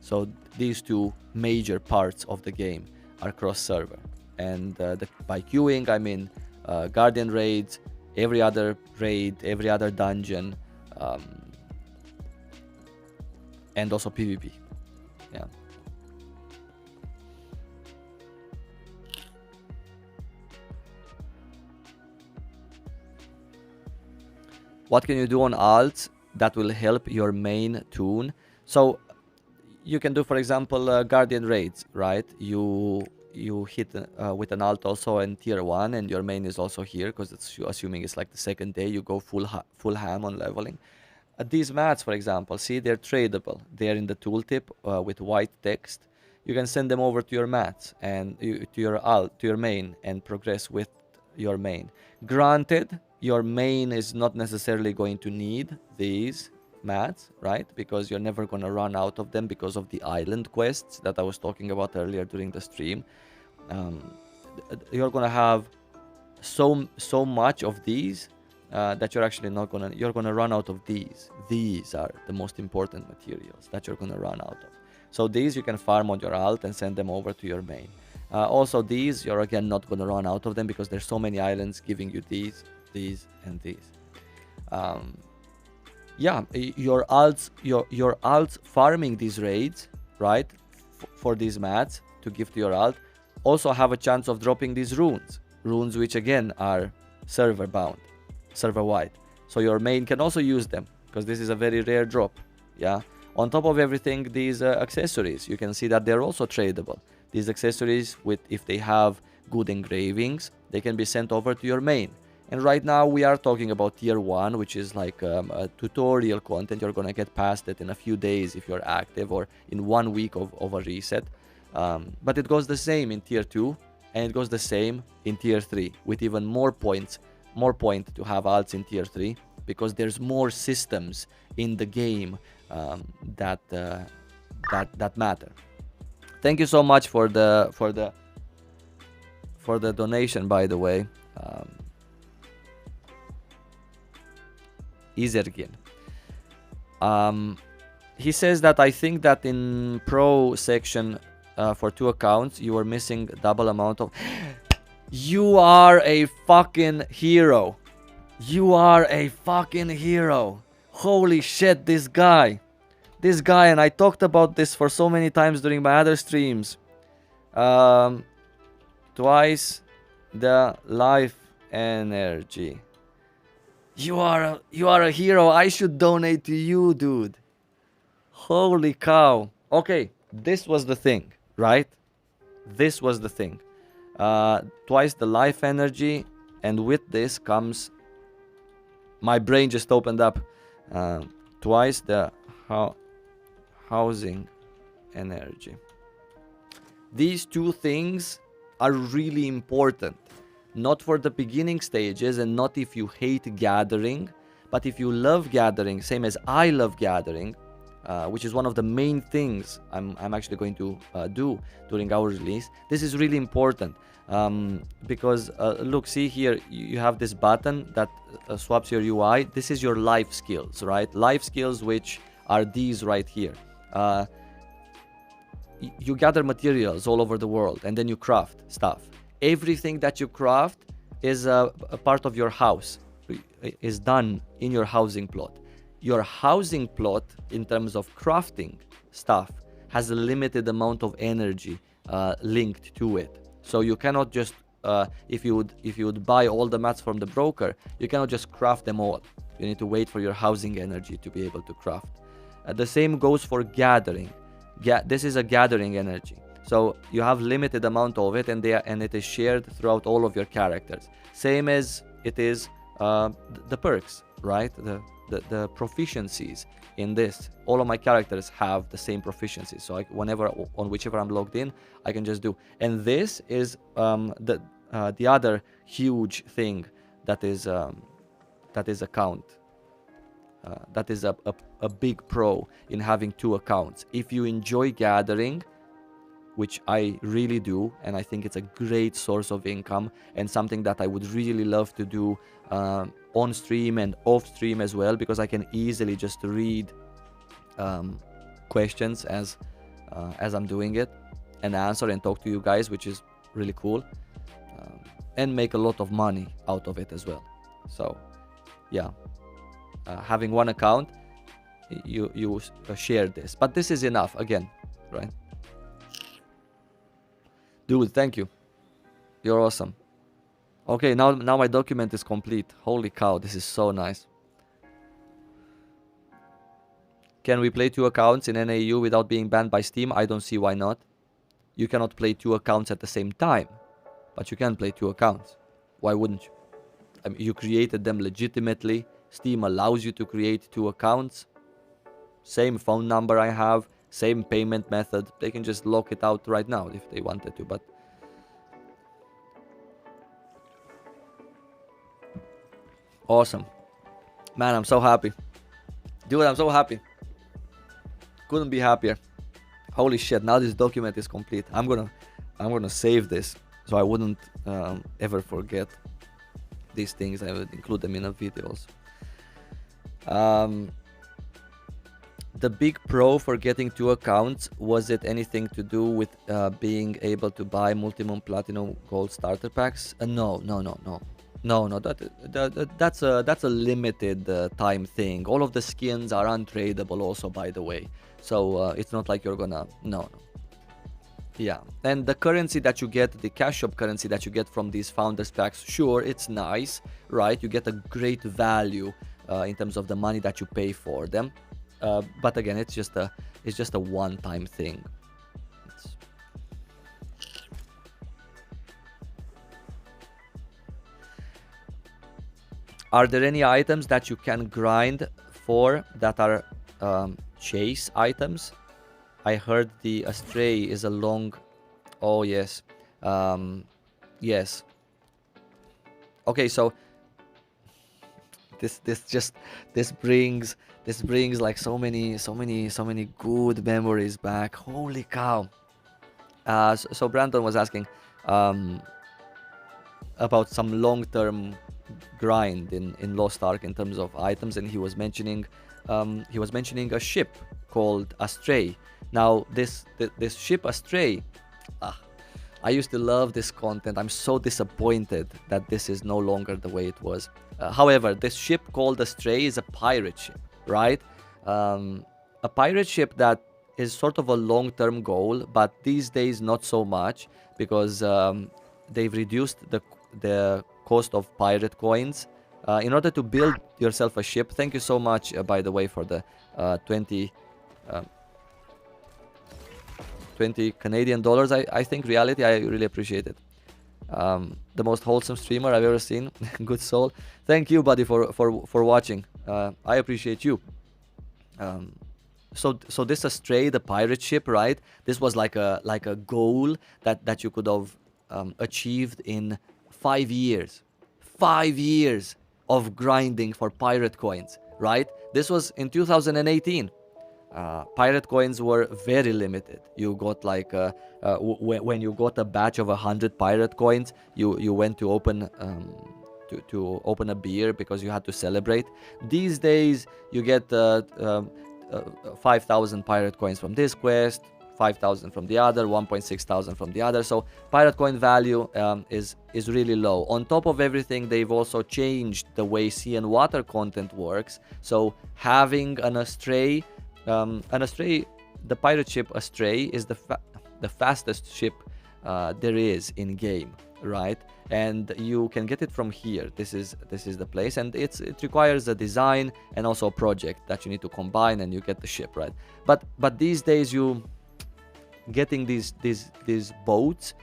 So these two major parts of the game are cross server, and by queuing I mean guardian raids, every other raid, every other dungeon, and also PvP. Yeah. What can you do on alts that will help your main tune? So you can do, for example, guardian raids, right? You hit with an alt also in tier 1, and your main is also here, because it's assuming it's like the second day you go full ham on leveling. These mats, for example, see, they're tradable. They're in the tooltip with white text. You can send them over to your mats and to your main, and progress with your main. Granted, your main is not necessarily going to need these mats, right? Because you're never going to run out of them because of the island quests that I was talking about earlier during the stream. You're going to have so much of these that you're actually not going to, you're going to run out of these. These are the most important materials that you're going to run out of. So these you can farm on your alt and send them over to your main. Also these, you're again not going to run out of them because there's so many islands giving you these, and these. Yeah, your alts farming these raids, right, for these mats to give to your alt, also have a chance of dropping these runes which again are server bound, server wide. So your main can also use them because this is a very rare drop. Yeah. On top of everything, these accessories, you can see that they're also tradable. These accessories, with if they have good engravings, they can be sent over to your main. And right now we are talking about tier 1, which is like a tutorial content. You're gonna get past it in a few days if you're active, or in 1 week of a reset. But it goes the same in tier 2, and it goes the same in tier 3, with even more point to have alts in tier 3, because there's more systems in the game that matter. Thank you so much for the donation, by the way. Izergin. He says that I think that in pro section for 2 accounts you were missing double amount of. You are a fucking hero. You are a fucking hero. Holy shit, this guy, and I talked about this for so many times during my other streams. Twice the life energy. You are a hero. I should donate to you, dude. Holy cow. Okay, this was the thing, right? This was the thing. Twice the life energy, and with this comes, my brain just opened up. Twice the housing energy. These two things are really important. Not for the beginning stages, and not if you hate gathering, but if you love gathering, same as I love gathering, which is one of the main things I'm actually going to do during our release. This is really important because look, see here, you have this button that swaps your UI. This is your life skills, right? Life skills, which are these right here. You gather materials all over the world, and then you craft stuff. Everything that you craft is a part of your house, is done in your housing plot. Your housing plot, in terms of crafting stuff, has a limited amount of energy linked to it. So you cannot just if you would buy all the mats from the broker, you cannot just craft them all. You need to wait for your housing energy to be able to craft. The same goes for gathering. This is a gathering energy. So you have limited amount of it, and it is shared throughout all of your characters. Same as it is the perks, right? The proficiencies in this. All of my characters have the same proficiencies. So whenever on whichever I'm logged in, I can just do. And this is the other huge thing that is account. That is a big pro in having 2 accounts. If you enjoy gathering, which I really do, and I think it's a great source of income and something that I would really love to do on stream and off stream as well, because I can easily just read questions as I'm doing it and answer and talk to you guys, which is really cool, and make a lot of money out of it as well. So yeah, having 1 account, you share this, but this is enough again, right? Dude, thank you. You're awesome. Okay, now my document is complete. Holy cow, this is so nice. Can we play 2 accounts in NAU without being banned by Steam? I don't see why not. You cannot play 2 accounts at the same time, but you can play 2 accounts. Why wouldn't you? I mean, you created them legitimately. Steam allows you to create 2 accounts. Same phone number I have, same payment method. They can just lock it out right now if they wanted to, but awesome. Man, I'm so happy. Dude, I'm so happy. Couldn't be happier. Holy shit, now this document is complete. I'm gonna save this so I wouldn't ever forget these things. I would include them in the videos. The big pro for getting 2 accounts, was it anything to do with being able to buy multimum platinum gold starter packs? No. That's a limited time thing. All of the skins are untradeable also, by the way. So it's not like you're gonna no. Yeah, and the currency that you get, the cash shop currency that you get from these founders packs, sure, it's nice, right? You get a great value in terms of the money that you pay for them. But again, it's just a one-time thing. Are there any items that you can grind for that are chase items? I heard the Astray is a long... Oh, yes. Yes. Okay, so this brings like so many good memories back. Holy cow. So Brandon was asking about some long-term grind in Lost Ark in terms of items, and he was mentioning a ship called Astray. Now this ship Astray, I used to love this content. I'm so disappointed that this is no longer the way it was. However, this ship called Astray is a pirate ship, right? A pirate ship that is sort of a long-term goal, but these days not so much, because they've reduced the cost of pirate coins in order to build yourself a ship. Thank you so much, by the way, for the 20 Canadian dollars, I think, reality. I really appreciate it. The most wholesome streamer I've ever seen. Good soul. Thank you, buddy, for watching. I appreciate you. So this Astray, the pirate ship, right? This was like a goal that you could have achieved in 5 years. 5 years of grinding for pirate coins, right? This was in 2018. Pirate coins were very limited. You got like when you got a batch of 100 pirate coins, you went to open to open a beer because you had to celebrate. These days you get 5,000 pirate coins from this quest, 5,000 from the other, 1.6 thousand from the other. So pirate coin value is really low. On top of everything, they've also changed the way sea and water content works. So having an Astray, the pirate ship Astray is the fastest ship there is in game, right? And you can get it from here. This is the place, and it requires a design and also a project that you need to combine, and you get the ship, right? But these days, you getting these boats.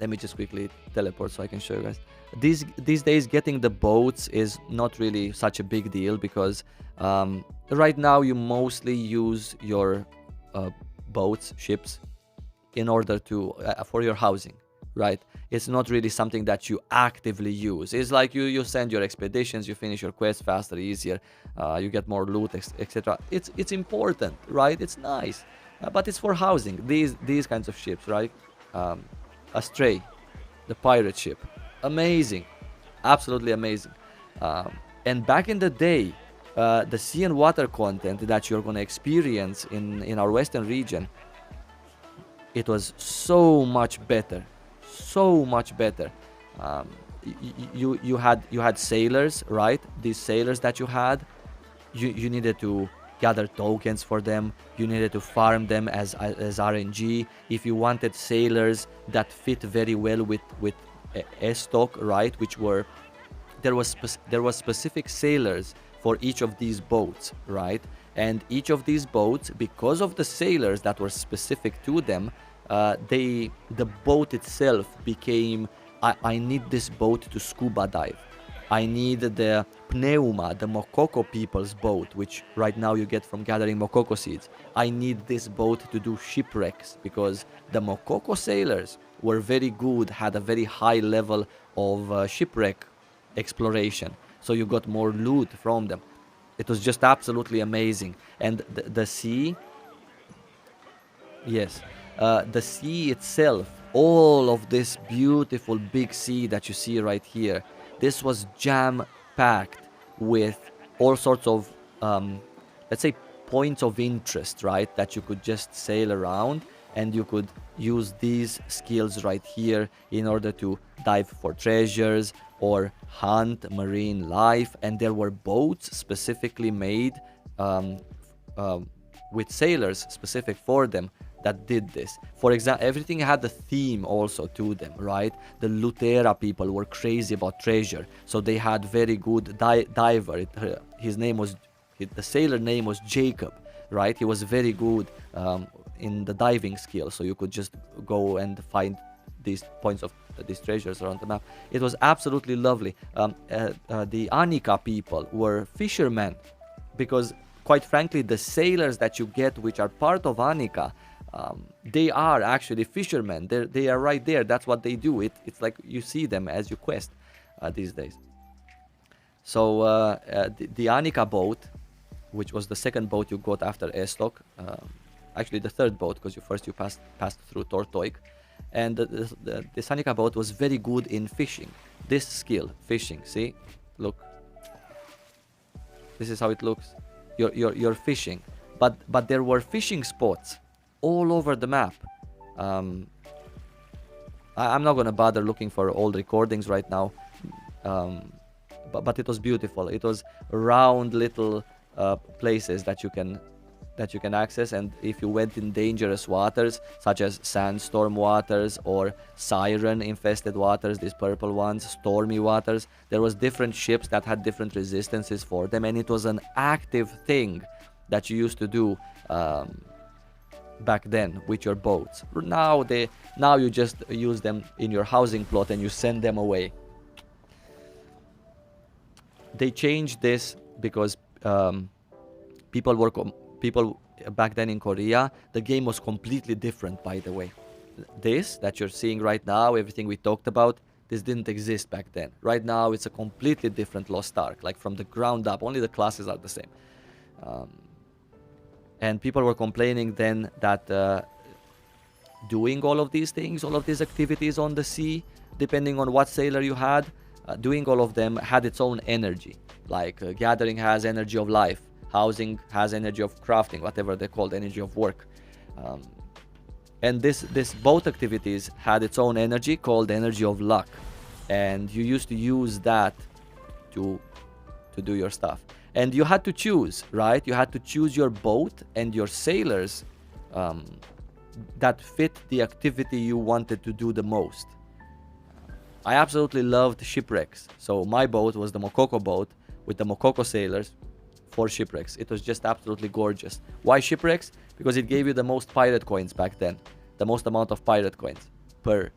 Let me just quickly teleport so I can show you guys. These days, getting the boats is not really such a big deal, because right now you mostly use your boats, ships, in order to for your housing, right? It's not really something that you actively use. It's like you send your expeditions, you finish your quests faster, easier, you get more loot, etc. It's important, right? It's nice, but it's for housing. These kinds of ships, right? Astray, the pirate ship, amazing, absolutely amazing. And back in the day, the sea and water content that you're gonna experience in our western region, it was so much better, so much better. You had sailors, right? These sailors that you had, you needed to gather tokens for them. You needed to farm them as RNG. If you wanted sailors that fit very well with stock, right? Which were there was specific sailors for each of these boats, right? And each of these boats, because of the sailors that were specific to them, the boat itself became, I need this boat to scuba dive. I need the Pneuma, the Mokoko people's boat, which right now you get from gathering Mokoko seeds. I need this boat to do shipwrecks, because the Mokoko sailors were very good, had a very high level of shipwreck exploration. So you got more loot from them. It was just absolutely amazing. And the sea, yes, the sea itself, all of this beautiful big sea that you see right here, this was jam-packed with all sorts of, let's say, points of interest, right? That you could just sail around, and you could use these skills right here in order to dive for treasures or hunt marine life. And there were boats specifically made with sailors specific for them that did this. For example, everything had a theme also to them, right? The Lutera people were crazy about treasure, so they had very good diver. His name was, the sailor name was Jacob, right? He was very good in the diving skill, so you could just go and find these points of these treasures around the map. It was absolutely lovely. The Anika people were fishermen, because quite frankly, the sailors that you get, which are part of Anika, they are actually fishermen. They are right there. That's what they do. It's like you see them as you quest these days. So the Anika boat, which was the second boat you got after Estok, actually the third boat, because you passed through Tortoik, and the Anika boat was very good in fishing. This skill, fishing. See, look. This is how it looks. You're fishing, but there were fishing spots all over the map. I'm not gonna bother looking for old recordings right now, but it was beautiful. It was round little places that you can access, and if you went in dangerous waters such as sandstorm waters or siren infested waters, these purple ones, stormy waters, there was different ships that had different resistances for them, and it was an active thing that you used to do back then with your boats. Now you just use them in your housing plot and you send them away. They changed this because people back then in Korea, the game was completely different, by the way. This that you're seeing right now, everything we talked about, this didn't exist back then. Right now it's a completely different Lost Ark, like from the ground up. Only the classes are the same. And people were complaining then that doing all of these things, all of these activities on the sea, depending on what sailor you had, doing all of them had its own energy. Like gathering has energy of life, housing has energy of crafting, whatever they called, energy of work. And this both activities had its own energy called energy of luck. And you used to use that to do your stuff. And you had to choose, right? You had to choose your boat and your sailors that fit the activity you wanted to do the most. I absolutely loved shipwrecks. So my boat was the Mokoko boat with the Mokoko sailors for shipwrecks. It was just absolutely gorgeous. Why shipwrecks? Because it gave you the most pirate coins back then. The most amount of pirate coins per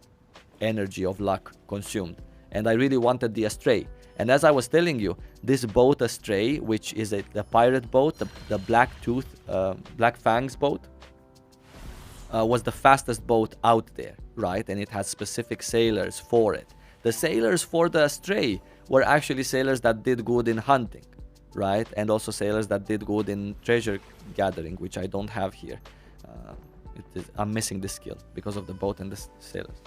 energy of luck consumed. And I really wanted the Astray. And as I was telling you, this boat Astray, which is the pirate boat, the Black Fangs boat, was the fastest boat out there, right? And it has specific sailors for it. The sailors for the Astray were actually sailors that did good in hunting, right? And also sailors that did good in treasure gathering, which I don't have here. I'm missing this skill because of the boat and the sailors.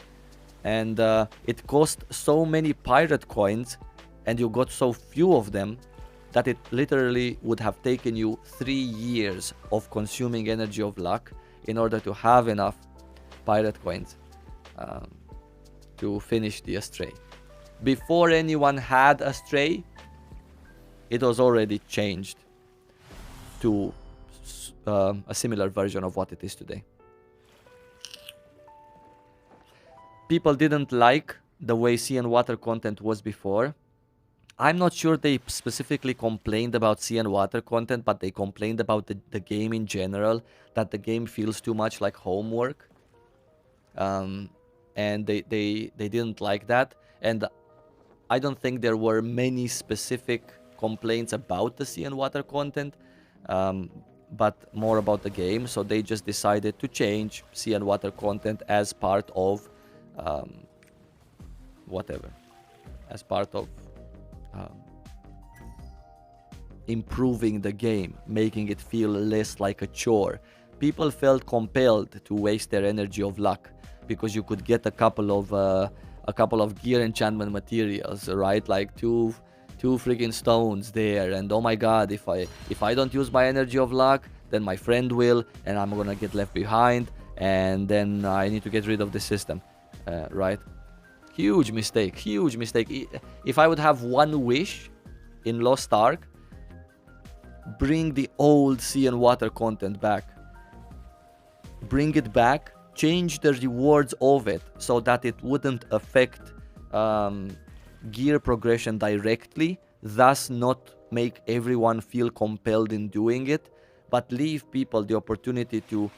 And it cost so many pirate coins, and you got so few of them, that it literally would have taken you 3 years of consuming energy of luck in order to have enough pirate coins to finish the Astray. Before anyone had Astray, it was already changed to a similar version of what it is today. People didn't like the way sea and water content was before. I'm not sure they specifically complained about sea and water content, but they complained about the game in general, that the game feels too much like homework. And they didn't like that. And I don't think there were many specific complaints about the sea and water content, but more about the game. So they just decided to change sea and water content as part of whatever, as part of improving the game, making it feel less like a chore. People felt compelled to waste their energy of luck because you could get a couple of gear enchantment materials, right? Like two freaking stones there, and oh my god, if I don't use my energy of luck, then my friend will, and I'm gonna get left behind, and then I need to get rid of the system, right? Huge mistake, huge mistake. If I would have one wish in Lost Ark, bring the old sea and water content back. Bring it back, change the rewards of it so that it wouldn't affect gear progression directly, thus not make everyone feel compelled in doing it, but leave people the opportunity to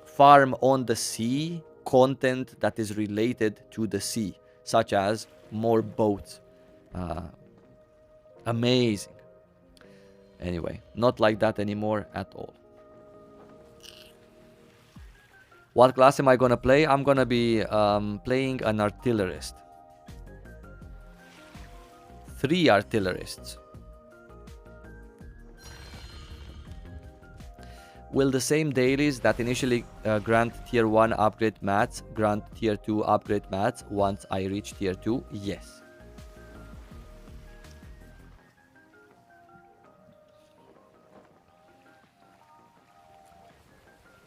farm on the sea content that is related to the sea, such as more boats. Amazing. Anyway, not like that anymore at all. What class am I gonna play? I'm gonna be playing an artillerist. 3 artillerists. Will the same dailies that initially grant tier 1 upgrade mats grant tier 2 upgrade mats once I reach tier 2? Yes.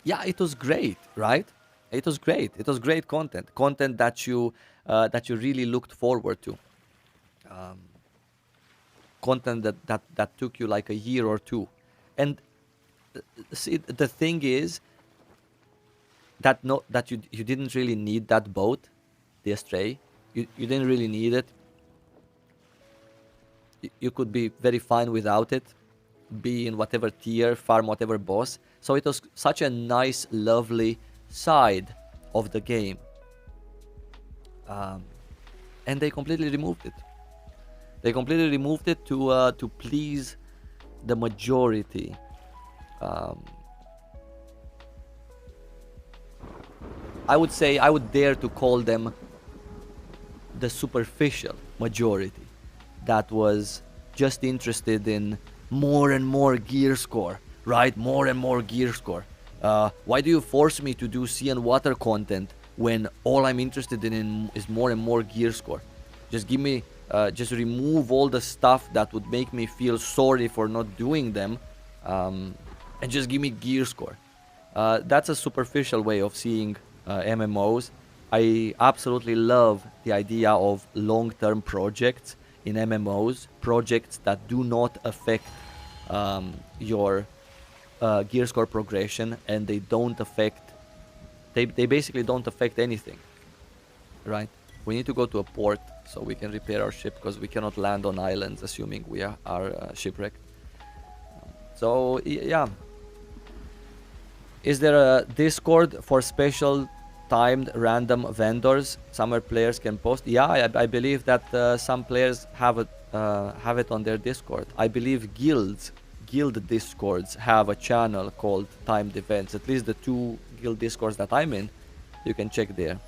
Yeah, it was great, right? It was great. It was great content. Content that you really looked forward to. Content that took you like a year or two. And see, the thing is that you didn't really need that boat, the Astray. You didn't really need it. You could be very fine without it, be in whatever tier, farm whatever boss. So it was such a nice, lovely side of the game. And they completely removed it. They completely removed it to please the majority. I would dare to call them the superficial majority that was just interested in more and more gear score, right? More and more gear score. Why do you force me to do sea and water content when all I'm interested in is more and more gear score? Just give me, just remove all the stuff that would make me feel sorry for not doing them, and just give me gear score. That's a superficial way of seeing MMOs. I absolutely love the idea of long-term projects in MMOs, projects that do not affect your gear score progression, and they don't affect They basically don't affect anything, right? We need to go to a port so we can repair our ship, because we cannot land on islands assuming we are shipwrecked. So yeah. Is there a Discord for special timed random vendors somewhere players can post? Yeah, I believe that some players have it on their Discord. I believe guild Discords have a channel called timed events. At least the 2 guild Discords that I'm in, you can check there.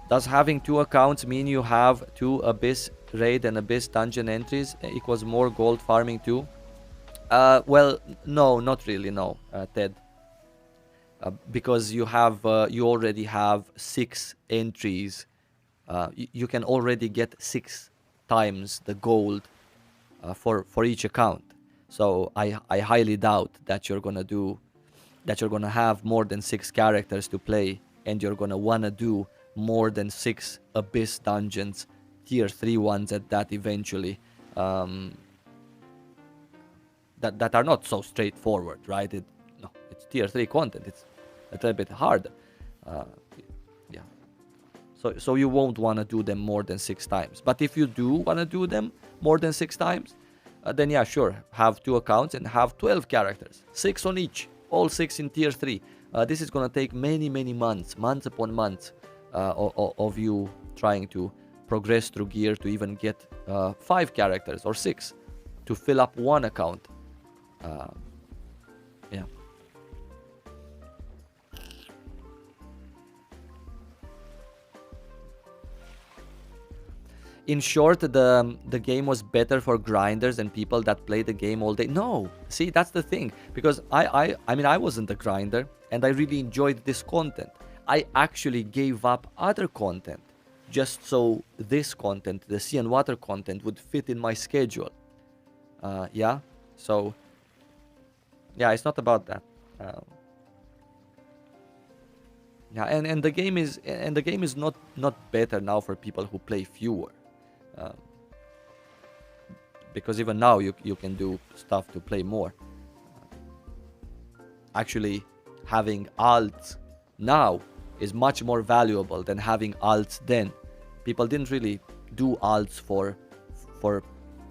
Does having 2 accounts mean you have 2 Abyss raid and Abyss dungeon entries equals more gold farming too? Well, no, not really, no, Ted. Because you already have 6 entries. You can already get 6 times the gold for each account. So I highly doubt that you're gonna have more than 6 characters to play, and you're gonna wanna do more than 6 Abyss dungeons, tier 3 ones at that eventually. That are not so straightforward, right? It's tier 3 content. It's a little bit harder. Yeah. So you won't want to do them more than 6 times. But if you do want to do them more than 6 times, then yeah, sure. Have 2 accounts and have 12 characters. 6 on each. All 6 in tier 3. This is going to take many months upon months of you trying to progress through gear to even get 5 characters or 6 to fill up 1 account. Yeah. In short, the game was better for grinders and people that play the game all day. No, see, that's the thing. Because I mean, I wasn't a grinder, and I really enjoyed this content. I actually gave up other content just so this content, the sea and water content, would fit in my schedule. Yeah, so yeah, it's not about that. Yeah, and the game is not better now for people who play fewer. Because even now you can do stuff to play more. Actually, having alts now is much more valuable than having alts then. People didn't really do alts for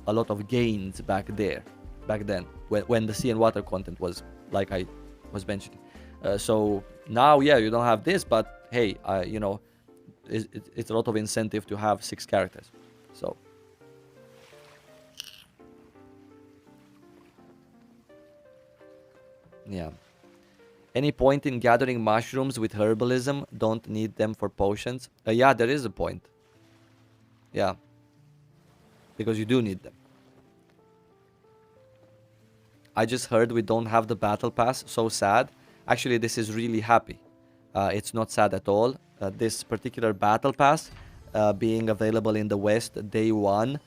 a lot of gains back then, when the sea and water content was like I was mentioning. So now, yeah, you don't have this, but hey, you know, it's a lot of incentive to have 6 characters. So yeah. Any point in gathering mushrooms with herbalism? Don't need them for potions. Yeah, there is a point. Yeah, because you do need them. I just heard we don't have the battle pass. So sad. Actually, this is really happy. It's not sad at all. This particular battle pass being available in the West day 1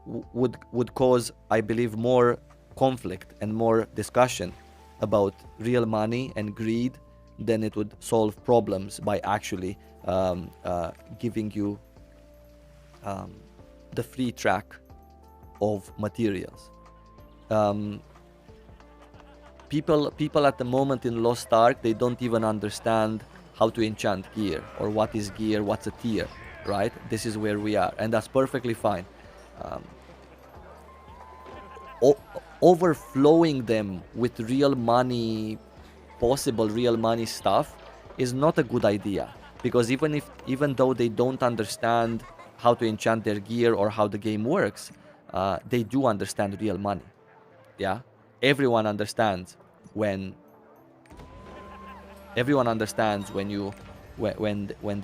would cause, I believe, more conflict and more discussion about real money and greed than it would solve problems by actually giving you the free track of materials. People at the moment in Lost Ark, they don't even understand how to enchant gear, or what is gear, what's a tier, right? This is where we are, and that's perfectly fine. Overflowing them with real money, possible real money stuff is not a good idea, because even though they don't understand how to enchant their gear or how the game works, they do understand real money. Yeah, everyone understands when they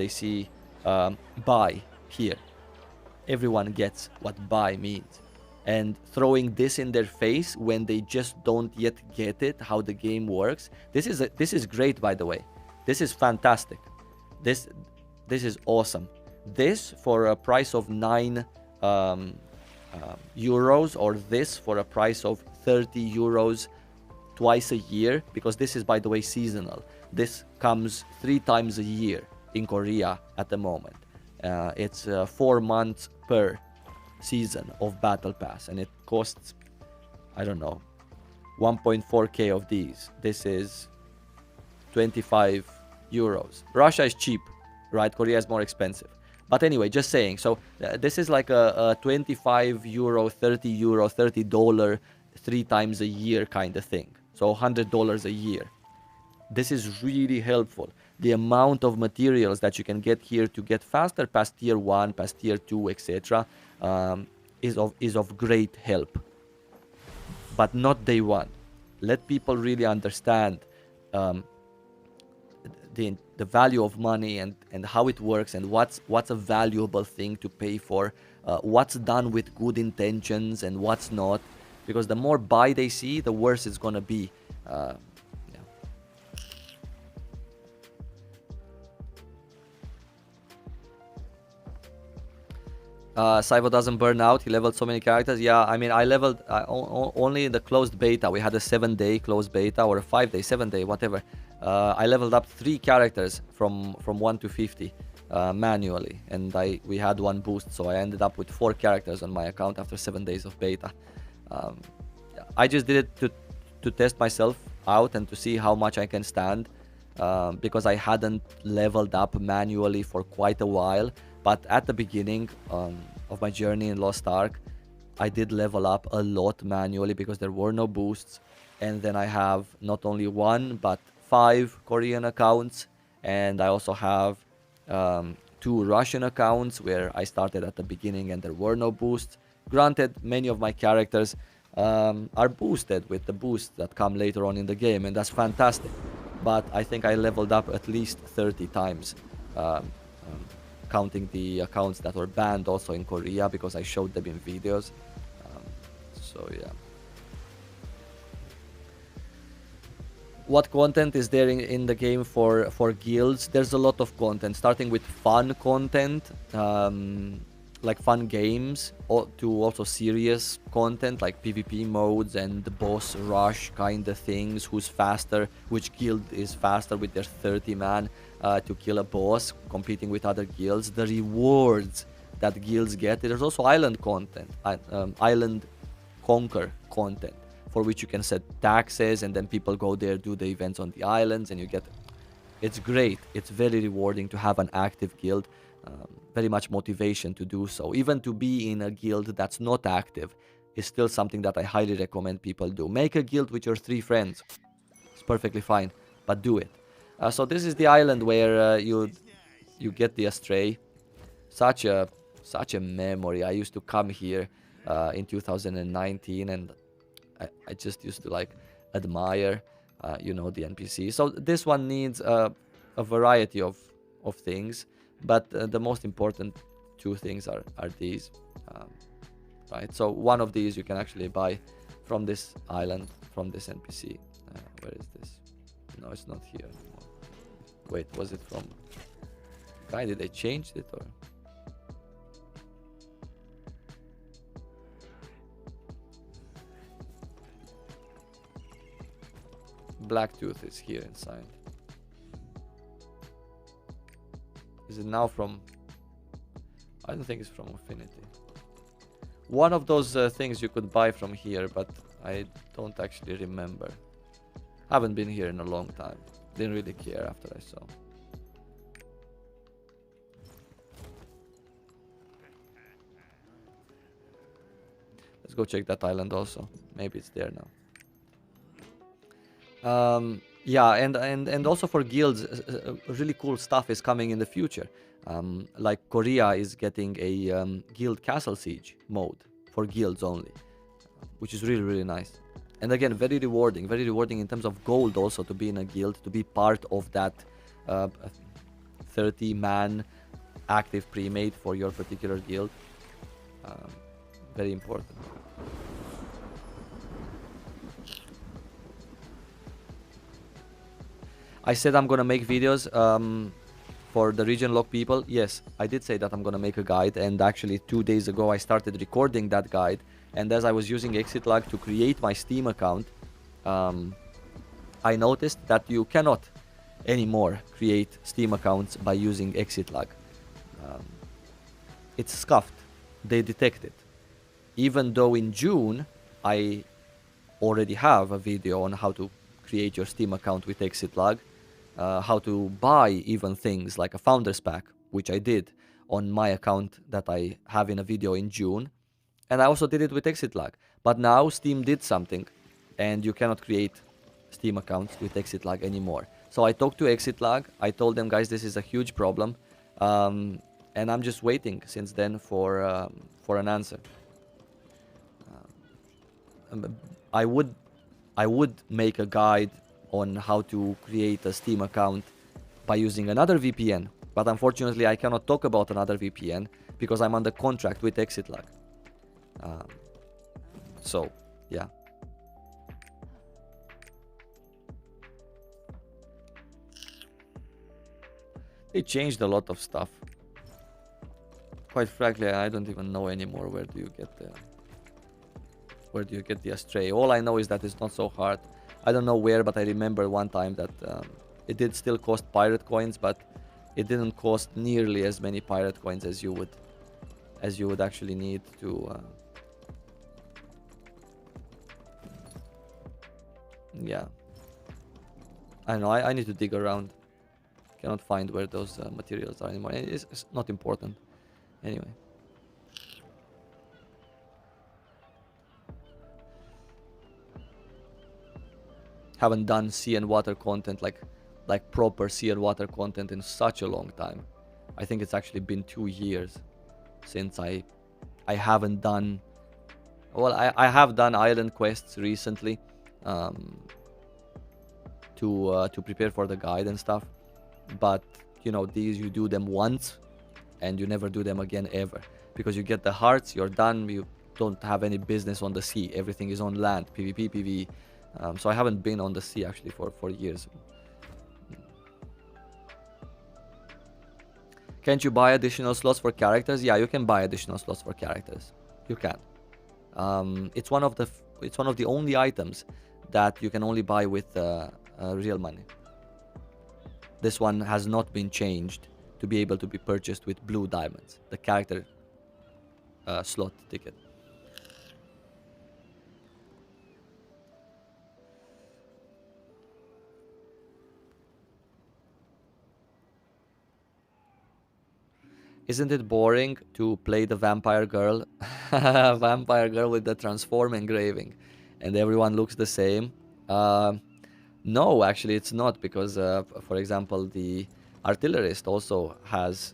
see buy here. Everyone gets what buy means. And throwing this in their face when they just don't yet get it, how the game works. This is great, by the way. This is fantastic. This is awesome. This for a price of 9 euros, or this for a price of 30 euros twice a year, because this is, by the way, seasonal. This comes 3 times a year in Korea at the moment. It's 4 months per season of Battle Pass, and it costs, I don't know, 1.4k of these. This is 25 euros. Russia is cheap, right? Korea is more expensive. But anyway, just saying. So this is like a 25 euro, 30 euro, $30 3 times a year kind of thing. So $100 a year. This is really helpful. The amount of materials that you can get here to get faster past tier 1, past tier 2, etc. Is of great help. But not day one. Let people really understand the value of money and how it works, and what's a valuable thing to pay for, what's done with good intentions and what's not, because the more buy they see, the worse it's gonna be. Saivo doesn't burn out. He leveled so many characters. Yeah, I mean, I leveled only the closed beta. We had a 7-day closed beta, or a 5-day, 7-day, whatever. I leveled up 3 characters from 1 to 50 manually, and we had 1 boost, so I ended up with 4 characters on my account after 7 days of beta. I just did it to test myself out and to see how much I can stand, because I hadn't leveled up manually for quite a while. But at the beginning of my journey in Lost Ark, I did level up a lot manually because there were no boosts. And then I have not only 1, but 5 Korean accounts. And I also have 2 Russian accounts where I started at the beginning and there were no boosts. Granted, many of my characters are boosted with the boosts that come later on in the game, and that's fantastic. But I think I leveled up at least 30 times. Counting the accounts that were banned also in Korea, because I showed them in videos. So yeah. What content is there in the game for guilds? There's a lot of content, starting with fun content, like fun games, to also serious content like PvP modes and the boss rush kind of things. Who's faster, which guild is faster with their 30 man to kill a boss, competing with other guilds, the rewards that guilds get. There's also island content, island conquer content, for which you can set taxes, and then people go there, do the events on the islands, and you get... It's great. It's very rewarding to have an active guild. Very much motivation to do so. Even to be in a guild that's not active is still something that I highly recommend people do. Make a guild with your 3 friends. It's perfectly fine, but do it. So this is the island where you get the Astray. Such a memory. I used to come here in 2019, and I just used to like admire, the NPC. So this one needs a variety of things. But the most important 2 things are these, right? So one of these you can actually buy from this island, from this NPC. Where is this? No, it's not here anymore. Wait, was it from... Guy, did they change it or... Blacktooth is here inside. Is it now from... I don't think it's from Affinity. One of those things you could buy from here, but I don't actually remember. Haven't been here in a long time. Didn't really care after I saw. Let's go check that island also. Maybe it's there now. Yeah, and also for guilds, really cool stuff is coming in the future. Like Korea is getting a guild castle siege mode for guilds only, which is really, really nice. And again, very rewarding in terms of gold also, to be in a guild, to be part of that 30-man active pre-made for your particular guild. Very important. I said I'm gonna make videos for the region lock people. Yes, I did say that I'm gonna make a guide, and actually 2 days ago I started recording that guide. And as I was using exit lag to create my Steam account, I noticed that you cannot anymore create Steam accounts by using exit lag. It's scuffed. They detect it. even though in June I already have a video on how to create your Steam account with exit lag, how to buy even things like a founders pack, which I did on my account that I have in a video in June, and I also did it with exit lag. But now Steam did something, and you cannot create Steam accounts with exit lag anymore. So I talked to exit lag. I told them, guys, this is a huge problem, and I'm just waiting since then for an answer. Um, I would make a guide on how to create a Steam account by using another VPN, but unfortunately I cannot talk about another VPN because I'm under contract with exit lag. So yeah. They changed a lot of stuff. Quite frankly, I don't even know anymore where do you get the Astray. All I know is that it's not so hard. I don't know where, but I remember one time that it did still cost pirate coins, but it didn't cost nearly as many pirate coins as you would actually need to. Yeah. I know. I need to dig around. Cannot find where those materials are anymore. It's not important. Anyway. Haven't done sea and water content like proper sea and water content in such a long time. I think it's actually been 2 years since I haven't done. Well, I have done island quests recently, to prepare for the guide and stuff, but you know, these you do them once and you never do them again ever, because you get the hearts, you're done, you don't have any business on the sea, everything is on land, PvP, PvE. So I haven't been on the sea actually for years. Can't you buy additional slots for characters? Yeah, you can buy additional slots for characters. You can. It's one of the only items that you can only buy with real money. This one has not been changed to be able to be purchased with blue diamonds, the character slot ticket. Isn't it boring to play the vampire girl? Vampire girl with the transform engraving and everyone looks the same? No, actually it's not, because for example, the artillerist also has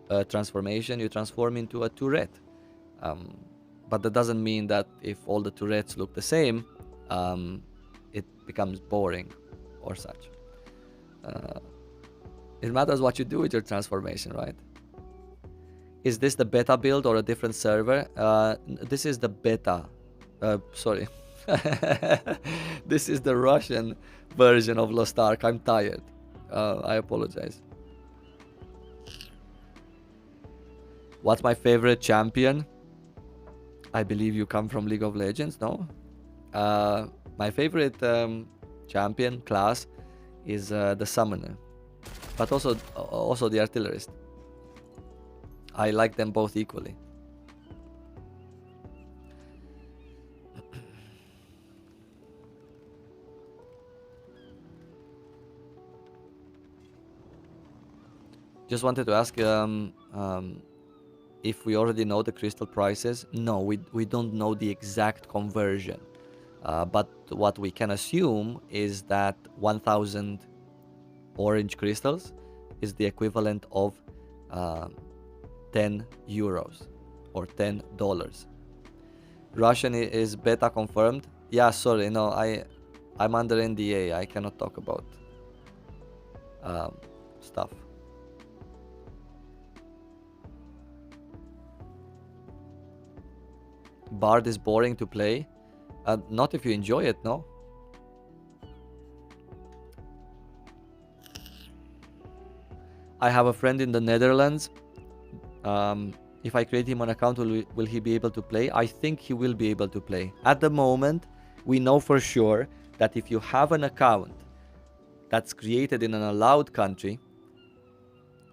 a transformation. You transform into a turret, but that doesn't mean that if all the turrets look the same, it becomes boring or such. It matters what you do with your transformation, right? Is this the beta build or a different server? This is the beta. Sorry. This is the Russian version of Lost Ark. I'm tired. I apologize. What's my favorite champion? I believe you come from League of Legends, no? My favorite champion class is the summoner, but also the artillerist. I like them both equally. Just wanted to ask if we already know the crystal prices. No, we don't know the exact conversion, but what we can assume is that 1,000 orange crystals is the equivalent of 10 euros or $10. Russian is beta confirmed. Yeah, sorry, no, I'm under NDA. I cannot talk about stuff. Bard is boring to play. Not if you enjoy it, no? I have a friend in the Netherlands. If I create him an account, will he be able to play? I think he will be able to play. At the moment, we know for sure that if you have an account that's created in an allowed country,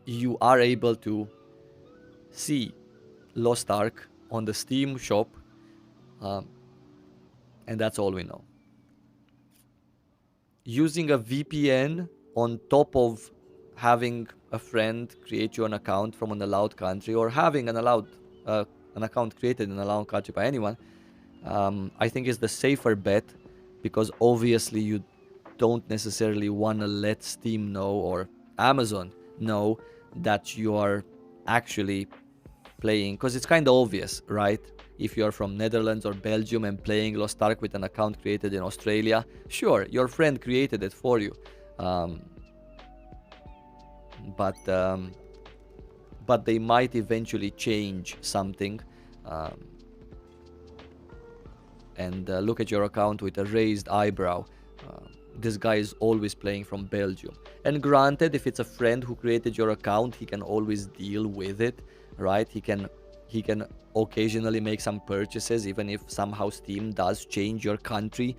you are able to see Lost Ark on the Steam shop, and that's all we know. Using a VPN on top of having a friend create you an account from an allowed country, or having an account created in an allowed country by anyone, I think is the safer bet, because obviously you don't necessarily want to let Steam know or Amazon know that you are actually playing, because it's kind of obvious, right? If you're from Netherlands or Belgium and playing Lost Ark with an account created in Australia, sure, your friend created it for you, but they might eventually change something, and look at your account with a raised eyebrow. This guy is always playing from Belgium. And granted, if it's a friend who created your account, he can always deal with it, right? He can occasionally make some purchases, even if somehow Steam does change your country.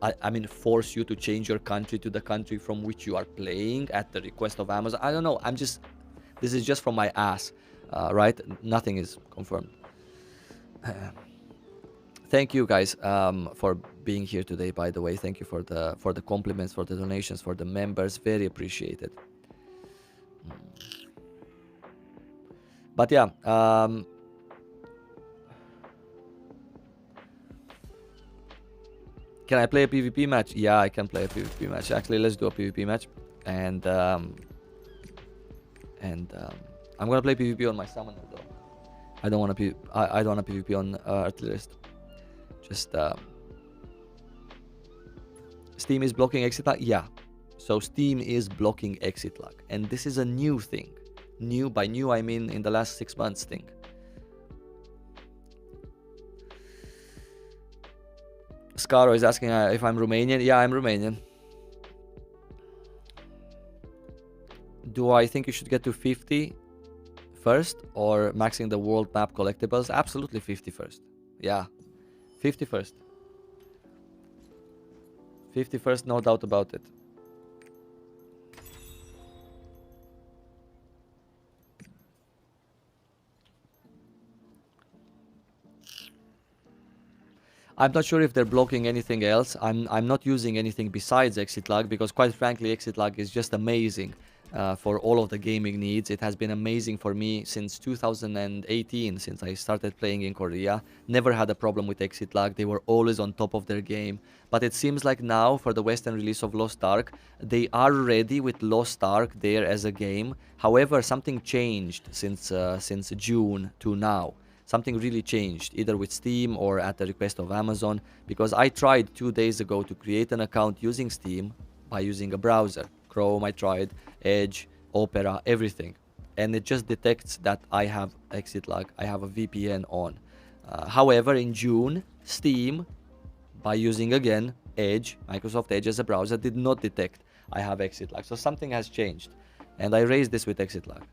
I mean, force you to change your country to the country from which you are playing at the request of Amazon. I don't know. This is just from my ass, right? Nothing is confirmed. Thank you guys for being here today, by the way. Thank you for the compliments, for the donations, for the members. Very appreciated. But yeah, can I play a PvP match? Yeah, I can play a PvP match. Actually, let's do a PvP match. And I'm gonna play PvP on my summoner though. I don't want to I don't want to PvP on artillerist. Just Steam is blocking exit lag. Yeah, so Steam is blocking exit lag, and this is a new thing. New, by new I mean in the last 6 months thing. Scaro is asking if I'm Romanian. Yeah, I'm Romanian. Do I think you should get to 50 first, or maxing the world map collectibles? Absolutely 50 first. Yeah, 50 first. 50 first, no doubt about it. I'm not sure if they're blocking anything else. I'm not using anything besides exit lag, because quite frankly exit lag is just amazing for all of the gaming needs. It has been amazing for me since 2018, since I started playing in Korea. Never had a problem with exit lag. They were always on top of their game. But it seems like now, for the Western release of Lost Ark, they are ready with Lost Ark there as a game. However, something changed since June to now. Something really changed, either with Steam or at the request of Amazon, because I tried 2 days ago to create an account using Steam by using a browser. Chrome, I tried, Edge, Opera, everything. And it just detects that I have exit lag, I have a VPN on. However, in June, Steam, by using again Edge, Microsoft Edge as a browser, did not detect I have exit lag. So something has changed. And I raised this with exit lag.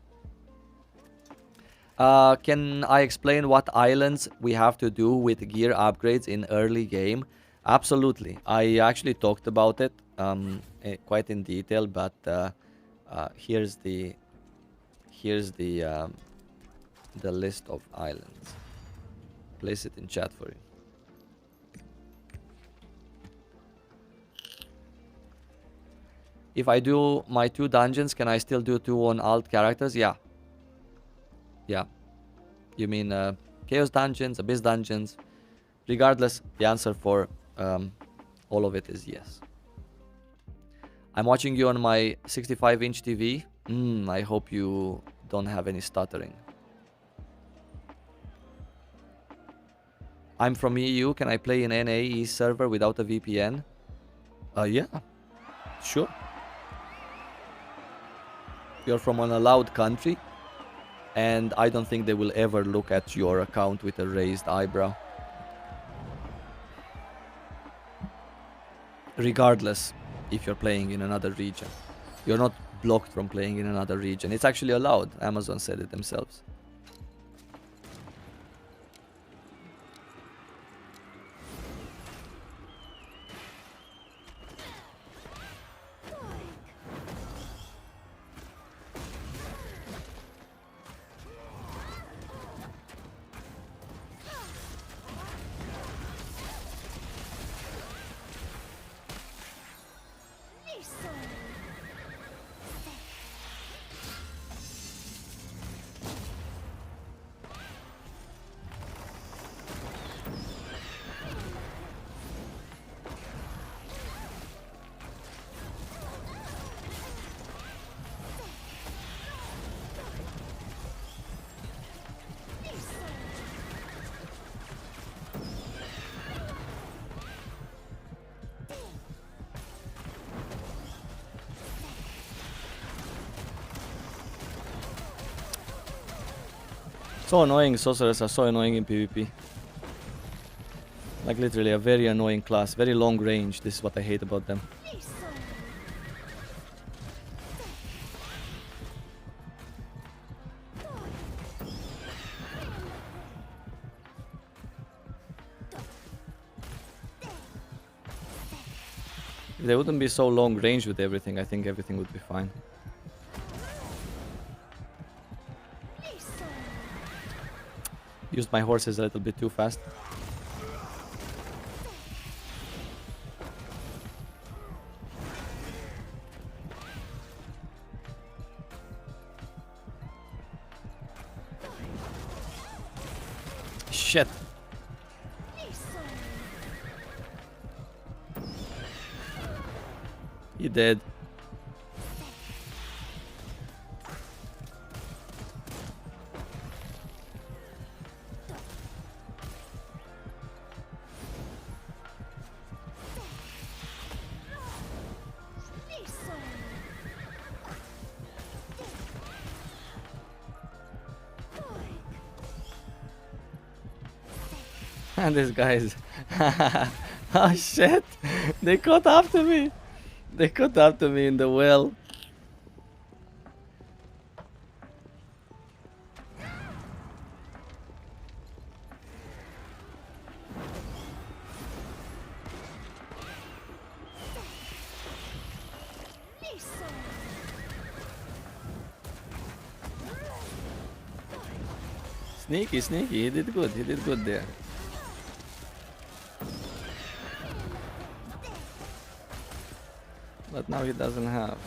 Can I explain what islands we have to do with gear upgrades in early game? Absolutely. I actually talked about it quite in detail, but here's the list of islands. Place it in chat for you. If I do my 2 dungeons, can I still do 2 on alt characters? Yeah. Yeah. You mean Chaos Dungeons, Abyss Dungeons? Regardless, the answer for all of it is yes. I'm watching you on my 65-inch TV. I hope you don't have any stuttering. I'm from EU. Can I play in NAE server without a VPN? Yeah. Sure. You're from an allowed country. And I don't think they will ever look at your account with a raised eyebrow. Regardless, if you're playing in another region. You're not blocked from playing in another region. It's actually allowed. Amazon said it themselves. So annoying. Sorcerers are so annoying in PvP. Like literally a very annoying class. Very long range. This is what I hate about them. If they wouldn't be so long range with everything, I think everything would be fine. Used my horses a little bit too fast. Shit. He dead. And this guy's... Oh shit! They caught after me! They caught after me in the well. Sneaky, sneaky. He did good. He did good there. But now he doesn't have.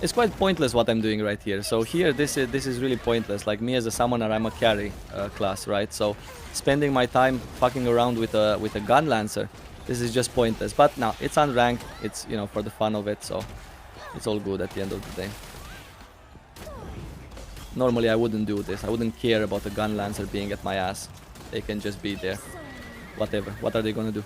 It's quite pointless what I'm doing right here. So here, this is really pointless. Like me as a summoner, I'm a carry class, right? So spending my time fucking around with a gun lancer, this is just pointless. But now it's unranked. It's, you know, for the fun of it. So it's all good at the end of the day. Normally I wouldn't do this. I wouldn't care about a gun lancer being at my ass. They can just be there. Whatever. What are they gonna do?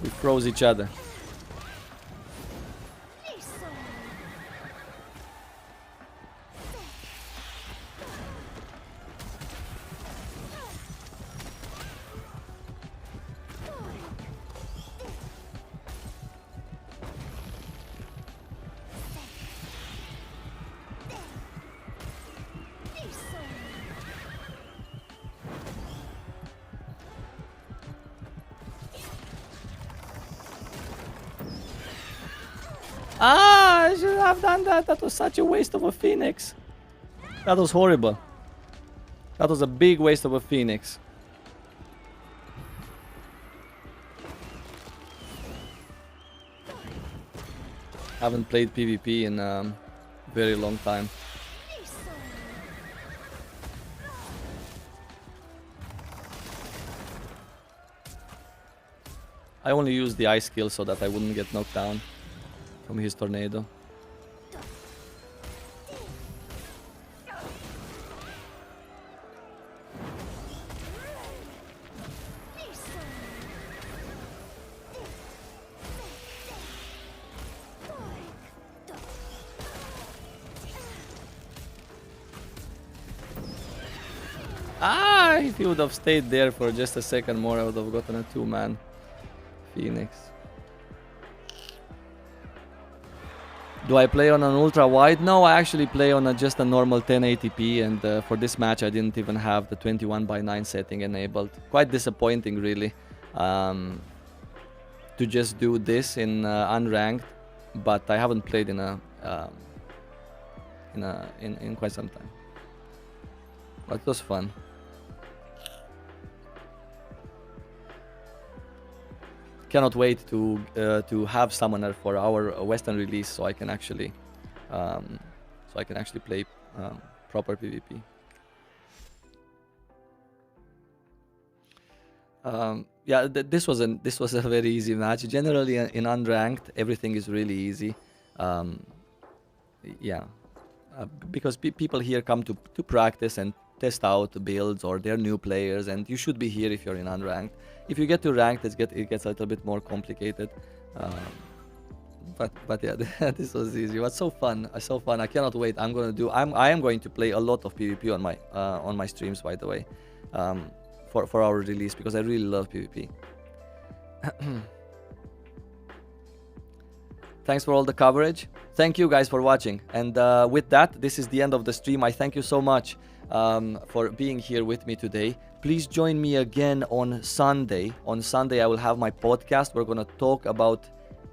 We froze each other. Ah, I should have done that. That was such a waste of a phoenix. That was horrible. That was a big waste of a phoenix. Haven't played PvP in a very long time. I only used the ice skill so that I wouldn't get knocked down from his tornado. Ah, if he would have stayed there for just a second more, I would have gotten a 2-man Phoenix. Do I play on an ultra wide? No, I actually play on just a normal 1080p, and for this match I didn't even have the 21:9 setting enabled. Quite disappointing, really, to just do this in unranked. But I haven't played in quite some time. But it was fun. Cannot wait to have Summoner for our Western release, so I can actually play proper PvP. Yeah, this was a very easy match. Generally, in unranked, everything is really easy. Yeah, because people here come to practice and test out builds, or they're new players, and you should be here if you're in unranked. If you get to ranked, it gets a little bit more complicated. But yeah, this was easy. It was so fun, so fun. I cannot wait. I am going to play a lot of PvP on my streams, by the way, for our release, because I really love PvP. Thanks for all the coverage. Thank you guys for watching. And with that, this is the end of the stream. I thank you so much for being here with me today. Please join me again on Sunday. On Sunday, I will have my podcast. We're going to talk about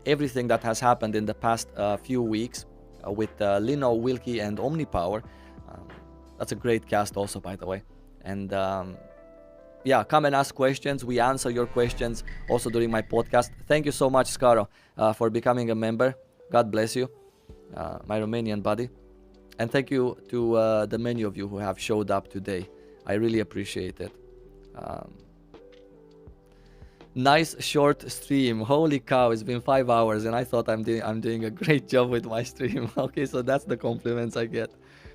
everything that has happened in the past few weeks with Lino, Wilkie, and Omnipower. That's a great cast also, by the way. And yeah, come and ask questions. We answer your questions also during my podcast. Thank you so much, Scaro, for becoming a member. God bless you, my Romanian buddy. And thank you to the many of you who have showed up today. I really appreciate it. Nice short stream. Holy cow, it's been 5 hours and I thought I'm doing a great job with my stream. Okay, so that's the compliments I get.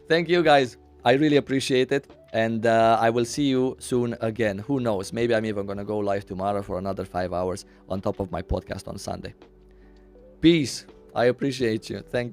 Thank you guys. I really appreciate it. And I will see you soon again. Who knows? Maybe I'm even going to go live tomorrow for another 5 hours on top of my podcast on Sunday. Peace. I appreciate you. Thank you.